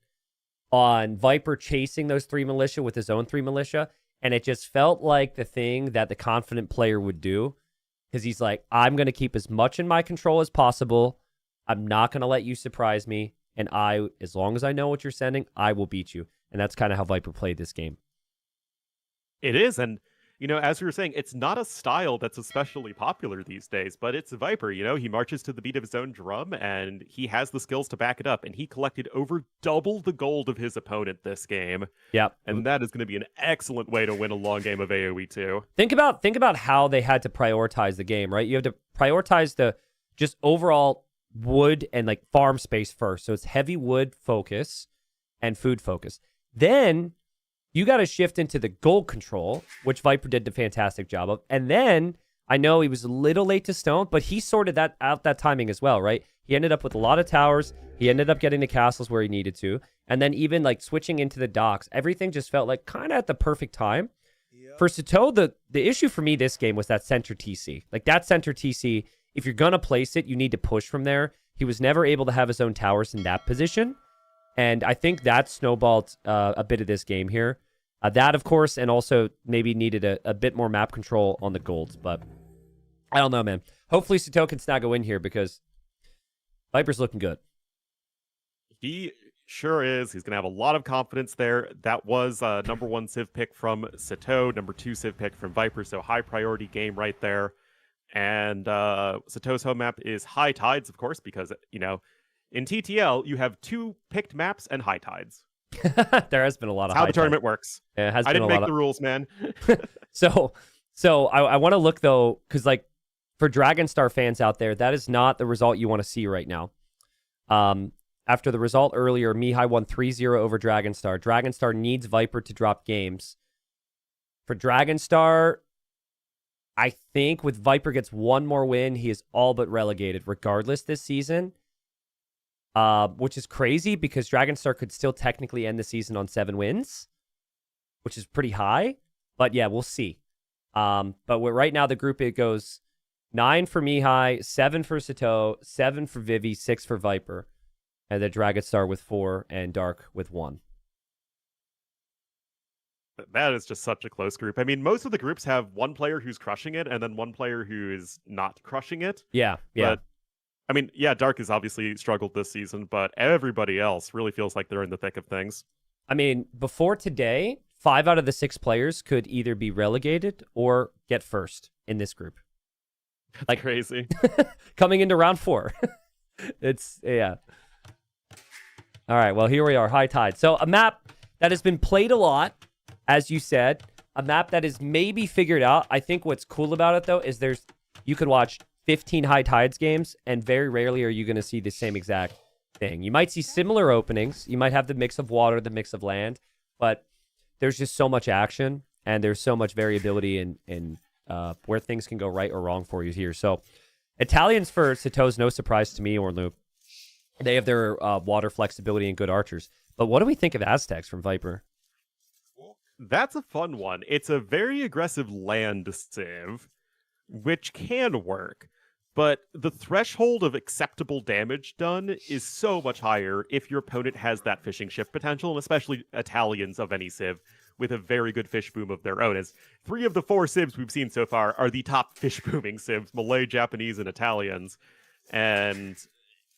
on Viper chasing those 3 militia with his own 3 militia, and it just felt like the thing that the confident player would do. because he's like, I'm going to keep as much in my control as possible. I'm not going to let you surprise me. And as long as I know what you're sending, I will beat you. And that's kind of how Viper played this game. It is, and as we were saying, it's not a style that's especially popular these days, but it's Viper. He marches to the beat of his own drum, and he has the skills to back it up. And he collected over double the gold of his opponent this game. Yep. And that is going to be an excellent way to win a long game of AoE too. Think about how they had to prioritize the game, right? You have to prioritize the just overall wood and like farm space first. So it's heavy wood focus and food focus. Then you got to shift into the gold control, which Viper did a fantastic job of. And then I know he was a little late to stone, but he sorted that timing as well, right? He ended up with a lot of towers. He ended up getting the castles where he needed to. And then even like switching into the docks, everything just felt like kind of at the perfect time. Yep. For Satau, the issue for me this game was that center TC. Like that center TC, if you're going to place it, you need to push from there. He was never able to have his own towers in that position. And I think that snowballed a bit of this game here. That, of course, and also maybe needed a bit more map control on the golds. But I don't know, man. Hopefully Satau can snag a win here because Viper's looking good. He sure is. He's going to have a lot of confidence there. That was number 1 Civ pick from Satau, number 2 Civ pick from Viper, so high priority game right there. And Satau's home map is High Tides, of course, because, in TTL, you have 2 picked maps and High Tides. There has been a lot of how the tournament works. Yeah, it has I been didn't make the rules, man. So I want to look, though, because, like, for Dragonstar fans out there, that is not the result you want to see right now. After the result earlier, Mihi won 3-0 over Dragonstar. Dragonstar needs Viper to drop games. For Dragonstar, I think with Viper gets one more win, he is all but relegated regardless this season. Which is crazy because Dragonstar could still technically end the season on 7 wins, which is pretty high. But yeah, we'll see. But right now, the group, it goes 9 for Mihi, 7 for Satau, 7 for Vivi, 6 for Viper. And then Dragonstar with 4 and Dark with 1. That is just such a close group. I mean, most of the groups have one player who's crushing it and then one player who is not crushing it. Yeah. But I mean, yeah, Dark has obviously struggled this season, but everybody else really feels like they're in the thick of things. I mean, before today, 5 out of the 6 players could either be relegated or get first in this group. That's like crazy. Coming into round 4. Yeah. All right, well, here we are, High Tide. So a map that has been played a lot, as you said, a map that is maybe figured out. I think what's cool about it, though, is you could watch 15 High Tides games, and very rarely are you going to see the same exact thing. You might see similar openings. You might have the mix of water, the mix of land, but there's just so much action, and there's so much variability in where things can go right or wrong for you here. So Italians for Satau is no surprise to me or Luke. They have their water flexibility and good archers. But what do we think of Aztecs from Viper? That's a fun one. It's a very aggressive land civ, which can work. But the threshold of acceptable damage done is so much higher if your opponent has that fishing ship potential, and especially Italians of any civ with a very good fish boom of their own. As 3 of the 4 civs we've seen so far are the top fish booming civs, Malay, Japanese, and Italians. And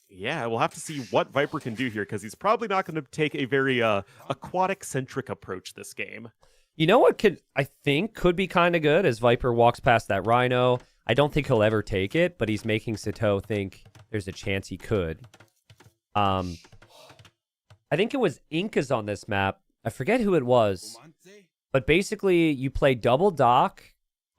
yeah, we'll have to see what Viper can do here, because he's probably not going to take a very aquatic-centric approach this game. You know what I think could be kind of good as Viper walks past that Rhino. I don't think he'll ever take it, but he's making Satau think there's a chance he could. I think it was Incas on this map. I forget who it was. But basically, you play double dock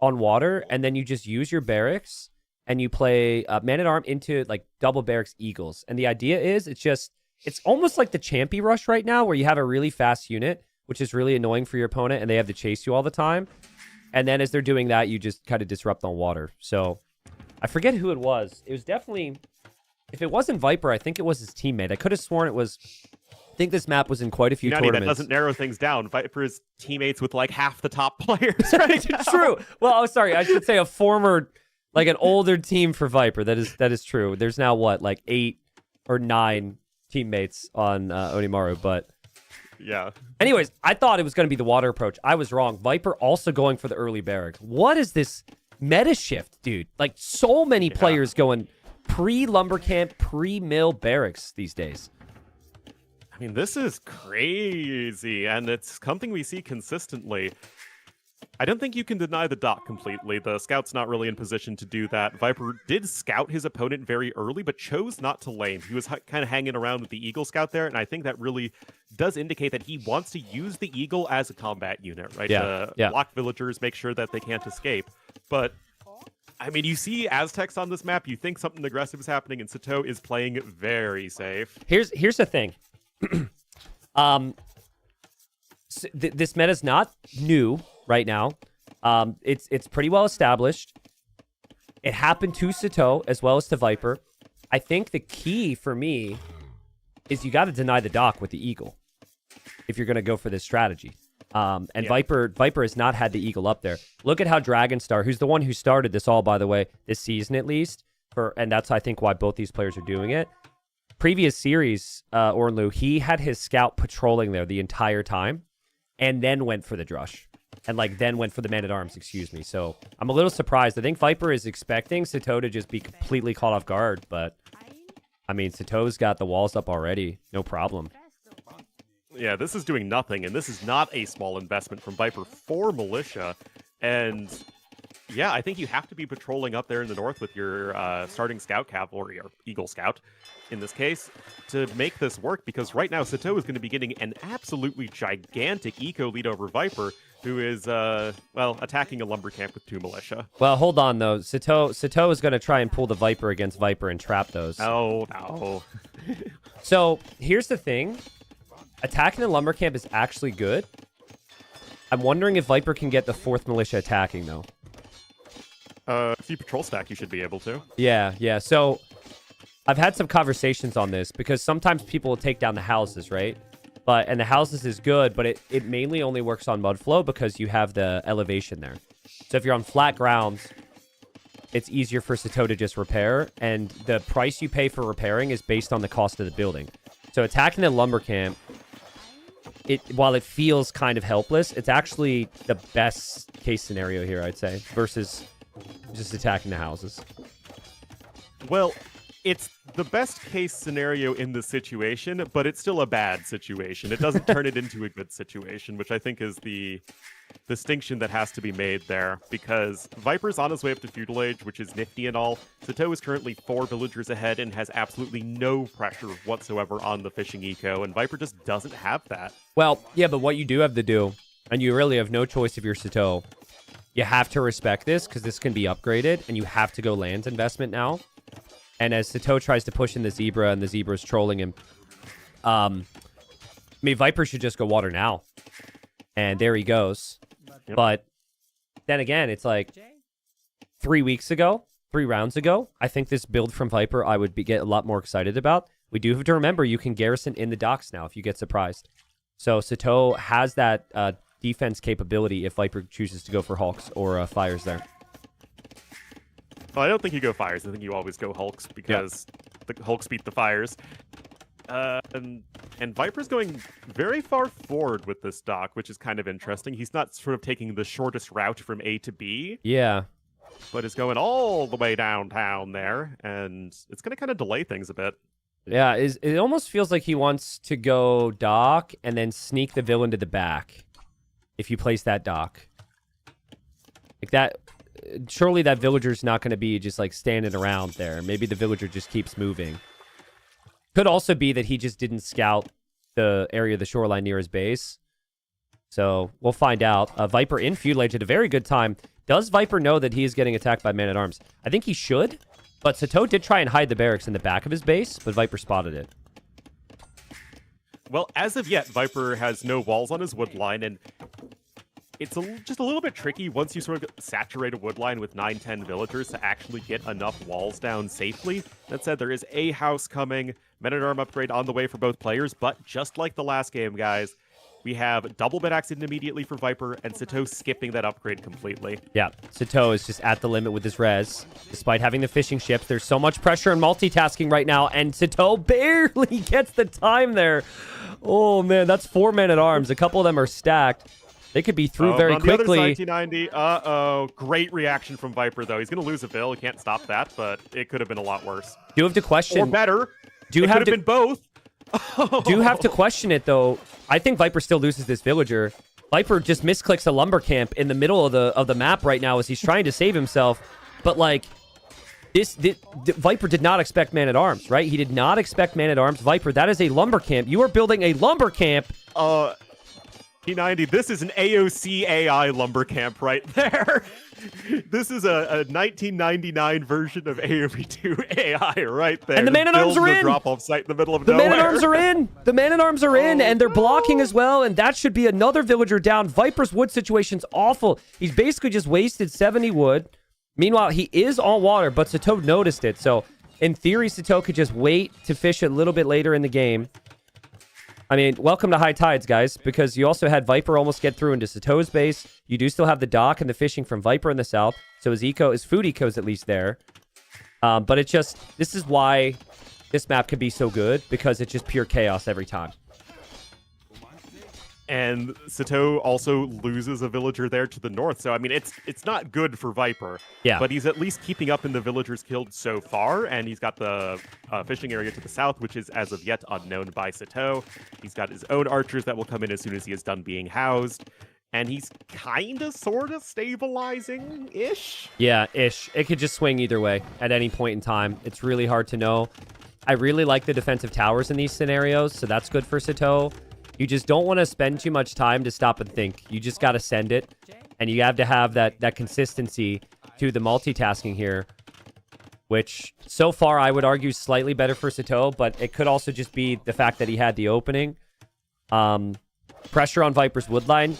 on water, and then you just use your barracks, and you play man-at-arm into like double barracks Eagles. And the idea is it's almost like the Champy Rush right now, where you have a really fast unit, which is really annoying for your opponent, and they have to chase you all the time. And then as they're doing that, you just kind of disrupt on water. So I forget who it was. It was definitely, if it wasn't Viper, I think it was his teammate. I could have sworn it was, I think this map was in quite a few tournaments. That doesn't narrow things down. Viper's teammates with like half the top players right now. True. Well, sorry, I should say a former, like an older team for Viper. That is true. There's now what, like 8 or 9 teammates on Onimaru, but yeah. Anyways, I thought it was going to be the water approach. I was wrong. Viper also going for the early barracks. What is this meta shift, dude. Like, so many players going pre-lumber camp, pre-mill barracks these days. I mean, this is crazy, and it's something we see consistently. I don't think you can deny the dock completely. The scout's not really in position to do that. Viper did scout his opponent very early, but chose not to lane. He was kind of hanging around with the Eagle Scout there, and I think that really does indicate that he wants to use the Eagle as a combat unit, right? To block villagers, make sure that they can't escape. But, I mean, you see Aztecs on this map, you think something aggressive is happening, and Satau is playing very safe. Here's the thing. This meta's not new right now. It's pretty well established. It happened to Satau as well as to Viper. I think the key for me is you got to deny the dock with the Eagle if you're going to go for this strategy. Viper has not had the Eagle up there. Look at how Dragonstar, who's the one who started this all, by the way, this season at least, and that's, I think, why both these players are doing it. Previous series, Ornlu, he had his scout patrolling there the entire time and then went for the Drush. And, then went for the Man-at-Arms, excuse me. So, I'm a little surprised. I think Viper is expecting Satau to just be completely caught off guard. But, I mean, Satau's got the walls up already. No problem. Yeah, this is doing nothing, and this is not a small investment from Viper for Militia. And, yeah, I think you have to be patrolling up there in the north with your starting Scout Cavalry, or Eagle Scout, in this case, to make this work. Because right now, Satau is going to be getting an absolutely gigantic eco lead over Viper, who is, attacking a lumber camp with 2 militia. Well, hold on, though. Satau is going to try and pull the Viper against Viper and trap those. Oh, no. So, here's the thing. Attacking the lumber camp is actually good. I'm wondering if Viper can get the 4th militia attacking, though. If you patrol stack, you should be able to. Yeah. So, I've had some conversations on this, because sometimes people will take down the houses, right? And the houses is good, but it mainly only works on Mudflow because you have the elevation there. So if you're on flat grounds, it's easier for Satau to just repair, and the price you pay for repairing is based on the cost of the building. So attacking the lumber camp, while it feels kind of helpless, it's actually the best case scenario here, I'd say, versus just attacking the houses. Well, it's the best case scenario in this situation, but it's still a bad situation. It doesn't turn it into a good situation, which I think is the distinction that has to be made there, because Viper's on his way up to Feudal Age, which is nifty and all. Satau is currently 4 villagers ahead and has absolutely no pressure whatsoever on the fishing eco, and Viper just doesn't have that. Well, yeah, but what you do have to do, and you really have no choice if you're Satau, you have to respect this, because this can be upgraded, and you have to go lands investment now. And as Satau tries to push in the Zebra, and the Zebra's trolling him, Viper should just go water now. And there he goes. Yep. But then again, it's like 3 weeks ago, 3 rounds ago, I think this build from Viper I would get a lot more excited about. We do have to remember you can garrison in the docks now if you get surprised. So Satau has that defense capability if Viper chooses to go for Hulks or Fires there. Well, I don't think you go Fires. I think you always go Hulks because the Hulks beat the Fires. And Viper's going very far forward with this dock, which is kind of interesting. He's not sort of taking the shortest route from A to B. Yeah. But is going all the way downtown there, and it's going to kind of delay things a bit. Yeah, it almost feels like he wants to go dock and then sneak the villain to the back if you place that dock. Like that... Surely that villager's not going to be just like standing around there. Maybe the villager just keeps moving. Could also be that he just didn't scout the area of the shoreline near his base. So we'll find out. Viper in Feudal Age at a very good time. Does Viper know that he is getting attacked by Man-at-Arms? I think he should. But Satau did try and hide the barracks in the back of his base, but Viper spotted it. Well, as of yet, Viper has no walls on his wood line, and it's just a little bit tricky once you sort of saturate a wood line with 9-10 villagers to actually get enough walls down safely. That said, there is a house coming, Men-at-Arm upgrade on the way for both players, but just like the last game, guys, we have double mid-axe in immediately for Viper, and Satau skipping that upgrade completely. Yeah, Satau is just at the limit with his res. Despite having the fishing ships, there's so much pressure and multitasking right now, and Satau barely gets the time there. Oh, man, that's 4 Men-at-Arms. A couple of them are stacked. They could be through but very on the quickly. other side, T90, uh-oh. Great reaction from Viper, though. He's going to lose a Bill. He can't stop that, but it could have been a lot worse. Do you have to question? Or better. Do you it have could have been both. Do you have to question it, though? I think Viper still loses this villager. Viper just misclicks a lumber camp in the middle of the map right now as he's trying to save himself. But, like, Viper did not expect Man-at-Arms, right? He did not expect Man-at-Arms. Viper, that is a lumber camp. You are building a lumber camp. P90, this is an AOC AI lumber camp right there. This is a 1999 version of AOV2 AI right there. And the Man-at-Arms are in. Drop-off site in the middle of the nowhere. Man-at-Arms are in. The Man-at-Arms are in, and they're blocking as well, and that should be another villager down. Viper's wood situation's awful. He's basically just wasted 70 wood. Meanwhile, he is on water, but Satau noticed it. So, in theory, Satau could just wait to fish a little bit later in the game. I mean, welcome to high tides, guys, because you also had Viper almost get through into Satau's base. You do still have the dock and the fishing from Viper in the south, so his food eco is at least there. But it just, this is why this map could be so good, because it's just pure chaos every time. And Satau also loses a villager there to the north. So, I mean, it's not good for Viper. Yeah. But he's at least keeping up in the villagers killed so far. And he's got the fishing area to the south, which is as of yet unknown by Satau. He's got his own archers that will come in as soon as he is done being housed. And he's kind of, sort of stabilizing-ish. Yeah, ish. It could just swing either way at any point in time. It's really hard to know. I really like the defensive towers in these scenarios, so that's good for Satau. You just don't want to spend too much time to stop and think. You just got to send it. And you have to have that consistency to the multitasking here, which so far I would argue is slightly better for Satau, but it could also just be the fact that he had the opening. Pressure on Viper's woodline.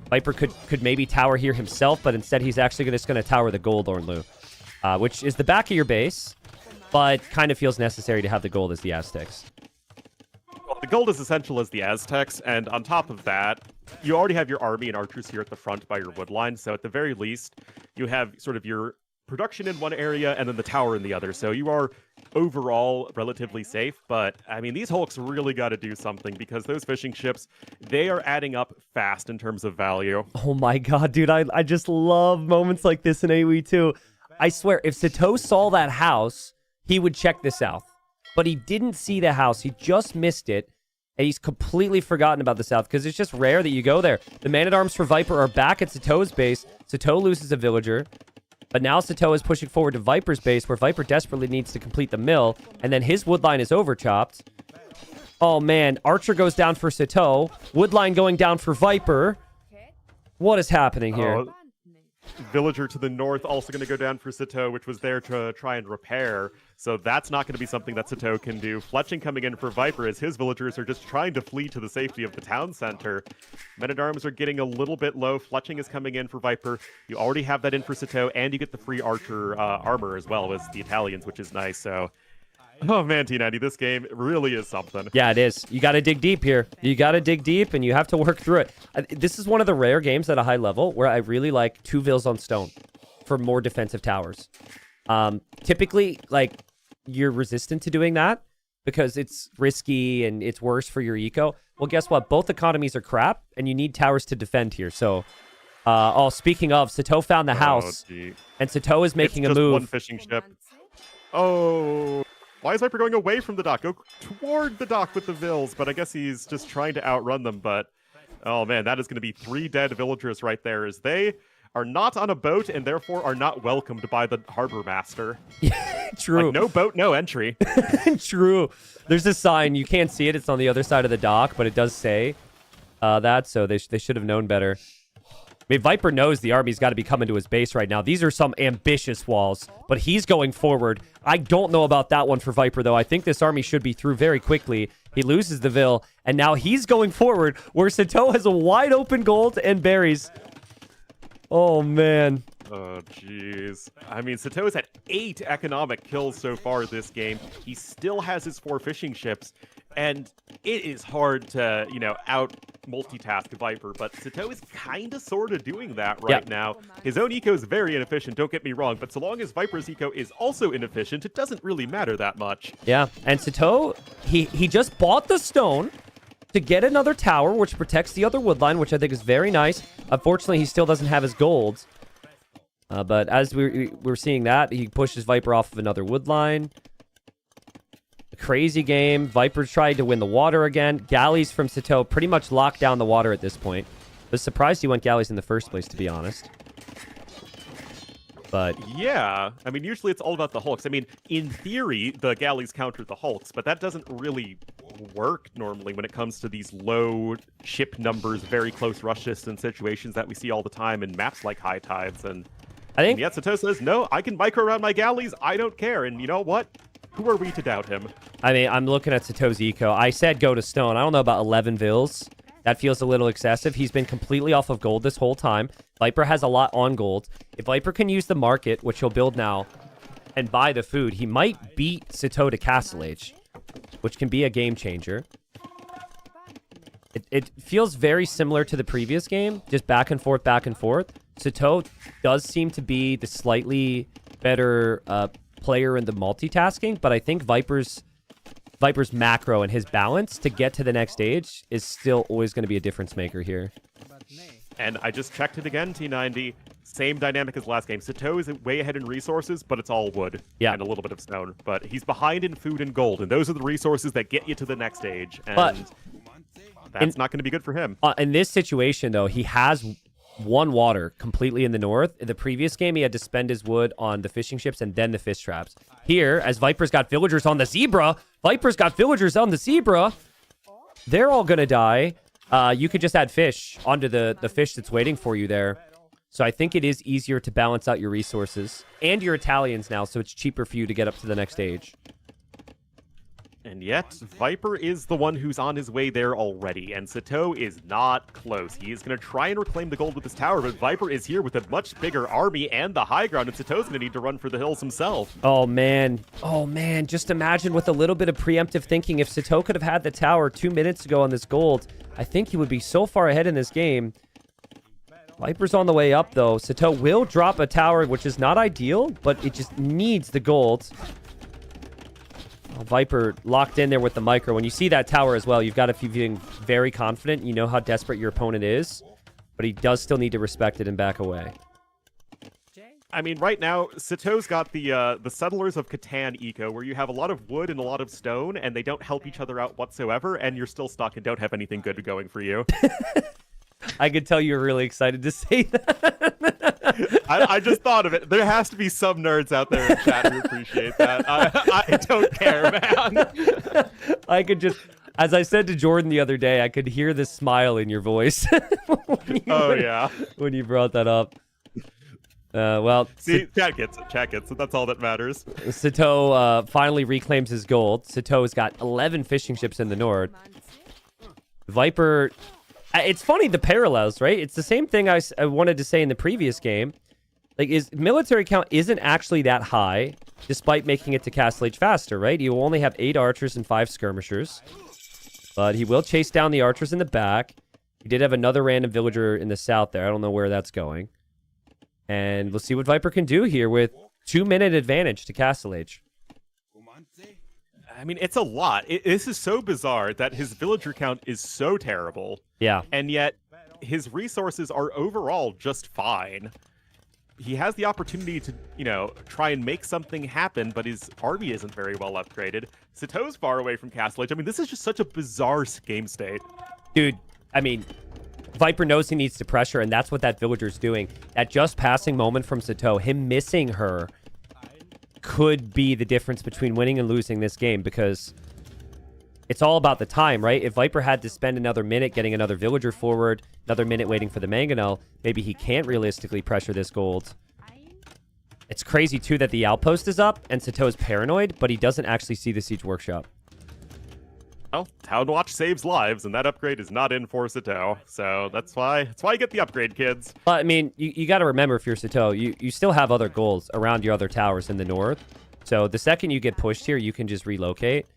Viper could maybe tower here himself, but instead he's actually just going to tower the gold, Ornlu, which is the back of your base, but kind of feels necessary to have the gold as the Aztecs. Well, the gold is essential as the Aztecs, and on top of that, you already have your army and archers here at the front by your wood line, so at the very least, you have sort of your production in one area and then the tower in the other, so you are overall relatively safe, but, I mean, these Hulks really got to do something, because those fishing ships, they are adding up fast in terms of value. Oh my god, dude, I just love moments like this in AoE 2. I swear, if Satau saw that house, he would check the south. But he didn't see the house. He just missed it. And he's completely forgotten about the south because it's just rare that you go there. The Man-at-Arms for Viper are back at Satau's base. Satau loses a villager. But now Satau is pushing forward to Viper's base where Viper desperately needs to complete the mill. And then his woodline is overchopped. Oh, man. Archer goes down for Satau. Woodline going down for Viper. What is happening here? Villager to the north also going to go down for Satau, which was there to try and repair. So that's not going to be something that Satau can do. Fletching coming in for Viper as his villagers are just trying to flee to the safety of the town center. Men-at-Arms are getting a little bit low. Fletching is coming in for Viper. You already have that in for Satau, and you get the free archer armor as well as the Italians, which is nice. So, oh man, T90, this game really is something. Yeah, it is. You got to dig deep here. You got to dig deep, and you have to work through it. This is one of the rare games at a high level where I really like 2 vills on stone for more defensive towers. Typically, like, you're resistant to doing that because it's risky and it's worse for your eco. Well, guess what? Both economies are crap, and you need towers to defend here. So, speaking of, Satau found the house, and Satau is making it's a just move. One fishing ship. Oh, why is Viper going away from the dock? Go toward the dock with the vills, but I guess he's just trying to outrun them. But, oh man, that is going to be 3 dead villagers right there as they are not on a boat and therefore are not welcomed by the harbor master. True. Like, no boat, no entry. True. There's a sign. You can't see it. It's on the other side of the dock, but it does say that, so they should have known better. I mean, Viper knows the army's got to be coming to his base right now. These are some ambitious walls, but he's going forward. I don't know about that one for Viper, though. I think this army should be through very quickly. He loses the Vil, and now he's going forward, where Satau has a wide open gold and berries. Oh, man. Oh, jeez. I mean, Satau has had 8 economic kills so far this game. He still has his 4 fishing ships, and it is hard to, out-multitask Viper, but Satau is kind of sort of doing that right now. His own eco is very inefficient, don't get me wrong, but so long as Viper's eco is also inefficient, it doesn't really matter that much. Yeah, and Satau, he just bought the stone to get another tower, which protects the other woodline, which I think is very nice. Unfortunately, he still doesn't have his gold. But as we're seeing that, he pushes Viper off of another wood line. A crazy game. Viper tried to win the water again. Galleys from Satau pretty much locked down the water at this point. I was surprised he went galleys in the first place, to be honest. But yeah, I mean, usually it's all about the hulks. I mean, in theory, the galleys counter the hulks, but that doesn't really work normally when it comes to these low ship numbers, very close rush distance situations that we see all the time in maps like High Tides. And yet Satau says, no, I can micro around my galleys. I don't care. And you know what? Who are we to doubt him? I mean, I'm looking at Satau's eco. I said go to stone. I don't know about 11 vils. That feels a little excessive. He's been completely off of gold this whole time. Viper has a lot on gold. If Viper can use the market, which he'll build now, and buy the food, he might beat Satau to Castle Age, which can be a game changer. It feels very similar to the previous game, just back and forth, back and forth. Satau does seem to be the slightly better player in the multitasking, but I think Viper's macro and his balance to get to the next stage is still always going to be a difference maker here. And I just checked it again, T90. Same dynamic as last game. Satau is way ahead in resources, but it's all wood and a little bit of stone. But he's behind in food and gold, and those are the resources that get you to the next stage. And that's not going to be good for him. In this situation, though, he has one water completely in the north. In the previous game, he had to spend his wood on the fishing ships and then the fish traps. Here, as Viper's got villagers on the zebra, they're all going to die. You could just add fish onto the fish that's waiting for you there. So I think it is easier to balance out your resources. And your Italians now, so it's cheaper for you to get up to the next stage. And yet, Viper is the one who's on his way there already, and Satau is not close. He is going to try and reclaim the gold with his tower, but Viper is here with a much bigger army and the high ground, and Satau's going to need to run for the hills himself. Oh, man. Just imagine with a little bit of preemptive thinking, if Satau could have had the tower 2 minutes ago on this gold, I think he would be so far ahead in this game. Viper's on the way up, though. Satau will drop a tower, which is not ideal, but it just needs the gold. Viper locked in there with the micro. When you see that tower as well, you've got to be feeling very confident. You know how desperate your opponent is, but he does still need to respect it and back away. I mean, right now, Satau's got the Settlers of Catan eco, where you have a lot of wood and a lot of stone, and they don't help each other out whatsoever, and you're still stuck and don't have anything good going for you. I could tell you're really excited to say that. I just thought of it. There has to be some nerds out there in chat who appreciate that. I don't care, man. I could just, as I said to Jordan the other day, I could hear the smile in your voice. When you brought that up. Well, see, chat gets it, so that's all that matters. Satau finally reclaims his gold. Satau has got 11 fishing ships in the north. Viper... It's funny, the parallels, right? It's the same thing I wanted to say in the previous game. Like, his military count isn't actually that high, despite making it to Castle Age faster, right? He will only have 8 archers and 5 skirmishers. But he will chase down the archers in the back. He did have another random villager in the south there. I don't know where that's going. And we'll see what Viper can do here with 2-minute advantage to Castle Age. I mean, it's a lot. This is so bizarre that his villager count is so terrible. Yeah. And yet, his resources are overall just fine. He has the opportunity to, try and make something happen, but his army isn't very well upgraded. Satau's far away from Castle Age. I mean, this is just such a bizarre game state. Dude, I mean, Viper knows he needs to pressure, and that's what that villager's doing. That just passing moment from Satau, him missing her, could be the difference between winning and losing this game, because it's all about the time, right? If Viper had to spend another minute getting another villager forward, another minute waiting for the mangonel, maybe he can't realistically pressure this gold. It's crazy, too, that the outpost is up and Satau's paranoid, but he doesn't actually see the siege workshop. Well, Town Watch saves lives, and that upgrade is not in for Satau. So that's why you get the upgrade, kids. But, I mean, you got to remember, if you're Satau, you still have other goals around your other towers in the north. So the second you get pushed here, you can just relocate.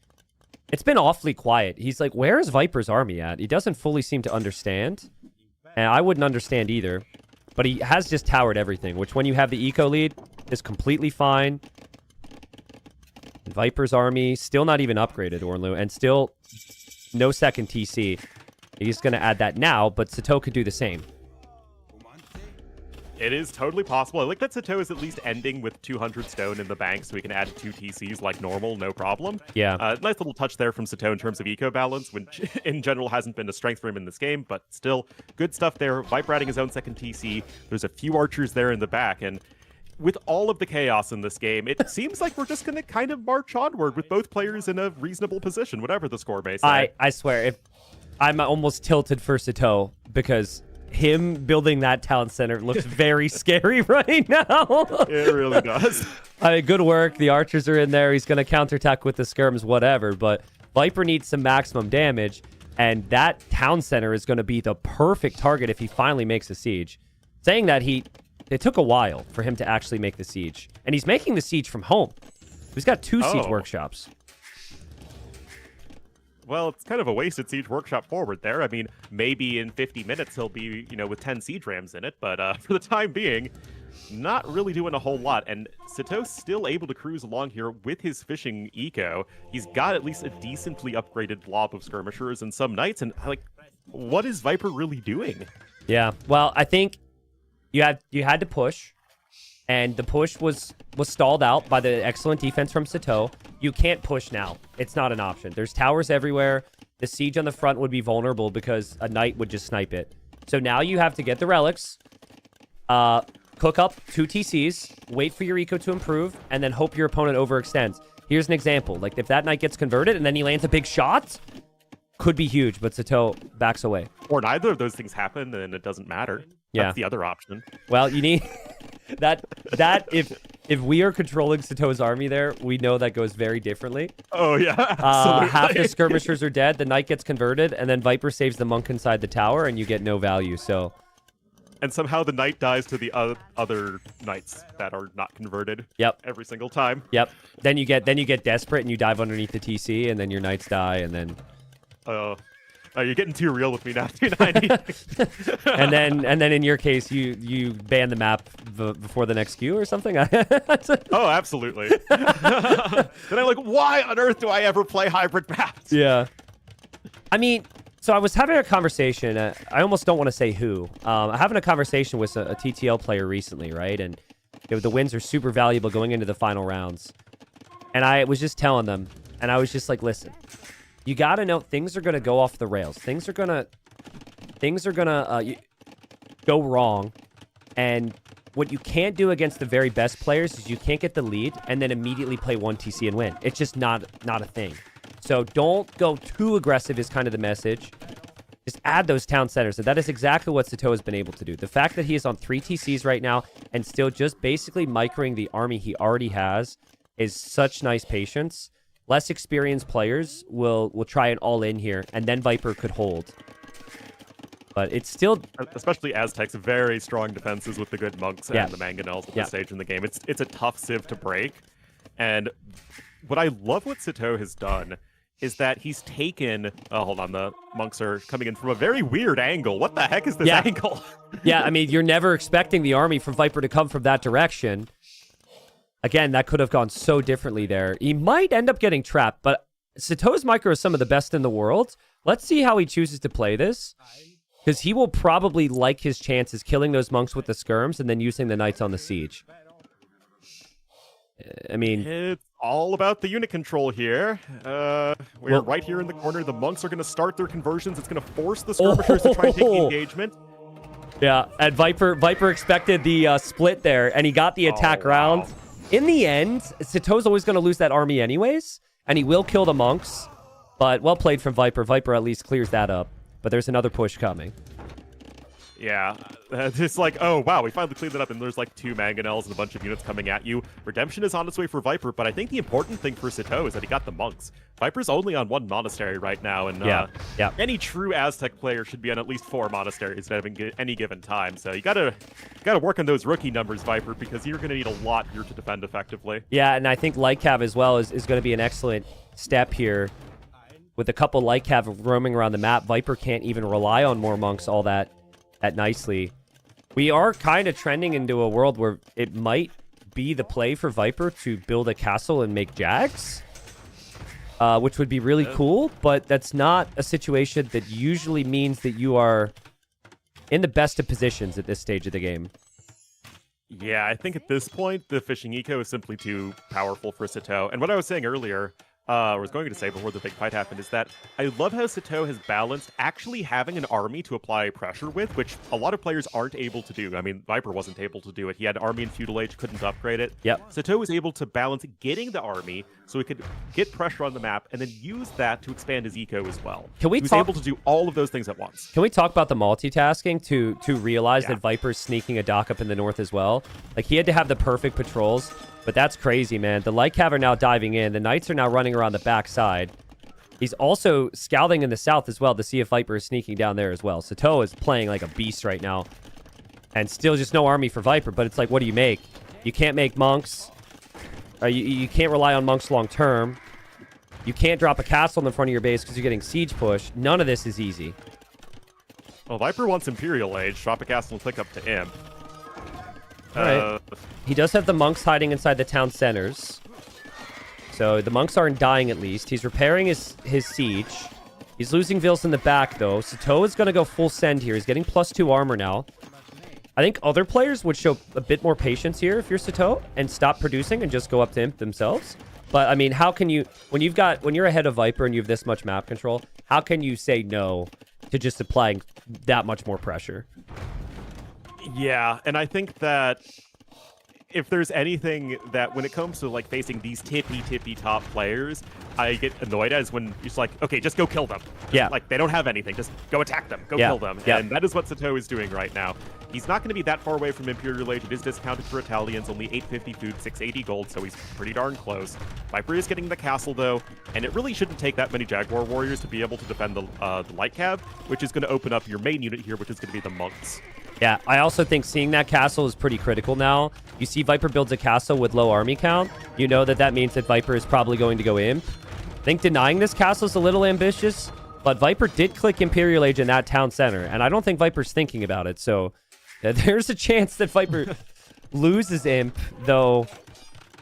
It's been awfully quiet. He's like, where is Viper's army at? He doesn't fully seem to understand. And I wouldn't understand either. But he has just towered everything, which when you have the eco lead is completely fine. Viper's army still not even upgraded, Ornlu, and still no second TC. He's going to add that now, but Satau could do the same. It is totally possible. I like that Satau is at least ending with 200 stone in the bank, so we can add 2 TCs like normal, no problem. Yeah. Nice little touch there from Satau in terms of eco balance, which in general hasn't been a strength for him in this game, but still, good stuff there. Viper adding his own second TC. There's a few archers there in the back, and with all of the chaos in this game, it seems like we're just going to kind of march onward with both players in a reasonable position, whatever the score may say. I swear, if I'm almost tilted for Satau because him building that town center looks very scary right now. It really does. Good work. The archers are in there. He's going to counterattack with the skirms, whatever. But Viper needs some maximum damage, and that town center is going to be the perfect target if he finally makes a siege. Saying that, it took a while for him to actually make the siege. And he's making the siege from home. He's got 2 siege workshops. Well, it's kind of a wasted siege workshop forward there. I mean, maybe in 50 minutes he'll be, with 10 siege rams in it, but for the time being, not really doing a whole lot. And Satau's still able to cruise along here with his fishing eco. He's got at least a decently upgraded blob of skirmishers and some knights, and what is Viper really doing? Yeah, well, I think you had to push, and the push was stalled out by the excellent defense from Satau. You can't push now. It's not an option. There's towers everywhere. The siege on the front would be vulnerable because a knight would just snipe it. So now you have to get the relics, cook up 2 TCs, wait for your eco to improve, and then hope your opponent overextends. Here's an example. Like, if that knight gets converted and then he lands a big shot, could be huge, but Satau backs away. Or neither of those things happen, and it doesn't matter. Yeah. That's the other option. Well, you need... that if we are controlling Satau's army there, we know that goes very differently. Oh, yeah, absolutely. Half the skirmishers are dead, the knight gets converted, and then Viper saves the monk inside the tower, and you get no value, so... And somehow the knight dies to the other knights that are not converted. Yep. Every single time. Yep. Then you get desperate, and you dive underneath the TC, and then your knights die, and then... Oh, you're getting too real with me now, 290. and then in your case, you ban the map before the next queue or something. Oh, absolutely. Then I'm like, why on earth do I ever play hybrid maps? Yeah. I mean, so I was having a conversation. I almost don't want to say who. Having a conversation with a TTL player recently, right? And the wins are super valuable going into the final rounds. And I was just telling them, and I was just like, listen. You got to know things are going to go off the rails. Things are going to go wrong. And what you can't do against the very best players is you can't get the lead and then immediately play 1 TC and win. It's just not a thing. So don't go too aggressive is kind of the message. Just add those town centers. And that is exactly what Satau has been able to do. The fact that he is on 3 TCs right now and still just basically microing the army he already has is such nice patience. Less experienced players will try an all-in here, and then Viper could hold. But it's still... Especially Aztecs, very strong defenses with the good monks and the mangonels at this stage in the game. It's a tough civ to break. And what I love what Satau has done is that he's taken... Oh, hold on, the monks are coming in from a very weird angle. What the heck is this angle? Yeah, I mean, you're never expecting the army from Viper to come from that direction. Again, that could have gone so differently there. He might end up getting trapped, but Satau's micro is some of the best in the world. Let's see how he chooses to play this. Because he will probably like his chances killing those monks with the skirms and then using the knights on the siege. I mean... It's all about the unit control here. We're right here in the corner. The monks are going to start their conversions. It's going to force the skirmishers to try and take the engagement. Yeah, and Viper expected the split there, and he got the attack round. In the end, Satau's always going to lose that army anyways, and he will kill the monks. But well played from Viper. Viper at least clears that up. But there's another push coming. Yeah, it's like, oh, wow, we finally cleaned it up, and there's like 2 mangonels and a bunch of units coming at you. Redemption is on its way for Viper, but I think the important thing for Satau is that he got the monks. Viper's only on 1 monastery right now, and any true Aztec player should be on at least 4 monasteries at any given time. So you gotta work on those rookie numbers, Viper, because you're gonna need a lot here to defend effectively. Yeah, and I think Lycav as well is going to be an excellent step here. With a couple Lycav roaming around the map, Viper can't even rely on more monks all that nicely. We are kind of trending into a world where it might be the play for Viper to build a castle and make Jags, which would be really cool, but that's not a situation that usually means that you are in the best of positions at this stage of the game. Yeah, I think at this point, the fishing eco is simply too powerful for Satau. And what I was saying earlier, or was going to say before the big fight happened, is that I love how Satau has balanced actually having an army to apply pressure with, which a lot of players aren't able to do. I mean, Viper wasn't able to do it. He had an army in Feudal Age, couldn't upgrade it. Yep. Satau was able to balance getting the army so he could get pressure on the map and then use that to expand his eco as well. Can we he was talk- able to do all of those things at once. Can we talk about the multitasking to realize that Viper's sneaking a dock up in the north as well? Like, he had to have the perfect patrols, but that's crazy, man. The Light Cav are now diving in. The Knights are now running around the backside. He's also scouting in the south as well to see if Viper is sneaking down there as well. Satau is playing like a beast right now. And still just no army for Viper, but it's like, what do you make? You can't make monks. You can't rely on monks long term. You can't drop a castle in the front of your base because you're getting siege push. None of this is easy. Well, Viper wants Imperial Age, drop a castle and click up to Imp. All right. He does have the monks hiding inside the town centers. So the monks aren't dying at least. He's repairing his siege. He's losing Vils in the back, though. Satau is going to go full send here. He's getting +2 armor now. I think other players would show a bit more patience here if you're Satau and stop producing and just go up to Imp themselves. But, I mean, how can you... When you're ahead of Viper and you have this much map control, how can you say no to just applying that much more pressure? Yeah, and I think that if there's anything that when it comes to like facing these tippy top players, I get annoyed as when it's like, okay, just go kill them. Yeah. Like they don't have anything. Just go attack them. Go kill them. Yeah. And that is what Satau is doing right now. He's not going to be that far away from Imperial Age. It is discounted for Italians, only 850 food, 680 gold, so he's pretty darn close. Viper is getting the castle, though, and it really shouldn't take that many Jaguar warriors to be able to defend the Light Cav, which is going to open up your main unit here, which is going to be the monks. Yeah, I also think seeing that castle is pretty critical now. You see Viper builds a castle with low army count. You know that means that Viper is probably going to go Imp. I think denying this castle is a little ambitious, but Viper did click Imperial Age in that town center, and I don't think Viper's thinking about it, so there's a chance that Viper loses Imp, though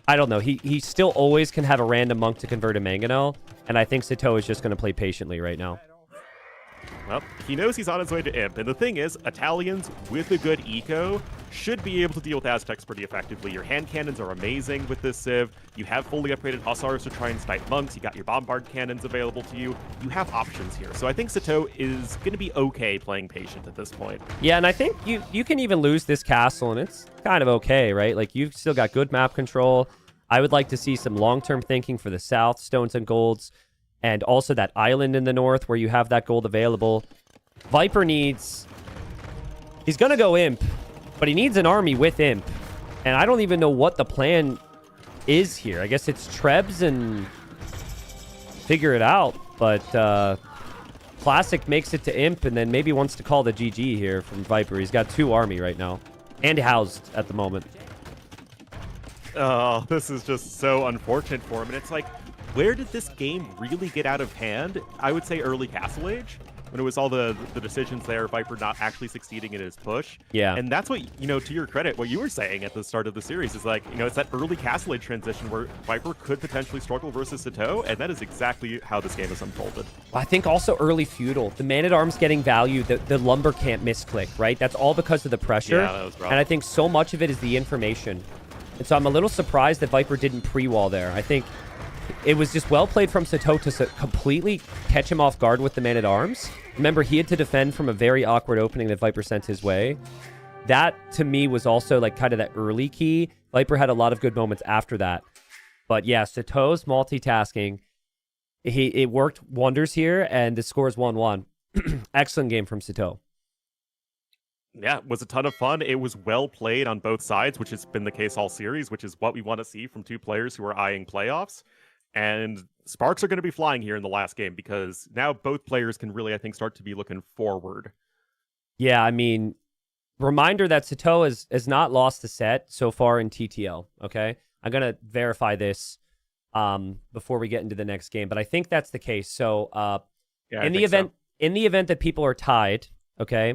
I don't know. He still always can have a random monk to convert a Mangonel, and I think Satau is just going to play patiently right now. Well, he knows he's on his way to Imp, and the thing is, Italians with a good eco should be able to deal with Aztecs pretty effectively. Your hand cannons are amazing with this Civ. You have fully upgraded Hussars to try and snipe monks. You got your bombard cannons available to you. You have options here. So I think Satau is going to be okay playing patient at this point. Yeah, and I think you can even lose this castle, and it's kind of okay, right? Like, you've still got good map control. I would like to see some long-term thinking for the south, stones and golds, and also that island in the north where you have that gold available. Viper needs... He's going to go Imp, but he needs an army with Imp. And I don't even know what the plan is here. I guess it's Trebs and figure it out. But Classic makes it to Imp and then maybe wants to call the GG here from Viper. He's got 2 army right now. And housed at the moment. Oh, this is just so unfortunate for him. And it's like, where did this game really get out of hand? I would say early Castle Age, when it was all the decisions there, Viper not actually succeeding in his push. Yeah. And that's what, to your credit, what you were saying at the start of the series is like, it's that early Castle Age transition where Viper could potentially struggle versus Satau, and that is exactly how this game has unfolded. I think also early Feudal. The Man-at-Arms getting value, the lumber can't misclick, right? That's all because of the pressure. Yeah, that was rough. And I think so much of it is the information. And so I'm a little surprised that Viper didn't pre-wall there. I think it was just well played from Satau to completely catch him off guard with the Man-at-Arms. Remember, he had to defend from a very awkward opening that Viper sent his way. That, to me, was also like kind of that early key. Viper had a lot of good moments after that. But yeah, Satau's multitasking, it worked wonders here, and the score is 1-1. Excellent game from Satau. Yeah, it was a ton of fun. It was well played on both sides, which has been the case all series, which is what we want to see from 2 players who are eyeing playoffs. And sparks are going to be flying here in the last game because now both players can really, I think, start to be looking forward. Yeah, I mean, reminder that Satau has not lost the set so far in TTL, okay? I'm going to verify this before we get into the next game, but I think that's the case. So in the event that people are tied, okay,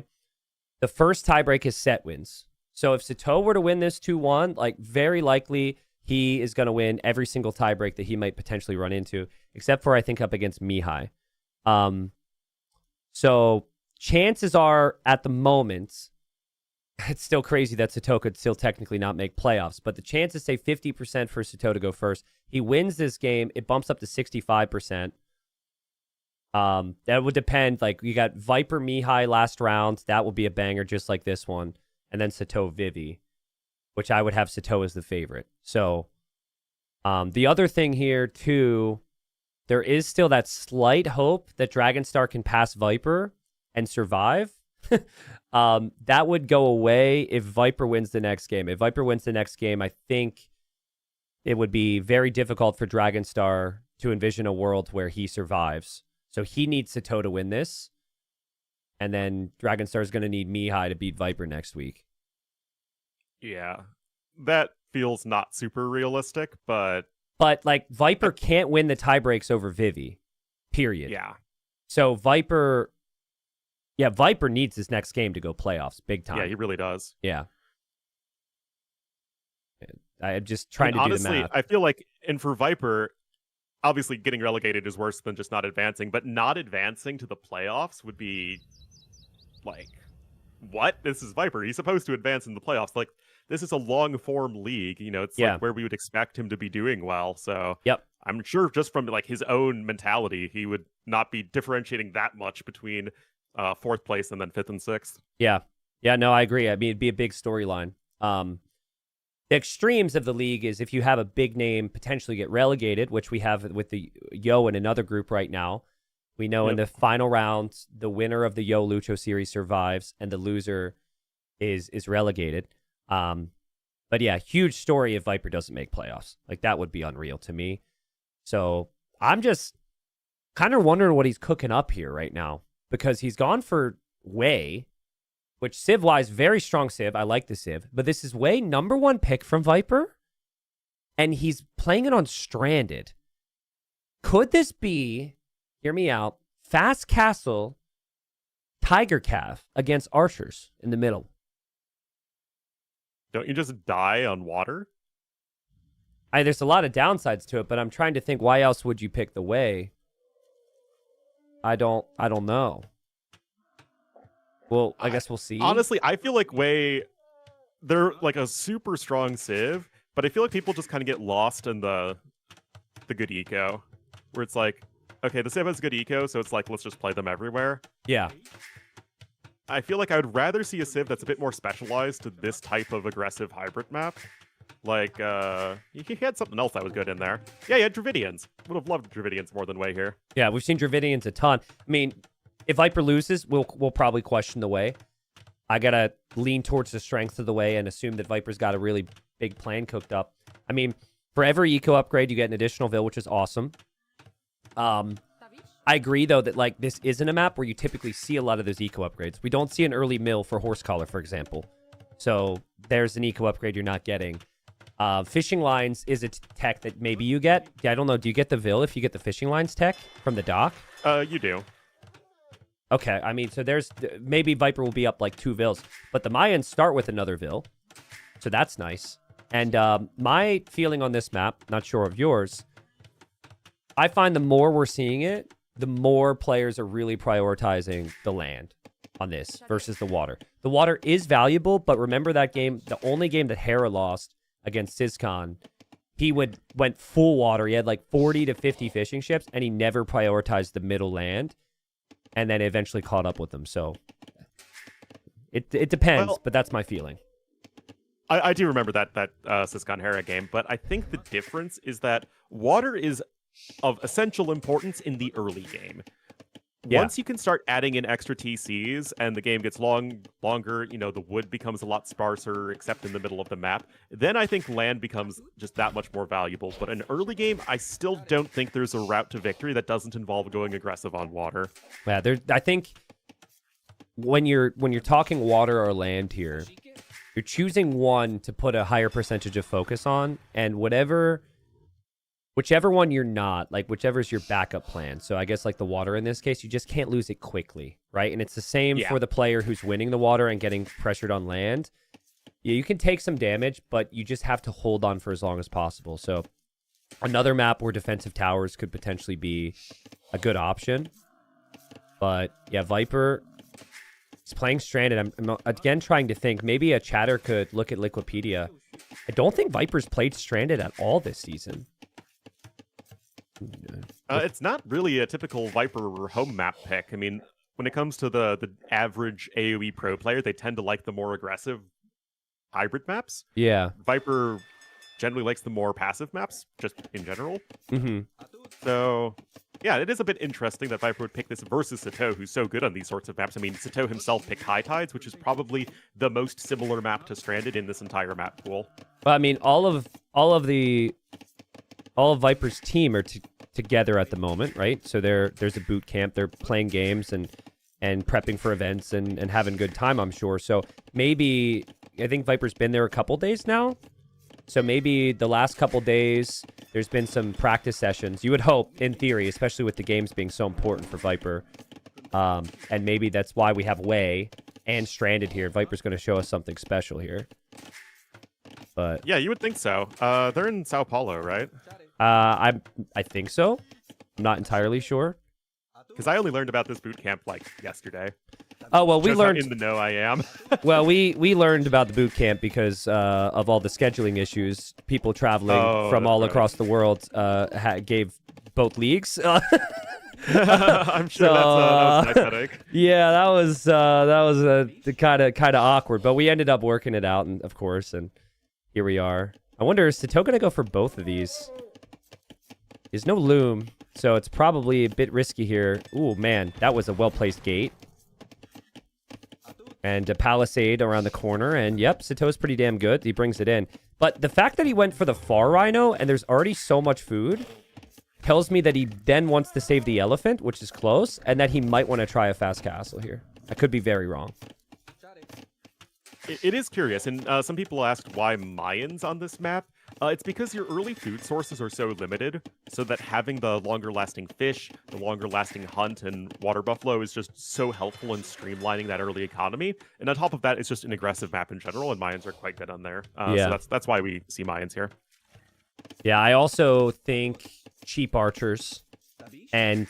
the first tiebreak is set wins. So if Satau were to win this 2-1, like very likely he is going to win every single tiebreak that he might potentially run into, except for I think up against Mihi. So chances are at the moment it's still crazy that Satau could still technically not make playoffs, but the chances say 50% for Satau to go first. He wins this game, it bumps up to 65%. That would depend. Like, you got Viper Mihi last round. That will be a banger just like this one. And then Satau Vivi, which I would have Satau as the favorite. So the other thing here, too, there is still that slight hope that Dragonstar can pass Viper and survive. That would go away if Viper wins the next game. If Viper wins the next game, I think it would be very difficult for Dragonstar to envision a world where he survives. So he needs Satau to win this. And then Dragonstar is going to need Mihi to beat Viper next week. Yeah. That feels not super realistic, but... But, like, Viper can't win the tiebreaks over Vivi. Period. Yeah. So Viper... Yeah, Viper needs this next game to go playoffs. Big time. Yeah, he really does. Yeah. I'm just trying to honestly, do the math. I feel like, and for Viper, obviously getting relegated is worse than just not advancing, but not advancing to the playoffs would be like, what? This is Viper. He's supposed to advance in the playoffs. Like, this is a long-form league. You know, it's like where we would expect him to be doing well. So I'm sure just from like his own mentality, he would not be differentiating that much between fourth place and then fifth and sixth. Yeah. Yeah, no, I agree. I mean, it'd be a big storyline. The extremes of the league is if you have a big name potentially get relegated, which we have with the Yo in another group right now. We know in the final round, the winner of the Yo Lucho series survives and the loser is relegated. But yeah, huge story if Viper doesn't make playoffs. Like, that would be unreal to me. So I'm just kind of wondering what he's cooking up here right now, because he's gone for Wei, which Civ-wise, very strong Civ. I like the Civ. But this is Wei, #1 pick from Viper, and he's playing it on Stranded. Could this be, hear me out, Fast Castle, Tiger Calf against Archers in the middle? Don't you just die on water? There's a lot of downsides to it, but I'm trying to think, why else would you pick the Wei? I don't know. Well, I guess we'll see. Honestly, I feel like they're like a super strong Civ, but I feel like people just kind of get lost in the good eco, where it's like, okay, the Civ has good eco, so it's like, let's just play them everywhere. Yeah. I feel like I would rather see a Civ that's a bit more specialized to this type of aggressive hybrid map. Like, he had something else that was good in there. Yeah, he had Dravidians. Would have loved Dravidians more than Wei here. Yeah, we've seen Dravidians a ton. I mean, if Viper loses, we'll probably question the Wei. I gotta lean towards the strength of the Wei and assume that Viper's got a really big plan cooked up. I mean, for every eco upgrade, you get an additional Vil, which is awesome. I agree, though, that like this isn't a map where you typically see a lot of those eco upgrades. We don't see an early mill for Horse Collar, for example. So there's an eco upgrade you're not getting. Fishing lines is a tech that maybe you get. Yeah, I don't know. Do you get the Vil if you get the fishing lines tech from the dock? You do. Okay, I mean, so there's maybe Viper will be up like 2 Vils, but the Mayans start with another Vil, so that's nice. And my feeling on this map, not sure of yours, I find the more we're seeing it, the more players are really prioritizing the land on this versus the water. The water is valuable, but remember that game, the only game that Hera lost against Syscon, he went full water. He had like 40 to 50 fishing ships, and he never prioritized the middle land. And then eventually caught up with them. So it depends, but that's my feeling. I do remember that Syscon Hera game, but I think the difference is that water is of essential importance in the early game. Yeah. Once you can start adding in extra TCs and the game gets longer, you know, the wood becomes a lot sparser except in the middle of the map, then I think land becomes just that much more valuable. But in early game, I still don't think there's a route to victory that doesn't involve going aggressive on water. Yeah, I think when you're talking water or land here, you're choosing one to put a higher percentage of focus on, and whichever one you're not, like whichever is your backup plan. So I guess like the water in this case, you just can't lose it quickly, right? And it's the same for the player who's winning the water and getting pressured on land. Yeah, you can take some damage, but you just have to hold on for as long as possible. So another map where defensive towers could potentially be a good option. But yeah, Viper He's playing Stranded. I'm again trying to think. Maybe a chatter could look at Liquipedia. I don't think Viper's played Stranded at all this season. It's not really a typical Viper home map pick. I mean, when it comes to the average AoE pro player, they tend to like the more aggressive hybrid maps. Yeah. Viper generally likes the more passive maps, just in general. Mm-hmm. So, yeah, it is a bit interesting that Viper would pick this versus Satau, who's so good on these sorts of maps. I mean, Satau himself picked High Tides, which is probably the most similar map to Stranded in this entire map pool. Well, I mean, all of Viper's team are together at the moment, right? So there's a boot camp. They're playing games and prepping for events and having a good time, I'm sure. So maybe, I think Viper's been there a couple days now. So maybe the last couple days, there's been some practice sessions. You would hope, in theory, especially with the games being so important for Viper. And maybe that's why we have Way and Stranded here. Viper's going to show us something special here. But yeah, you would think so. They're in Sao Paulo, right? I think so. I'm not entirely sure. Because I only learned about this boot camp like yesterday. Oh, well, we Just learned... how in the know I am. Well, we learned about the boot camp because of all the scheduling issues. People traveling from all across the world gave both leagues. I'm sure that was nice headache. Yeah, that was kind of awkward, but we ended up working it out, and of course, and here we are. I wonder, is Satau gonna go for both of these? There's no loom, so it's probably a bit risky here. Ooh, man, that was a well-placed gate. And a palisade around the corner, and yep, Satau's pretty damn good. He brings it in. But the fact that he went for the far rhino, and there's already so much food, tells me that he then wants to save the elephant, which is close, and that he might want to try a fast castle here. I could be very wrong. It is curious, and some people asked why Mayans on this map. It's because your early food sources are so limited, so that having the longer-lasting fish, the longer-lasting hunt, and water buffalo is just so helpful in streamlining that early economy. And on top of that, it's just an aggressive map in general, and Mayans are quite good on there. Yeah. So that's why we see Mayans here. Yeah, I also think cheap archers, and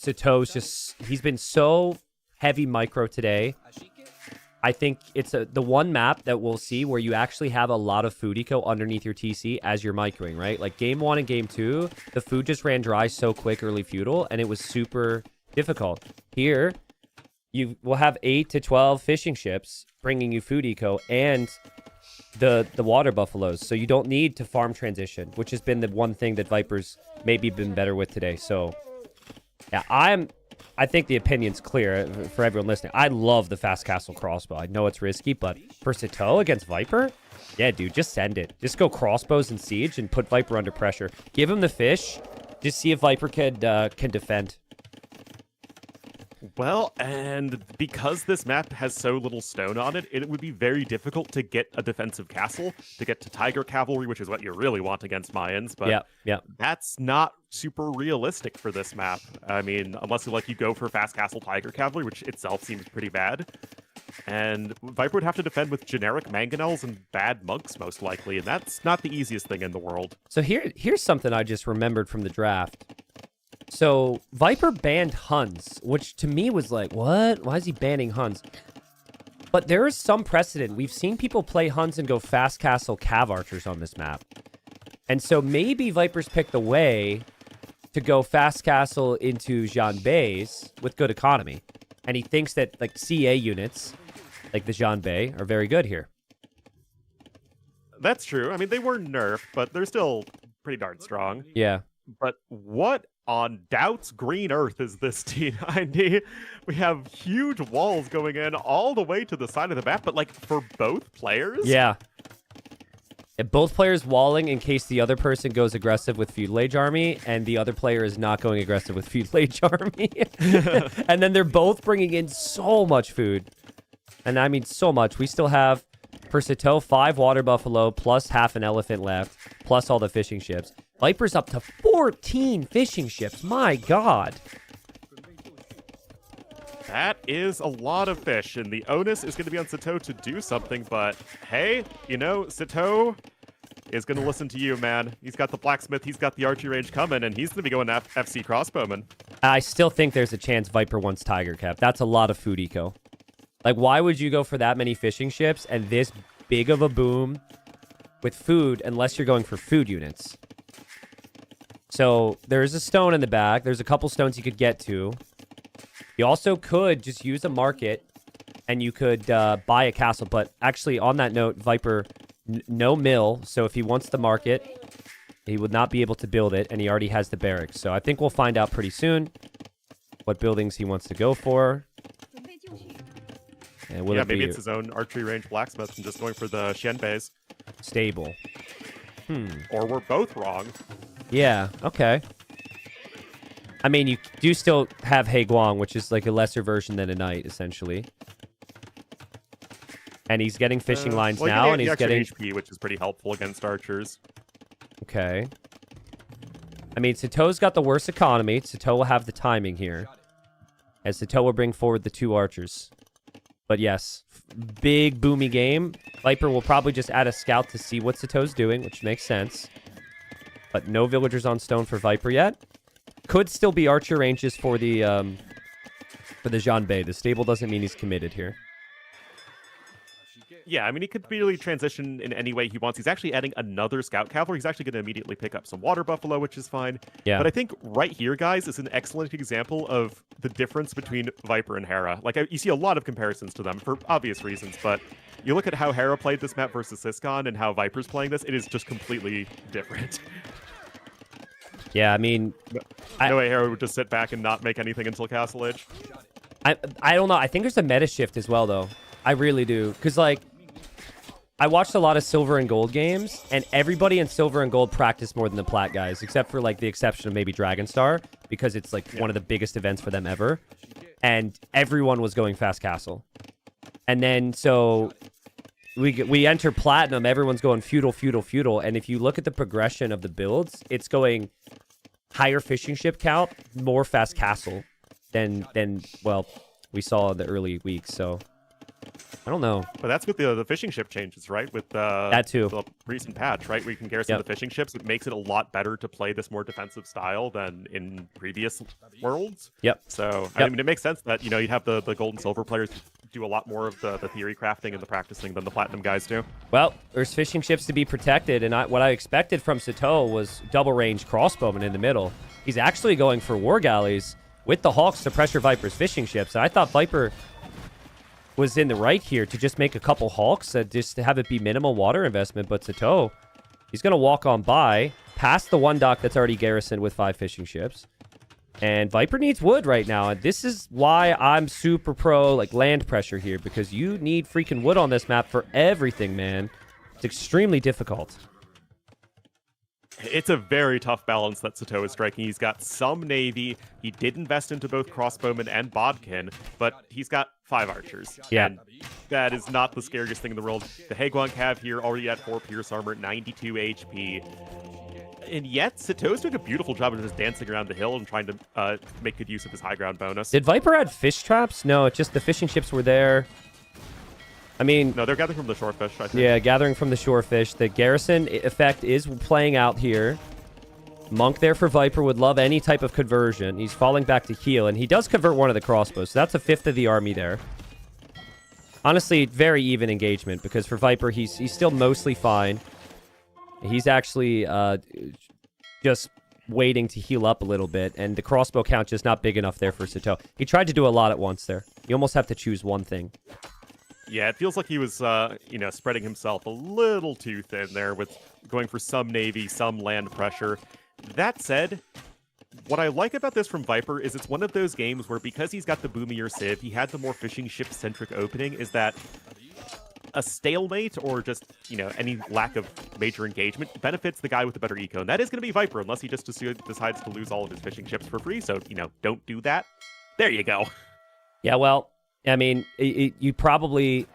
Satau's just... He's been so heavy micro today. I think it's the one map that we'll see where you actually have a lot of food eco underneath your TC as you're microing, right? Like game 1 and game 2, the food just ran dry so quick early feudal, and it was super difficult. Here, you will have 8 to 12 fishing ships bringing you food eco and the water buffaloes, so you don't need to farm transition, which has been the one thing that Viper's maybe been better with today. So, yeah, I think the opinion's clear for everyone listening. I love the fast castle crossbow. I know it's risky, but for Satau against Viper, yeah, dude, just send it. Just go crossbows and siege and put Viper under pressure. Give him the fish. Just see if Viper can defend. Well, and because this map has so little stone on it, it would be very difficult to get a defensive castle, to get to Tiger Cavalry, which is what you really want against Mayans, but that's not super realistic for this map. I mean, unless you go for Fast Castle Tiger Cavalry, which itself seems pretty bad. And Viper would have to defend with generic mangonels and bad monks, most likely, and that's not the easiest thing in the world. So here's something I just remembered from the draft. So Viper banned Huns, which to me was like, what? Why is he banning Huns? But there is some precedent. We've seen people play Huns and go Fast Castle Cav Archers on this map. And so maybe Viper's picked the way to go Fast Castle into Janbei's with good economy. And he thinks that like CA units, like the Janbei, are very good here. That's true. I mean, they were nerfed, but they're still pretty darn strong. Yeah. But what on Doubt's green earth is this T90? We have huge walls going in all the way to the side of the map, but like for both players? Yeah. Both players walling in case the other person goes aggressive with Feudal Age Army, and the other player is not going aggressive with Feudal Age Army. And then they're both bringing in so much food. And I mean so much. We still have, for Satau, 5 water buffalo, plus half an elephant left, plus all the fishing ships. Viper's up to 14 fishing ships. My God. That is a lot of fish, and the onus is going to be on Satau to do something, but hey, you know, Satau is going to listen to you, man. He's got the blacksmith, he's got the archery range coming, and he's going to be going to FC Crossbowman. I still think there's a chance Viper wants Tiger Cap. That's a lot of food eco. Like, why would you go for that many fishing ships and this big of a boom with food unless you're going for food units? So there's a stone in the back. There's a couple stones you could get to. You also could just use a market and you could buy a castle. But actually, on that note, Viper, no mill. So if he wants the market, he would not be able to build it. And he already has the barracks. So I think we'll find out pretty soon what buildings he wants to go for. And will Yeah, it maybe be it's his own archery range blacksmith and just going for the Xianbeis. stable? Or we're both wrong. Yeah, okay. I mean, you do still have He Guang, which is like a lesser version than a knight, essentially. And he's getting fishing lines well, now, you and get he's the extra getting... HP, which is pretty helpful against archers. Okay. I mean, Satau's got the worst economy. Satau will have the timing here. As Satau will bring forward the 2 archers. But yes, big boomy game. Viper will probably just add a scout to see what Satau's doing, which makes sense. But no villagers on stone for Viper yet. Could still be archer ranges for the Xianbei. The stable doesn't mean he's committed here. Yeah, I mean, he could really transition in any way he wants. He's actually adding another scout cavalry. He's actually going to immediately pick up some water buffalo, which is fine. Yeah. But I think right here, guys, is an excellent example of the difference between Viper and Hera. Like, you see a lot of comparisons to them for obvious reasons, but you look at how Hera played this map versus Siscon and how Viper's playing this, it is just completely different. Yeah, I mean... No way Hera would just sit back and not make anything until Castle Age. I don't know. I think there's a meta shift as well, though. I really do. Because, like, I watched a lot of silver and gold games, and everybody in silver and gold practiced more than the plat guys, except for, like, the exception of maybe Dragonstar, because it's, like, one of the biggest events for them ever. And everyone was going fast castle. And then, so... We enter platinum, everyone's going feudal, feudal, feudal, and if you look at the progression of the builds, it's going higher fishing ship count, more fast castle than well, we saw in the early weeks, so I don't know. But that's with the fishing ship changes, right? With that too. The recent patch, right? Where you can garrison the fishing ships. It makes it a lot better to play this more defensive style than in previous worlds. Yep. So, I mean, it makes sense that, you know, you'd have the gold and silver players do a lot more of the theory crafting and the practicing than the platinum guys do. Well, there's fishing ships to be protected, and what I expected from Satau was double-range crossbowmen in the middle. He's actually going for war galleys with the Hawks to pressure Viper's fishing ships. And I thought Viper was in the right here to just make a couple Hawks, just to have it be minimal water investment. But Satau, he's going to walk on by, past the one dock that's already garrisoned with 5 fishing ships. And Viper needs wood right now. And this is why I'm super pro, like, land pressure here. Because you need freaking wood on this map for everything, man. It's extremely difficult. It's a very tough balance that Satau is striking. He's got some navy. He did invest into both crossbowmen and bodkin, but he's got 5 archers. Yeah. And that is not the scariest thing in the world. The He Guang Cav here already at 4 pierce armor, 92 HP. And yet, Satau's doing a beautiful job of just dancing around the hill and trying to make good use of his high ground bonus. Did Viper add fish traps? No, it's just the fishing ships were there. I mean... No, they're gathering from the shorefish, I think. Yeah, gathering from the shorefish. The garrison effect is playing out here. Monk there for Viper would love any type of conversion. He's falling back to heal, and he does convert one of the crossbows, so that's a 1/5 of the army there. Honestly, very even engagement, because for Viper, he's still mostly fine. He's actually just waiting to heal up a little bit, and the crossbow count just not big enough there for Satau. He tried to do a lot at once there. You almost have to choose one thing. Yeah, it feels like he was, you know, spreading himself a little too thin there with going for some navy, some land pressure. That said, what I like about this from Viper is it's one of those games where because he's got the boomier Civ, he had the more fishing ship-centric opening, is that a stalemate or just, you know, any lack of major engagement benefits the guy with the better eco. And that is going to be Viper, unless he just decides to lose all of his fishing ships for free. So, you know, don't do that. There you go. Yeah, well... I mean, you probably...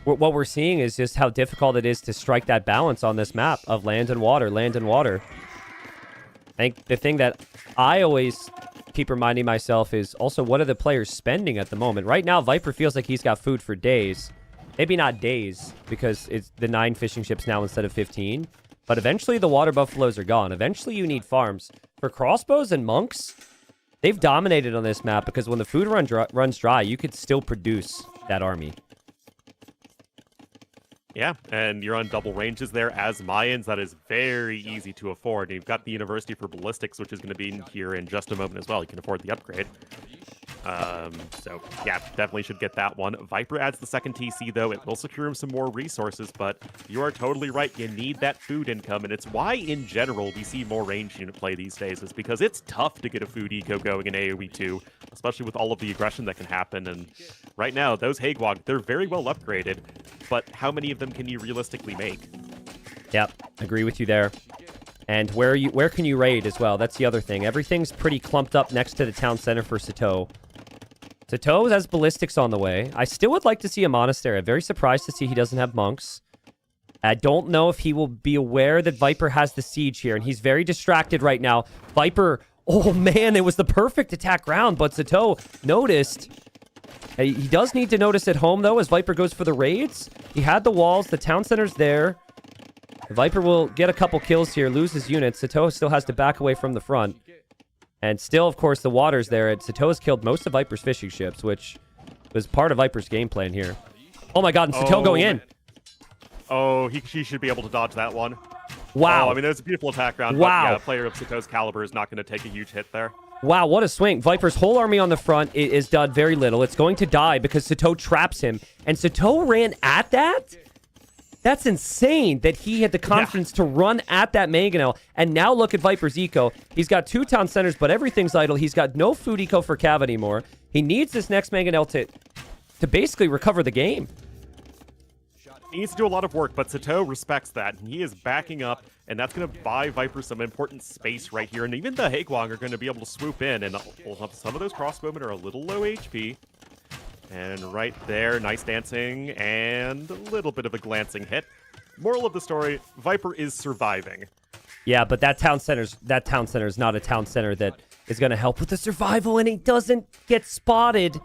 What we're seeing is just how difficult it is to strike that balance on this map of land and water, land and water. I think the thing that I always keep reminding myself is also what are the players spending at the moment? Right now, Viper feels like he's got food for days. Maybe not days, because it's the 9 fishing ships now instead of 15. But eventually the water buffaloes are gone. Eventually you need farms. For crossbows and monks... They've dominated on this map because when the food runs dry, you could still produce. that army. Yeah, and you're on double ranges there as Mayans. That is very easy to afford. And you've got the University for Ballistics, which is going to be in here in just a moment as well. You can afford the upgrade. So, yeah, definitely should get that one. Viper adds the second TC, though. It will secure him some more resources, but you are totally right. You need that food income, and it's why, in general, we see more ranged unit play these days, is because it's tough to get a food eco going in AoE 2, especially with all of the aggression that can happen. And right now, those Hagwog, they're very well upgraded, but how many of them can you realistically make? Yep, agree with you there. And where can you raid as well? That's the other thing. Everything's pretty clumped up next to the town center for Satau. Satau has ballistics on the way. I still would like to see a monastery. I'm very surprised to see he doesn't have monks. I don't know if he will be aware that Viper has the siege here, and he's very distracted right now. Viper, oh man, it was the perfect attack round, but Satau noticed. He does need to notice at home, though, as Viper goes for the raids. He had the walls. The town center's there. Viper will get a couple kills here, lose his units. Satau still has to back away from the front. And still, of course, the water's there. Satau has killed most of Viper's fishing ships, which was part of Viper's game plan here. Oh my god, and Satau going in. Oh, he should be able to dodge that one. Wow. Oh, I mean, there's a beautiful attack round. Wow. But yeah, a player of Satau's caliber is not going to take a huge hit there. Wow, what a swing. Viper's whole army on the front is done very little. It's going to die because Satau traps him. And Satau ran at that? That's insane that he had the confidence to run at that mangonel. And now look at Viper's eco. He's got 2 town centers, but everything's idle. He's got no food eco for Cav anymore. He needs this next mangonel to basically recover the game. He needs to do a lot of work, but Satau respects that. And he is backing up, and that's going to buy Viper some important space right here. And even the Hagwog are going to be able to swoop in, and some of those crossbowmen are a little low HP. And right there, nice dancing, and a little bit of a glancing hit. Moral of the story, Viper is surviving. Yeah, but that town center is not a town center that is going to help with the survival, and he doesn't get spotted.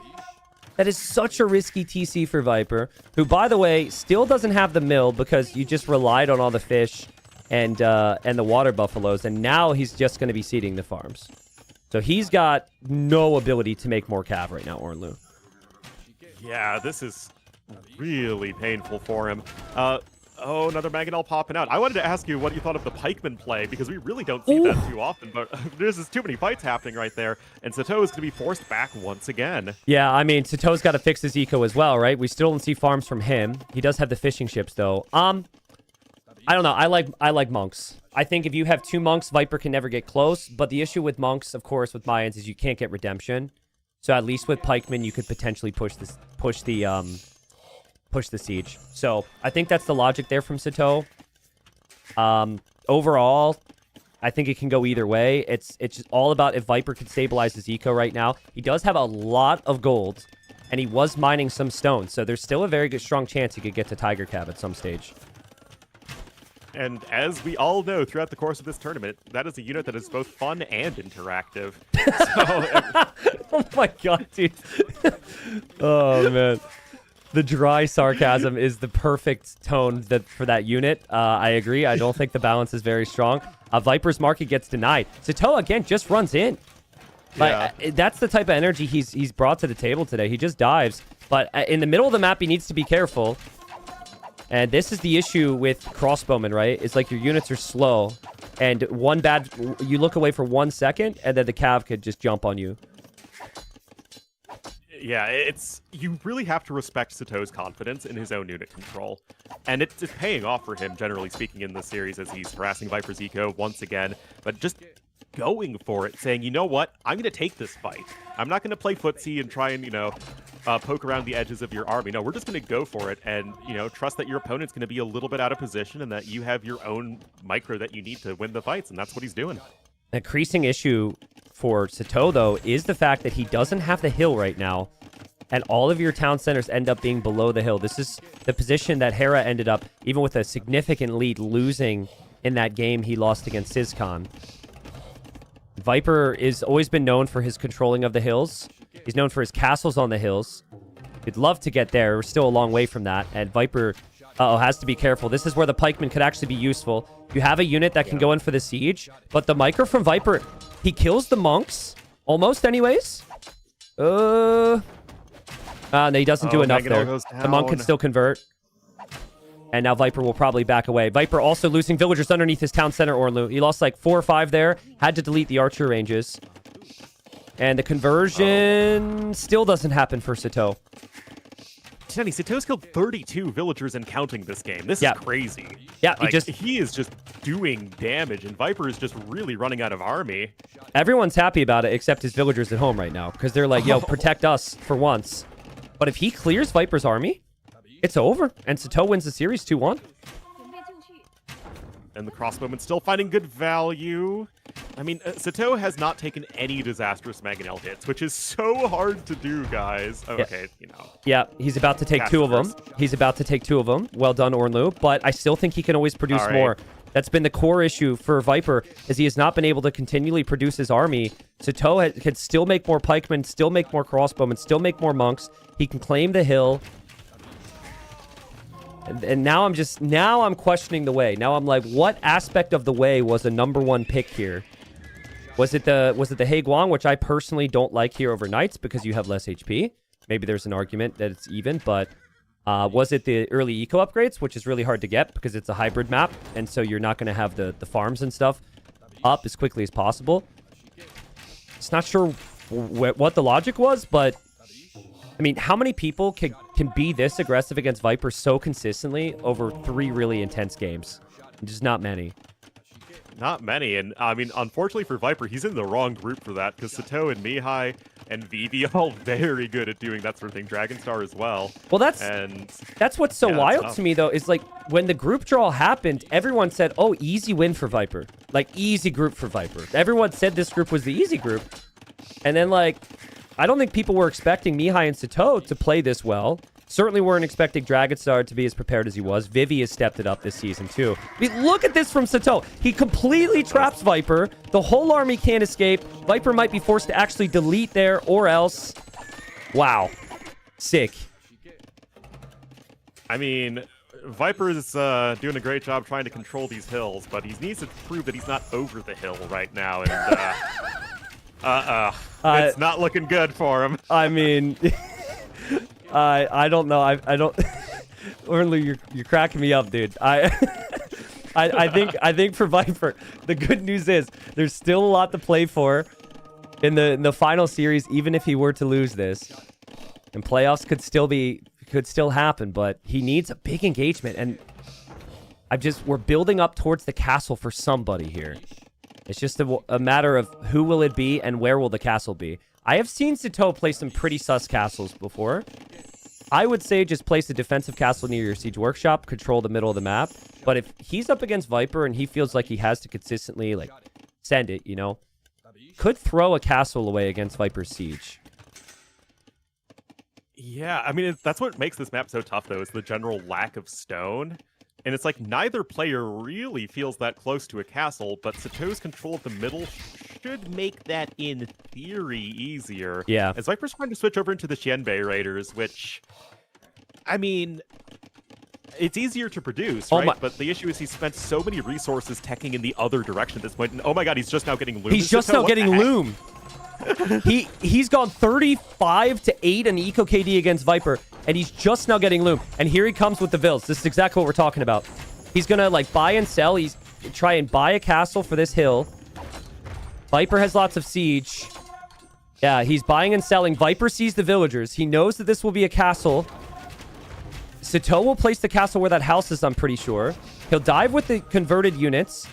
That is such a risky TC for Viper, who, by the way, still doesn't have the mill because you just relied on all the fish and the water buffaloes, and now he's just going to be seeding the farms. So he's got no ability to make more cav right now, Ornlu. Yeah, this is really painful for him. Oh, another mangonel popping out. I wanted to ask you what you thought of the pikeman play, because we really don't see that too often, but there's just too many fights happening right there, and Satau is going to be forced back once again. Yeah, I mean, Satau's got to fix his eco as well, right? We still don't see farms from him. He does have the fishing ships, though. I don't know. I like monks. I think if you have 2 monks, Viper can never get close, but the issue with monks, of course, with Mayans is you can't get redemption. So at least with pikemen, you could potentially push the siege. So I think that's the logic there from Satau. Overall, I think it can go either way. It's just all about if Viper can stabilize his eco right now. He does have a lot of gold, and he was mining some stones. So there's still a very good, strong chance he could get to Tiger Cab at some stage. And as we all know throughout the course of this tournament, that is a unit that is both fun and interactive. Oh my god, dude. Oh, man. The dry sarcasm is the perfect tone for that unit. I agree. I don't think the balance is very strong. Viper's market gets denied. Satau, again, just runs in. Like, that's the type of energy he's brought to the table today. He just dives. But in the middle of the map, he needs to be careful. And this is the issue with crossbowmen, right? It's like your units are slow. And you look away for 1 second, and then the cav could just jump on you. Yeah, you really have to respect Satau's confidence in his own unit control. And it's paying off for him, generally speaking, in this series as he's harassing Viper's eco once again. But just going for it, saying, you know what, I'm going to take this fight. I'm not going to play footsie and try and, poke around the edges of your army. No, we're just going to go for it and, trust that your opponent's going to be a little bit out of position and that you have your own micro that you need to win the fights, and that's what he's doing. An increasing issue for Satau, though, is the fact that he doesn't have the hill right now, and all of your town centers end up being below the hill. This is the position that Hera ended up, even with a significant lead, losing in that game he lost against Sizcon. Viper is always been known for his controlling of the hills. He's known for his castles on the hills. He'd love to get there. We're still a long way from that. And Viper has to be careful. This is where the pikeman could actually be useful. You have a unit that can go in for the siege, but the micro from Viper, he kills the monks. Almost anyways. No, he doesn't do enough Mangonel there. goes The monk can down. still convert. And now Viper will probably back away. Viper also losing villagers underneath his town center, Ornlu. He lost like 4 or 5 there. Had to delete the archer ranges. And the conversion still doesn't happen for Satau. Jenny, Satau's killed 32 villagers and counting this game. This Yeah. is crazy. Yeah, he is just doing damage, and Viper is just really running out of army. Everyone's happy about it except his villagers at home right now. Because they're like, yo, protect us for once. But if he clears Viper's army, it's over. And Satau wins the series 2-1. And the crossbowman's still finding good value. I mean, Satau has not taken any disastrous Mangonel hits, which is so hard to do, guys. Oh, Yeah. okay, you know. Yeah, he's about to take Cast 2 of them. first. He's about to take 2 of them. Well done, Ornlu. But I still think he can always produce All right. more. That's been the core issue for Viper, is he has not been able to continually produce his army. Satau can still make more pikemen, still make more crossbowmen, still make more monks. He can claim the hill. And now I'm questioning the way. Now I'm like, what aspect of the way was a #1 pick here? Was it the He Guang, which I personally don't like here over Knights because you have less HP? Maybe there's an argument that it's even, but was it the early eco upgrades, which is really hard to get because it's a hybrid map, and so you're not going to have the farms and stuff up as quickly as possible? It's not sure what the logic was, but I mean, how many people can be this aggressive against Viper so consistently over 3 really intense games? Just not many. Not many, and I mean, unfortunately for Viper, he's in the wrong group for that, because Satau and Mihi and Vivi all very good at doing that sort of thing. Dragonstar as well. Well, that's what's so Yeah, that's wild tough. to me, though, is like when the group draw happened, everyone said, oh, easy win for Viper. Like, easy group for Viper. Everyone said this group was the easy group. And then, like, I don't think people were expecting Mihi and Satau to play this well. Certainly weren't expecting Dragonstar to be as prepared as he was. Vivi has stepped it up this season, too. I mean, look at this from Satau. He completely traps Viper. The whole army can't escape. Viper might be forced to actually delete there or else. Wow. Sick. I mean, Viper is doing a great job trying to control these hills, but he needs to prove that he's not over the hill right now, and it's not looking good for him. I mean, I don't know. I don't. Ornlu, you're cracking me up, dude. I think for Viper, the good news is there's still a lot to play for in the final series, even if he were to lose this. And playoffs could still happen, but he needs a big engagement. And we're building up towards the castle for somebody here. It's just a matter of who will it be and where will the castle be. I have seen Satau play some pretty sus castles before. I would say just place a defensive castle near your siege workshop, control the middle of the map. But if he's up against Viper and he feels like he has to consistently like send it, could throw a castle away against Viper's siege. Yeah, I mean, that's what makes this map so tough, though, is the general lack of stone. And it's like neither player really feels that close to a castle, but Satau's control of the middle should make that, in theory, easier. Yeah. As Viper's trying to switch over into the Xianbei Raiders, which, I mean, it's easier to produce, right? But the issue is he's spent so many resources teching in the other direction at this point. And oh my god, he's just now getting loom. He's just now getting loom. He's gone 35-8 in Eco KD against Viper, and he's just now getting loom. And here he comes with the vills. This is exactly what we're talking about. He's gonna like buy and sell. He's try and buy a castle for this hill. Viper has lots of siege. Yeah, he's buying and selling. Viper sees the villagers. He knows that this will be a castle. Satau will place the castle where that house is, I'm pretty sure. He'll dive with the converted units.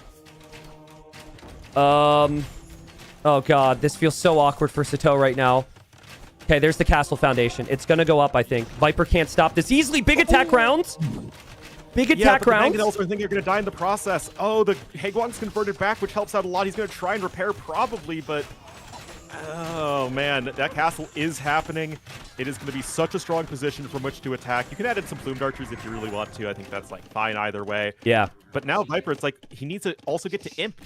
Oh god, this feels so awkward for Satau right now. Okay, there's the castle foundation. It's gonna go up, I think. Viper can't stop this easily. Big attack rounds. Big attack rounds. Yeah, but the Mangonels are thinking they're gonna die in the process. Oh, the He Guang's converted back, which helps out a lot. He's gonna try and repair probably, but oh man, that castle is happening. It is gonna be such a strong position from which to attack. You can add in some plumed archers if you really want to. I think that's like fine either way. Yeah. But now Viper, it's like he needs to also get to imp,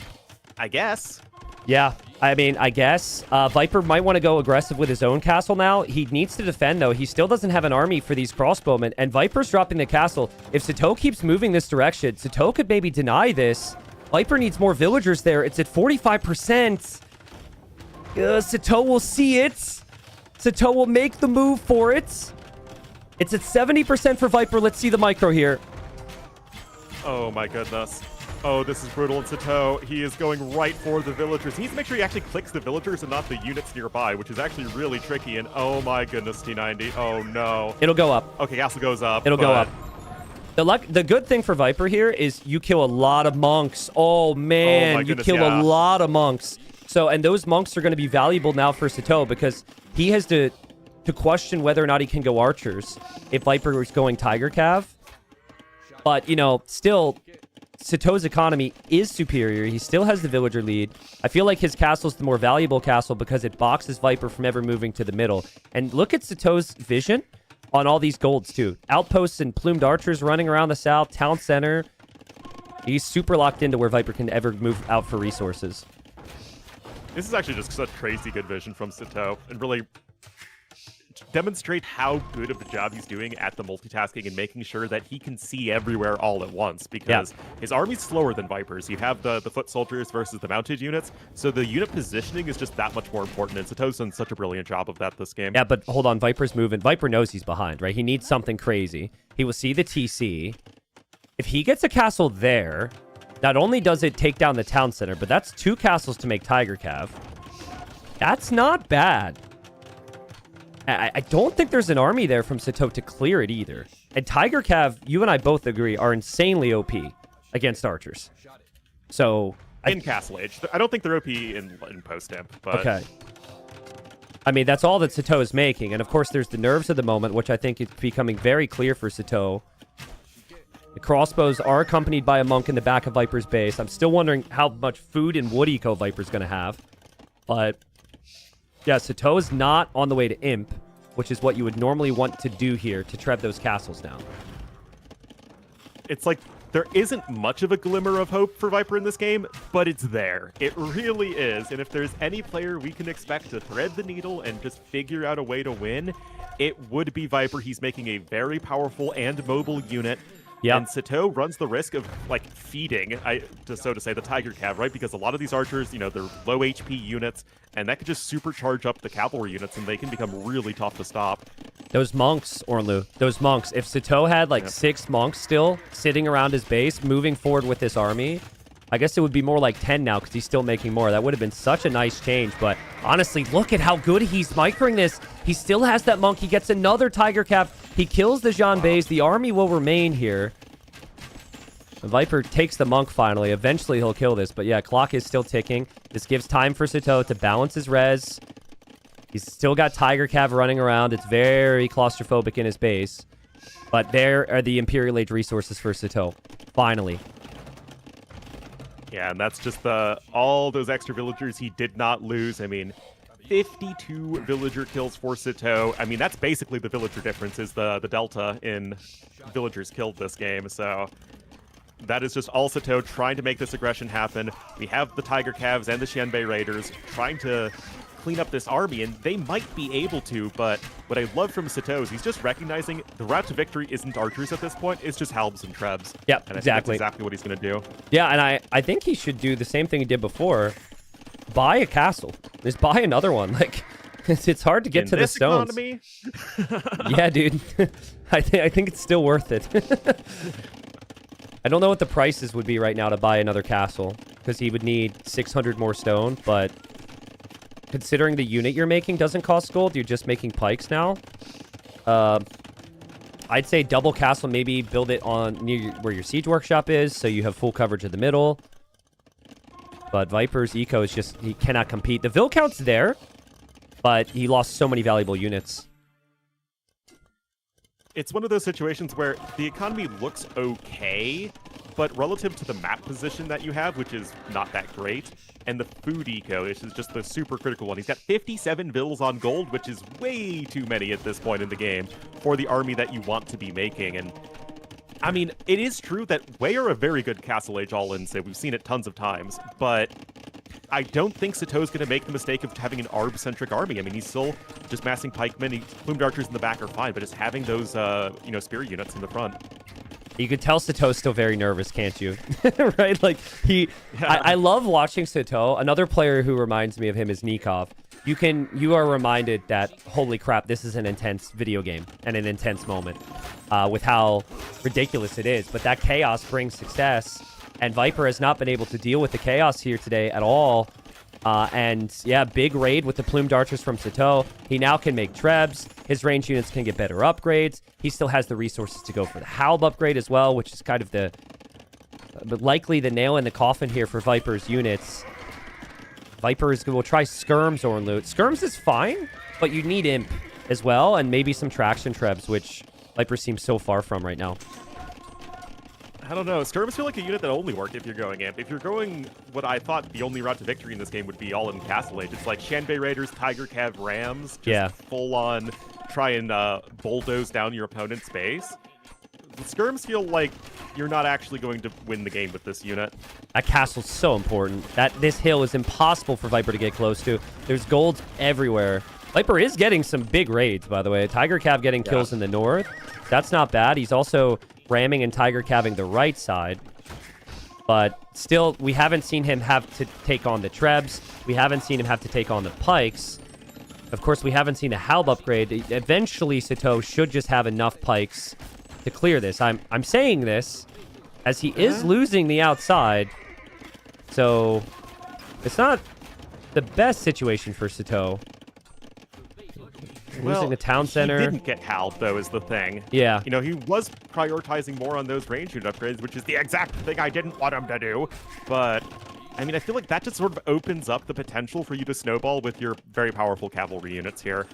I guess. Yeah, I mean, I guess. Viper might want to go aggressive with his own castle now. He needs to defend, though. He still doesn't have an army for these crossbowmen, and Viper's dropping the castle. If Satau keeps moving this direction, Satau could maybe deny this. Viper needs more villagers there. It's at 45%. Satau will see it. Satau will make the move for it. It's at 70% for Viper. Let's see the micro here. Oh my goodness. Oh, this is brutal in Satau. He is going right for the villagers. He needs to make sure he actually clicks the villagers and not the units nearby, which is actually really tricky. And oh my goodness, T90. Oh no. It'll go up. Okay, castle goes up. It'll go up. The good thing for Viper here is you kill a lot of monks. Oh man, my you goodness, kill yeah. a lot of monks. So, and those monks are going to be valuable now for Satau because he has to question whether or not he can go archers if Viper is going Tiger Cav. But, you know, still, Satau's economy is superior. He still has the villager lead. I feel like his castle's the more valuable castle because it boxes Viper from ever moving to the middle. And look at Satau's vision on all these golds, too. Outposts and plumed archers running around the south, town center. He's super locked into where Viper can ever move out for resources. This is actually just such crazy good vision from Satau and really demonstrate how good of a job he's doing at the multitasking and making sure that he can see everywhere all at once because his army's slower than Viper's. You have the foot soldiers versus the mounted units, so the unit positioning is just that much more important, and Satau's done such a brilliant job of that this game. Yeah, but hold on. Viper's moving. Viper knows he's behind, right? He needs something crazy. He will see the TC. If he gets a castle there, not only does it take down the town center, but that's 2 castles to make Tiger Cav. That's not bad. I don't think there's an army there from Satau to clear it either. And Tiger Cav, you and I both agree, are insanely OP against archers. So in Castle Age. I don't think they're OP in post-imp, but... Okay. I mean, that's all that Satau is making. And of course, there's the nerves of the moment, which I think is becoming very clear for Satau. The crossbows are accompanied by a monk in the back of Viper's base. I'm still wondering how much food and wood eco Viper's going to have. But... yeah, Satau is not on the way to Imp, which is what you would normally want to do here to trev those castles down. It's like there isn't much of a glimmer of hope for Viper in this game, but it's there. It really is. And if there's any player we can expect to thread the needle and just figure out a way to win, it would be Viper. He's making a very powerful and mobile unit. Yep. And Satau runs the risk of, like, feeding, so to say, the Tiger Cav, right? Because a lot of these archers, you know, they're low HP units, and that could just supercharge up the cavalry units, and they can become really tough to stop. Those monks, Ornlu, those monks. If Satau had, like, 6 monks still sitting around his base, moving forward with this army, I guess it would be more like 10 now, because he's still making more. That would have been such a nice change, but honestly, look at how good he's microing this. He still has that monk. He gets another Tiger Cav. He kills the Jean Bays. The army will remain here. The Viper takes the monk finally. Eventually, he'll kill this. But yeah, clock is still ticking. This gives time for Satau to balance his res. He's still got Tiger Cav running around. It's very claustrophobic in his base. But there are the Imperial Age resources for Satau. Finally. Yeah, and that's just all those extra villagers he did not lose. I mean, 52 villager kills for Satau. I mean, that's basically the villager difference, is the delta in villagers killed this game. So that is just all Satau trying to make this aggression happen. We have the Tiger Cavs and the Xianbei Raiders trying to clean up this army, and they might be able to, but what I love from Satau is he's just recognizing the route to victory isn't archers at this point, it's just halbs and trebs. Yep, and I exactly. think that's exactly what he's going to do. Yeah, and I think he should do the same thing he did before. Buy a castle. Just buy another one. Like, it's hard to get to the stones. Economy? Yeah, dude. I think it's still worth it. I don't know what the prices would be right now to buy another castle, because he would need 600 more stone, but considering the unit you're making doesn't cost gold, you're just making pikes now. I'd say double castle, maybe build it on near where your siege workshop is, so you have full coverage of the middle. But Viper's eco is just, he cannot compete. The Vil count's there, but he lost so many valuable units. It's one of those situations where the economy looks okay, but relative to the map position that you have, which is not that great, and the food eco, which is just the super critical one. He's got 57 Vils on gold, which is way too many at this point in the game for the army that you want to be making. And I mean, it is true that Wei are a very good Castle Age all-in, so we've seen it tons of times, but I don't think Satau's going to make the mistake of having an Arb-centric army. I mean, he's still just massing pikemen. Plumed archers in the back are fine, but just having those, spear units in the front. You could tell Satau's still very nervous, can't you? Right? Like, I love watching Satau. Another player who reminds me of him is Nikov. you are reminded that, holy crap, this is an intense video game and an intense moment with how ridiculous it is. But that chaos brings success, and Viper has not been able to deal with the chaos here today at all. And yeah, big raid with the Plumed Archers from Satau. He now can make trebs. His range units can get better upgrades. He still has the resources to go for the Halb upgrade as well, which is kind of but likely the nail in the coffin here for Viper's units. Vipers will try Skirms or Loot. Skirms is fine, but you need Imp as well, and maybe some Traction Trebs, which Viper seems so far from right now. I don't know. Skirms feel like a unit that only work if you're going Imp. If you're going what I thought the only route to victory in this game would be all in Castle Age. It's like Shanbei Raiders, Tiger Cav, Rams. Just full on try and bulldoze down your opponent's base. The Skirms feel like you're not actually going to win the game with this unit. That castle's so important. This hill is impossible for Viper to get close to. There's gold everywhere. Viper is getting some big raids, by the way. Tiger Cav getting kills in the north. That's not bad. He's also ramming and Tiger Calving the right side. But still, we haven't seen him have to take on the Trebs. We haven't seen him have to take on the Pikes. Of course, we haven't seen a Halb upgrade. Eventually, Satau should just have enough Pikes to clear this. I'm saying this as he is losing the outside. So it's not the best situation for Satau. Losing the town center. He didn't get Halb, though, is the thing. Yeah. You know, he was prioritizing more on those range unit upgrades, which is the exact thing I didn't want him to do. But, I mean, I feel like that just sort of opens up the potential for you to snowball with your very powerful cavalry units here.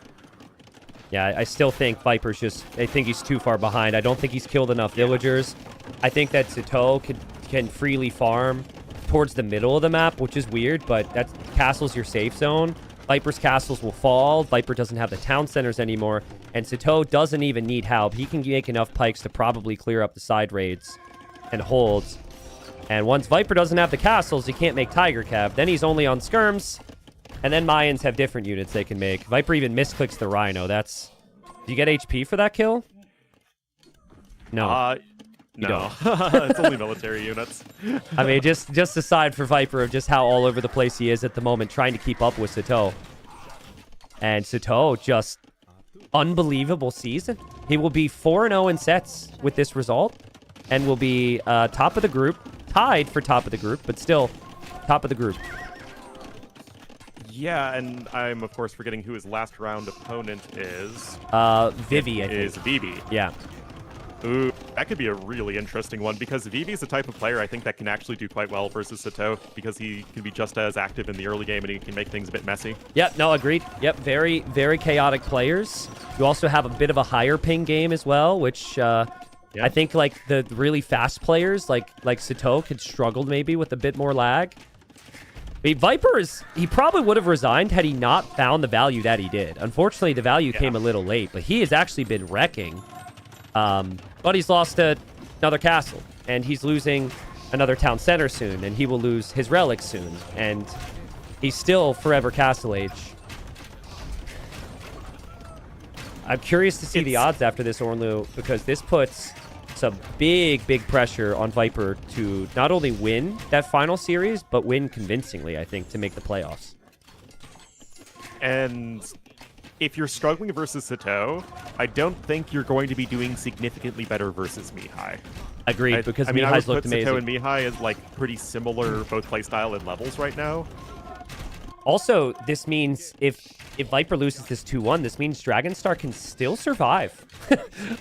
Yeah, I still think Viper's I think he's too far behind. I don't think he's killed enough villagers. I think that Satau can freely farm towards the middle of the map, which is weird, but castle's your safe zone. Viper's castles will fall. Viper doesn't have the town centers anymore. And Satau doesn't even need Halb. He can make enough Pikes to probably clear up the side raids and holds. And once Viper doesn't have the castles, he can't make Tiger Cav. Then he's only on Skirms. And then Mayans have different units they can make. Viper even misclicks the Rhino. Do you get HP for that kill? No. No. It's only military units. I mean, just aside for Viper of just how all over the place he is at the moment, trying to keep up with Satau. And Satau, just unbelievable season. He will be 4-0 in sets with this result, and will be top of the group, tied for top of the group, but still top of the group. Yeah, and I'm, of course, forgetting who his last round opponent is. Vivi, I think. Is Vivi. Yeah. Ooh, that could be a really interesting one, because Vivi is the type of player I think that can actually do quite well versus Satau, because he can be just as active in the early game and he can make things a bit messy. Yep, no, agreed. Yep, very, very chaotic players. You also have a bit of a higher ping game as well, which I think like the really fast players like Satau could struggle maybe with a bit more lag. I mean, Viper he probably would have resigned had he not found the value that he did. Unfortunately, the value came a little late, but he has actually been wrecking. But he's lost another castle, and he's losing another town center soon, and he will lose his relics soon, and he's still forever Castle Age. I'm curious to see the odds after this, Ornlu, because this puts some big pressure on Viper to not only win that final series, but win convincingly, I think, to make the playoffs. And if you're struggling versus Satau, I don't think you're going to be doing significantly better versus Mihi. Agreed, because Mihi's Mihi's looked amazing. Satau and Mihi is like pretty similar, both playstyle and levels right now. Also, this means if Viper loses this 2-1, this means Dragonstar can still survive.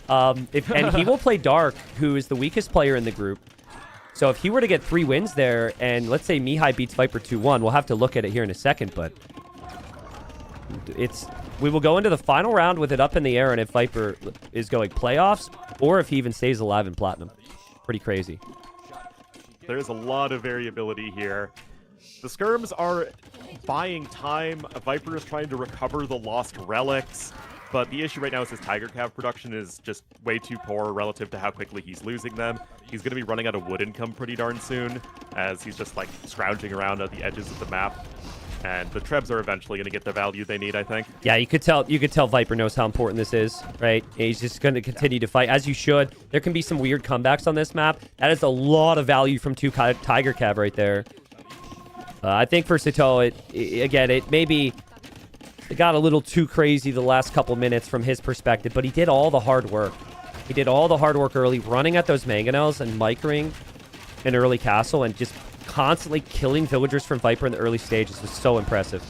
And he will play Dark, who is the weakest player in the group. So if he were to get 3 wins there, and let's say Mihi beats Viper 2-1, we'll have to look at it here in a second, but we will go into the final round with it up in the air, and if Viper is going playoffs, or if he even stays alive in Platinum. Pretty crazy. There's a lot of variability here. The Skirms are buying time. Viper is trying to recover the lost relics, but the issue right now is his Tiger Cav production is just way too poor relative to how quickly he's losing them. He's going to be running out of wood income pretty darn soon, as he's just like scrounging around at the edges of the map. And the Trebs are eventually going to get the value they need, I think. Yeah, you could tell Viper knows how important this is, right? He's just going to continue to fight, as you should. There can be some weird comebacks on this map. That is a lot of value from 2 Tiger Cav right there. I think for Satau, it maybe It got a little too crazy the last couple minutes from his perspective, but he did all the hard work. He did all the hard work early, running at those mangonels and micring an early castle and just constantly killing villagers from Viper in the early stages was so impressive.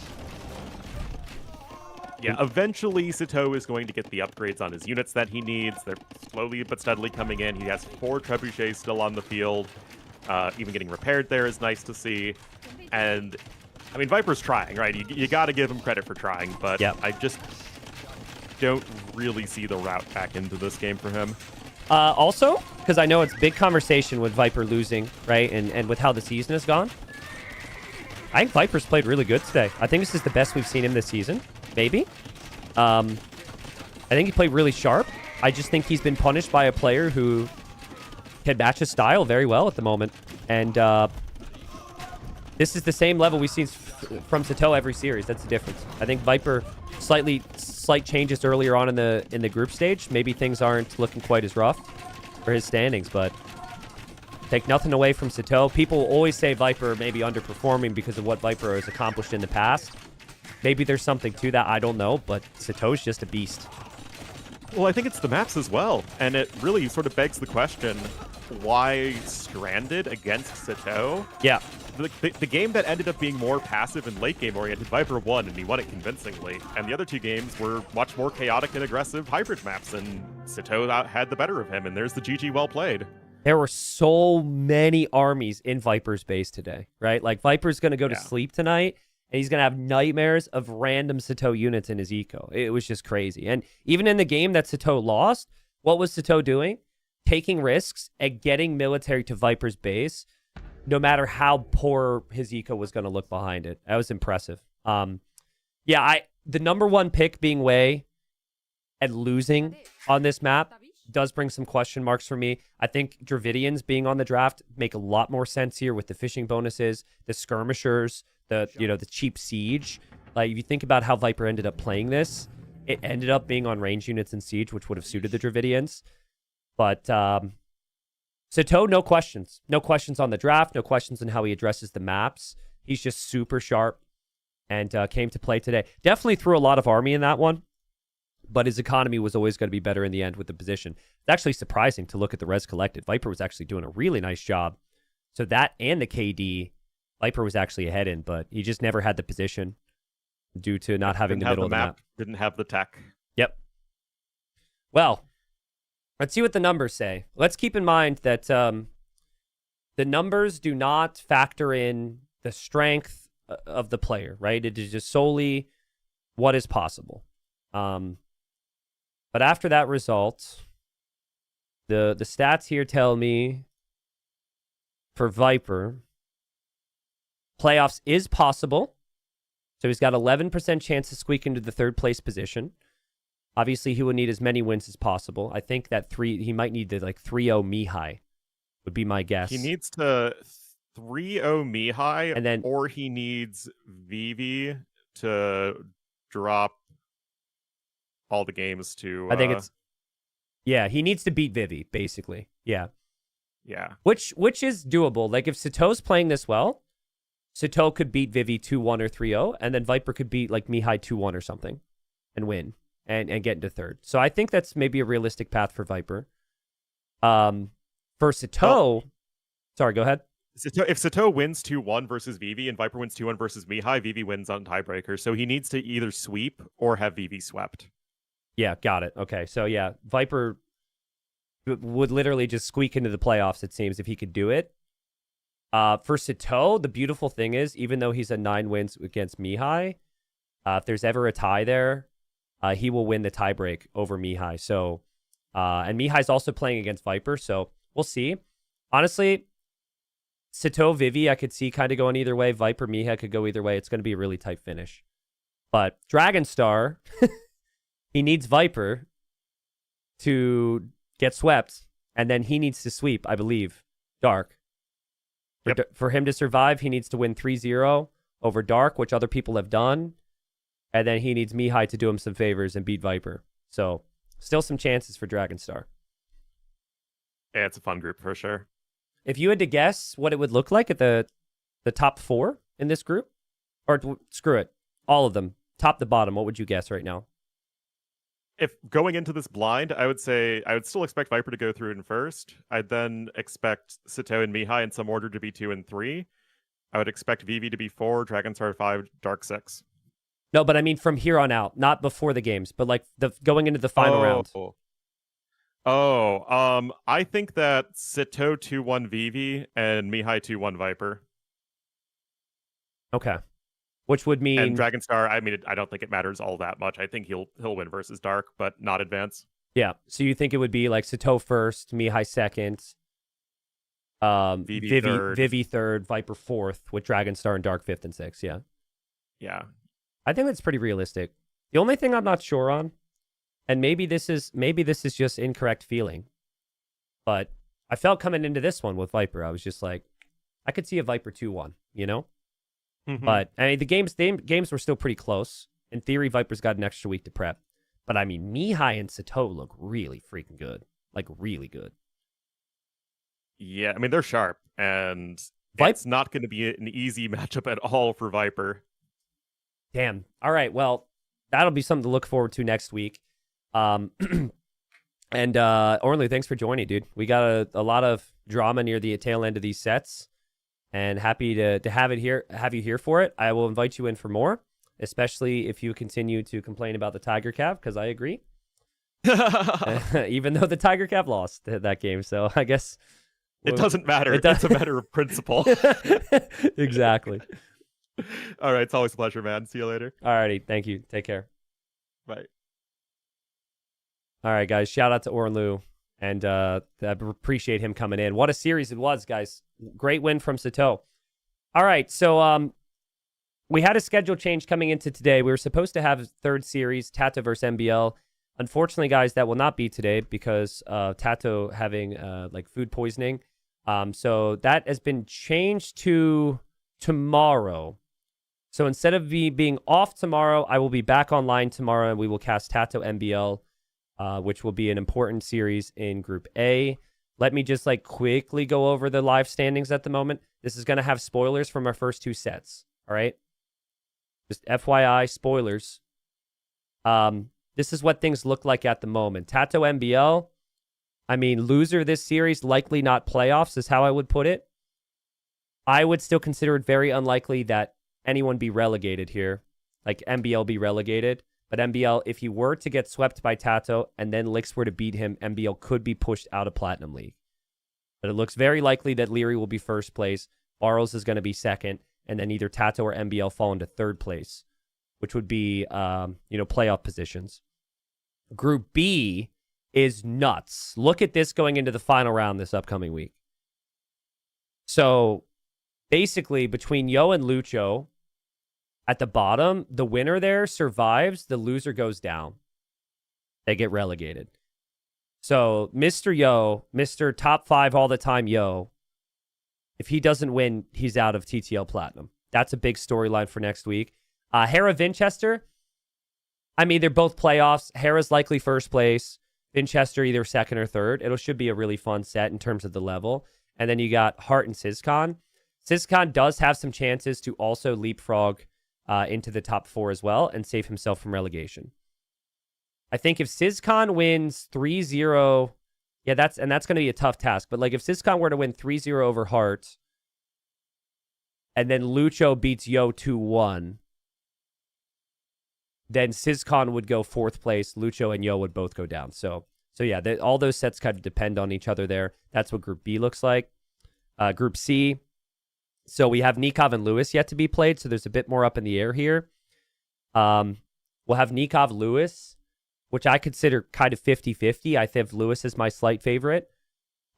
Yeah, eventually Satau is going to get the upgrades on his units that he needs. They're slowly but steadily coming in. He has 4 trebuchets still on the field. Even getting repaired there is nice to see. And, I mean, Viper's trying, right? You got to give him credit for trying, but I just don't really see the route back into this game for him. Also, because I know it's big conversation with Viper losing, right? And with how the season has gone. I think Viper's played really good today. I think this is the best we've seen him this season. Maybe. I think he played really sharp. I just think he's been punished by a player who can match his style very well at the moment. And this is the same level we've seen from Satau every series. That's the difference. I think Viper slight changes earlier on in the group stage. Maybe things aren't looking quite as rough for his standings, but take nothing away from Satau. People always say Viper may be underperforming because of what Viper has accomplished in the past. Maybe there's something to that, I don't know, but Satau's just a beast. Well, I think it's the maps as well, and it really sort of begs the question, why Stranded against Satau? Yeah. The game that ended up being more passive and late game oriented, Viper won, and he won it convincingly. And the other 2 games were much more chaotic and aggressive hybrid maps, and Satau had the better of him, and there's the GG well played. There were so many armies in Viper's base today, right? Like, Viper's going to go to sleep tonight, and he's going to have nightmares of random Satau units in his eco. It was just crazy. And even in the game that Satau lost, what was Satau doing? Taking risks and getting military to Viper's base, no matter how poor his eco was going to look behind it. That was impressive. The number 1 pick being Wei and losing on this map does bring some question marks for me. I think Dravidians being on the draft make a lot more sense here with the fishing bonuses, the skirmishers, the cheap siege. Like, if you think about how Viper ended up playing this, it ended up being on range units in siege, which would have suited the Dravidians. But Satau, no questions. No questions on the draft, no questions on how he addresses the maps. He's just super sharp and came to play today. Definitely threw a lot of army in that one, but his economy was always going to be better in the end with the position. It's actually surprising to look at the res collected. Viper was actually doing a really nice job. So that and the KD, Viper was actually ahead in, but he just never had the position due to not having the middle of the map. Didn't have the tech. Yep. Well, let's see what the numbers say. Let's keep in mind that the numbers do not factor in the strength of the player, right? It is just solely what is possible. But after that result, the stats here tell me for Viper, playoffs is possible. So he's got 11% chance to squeak into the 3rd place position. Obviously, he would need as many wins as possible. I think that he might need the 3-0 Mihi would be my guess. He needs to 3-0 Mihi, and then, or he needs Vivi to drop all the games to... I think it's... Yeah, he needs to beat Vivi, basically. Yeah. Yeah. Which is doable. Like, if Satau's playing this well, Satau could beat Vivi 2-1 or 3-0, and then Viper could beat, Mihi 2-1 or something and win. And get into 3rd. So I think that's maybe a realistic path for Viper. For Satau... Sorry, go ahead. If Satau wins 2-1 versus Vivi and Viper wins 2-1 versus Mihi, Vivi wins on tiebreaker. So he needs to either sweep or have Vivi swept. Yeah, got it. Okay, so yeah, Viper would literally just squeak into the playoffs, it seems, if he could do it. For Satau, the beautiful thing is, even though he's a 9 wins against Mihi, if there's ever a tie there, he will win the tiebreak over Mihi. So, and Mihi's also playing against Viper, so we'll see. Honestly, Satau, Vivi, I could see kind of going either way. Viper, Mihi could go either way. It's going to be a really tight finish. But Dragonstar, he needs Viper to get swept, and then he needs to sweep, I believe, Dark. For him to survive, he needs to win 3-0 over Dark, which other people have done. And then he needs Mihi to do him some favors and beat Viper. So, still some chances for Dragonstar. Yeah, it's a fun group for sure. If you had to guess what it would look like at the top 4 in this group, or screw it, all of them, top to bottom, what would you guess right now? If going into this blind, I would say I would still expect Viper to go through in first. I'd then expect Satau and Mihi in some order to be 2 and 3. I would expect Vivi to be 4, Dragonstar 5, Dark 6. No, but I mean from here on out, not before the games, but like going into the final round. I think that Satau 2-1 Vivi and Mihi 2-1 Viper. Okay. Which would mean... And Dragonstar, I mean, I don't think it matters all that much. I think he'll win versus Dark, but not advance. Yeah, so you think it would be like Satau first, Mihi second, Vivi third, Viper fourth, with Dragonstar and Dark fifth and sixth, yeah. Yeah. I think that's pretty realistic. The only thing I'm not sure on, and maybe this is just incorrect feeling, but I felt coming into this one with Viper, I was just like, I could see a Viper 2-1, you know? Mm-hmm. But I mean, the games were still pretty close. In theory, Viper's got an extra week to prep. But I mean, Mihi and Satau look really freaking good. Like, really good. Yeah, I mean, they're sharp. And it's not going to be an easy matchup at all for Viper. Damn. All right, well, that'll be something to look forward to next week. And Orly, thanks for joining, dude. We got a lot of drama near the tail end of these sets. And happy to have you here for it. I will invite you in for more, especially if you continue to complain about the Tiger Cav, because I agree. Even though the Tiger Cav lost that game, so I guess it doesn't matter. It's a matter of principle. Exactly. All right, it's always a pleasure, man. See you later. All righty, thank you. Take care. Bye. All right, guys. Shout out to Orlu. And I appreciate him coming in. What a series it was, guys. Great win from Satau. All right, so we had a schedule change coming into today. We were supposed to have a third series, Tato versus MBL. Unfortunately, guys, that will not be today because Tato having like food poisoning. So that has been changed to tomorrow. So instead of me being off tomorrow, I will be back online tomorrow, and we will cast Tato MBL. Which will be an important series in Group A. Let me just like quickly go over the live standings at the moment. This is going to have spoilers from our first two sets. All right. Just FYI, spoilers. This is what things look like at the moment. Tato MBL, I mean, loser this series, likely not playoffs is how I would put it. I would still consider it very unlikely that anyone be relegated here. Like MBL be relegated. But MBL, if he were to get swept by Tato and then Lix were to beat him, MBL could be pushed out of Platinum League. But it looks very likely that Leary will be first place, Barles is going to be second, and then either Tato or MBL fall into third place, which would be, playoff positions. Group B is nuts. Look at this going into the final round this upcoming week. So, basically, between Yo and Lucho, at the bottom, the winner there survives, the loser goes down. They get relegated. So, Mr. Yo, Mr. Top 5 all the time Yo, if he doesn't win, he's out of TTL Platinum. That's a big storyline for next week. Hera Vinchester, I mean, they're both playoffs. Hera's likely first place. Vinchester either second or third. It should be a really fun set in terms of the level. And then you got Hart and Sizcon. Sizcon does have some chances to also leapfrog into the top 4 as well and save himself from relegation. I think if Sizcon wins 3-0, that's going to be a tough task. But like if Sizcon were to win 3-0 over Hart, and then Lucho beats Yo 2-1, then Sizcon would go fourth place. Lucho and Yo would both go down. So yeah, all those sets kind of depend on each other there. That's what Group B looks like. Group C. So we have Nikov and Lewis yet to be played, so there's a bit more up in the air here. We'll have Nikov Lewis, which I consider kind of 50-50. I think Lewis is my slight favorite.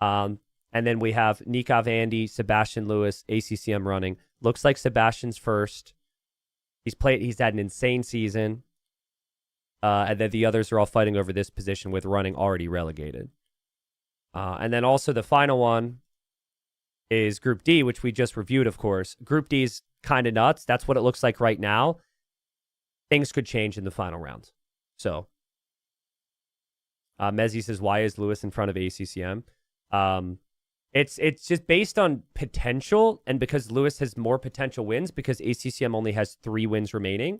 And then we have Nikov Andy, Sebastian Lewis, ACCM running. Looks like Sebastian's first. He's had an insane season. And then the others are all fighting over this position with running already relegated. And then also the final one is Group D, which we just reviewed, of course. Group D is kind of nuts. That's what it looks like right now. Things could change in the final round. So, Mezzi says, why is Lewis in front of ACCM? It's just based on potential, and because Lewis has more potential wins, because ACCM only has 3 wins remaining.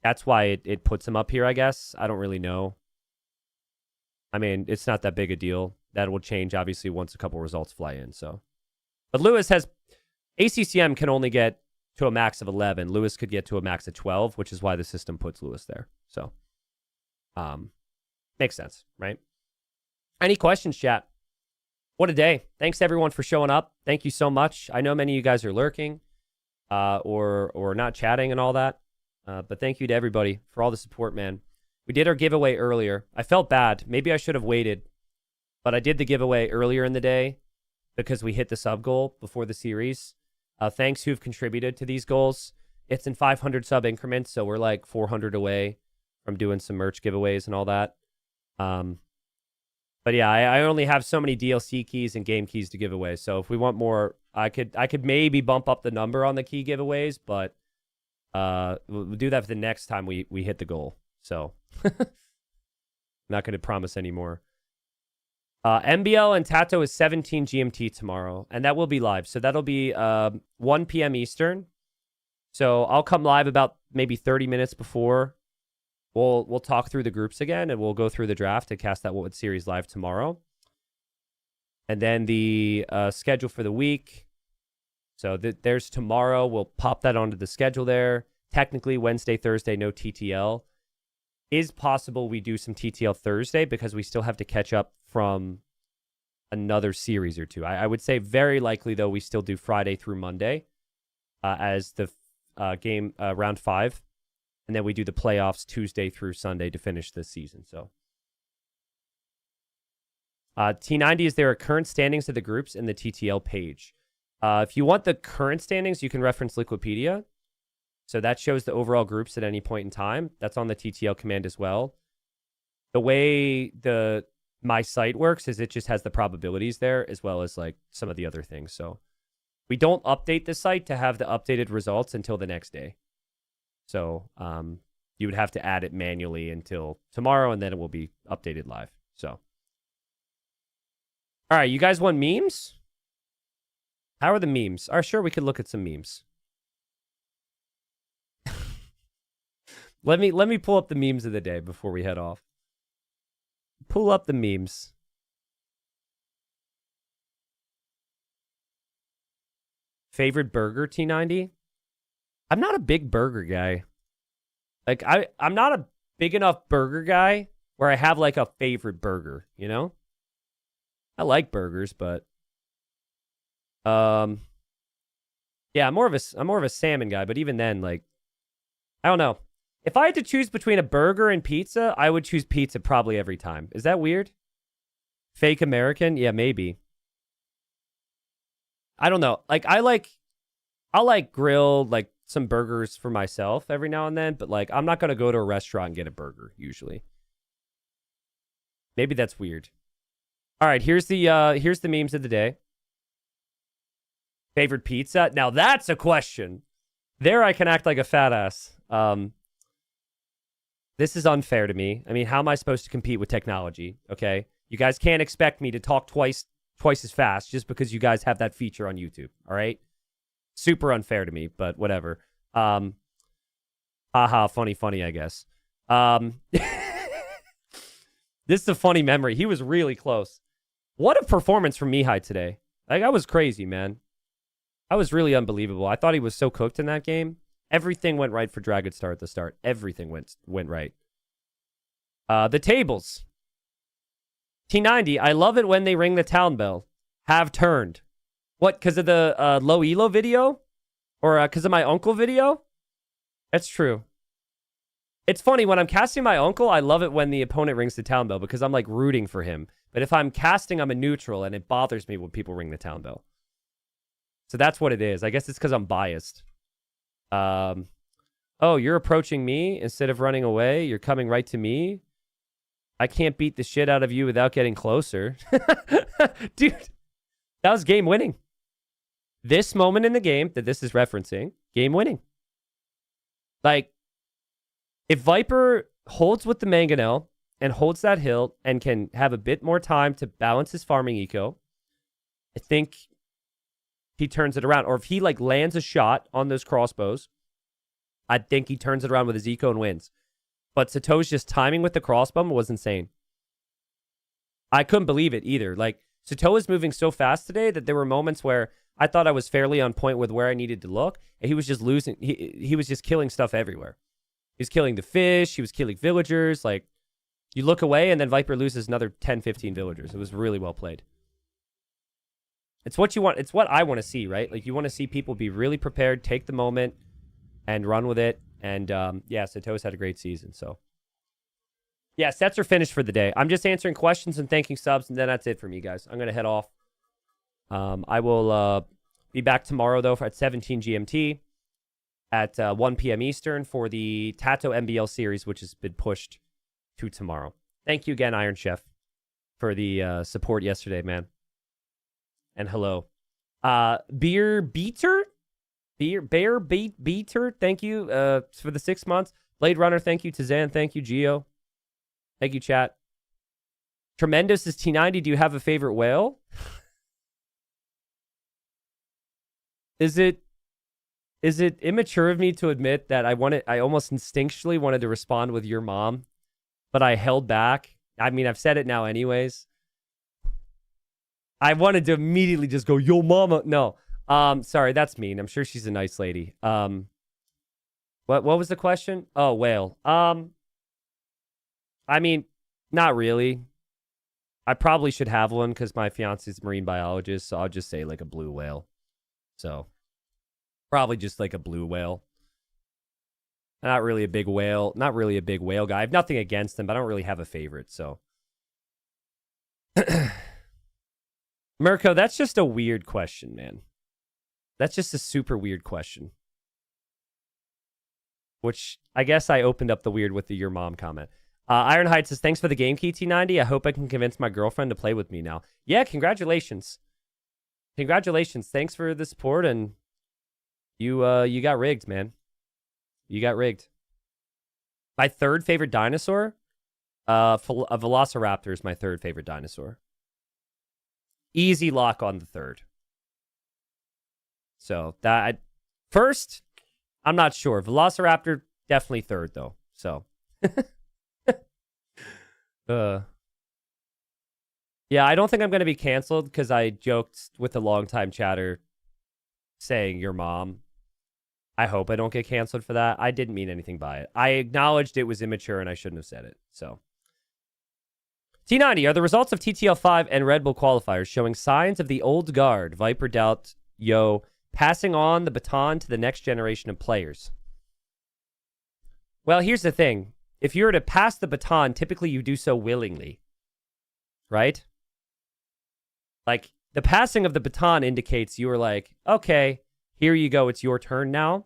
That's why it puts him up here, I guess. I don't really know. I mean, it's not that big a deal. That will change, obviously, once a couple results fly in. So, but Lewis has... ACCM can only get to a max of 11. Lewis could get to a max of 12, which is why the system puts Lewis there. So, makes sense, right? Any questions, chat? What a day. Thanks, everyone, for showing up. Thank you so much. I know many of you guys are lurking or not chatting and all that. But thank you to everybody for all the support, man. We did our giveaway earlier. I felt bad. Maybe I should have waited. But I did the giveaway earlier in the day because we hit the sub goal before the series. Thanks who've contributed to these goals. It's in 500 sub increments, so we're like 400 away from doing some merch giveaways and all that. But yeah, I only have so many DLC keys and game keys to give away. So if we want more, I could maybe bump up the number on the key giveaways, but we'll do that for the next time we hit the goal. So not going to promise anymore. MBL and Tato is 17 GMT tomorrow, and that will be live. So that'll be 1 p.m. Eastern. So I'll come live about maybe 30 minutes before. We'll talk through the groups again, and we'll go through the draft and cast that What Would series live tomorrow. And then the schedule for the week. So there's tomorrow. We'll pop that onto the schedule there. Technically, Wednesday, Thursday, no TTL. Is possible we do some TTL Thursday because we still have to catch up from another series or two. I would say very likely, though, we still do Friday through Monday as the game round 5. And then we do the playoffs Tuesday through Sunday to finish the season. So T90 is there are current standings of the groups in the TTL page. If you want the current standings, you can reference Liquipedia. So that shows the overall groups at any point in time. That's on the TTL command as well. The way my site works is it just has the probabilities there as well as like some of the other things. So we don't update the site to have the updated results until the next day. So you would have to add it manually until tomorrow, and then it will be updated live. So, all right, you guys want memes? How are the memes? Sure, we could look at some memes. Let me pull up the memes of the day before we head off. Pull up the memes. Favorite burger, T90? I'm not a big burger guy. Like, I'm not a big enough burger guy where I have, like, a favorite burger, you know? I like burgers, but... yeah, I'm more of a salmon guy, but even then, like... I don't know. If I had to choose between a burger and pizza, I would choose pizza probably every time. Is that weird? Fake American? Yeah, maybe. I don't know. Like, I'll like grill, like, some burgers for myself every now and then, but like I'm not gonna go to a restaurant and get a burger usually. Maybe that's weird. All right, here's the memes of the day. Favorite pizza? Now that's a question. There I can act like a fat ass. This is unfair to me. I mean, how am I supposed to compete with technology? Okay, you guys can't expect me to talk twice as fast just because you guys have that feature on YouTube. All right. Super unfair to me, but whatever. Haha, funny, I guess. This is a funny memory. He was really close. What a performance from Mihi today. Like, I was crazy, man. I was really unbelievable. I thought he was so cooked in that game. Everything went right for Dragon Star at the start. Everything went right. The tables. T90, I love it when they ring the town bell. Have turned. What, because of the low elo video? Or because of my uncle video? That's true. It's funny, when I'm casting my uncle, I love it when the opponent rings the town bell because I'm like rooting for him. But if I'm casting, I'm a neutral, and it bothers me when people ring the town bell. So that's what it is. I guess it's because I'm biased. Oh, you're approaching me instead of running away? You're coming right to me? I can't beat the shit out of you without getting closer. Dude, that was game winning. This moment in the game that this is referencing, game winning. Like, if Viper holds with the Mangonel and holds that hill and can have a bit more time to balance his farming eco, I think he turns it around. Or if he like lands a shot on those crossbows, I think he turns it around with his eco and wins. But Satau's just timing with the crossbomb was insane. I couldn't believe it either. Like, Satau is moving so fast today that there were moments where I thought I was fairly on point with where I needed to look, and he was just losing. He was just killing stuff everywhere. He was killing the fish. He was killing villagers. Like, you look away, and then Viper loses another 10, 15 villagers. It was really well played. It's what you want. It's what I want to see, right? Like, you want to see people be really prepared, take the moment, and run with it. And, yeah, Satau's had a great season, so. Yeah, sets are finished for the day. I'm just answering questions and thanking subs, and then that's it for me, guys. I'm going to head off. I will be back tomorrow, though, at 17 GMT at 1 p.m. Eastern for the Tato MBL series, which has been pushed to tomorrow. Thank you again, Iron Chef, for the support yesterday, man. And hello. Beer Beater, thank you for the 6 months. Blade Runner, thank you. Tazan, thank you. Geo. Thank you, chat. Tremendous is T90. Do you have a favorite whale? Is it immature of me to admit that I almost instinctually wanted to respond with your mom, but I held back? I mean, I've said it now anyways. I wanted to immediately just go, yo, mama. No. Sorry, that's mean. I'm sure she's a nice lady. What was the question? Oh, whale. I mean, not really. I probably should have one because my fiance's a marine biologist, so I'll just say like a blue whale. So, probably just like a blue whale. Not really a big whale guy. I have nothing against them, but I don't really have a favorite, so. Mirko, that's just a weird question, man. That's just a super weird question. Which, I guess I opened up the weird with the your mom comment. Ironhide says, thanks for the game key, T90. I hope I can convince my girlfriend to play with me now. Yeah, congratulations. Congratulations. Thanks for the support, and you got rigged, man. You got rigged. My third favorite dinosaur? A Velociraptor is my third favorite dinosaur. Easy lock on the third. So, first, I'm not sure. Velociraptor, definitely third, though. So... Yeah, I don't think I'm going to be canceled because I joked with a longtime chatter saying your mom. I hope I don't get canceled for that. I didn't mean anything by it. I acknowledged it was immature and I shouldn't have said it. So, T90, are the results of TTL5 and Red Bull qualifiers showing signs of the old guard, Viper, Doubt, Yo, passing on the baton to the next generation of players? Well, here's the thing. If you were to pass the baton, typically you do so willingly, right? Like, the passing of the baton indicates you were like, okay, here you go, it's your turn now.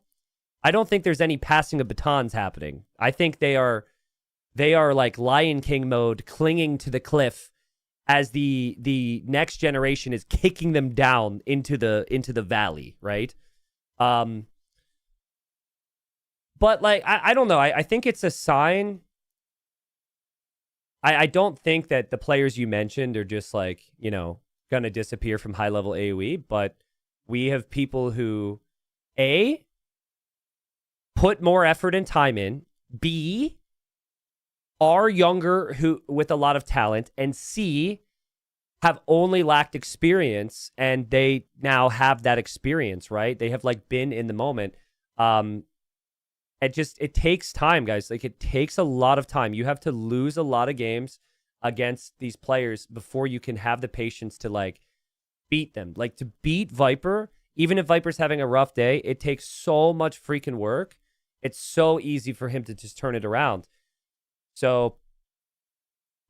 I don't think there's any passing of batons happening. I think they are like Lion King mode, clinging to the cliff as the next generation is kicking them down into the valley, right? But, like, I don't know. I think it's a sign. I don't think that the players you mentioned are just, like, you know, going to disappear from high-level AoE. But we have people who, A, put more effort and time in. B, are younger with a lot of talent. And C, have only lacked experience. And they now have that experience, right? They have, like, been in the moment. It takes time, guys. Like, it takes a lot of time. You have to lose a lot of games against these players before you can have the patience to, like, beat them. Like, to beat Viper, even if Viper's having a rough day, it takes so much freaking work. It's so easy for him to just turn it around. So,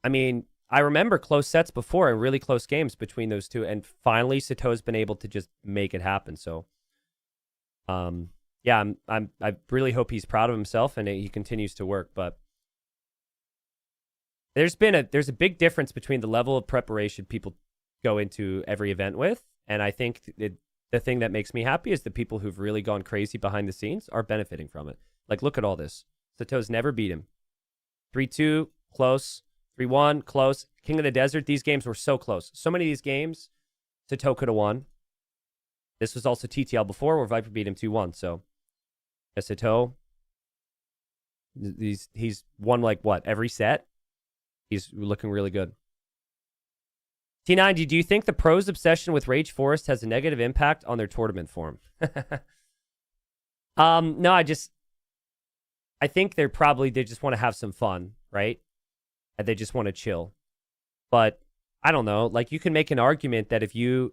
I mean, I remember close sets before and really close games between those two. And finally, Satau's been able to just make it happen. So, yeah, I really hope he's proud of himself and he continues to work. But there's a big difference between the level of preparation people go into every event with, and I think the thing that makes me happy is the people who've really gone crazy behind the scenes are benefiting from it. Like, look at all this. Satau's never beat him. 3-2, close. 3-1, close. King of the Desert, these games were so close. So many of these games, Satau could have won. This was also TTL before where Viper beat him 2-1, so... Satau, He's won like what, every set? He's looking really good. T90, do you think the pros' obsession with Rage Forest has a negative impact on their tournament form? No, I think they just want to have some fun, right? And they just want to chill. But I don't know, like you can make an argument that if you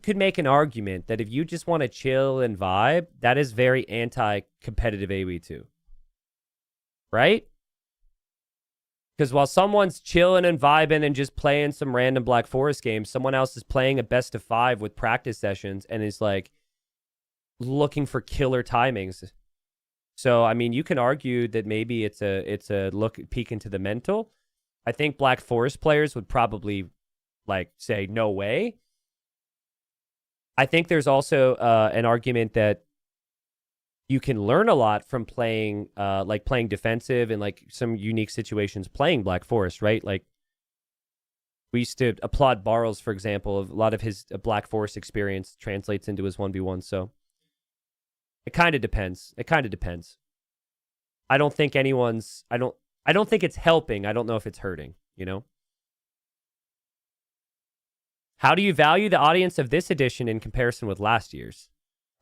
could make an argument that if you just want to chill and vibe, that is very anti-competitive AoE2. Right? Because while someone's chilling and vibing and just playing some random Black Forest game, someone else is playing a best of 5 with practice sessions and is like looking for killer timings. So, I mean, you can argue that maybe it's a peek into the mental. I think Black Forest players would probably like say, no way. I think there's also an argument that you can learn a lot from playing defensive and like some unique situations playing Black Forest, right? Like we used to applaud Barrels, for example. A lot of his Black Forest experience translates into his 1v1. So it kind of depends. I don't think I don't think it's helping. I don't know if it's hurting, you know? How do you value the audience of this edition in comparison with last year's?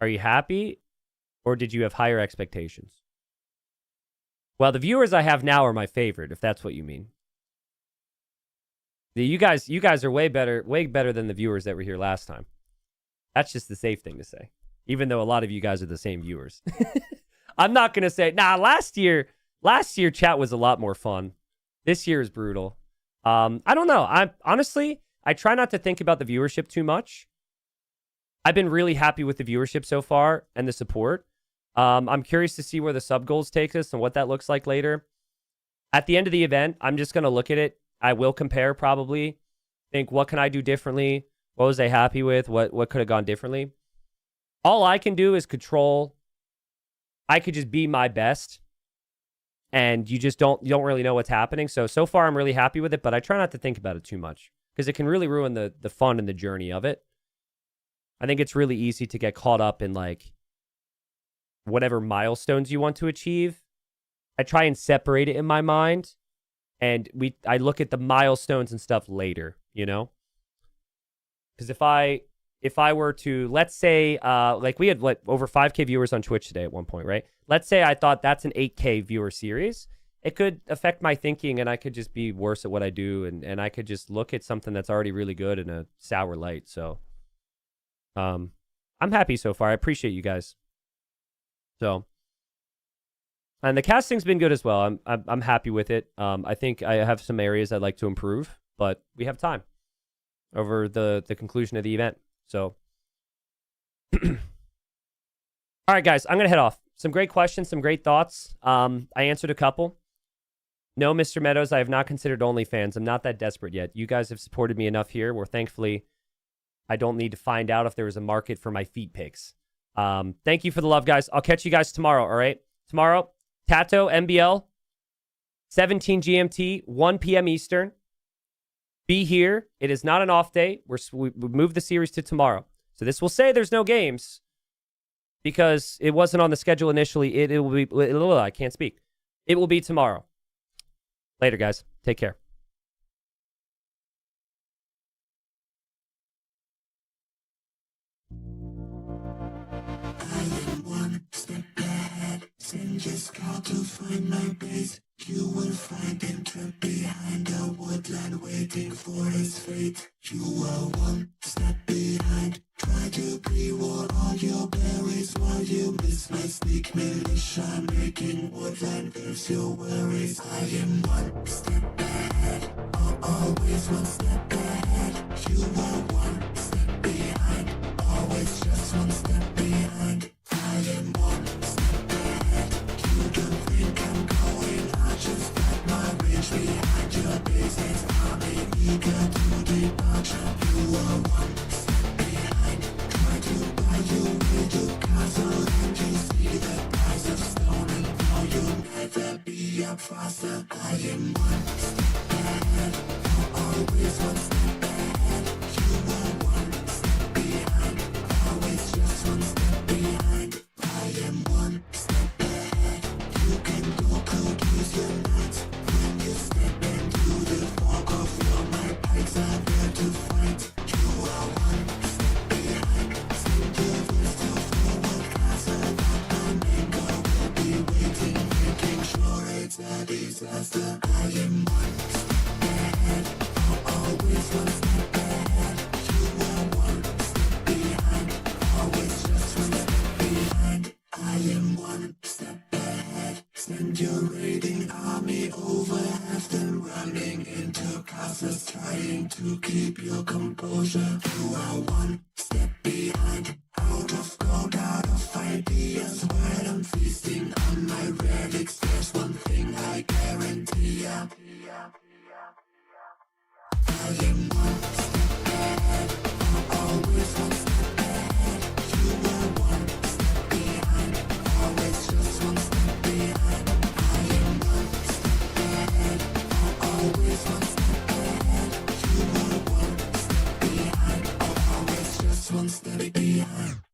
Are you happy? Or did you have higher expectations? Well, the viewers I have now are my favorite, if that's what you mean. You guys are way better than the viewers that were here last time. That's just the safe thing to say. Even though a lot of you guys are the same viewers. I'm not going to say, last year chat was a lot more fun. This year is brutal. I don't know. I try not to think about the viewership too much. I've been really happy with the viewership so far and the support. I'm curious to see where the sub goals take us and what that looks like later. At the end of the event, I'm just going to look at it. I will compare probably. Think, what can I do differently? What was I happy with? What could have gone differently? All I can do is control. I could just be my best. And you don't really know what's happening. So far, I'm really happy with it, but I try not to think about it too much because it can really ruin the fun and the journey of it. I think it's really easy to get caught up in like whatever milestones you want to achieve. I try and separate it in my mind, and I look at the milestones and stuff later, you know? Because if I were to, let's say, like we had over 5K viewers on Twitch today at one point, right? Let's say I thought that's an 8K viewer series. It could affect my thinking, and I could just be worse at what I do, and I could just look at something that's already really good in a sour light. So I'm happy so far. I appreciate you guys. So, and the casting's been good as well. I'm happy with it. I think I have some areas I'd like to improve, but we have time over the conclusion of the event. So, all right, guys, I'm gonna head off. Some great questions, some great thoughts. I answered a couple. No, Mr. Meadows, I have not considered OnlyFans. I'm not that desperate yet. You guys have supported me enough here where thankfully I don't need to find out if there is a market for my feet pics. Thank you for the love, guys. I'll catch you guys tomorrow, all right? Tomorrow, Tato, MBL, 17 GMT, 1 p.m. Eastern. Be here. It is not an off day. We moved the series to tomorrow. So this will say there's no games because it wasn't on the schedule initially. It will be, I can't speak. It will be tomorrow. Later, guys. Take care. Just call to find my base. You will find him trapped behind a woodland waiting for his fate. You are one step behind. Try to pre-war all your berries while you miss my sneak militia. Making woodland gives you worries. I am one step ahead. Always one step ahead. You are one step behind. Always just one step behind. I am one step ahead. You don't think I'm going, I just got my reach behind your business. I'm eager to departure. You are one step behind. Try to buy you with your castle and you see the price of stone. And now you'll never be up faster. I am one step ahead. Always one step ahead. You are one step behind. Always just one step behind. I am one step ahead. You can go to keep your composure. You are one step behind, out of gold, out of ideas. While I'm feasting on my relics, there's one thing I guarantee ya. I am one step ahead, always one step ahead. You are one step behind, always just one step behind. I am one step ahead, always one step ahead. You are one step behind, always just one step behind.